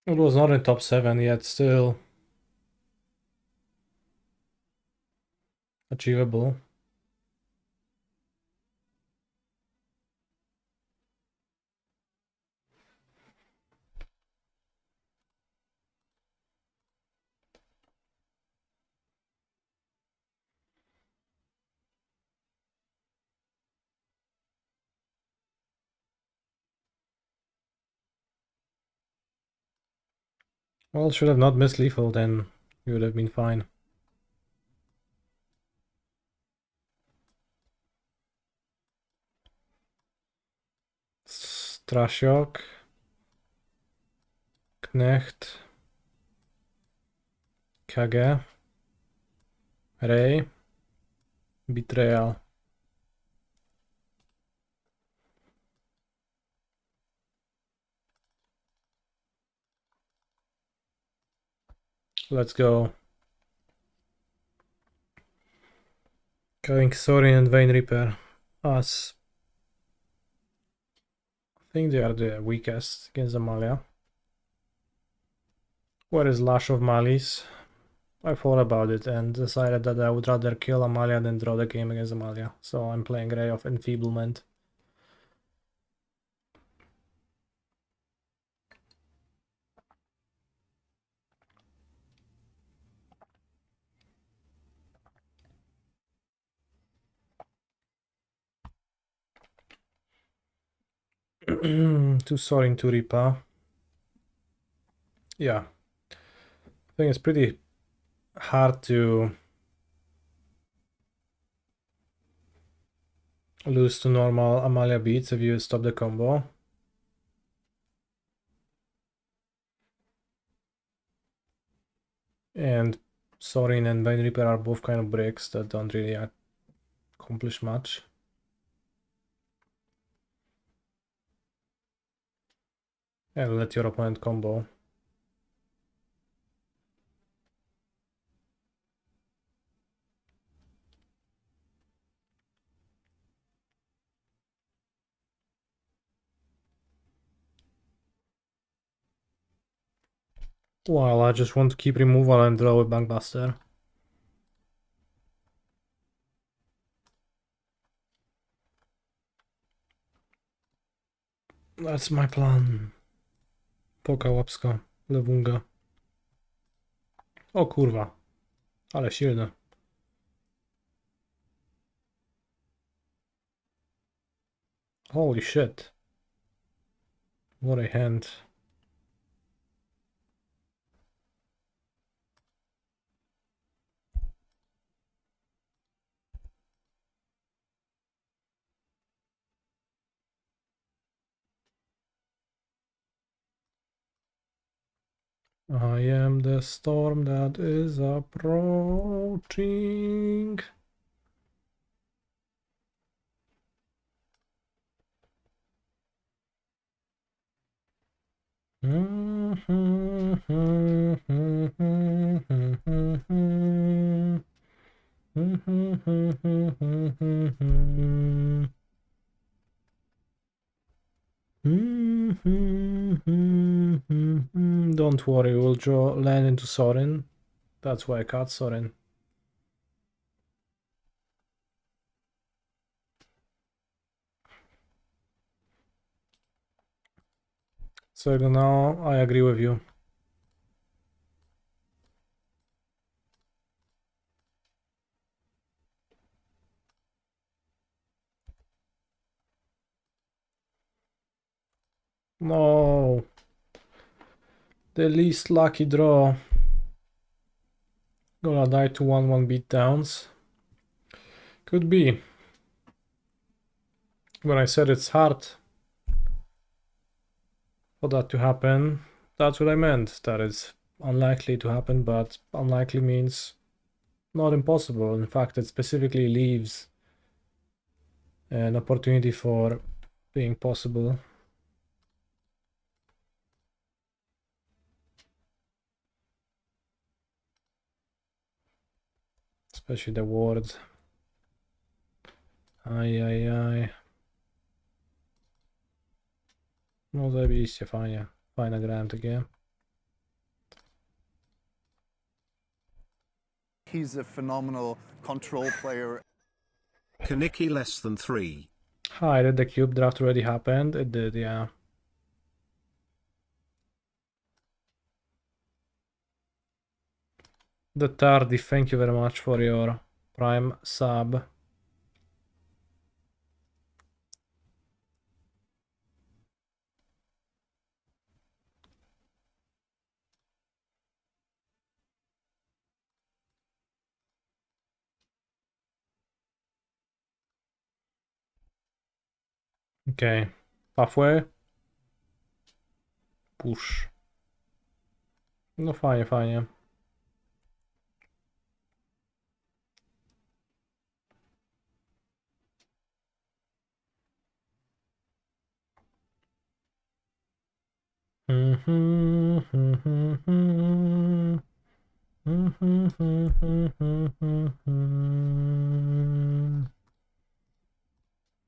It was not in top 7 yet, still achievable. Well, should have not missed lethal, then you would have been fine. Strashok. Knecht. Kage. Ray. Betrayal. Let's go. Going Sorin and Vein Reaper. Us. I think they are the weakest against Amalia. Where is Lash of Malice? I thought about it and decided that I would rather kill Amalia than draw the game against Amalia. So I'm playing Ray of Enfeeblement. Two Soaring, two Reaper. Yeah. I think it's pretty hard to lose to normal Amalia beats if you stop the combo. And Sorin and Vein Reaper are both kind of bricks that don't really accomplish much. And let your opponent combo. Well, I just want to keep removal and draw a Bankbuster. That's my plan. Poka łapska, lewunga. O kurwa. Ale silne. Holy shit. What a hand. I am the storm that is approaching. Don't worry, we'll draw land into Sorin. That's why I cut Sorin. So now I agree with you. No. The least lucky draw. Gonna die to 1-1 beatdowns. Could be. When I said it's hard for that to happen, that's what I meant. That is unlikely to happen, but unlikely means not impossible. In fact, it specifically leaves an opportunity for being possible. Especially the ward. Ajajaj. No zajebiście, fajnie. Fajnie grałem takie. He's a phenomenal control player. Kaniki less than 3. Hi, did the cube draft already happened? It did, yeah. The Tardy, thank you very much for your Prime sub. Okay, halfway. Push. No fajnie, fajnie.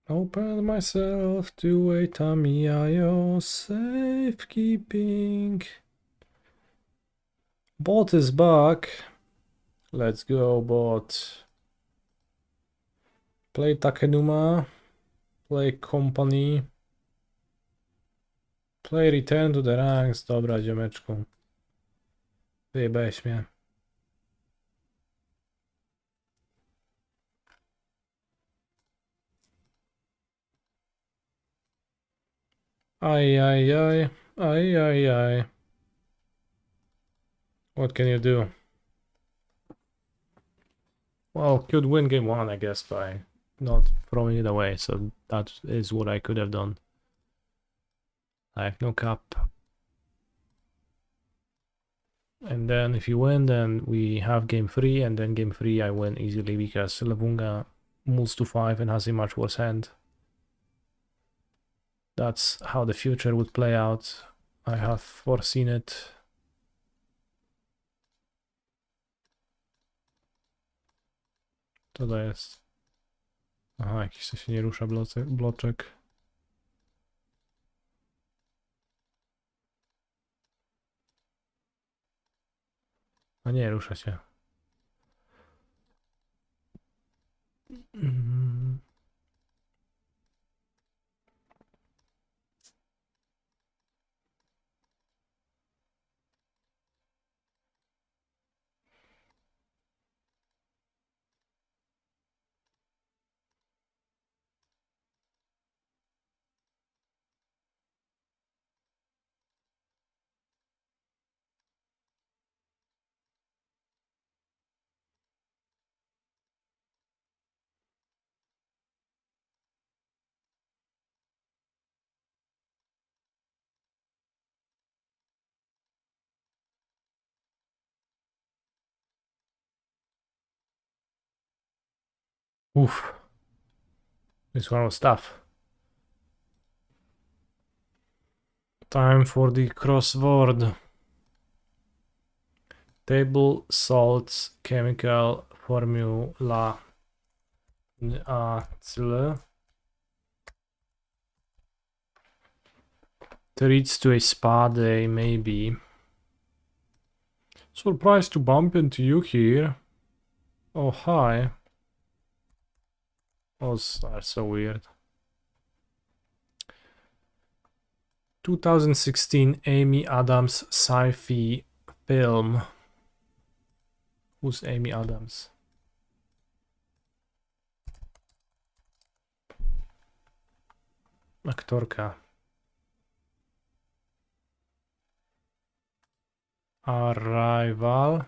Open myself to a Tamiyayo safekeeping. Bot is back. Let's go, bot. Play Takenuma. Play Company. Play Return to the Ranks. Dobra, ziomeczku. Wyjebałeś mnie. Ajajaj. Ajajaj. What can you do? Well, could win game 1, I guess, by not throwing it away. So that is what I could have done. I have no cap. And then if you win, then we have game 3, and then game 3 I win easily because Levunga moves to 5 and has a much worse hand. That's how the future would play out. I have foreseen it. Co to jest? Aha, jakiś się nie rusza bloczek. A nie, rusza się. Oof. This one was tough. Time for the crossword. Table, salts, chemical, formula. Treats to a spa day, maybe. Surprised to bump into you here. Oh, hi. Those are so weird. 2016 Amy Adams sci-fi film. Who's Amy Adams? Aktorka. Arrival.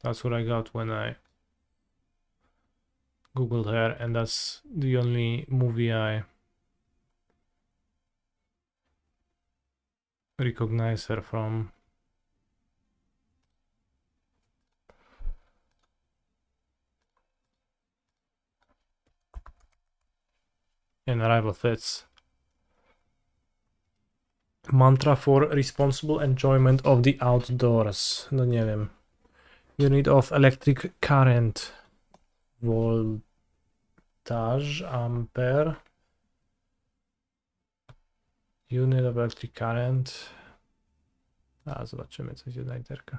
That's what I got when I googled her, and that's the only movie I recognize her from. And Arrival fits. Mantra for responsible enjoyment of the outdoors. No nie wiem. Unit of electric current. Voltage, ampere. Unit of electric current. A, zobaczymy, co się da literka.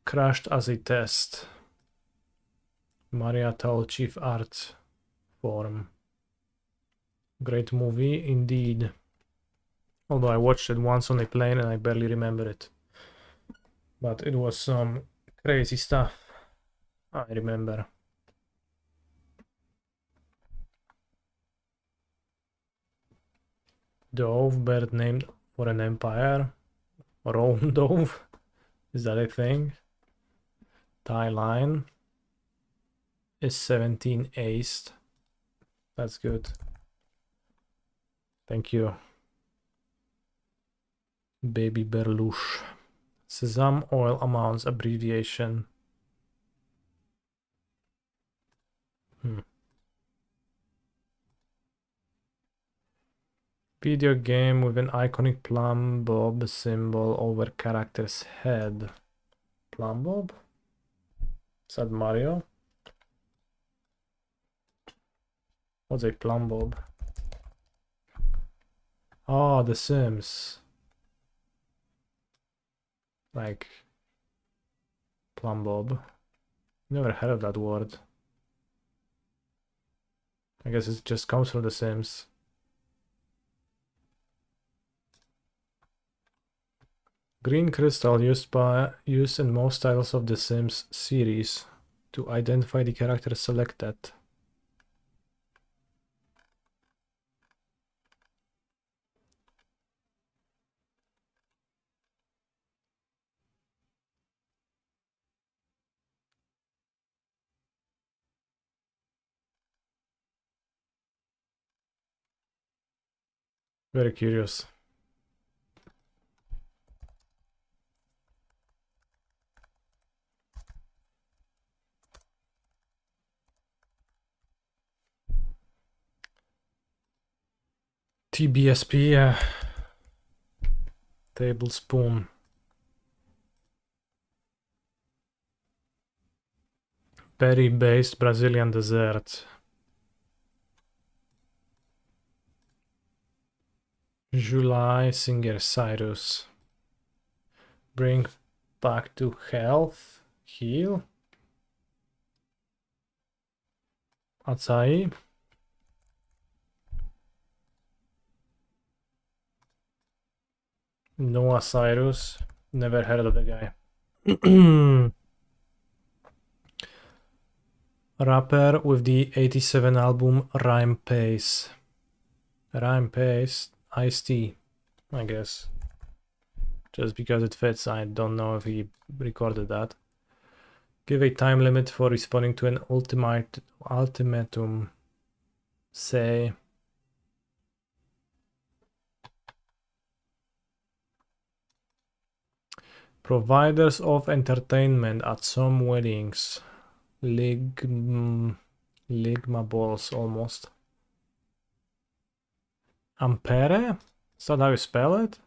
Crashed as a test. Maria Toll, chief art form. Great movie, indeed. Although I watched it once on a plane and I barely remember it. But it was some crazy stuff. I remember. Dove, bird named for an empire. Rome dove. Is that a thing? Tie line is 17 aced. That's good. Thank you. Baby Berlouche. Sesame oil amounts abbreviation. Video game with an iconic plumb bob symbol over character's head. Plumb bob? Is that Mario? What's a plumb bob? Oh, The Sims. Like plumb bob. Never heard of that word. I guess it just comes from The Sims. Green crystal used in most titles of The Sims series to identify the character selected. Very curious. TBSP, tablespoon. Berry-based Brazilian dessert. July Singer Cyrus. Bring back to health. Heal. Acai. Noah Cyrus. Never heard of the guy. Rapper with the 87 album Rhyme Pace. Rhyme Pace. Ice-T, I guess. Just because it fits, I don't know if he recorded that. Give a time limit for responding to an ultimatum. Say. Providers of entertainment at some weddings. Ligma balls almost. Ampere? Is that how you spell it?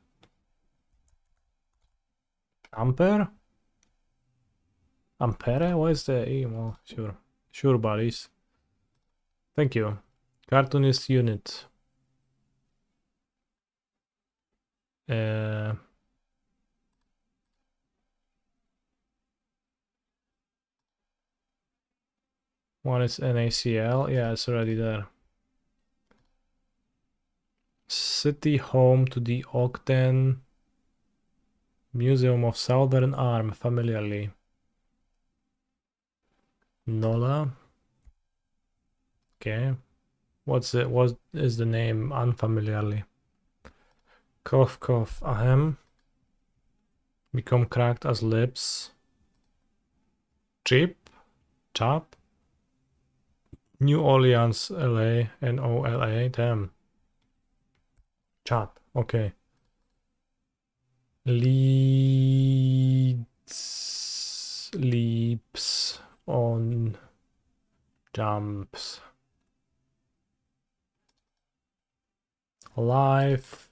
Ampere? Ampere? What is the E? Well, sure. Sure, buddies. Thank you. Cartoonist unit. One is NaCl. Yeah, it's already there. City home to the Ogden Museum of Southern Arm, familiarly. Nola. Okay. What is the name unfamiliarly? Cough, cough, ahem. Become cracked as lips. Chip. Chop. New Orleans, LA, NOLA. Damn. Chop. Okay. Leaps on jumps. Live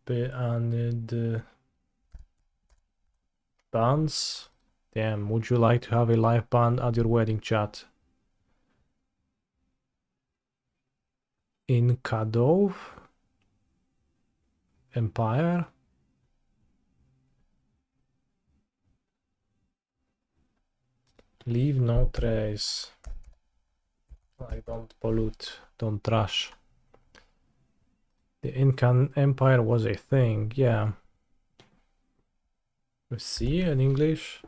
band bands. Damn, would you like to have a live band at your wedding, chat? In Kadov? Empire? Leave no trace. Like, don't pollute, don't trash. The Incan Empire was a thing, yeah. Let's see in English.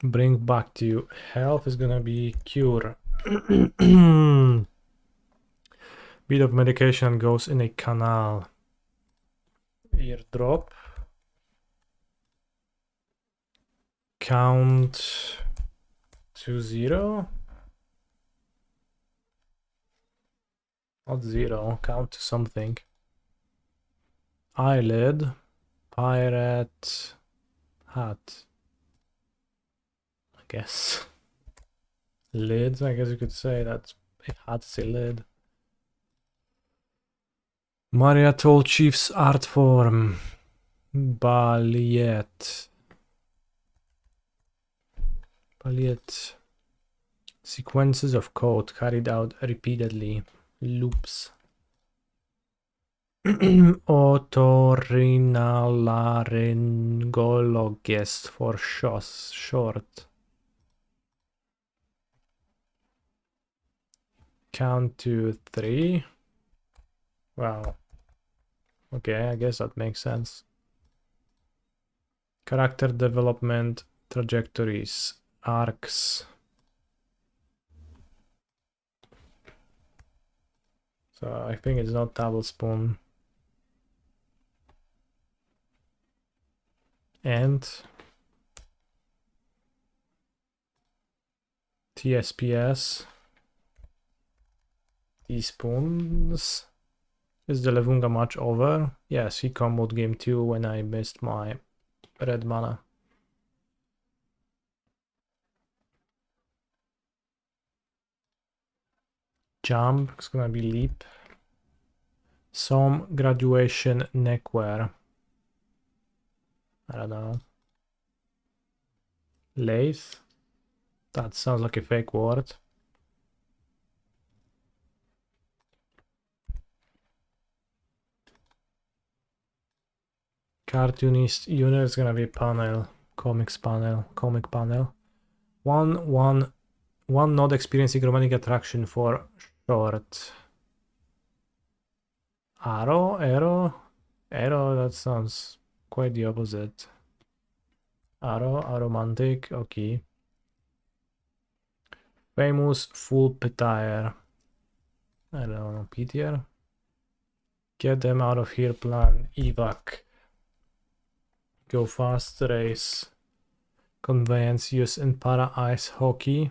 Bring back to you. Health is gonna be cure. Bit of medication goes in a canal. Eardrop. Count to 0. Not 0, count to something. Eyelid. Pirate hat. I guess. Lid, I guess you could say that a hat's a lid. Mariatol Chief's art form. Ballet. Sequences of code carried out repeatedly. Loops. Otorhinolaryngologist for short. Count to 3. Wow. Okay, I guess that makes sense. Character development, trajectories, arcs. So I think it's not tablespoon. And TSPS. Teaspoons. Is the Levunga match over? Yes, he comboed game 2 when I missed my red mana. Jump, it's gonna be leap. Some graduation neckwear. I don't know. Lathe. That sounds like a fake word. Cartoonist unit is gonna be panel. Comic panel. One not experiencing romantic attraction for short. Arrow, that sounds quite the opposite. Aromantic, okay. Famous full petire. I don't know, Peter. Get them out of here plan. Evac. Go fast race. Conveyance use in para ice hockey.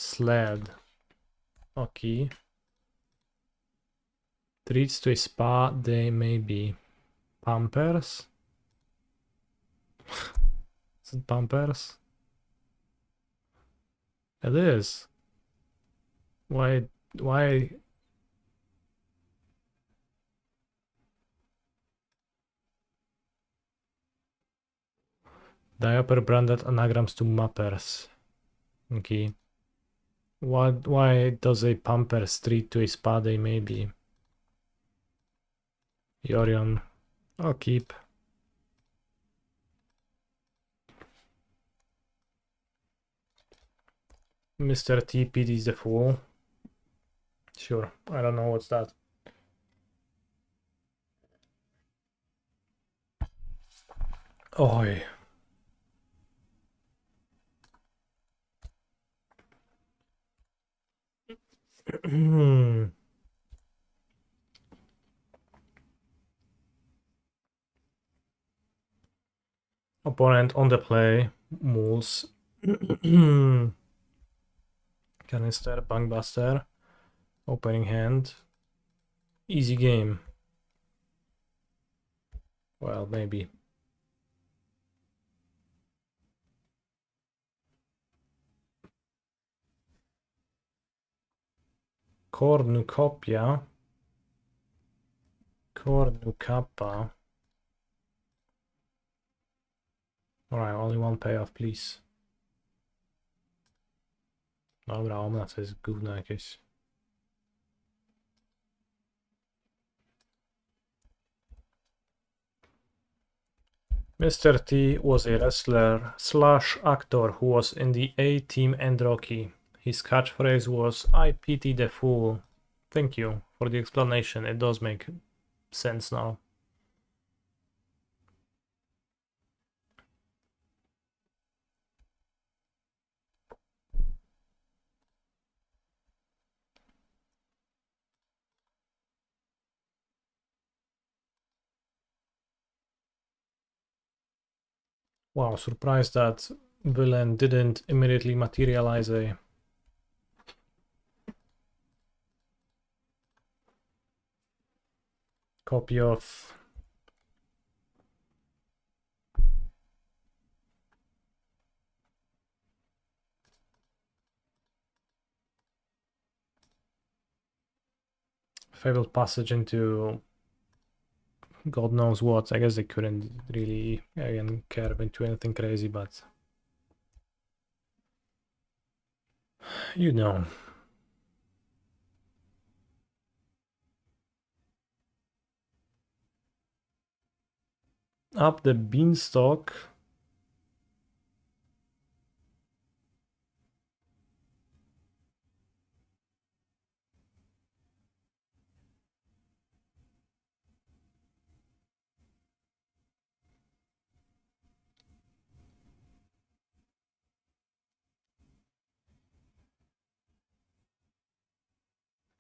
Sled. Okay. Treats to a spa day maybe. Pampers? Is it Pampers? It is. Why? Diaper branded anagrams to mappers. Okay. Why does a Pampers treat to a spa day maybe? Yorion. I'll keep. Mr. T pities the fool. Sure, I don't know what's that. Oi. Opponent on the play. Moves. Canister, Bankbuster. Opening hand. Easy game. Well, maybe. Cornucopia. Cornucappa. Alright, only one payoff, please. Dobra, ona to jest gówno jakieś. Mr. T was a wrestler slash actor who was in the A-Team and Rocky. His catchphrase was, "I pity the fool." Thank you for the explanation, it does make sense now. Wow, surprised that villain didn't immediately materialize a copy of Fabled Passage into God knows what. I guess they couldn't really again curve into anything crazy, but you know. Up the beanstalk.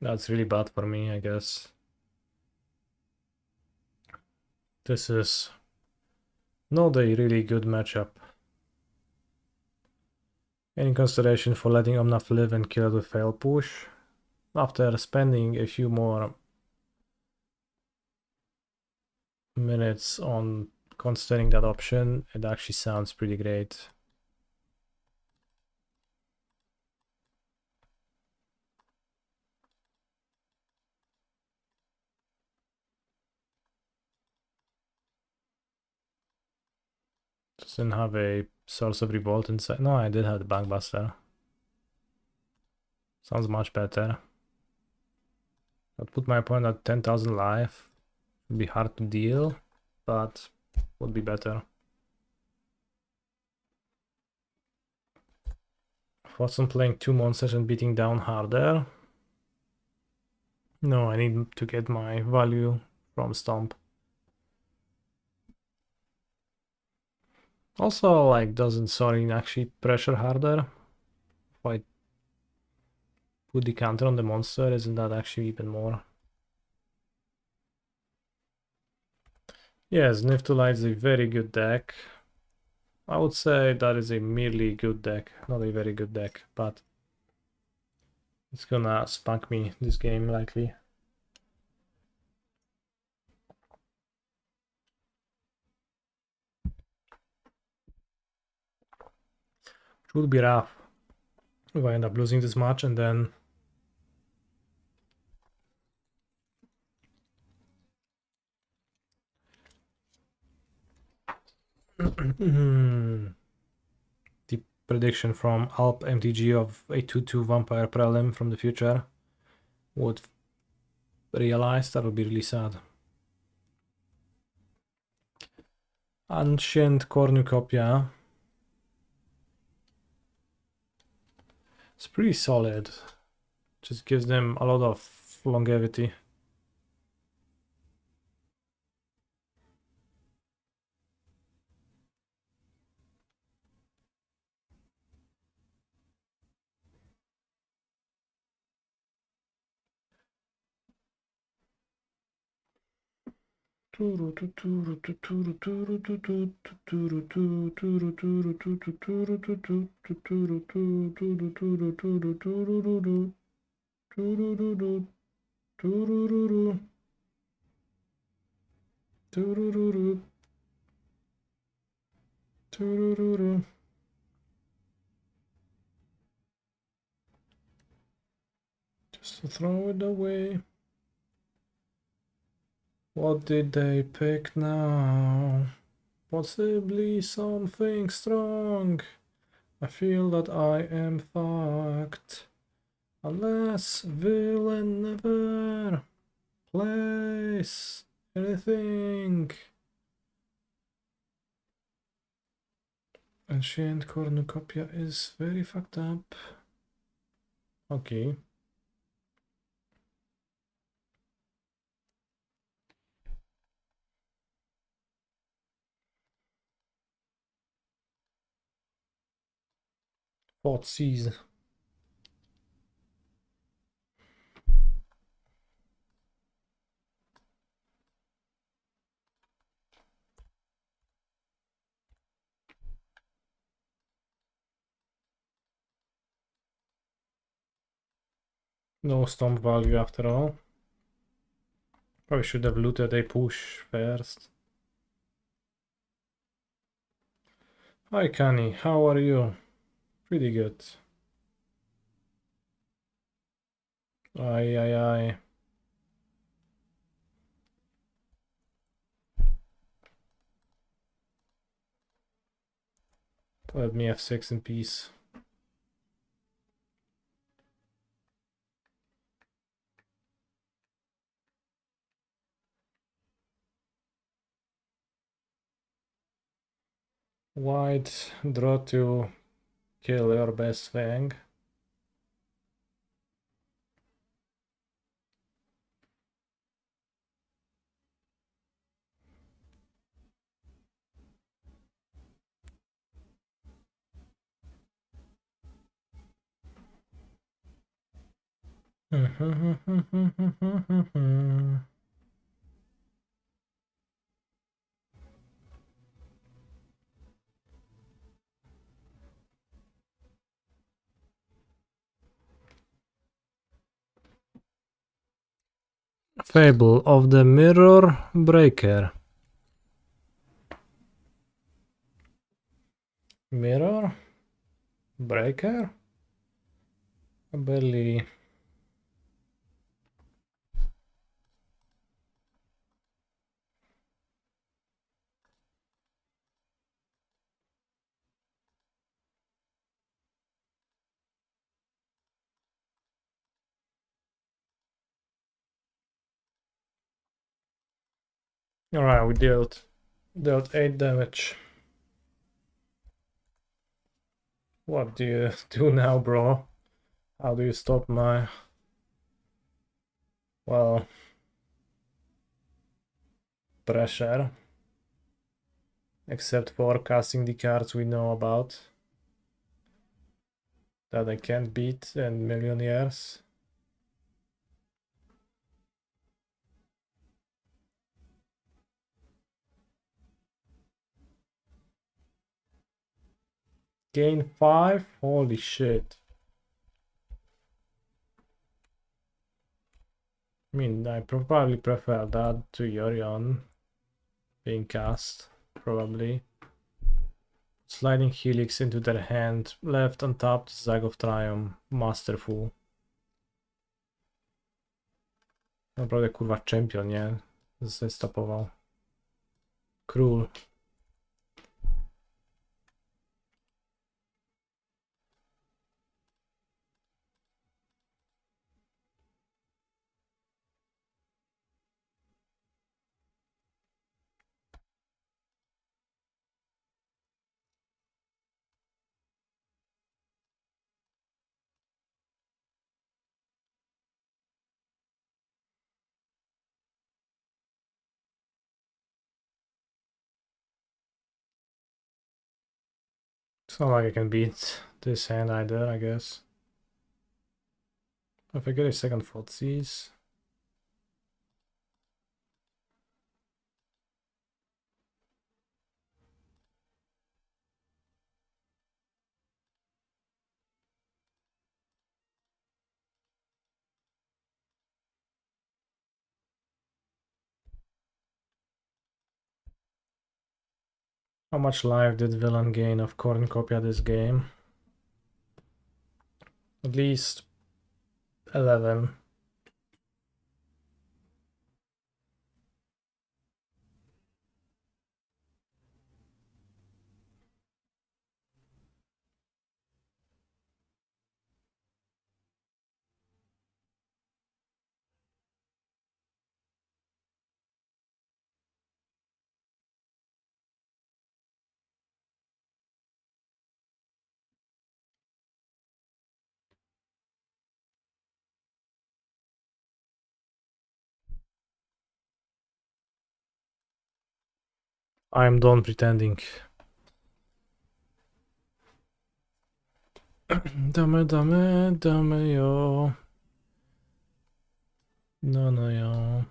That's really bad for me, I guess. This is not a really good matchup. Any consideration for letting Omnath live and kill it with fail push? After spending a few more minutes on considering that option, it actually sounds pretty great. Doesn't have a source of revolt inside. No, I did have the Bankbuster. Sounds much better. I'd put my opponent at 10,000 life. Would be hard to deal, but would be better. Thoughts on playing 2 monsters and beating down harder? No, I need to get my value from Stomp. Also, like, doesn't Sorin actually pressure harder? If I put the counter on the monster, isn't that actually even more? Yes, Niftolite is a very good deck. I would say that is a merely good deck, not a very good deck, but It's gonna spank me this game likely. It would be rough if I end up losing this match and then the prediction from Alp MTG of a 2/2 Vampire Prelim from the future would realize. That would be really sad. Ancient Cornucopia. It's pretty solid. Just gives them a lot of longevity. Just to throw it away. What did they pick now? Possibly something strong. I feel that I am fucked. Unless villain never plays anything. Ancient Cornucopia is very fucked up. Okay. Fourth season. No stomp value after all. Probably should have looted a push first. Hi Kani, how are you? Pretty good. Aye, aye, aye. Let me f6 in peace. White, draw to kill your best fang. Fable of the Mirror Breaker. Mirror Breaker? Barely. Alright, we dealt 8 damage. What do you do now, bro? How do you stop my... well... pressure? Except for casting the cards we know about. That I can't beat in million years. Gain 5? Holy shit. I mean, I probably prefer that to Yorion being cast, probably. Sliding Helix into their hand, left untapped, Zag of Triumph, masterful. Naprawdę kurwa champion, nie? Zestapował. Król. It's not like I can beat this hand either, I guess. If I get a second Thoughtseize. How much life did Villain gain of Cornucopia this game? At least 11. I'm done pretending. Damy jo. No jo.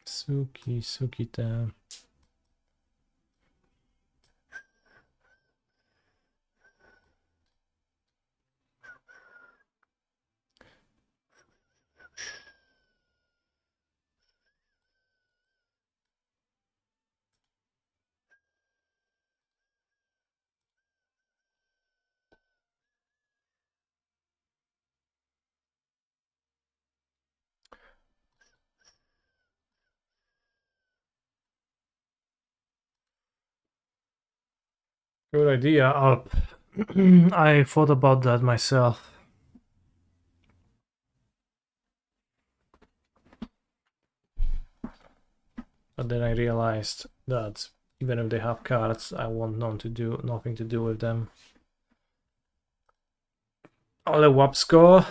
Suki te. Good idea, up. I thought about that myself. But then I realized that even if they have cards, I want nothing to do with them. Ale łapsko.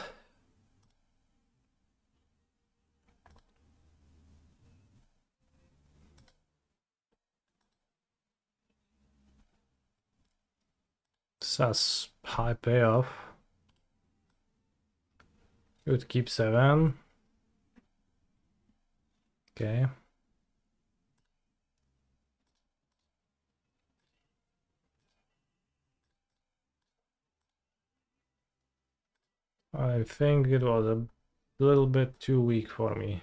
This has high payoff. Would keep 7. Okay. I think it was a little bit too weak for me.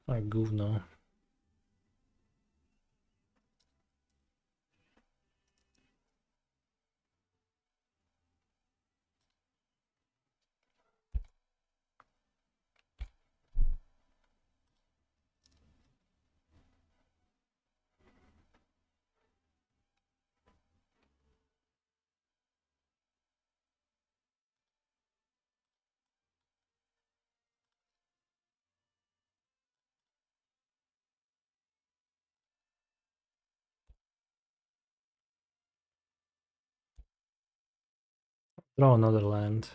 I gówno. Draw another land.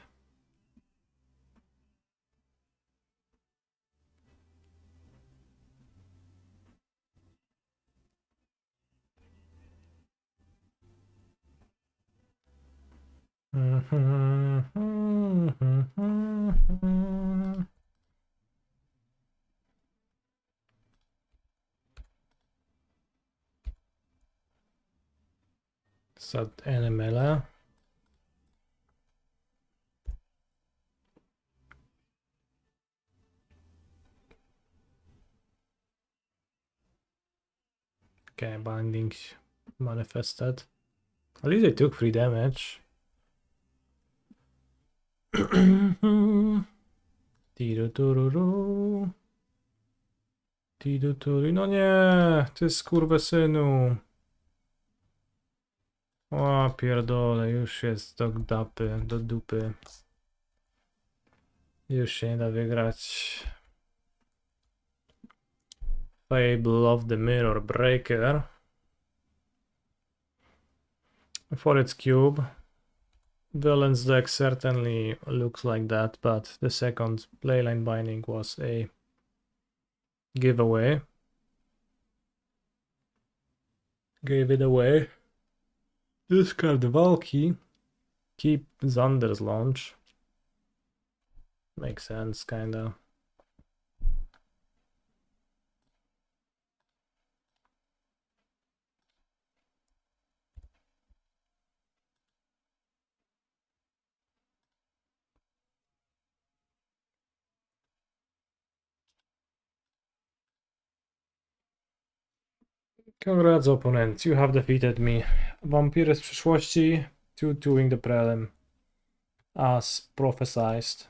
Set any melee. Okay, binding manifested. At least they took 3 damage. Tiru-tururu. Tiru-turu. No nie, ty skurwysynu. O pierdole, już jest do dupy. Już się nie da wygrać. Fable of the Mirror Breaker. For its cube. Villain's deck certainly looks like that, but the second playline binding was a giveaway. Gave it away. Discard Valky. Keep Xander's launch. Makes sense, kinda. Congrats opponent, you have defeated me. Vampiry z przyszłości, 2-2ing the Prelim. As prophesized.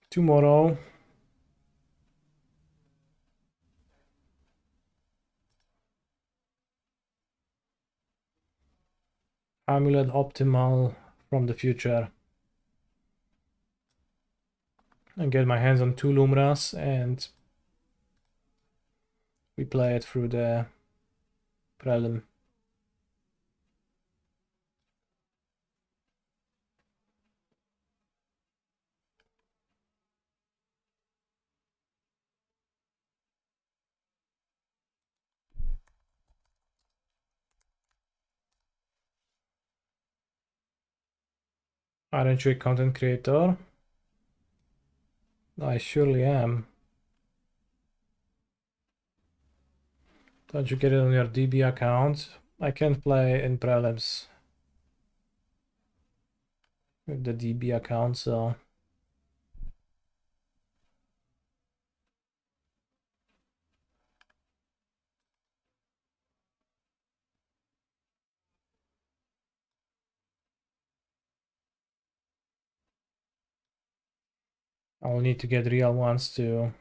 Tomorrow. Amulet optimal from the future. And get my hands on 2 Lumras and we play it through the Prelim. Aren't you a content creator? I surely am. Don't you get it on your DB account? I can't play in prelims with the DB account, so I'll need to get real ones to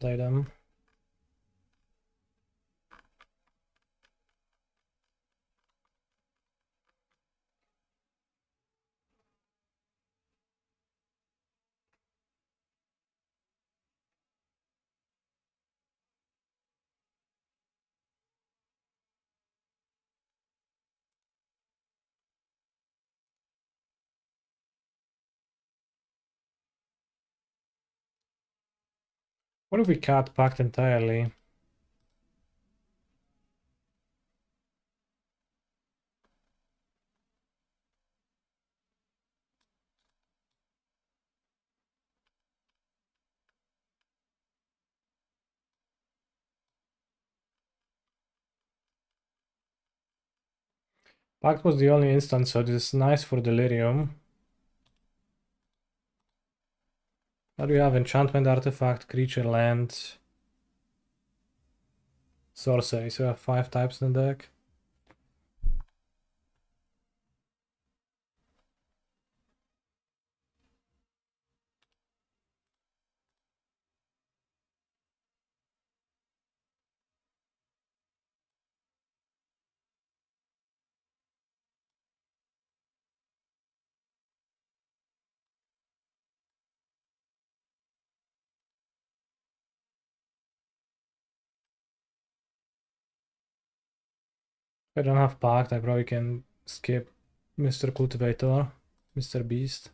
play them. What if we cut Pact entirely? Pact was the only instance, so this is nice for Delirium. Now we have enchantment, artifact, creature, land, sorcery. So we have 5 types in the deck. If I don't have Pact, I probably can skip Mr. Cultivator, Mr. Beast.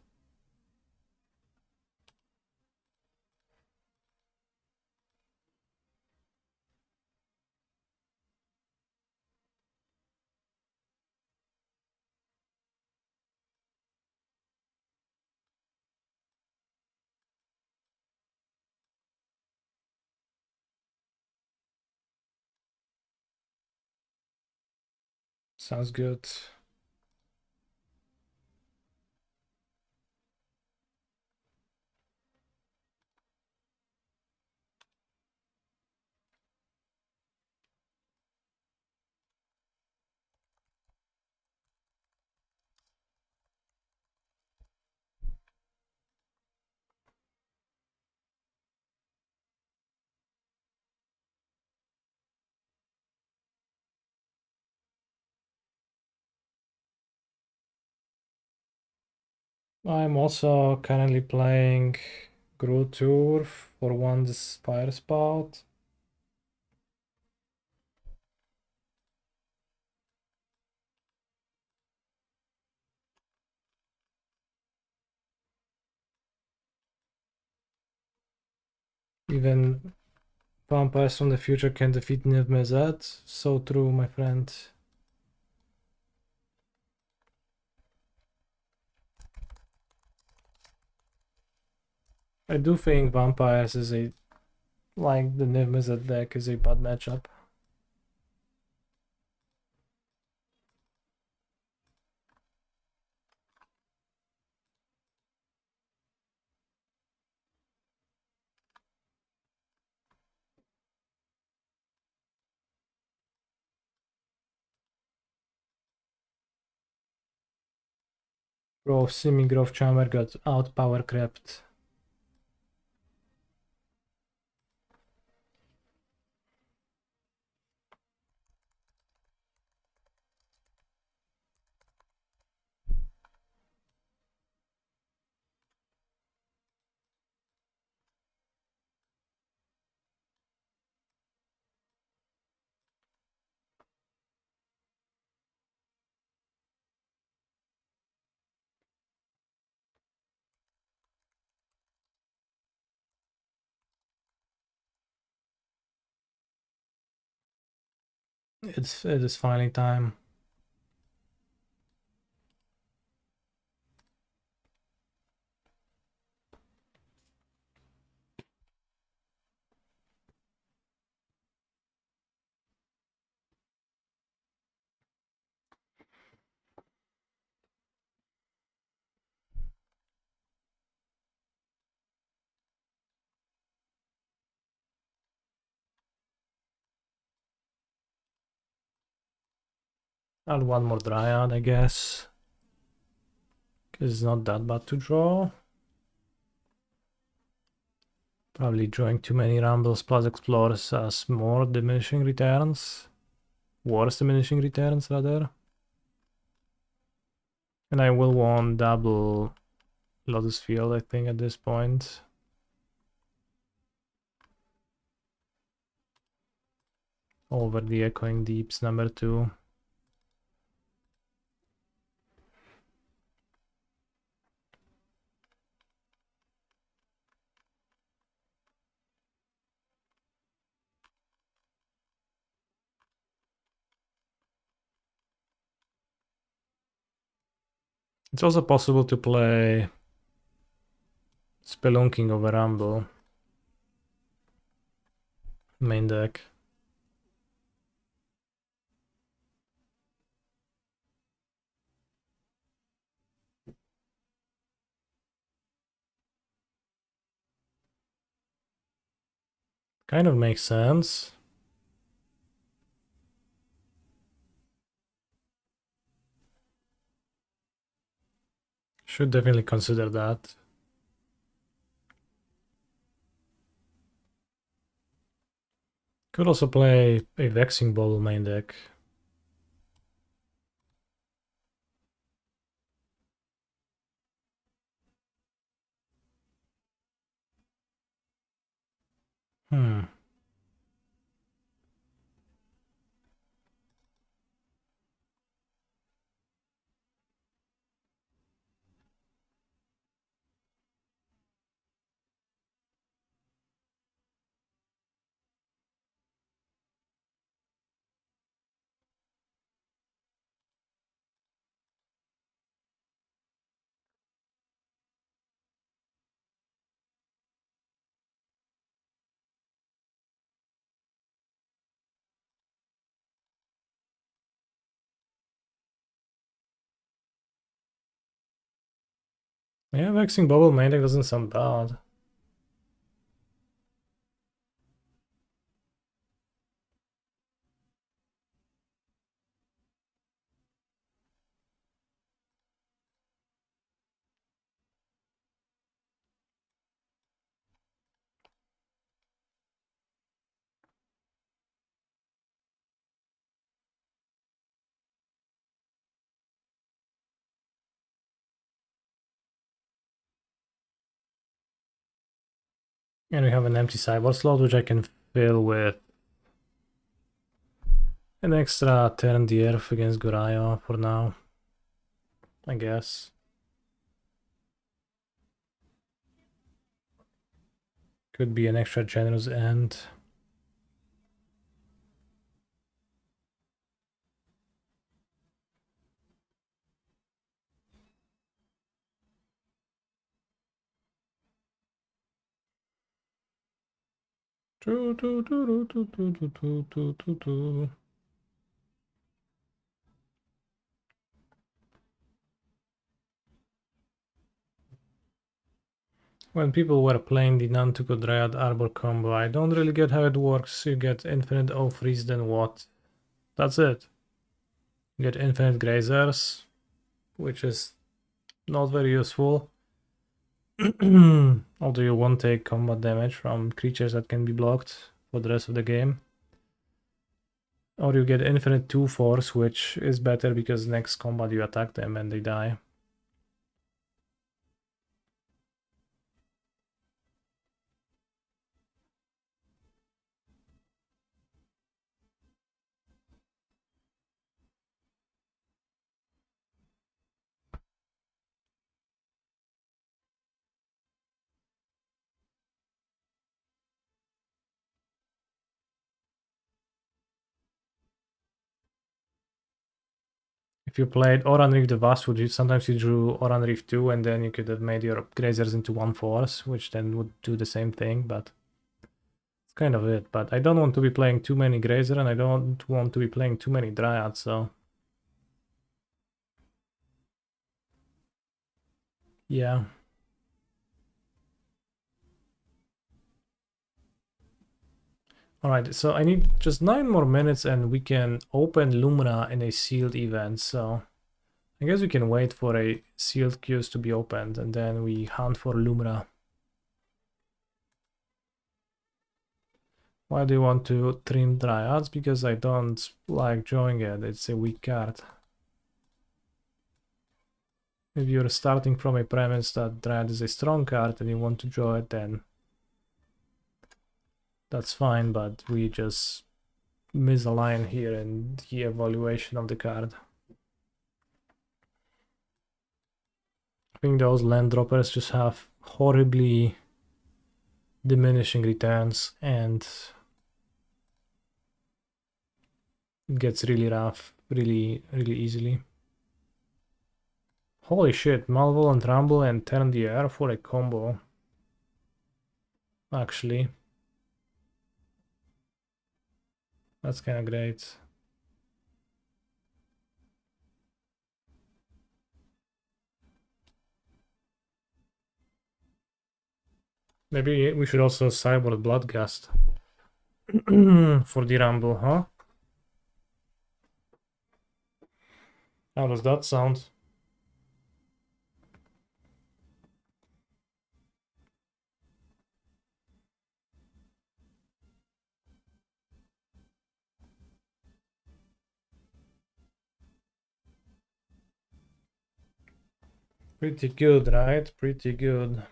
Sounds good. I'm also currently playing Grow Tour for one Spire spot. Even vampires from the future can defeat Niv Mizzet. So true, my friend. I do think vampires is a like the Niv Mizzet deck is a bad matchup. Grove Simi Grove Charmer got out power crept. It is finally time. Add one more Dryad, I guess. Because it's not that bad to draw. Probably drawing too many Rambles plus Explorers has more diminishing returns. Worse diminishing returns, rather. And I will want double Lotus Field, I think, at this point. Over the Echoing Deeps number 2. It's also possible to play Spelunking over Rumble. Main deck. Kind of makes sense. Should definitely consider that. Could also play a Vexing Ball main deck. Hmm. Yeah, Vexing Bubble main deck doesn't sound bad. And we have an empty sideboard slot, which I can fill with an extra turn the earth against Goraya for now, I guess. Could be an extra generous end. When people were playing the Nantuko Dryad Arbor combo, I don't really get how it works. You get infinite O-Freeze, then what? That's it. You get infinite Grazers, which is not very useful. Although you won't take combat damage from creatures that can be blocked for the rest of the game. Or you get infinite 2-Force, which is better because next combat you attack them and they die. If you played Oran Reef the Vastwood, sometimes you drew Oran Reef 2 and then you could have made your Grazers into 1-Force, which then would do the same thing, but it's kind of it. But I don't want to be playing too many Grazer and I don't want to be playing too many Dryads, so... yeah. Alright, so I need just 9 more minutes and we can open Lumina in a sealed event, so... I guess we can wait for a sealed queues to be opened and then we hunt for Lumina. Why do you want to trim Dryads? Because I don't like drawing it, it's a weak card. If you're starting from a premise that Dryad is a strong card and you want to draw it, then that's fine, but we just misalign here in the evaluation of the card. I think those land droppers just have horribly diminishing returns and it gets really rough really easily. Holy shit, Malevolent Rumble and Turn the Air for a combo. Actually. That's kind of great. Maybe we should also sideboard Bloodgust for the Rumble, huh? How does that sound? Pretty good, right? Pretty good.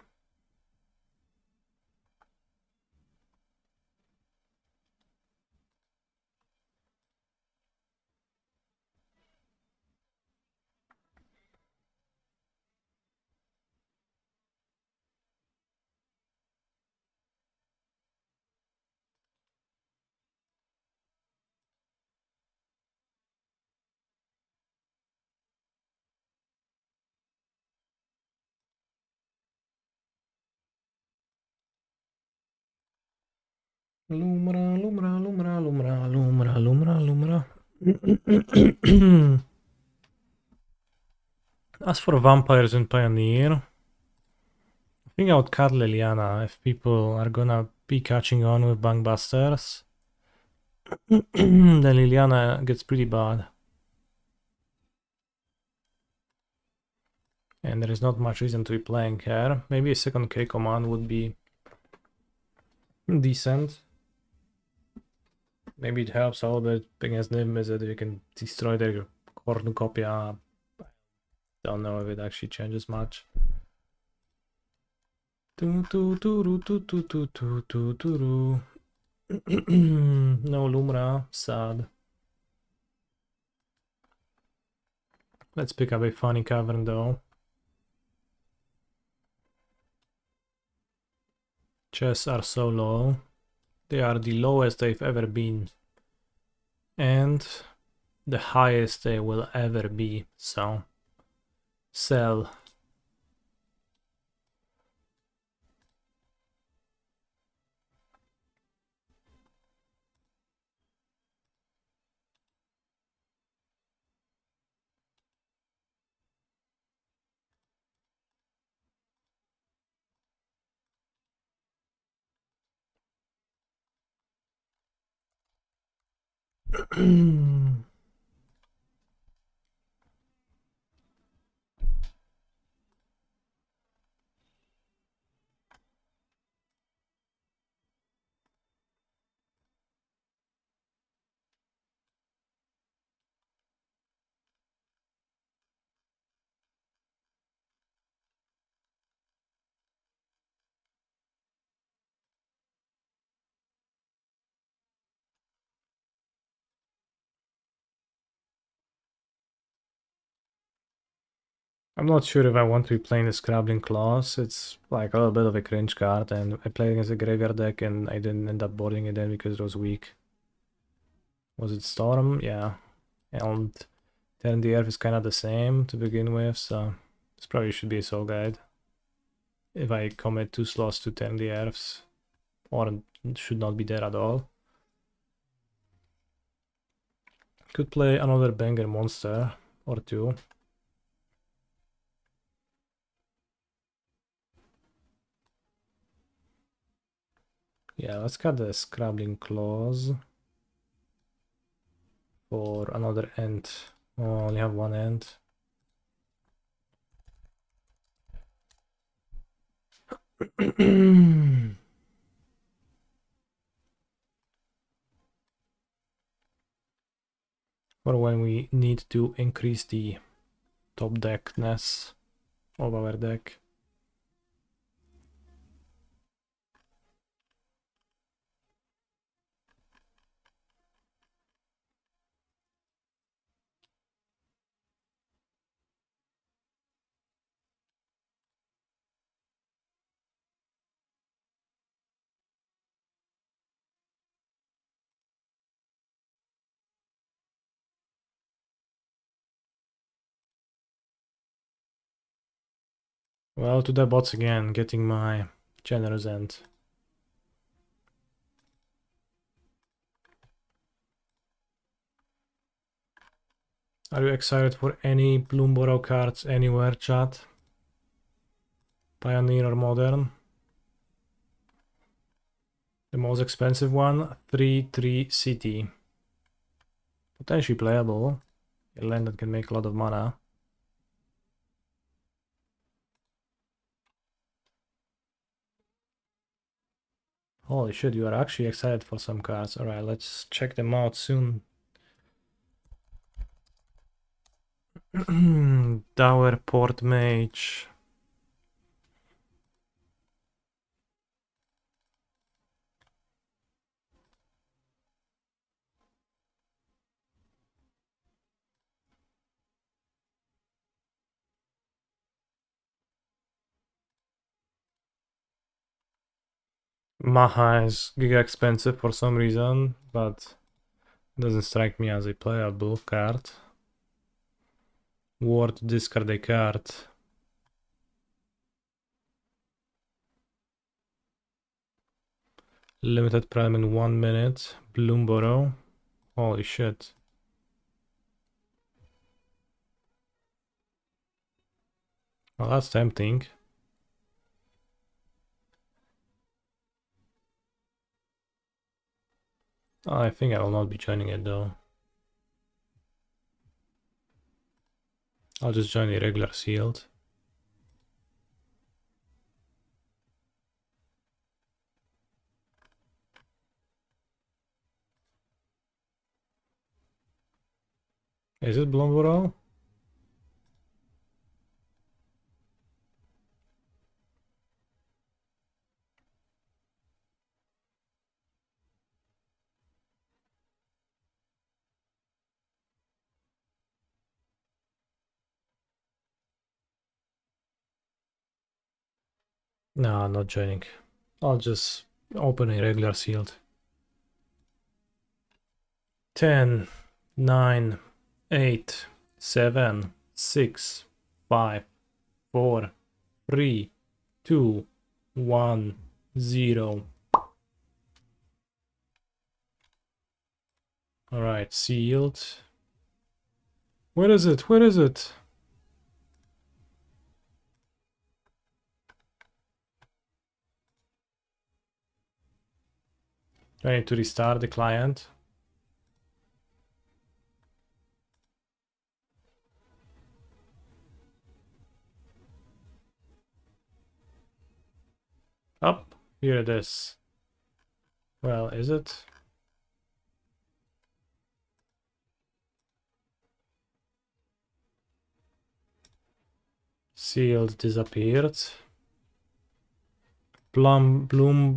Lumra, Lumra, Lumra, Lumra, Lumra, Lumra, Lumra. As for vampires in Pioneer, Bring out Cat Liliana if people are gonna be catching on with Bankbusters. Then Liliana gets pretty bad. And there is not much reason to be playing her. Maybe a second K command would be decent. Maybe it helps a little bit against Nim is that you can destroy their cornucopia. Don't know if it actually changes much. No Lumra, sad. Let's pick up a funny cavern though. Chests are so low. They are the lowest they've ever been. And the highest they will ever be, so sell. I'm not sure if I want to be playing the Scrabbling Claws. It's like a little bit of a cringe card, and I played against a graveyard deck and I didn't end up boarding it then because it was weak. Was it Storm? Yeah. And then the Earth is kind of the same to begin with, so this probably should be a Soul Guide. If I commit 2 slots to turn the Earths, or should not be there at all. Could play another banger monster or two. Yeah, let's cut the Scrabbling Claws for another end. Oh, I only have one end. Or when we need to increase the top deckness of our deck. Well, to the bots again, getting my generous end. Are you excited for any Bloomborough cards anywhere, chat? Pioneer or Modern? The most expensive one, 3/3 City. Potentially playable. A land that can make a lot of mana. Holy shit, you are actually excited for some cards. Alright, let's check them out soon. Dower Port Mage. Maha is giga expensive for some reason, but doesn't strike me as a playable card. Ward discard a card. Limited prime in 1 minute. Bloomborough. Holy shit. Well, that's tempting. I think I will not be joining it though. I'll just join the regular sealed. Is it Blomboro? No, I'm not joining. I'll just open a regular sealed. 10, 9, 8, 7, 6, 5, 4, 3, 2, 1, 0. Alright, sealed. Where is it? Where is it? Do I need to restart the client? Up, here it is. Well, is it? Sealed disappeared. Bloom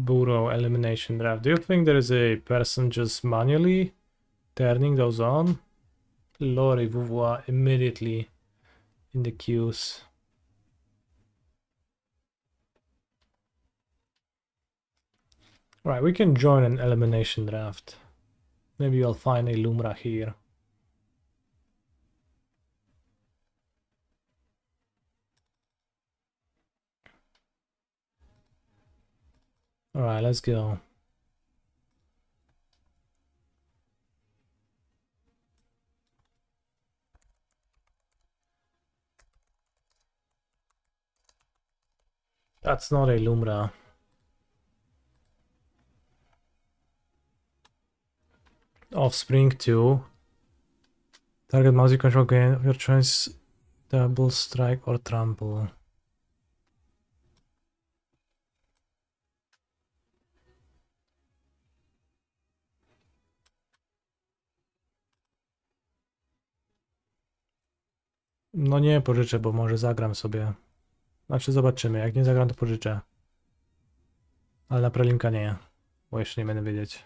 Bureau elimination draft. Do you think there is a person just manually turning those on? Lori Vouvois immediately in the queues. Right, we can join an elimination draft. Maybe I'll find a Lumra here. Alright, let's go. That's not a Lumra. Offspring 2. Target mouse control gain of your choice. Double strike or trample. No nie pożyczę, bo może zagram sobie. Znaczy zobaczymy, jak nie zagram to pożyczę. Ale na prelimka nie, bo jeszcze nie będę wiedzieć.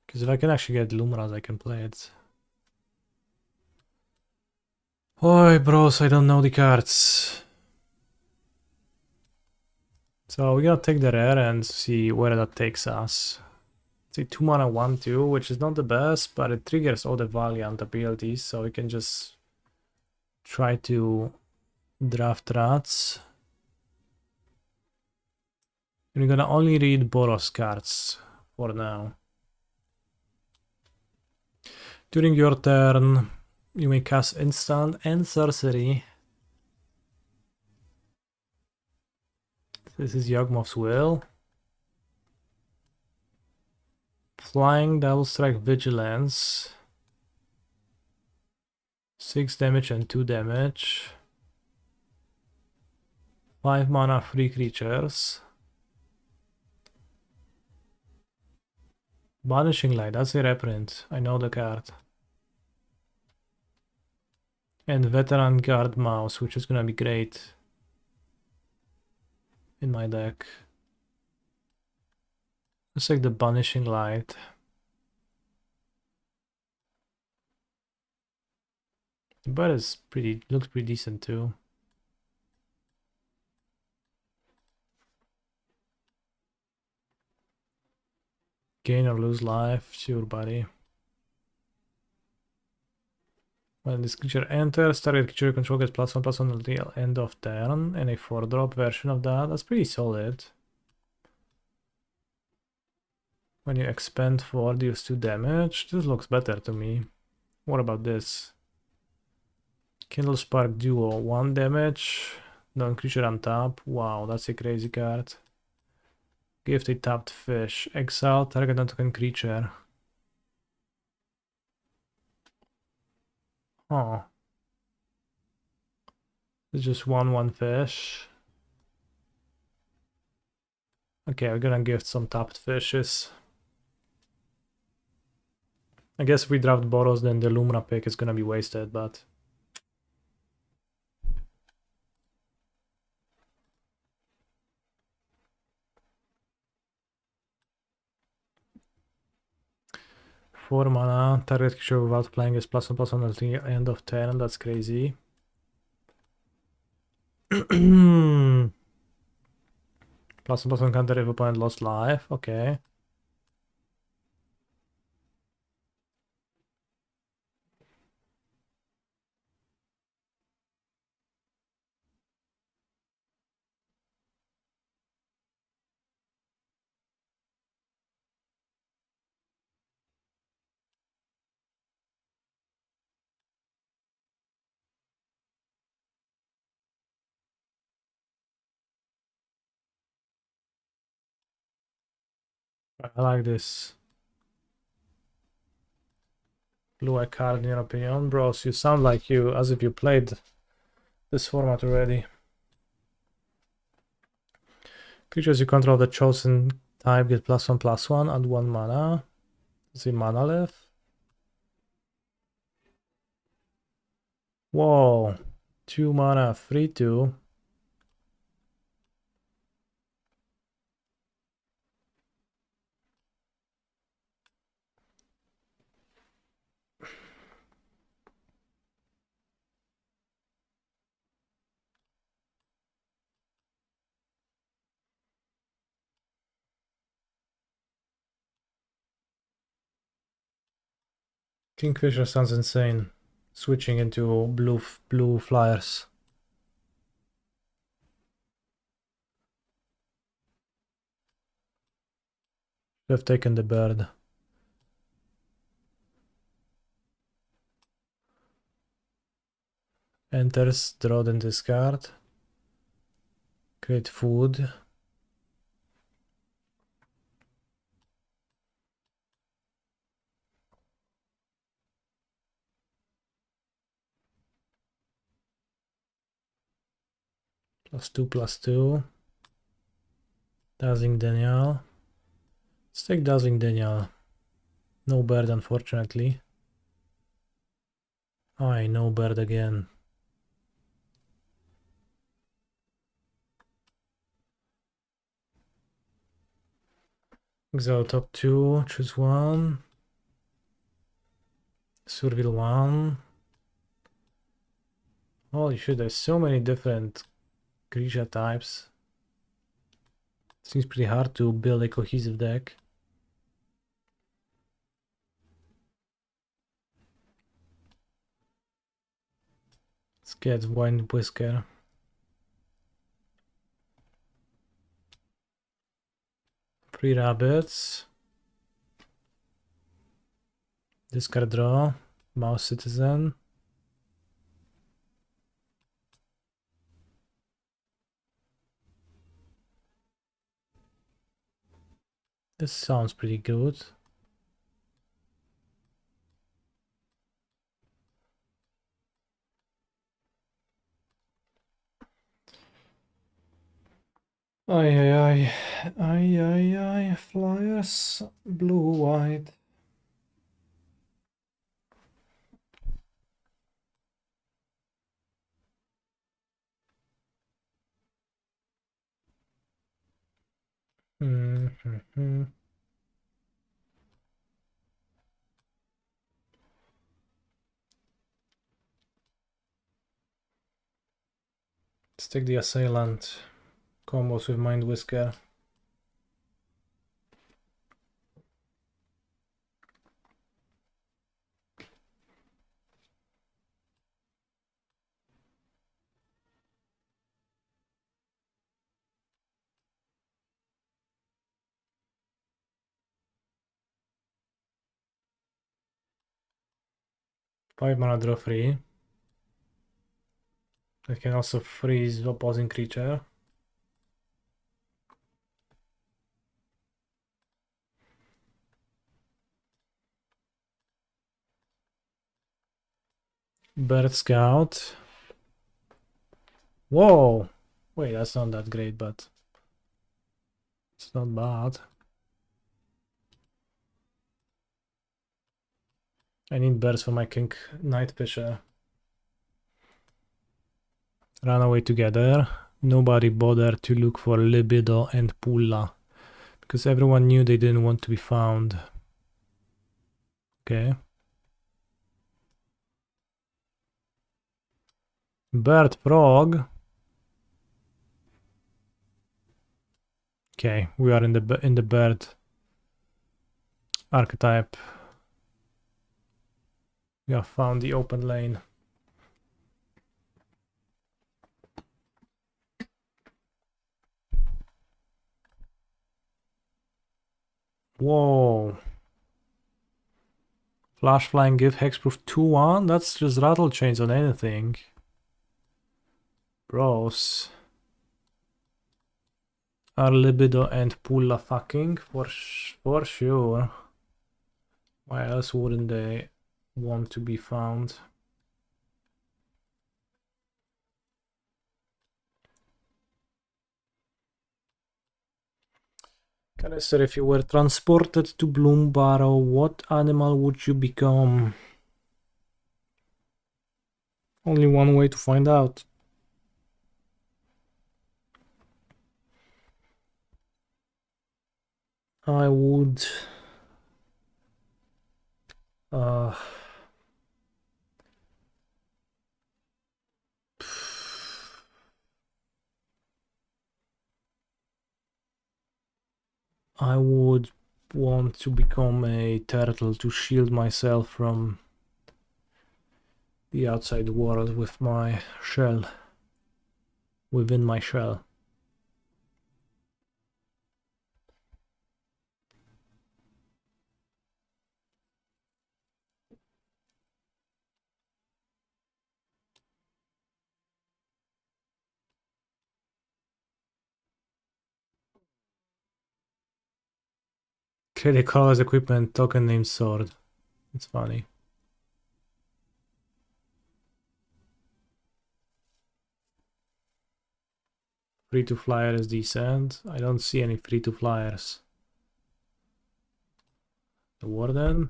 Because if I can actually get Lumras, I can play it. Oi, bros, I don't know the cards. So we're gonna take the rare and see where that takes us. It's a 2 mana 1/2, which is not the best, but it triggers all the Valiant abilities, so we can just try to draft rats. And we're gonna only read Boros cards for now. During your turn, you may cast instant and sorcery. This is Yawgmoth's Will. Flying, Double Strike, Vigilance. 6 damage and 2 damage. 5 mana, 3 creatures. Banishing Light, that's a reprint. I know the card. And Veteran Guard Mouse, which is gonna be great in my deck. Let's take the Banishing Light. The bird is looks pretty decent too. Gain or lose life, sure buddy. When this creature enters, target creature control gets +1/+1 until end of turn, and a 4-drop version of that. That's pretty solid. When you expend 4, deals 2 damage. This looks better to me. What about this? Kindle Spark Duo, 1 damage. Non-creature on top. Wow, that's a crazy card. Gifted tapped fish. Exile target non-token creature. Oh. It's just 1/1 fish. Okay, we're gonna gift some tapped fishes. I guess if we draft Boros, then the Lumina pick is gonna be wasted, but... Four mana, target creature without playing is +1/+1 at the end of turn, that's crazy. +1/+1 counter if opponent lost life, okay. I like this. Blue eye card in your opinion. Bros, you sound like you, as if you played this format already. Creatures you control the chosen type get +1/+1 and 1 mana. The mana left. Whoa. 2 mana, 3/2. Kingfisher sounds insane. Switching into blue flyers. Have taken the bird. Enters, draw then discard. Create food. +2/+2. Dazzling Daniel. Let's take Dazzling Daniel. No bird, unfortunately. Aye, no bird again. Exile top 2, choose 1. Surveil 1. Holy shit, there's so many different creature types. Seems pretty hard to build a cohesive deck. Let's get Wind Whisker. Three rabbits. Discard draw. Mouse Citizen. This sounds pretty good. Ay, flyers, blue, white. Let's take the Assailant. Combos with Mind Whisker. Five mana draw free. I can also freeze opposing creature. Bird Scout. Whoa! Wait, that's not that great, but it's not bad. I need birds for my King Night Fisher. Run away together. Nobody bothered to look for Libido and Pulla because everyone knew they didn't want to be found. Okay. Bird Frog. Okay, we are in the bird archetype. We have found the open lane. Whoa. Flash Flying Give Hexproof 2-1? That's just rattle chains on anything. Bros. Are Libido and Pulla fucking? For sure. Why else wouldn't they want to be found? Canister, if you were transported to Bloombarrow, what animal would you become? Only one way to find out. I would... I would want to become a turtle to shield myself from the outside world with my shell. Within my shell. Okay, they call as equipment token named sword. It's funny. Free to flyer is decent. I don't see any free to flyers. The warden.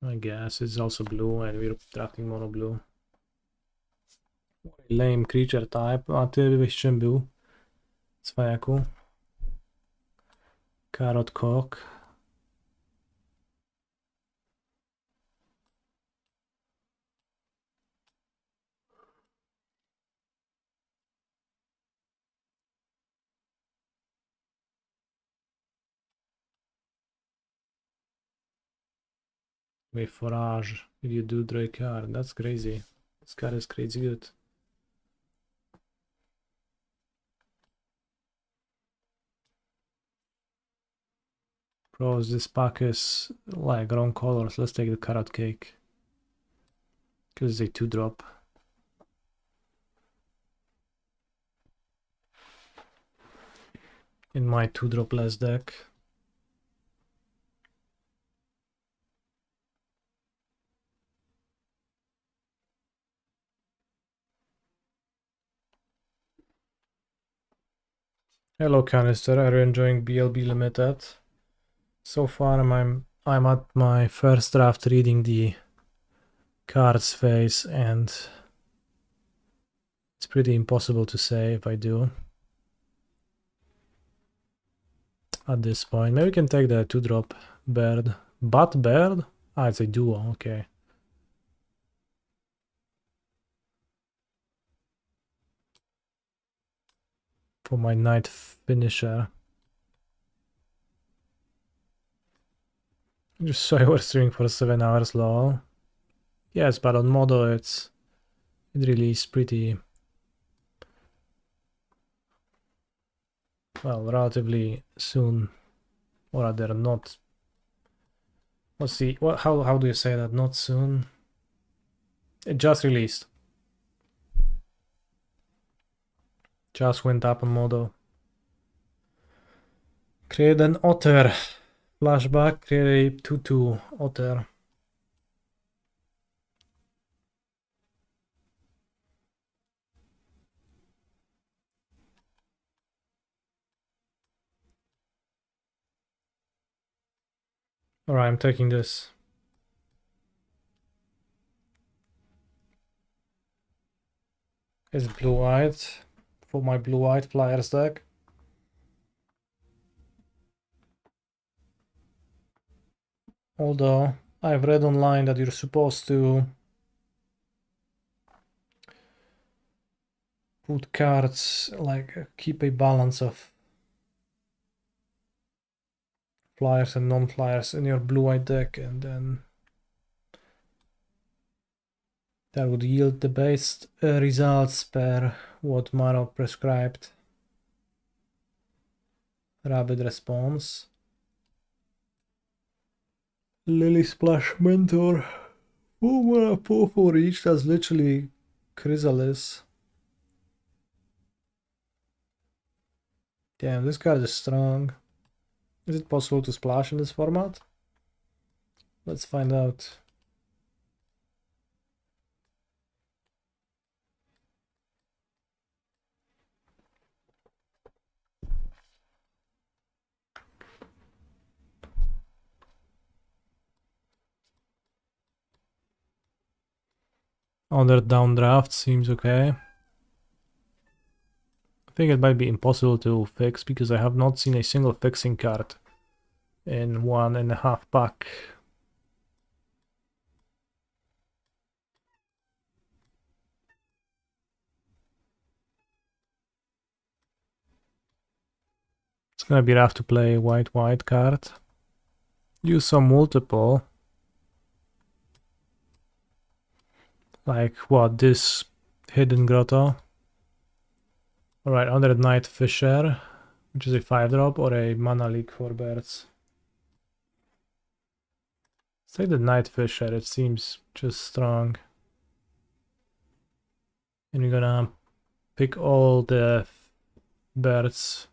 I guess it's also blue and we're drafting mono blue. Lame creature type. A ty byś czym był? Cwajaku. Carrot cock. Wait, forage. If you do draw a card, that's crazy. This card is crazy good. Pros, this pack is like wrong colors. Let's take the carrot cake. Because it's a 2-drop. In my 2-drop less deck. Hello Canister, are you enjoying BLB Limited? So far I'm at my first draft reading the cards phase and it's pretty impossible to say if I do. At this point, maybe we can take the 2-drop bird. But bird? Ah, it's a duo, okay. For my night finisher. Just saw you were streaming for 7 hours, lol. Yes, but on Modo it really is pretty... well, relatively soon. Or rather not... let's see, how do you say that? Not soon? It just released. Just went up a model. Create an otter. Flashback, create a 2/2 otter. Alright, I'm taking this. It's blue-white for my blue-white flyers deck. Although I've read online that you're supposed to put cards, like keep a balance of flyers and non-flyers in your blue-white deck, and then that would yield the best results per what Maro prescribed. Rabbit response. Lily Splash Mentor. 4 mana, 4/4 each. That's literally Chrysalis. Damn, this card is strong. Is it possible to splash in this format? Let's find out. Other downdraft seems okay. I think it might be impossible to fix because I have not seen a single fixing card in 1.5 pack. It's gonna be rough to play white card. Use some multiple. Like what, this Hidden Grotto? Alright, under Night Fisher, which is a 5-drop, or a Mana Leak for birds. Let's take the Night Fisher, it seems just strong. And you're gonna pick all the birds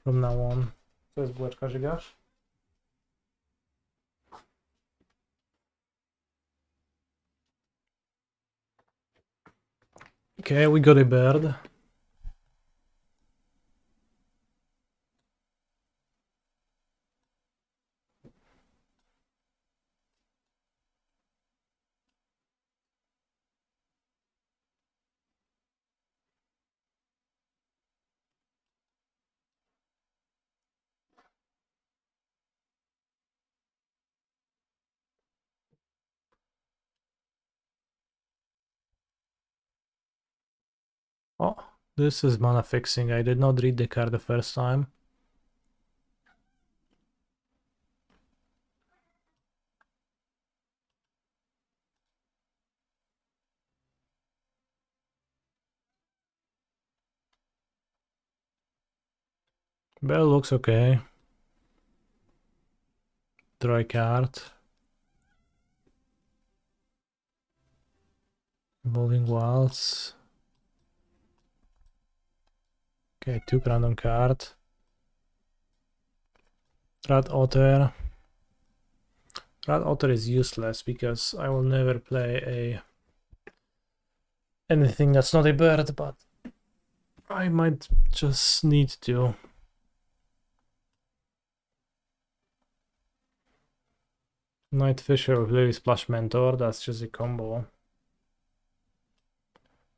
from now on. To jest bułeczka, żygasz? Okay, we got a bird. Oh, this is mana fixing. I did not read the card the first time. Bell looks okay. Draw a card. Evolving Wilds. Okay, 2 random card. Rat Otter. Rat Otter is useless because I will never play anything that's not a bird, but I might just need to. Night Fisher with Lily Splash Mentor, that's just a combo.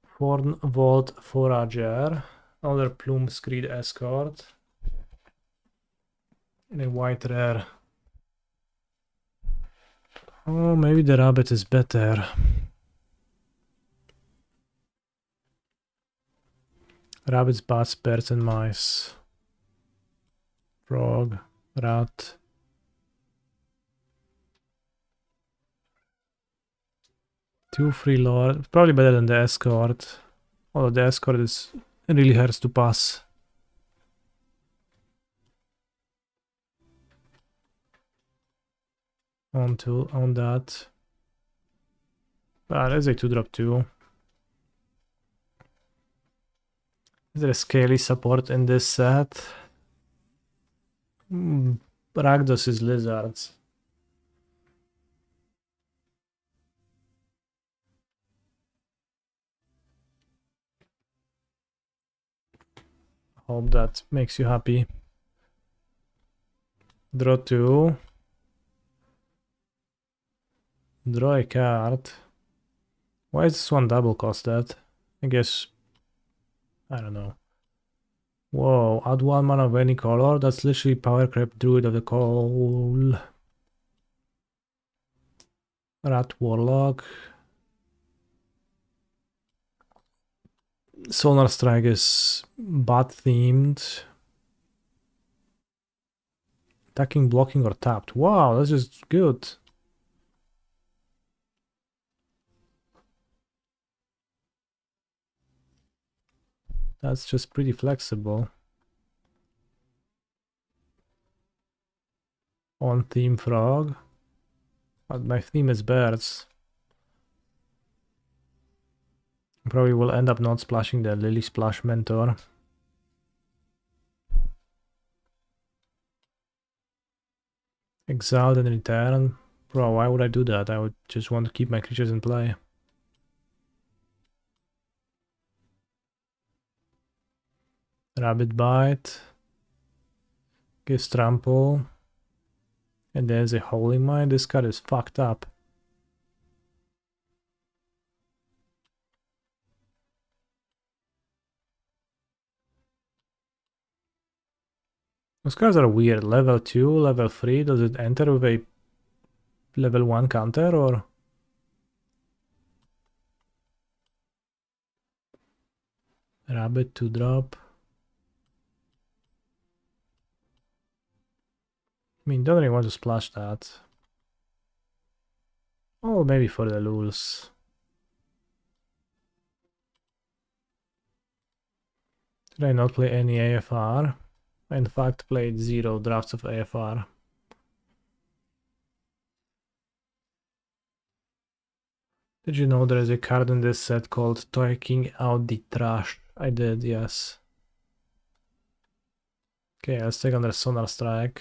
Forn Vault Forager. Another Plume Screed Escort. And a white rare. Oh, maybe the rabbit is better. Rabbits, bats, birds, and mice. Frog, rat. Two free lord. Probably better than the escort. Although the escort is really hurts to pass. On that. Ah, there's a 2-drop too. Is there a scaly support in this set? Rakdos is lizards. Hope that makes you happy. Draw 2. Draw a card. Why is this one double costed? I guess... I don't know. Whoa, add 1 mana of any color? That's literally power creep druid of the coal. Rat warlock. Sonar Strike is bat themed. Attacking, blocking, or tapped. Wow, that's just good. That's just pretty flexible. On theme frog. But my theme is birds. Probably will end up not splashing the Lily Splash Mentor. Exiled and return. Bro, why would I do that? I would just want to keep my creatures in play. Rabbit Bite. Gives Trample. And there's a Holy Mind. This card is fucked up. Those cards are weird. Level 2, level 3. Does it enter with a level 1 counter or? Rabbit 2-drop. I mean, don't really want to splash that. Oh, maybe for the lulz. Did I not play any AFR? I in fact played 0 drafts of AFR. Did you know there is a card in this set called Taking Out the Trash? I did, yes. Okay, let's take another Sonar Strike.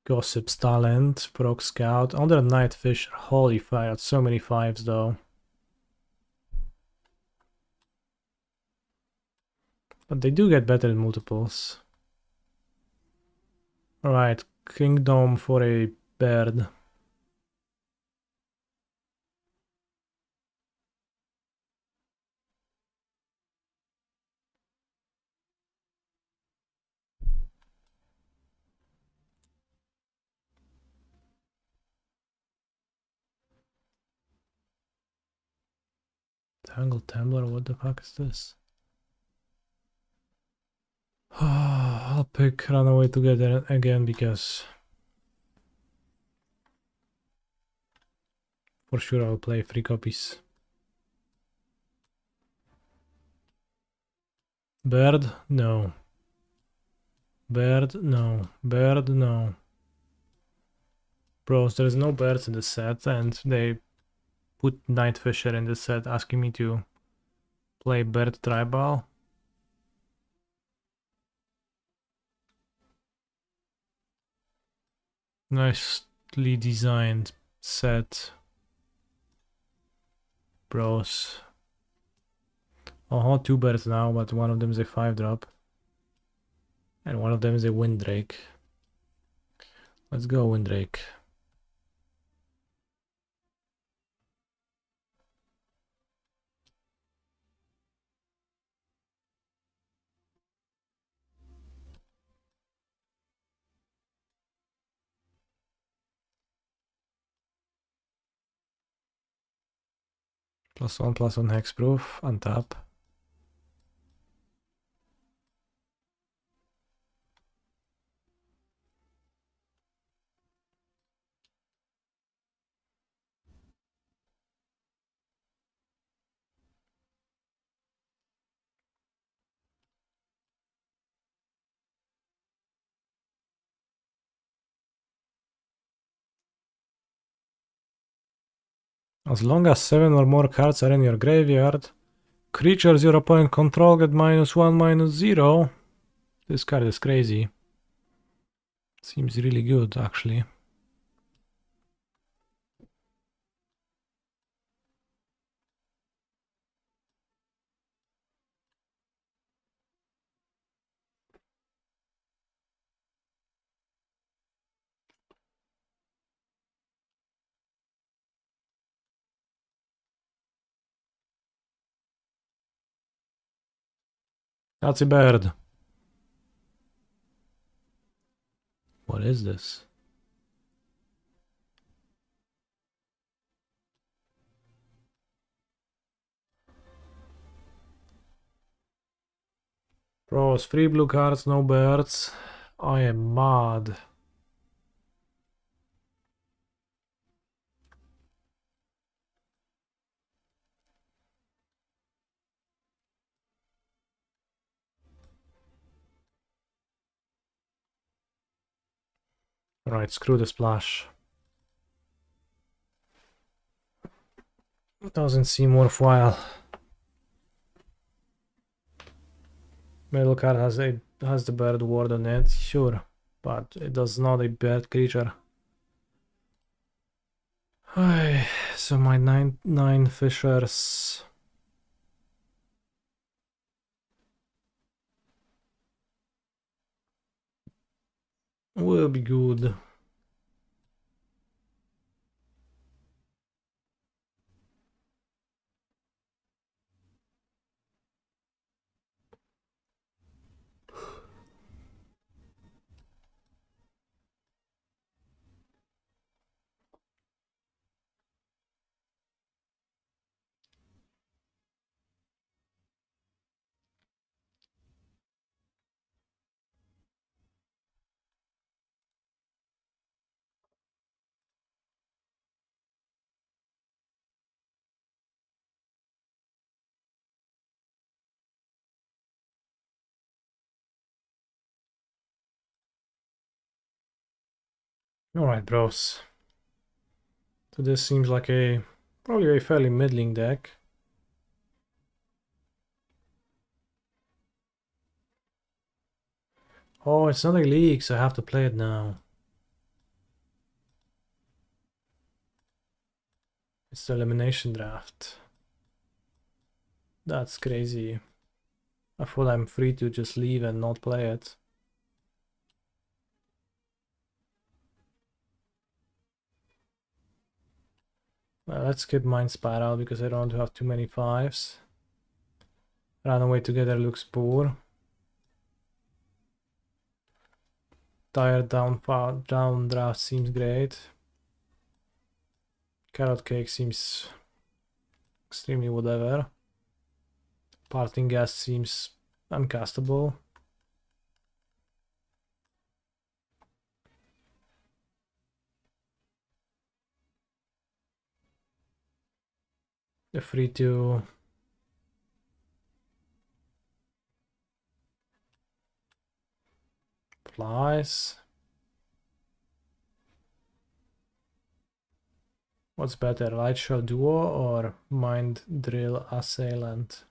Gossip's Talent, Frog Scout, Under Nightfish. Holy fire, so many 5s though. But they do get better in multiples. Alright, Kingdom for a bird. Tangled Tumbler, what the fuck is this? I'll pick Runaway Together again because for sure I'll play 3 copies. Bird? No. Bird? No. Bird? No. Bros, there's no birds in the set and they put Nightfisher in the set asking me to play Bird Tribal. Nicely designed set. Bros. Oh, 2 birds now, but one of them is a 5-drop. And one of them is a Windrake. Let's go, Windrake. +1/+1 hexproof, untap. As long as 7 or more cards are in your graveyard, creatures your opponent control get -1/-0. This card is crazy. Seems really good, actually. That's a bird. What is this? Pros, 3 blue cards, no birds. I am mad. Right, screw the splash. Doesn't seem worthwhile. Middle card has the bird ward on it, sure, but it does not a bird creature. So my 9/9 fishers will be good. Alright, bros. So this seems like probably a fairly middling deck. Oh, it's not a league, so I have to play it now. It's the elimination draft. That's crazy. I thought I'm free to just leave and not play it. Well, let's skip Mind Spiral because I don't want to have too many 5s. Run Away Together looks poor. Tired down draft seems great. Carrot Cake seems extremely whatever. Parting Gas seems uncastable. The free to Flies. What's better, Light Shell Duo or Mind Drill Assailant?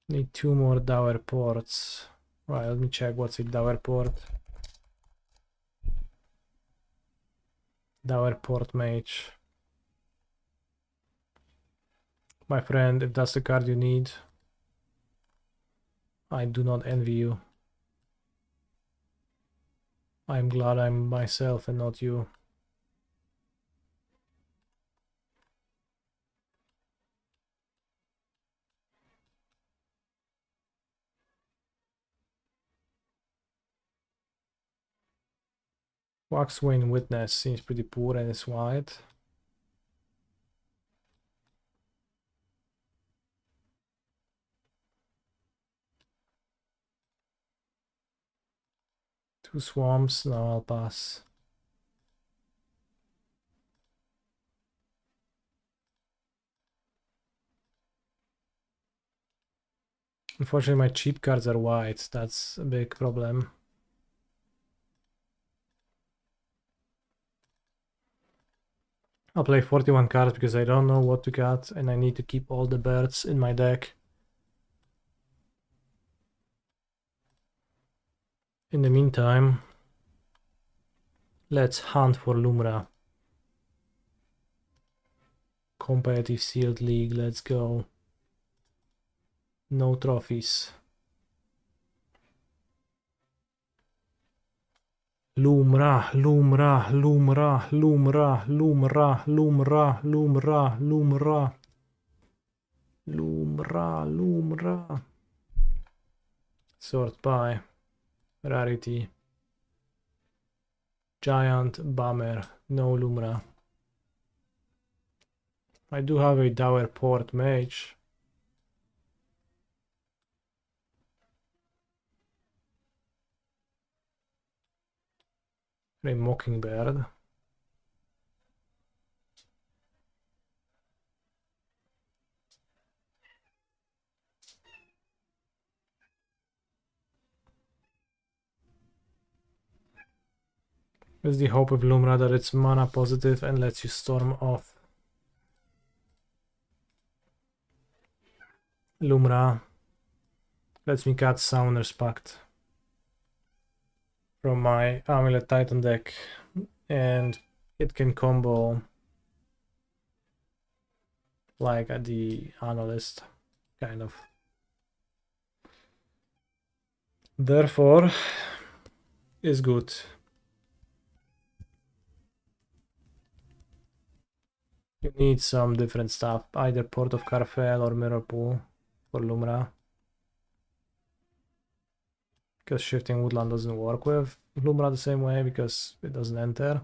Need 2 more Dower Ports. Right, let me check what's a Dower Port. Dower Port Mage. My friend, if that's the card you need, I do not envy you. I'm glad I'm myself and not you. Waxwing Witness seems pretty poor and it's white. Two swamps, no, I'll pass. Unfortunately, my cheap cards are white. That's a big problem. I'll play 41 cards because I don't know what to cut and I need to keep all the birds in my deck. In the meantime, let's hunt for Lumra. Competitive Sealed League, let's go. No trophies. Lumra, Lumra, Lumra, Lumra, Lumra, Lumra, Lumra, Lumra. Lumra, Lumra. Sort by rarity. Giant Bummer, no Lumra. I do have a Dower Port Mage. A Mockingbird. With the hope of Lumra that it's mana positive and lets you storm off. Lumra lets me cut Summoner's Pact from my Amulet Titan deck, and it can combo like at the Analyst, kind of. Therefore, is good. You need some different stuff, either Port of Carfel or Mirror Pool for Lumra. Because Shifting Woodland doesn't work with Lumra the same way because it doesn't enter.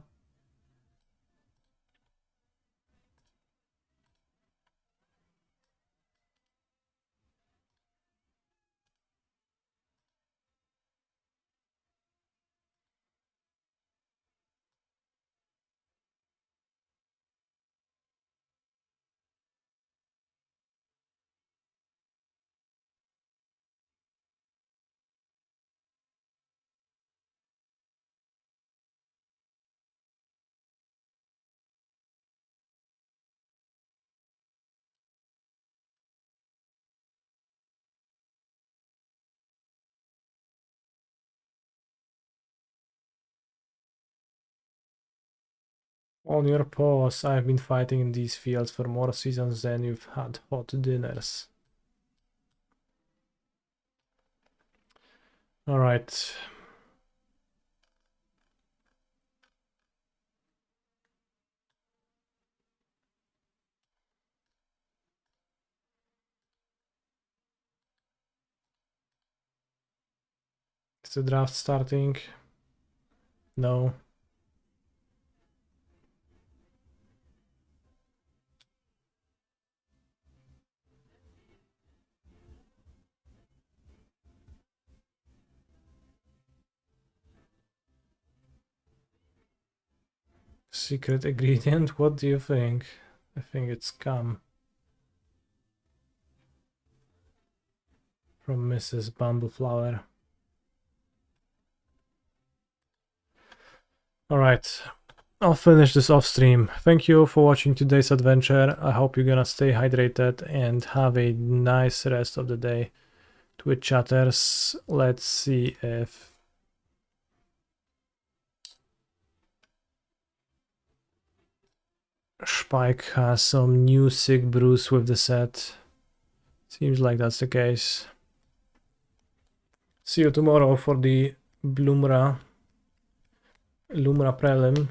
On your pause, I've been fighting in these fields for more seasons than you've had hot dinners. Alright. Is the draft starting? No. Secret ingredient? What do you think? I think it's scum. From Mrs. Bumbleflower. Alright, I'll finish this off stream. Thank you for watching today's adventure. I hope you're gonna stay hydrated and have a nice rest of the day. Twitch chatters, let's see if Spike has some new sick brews with the set. Seems like that's the case. See you tomorrow for the Lumra Prelim.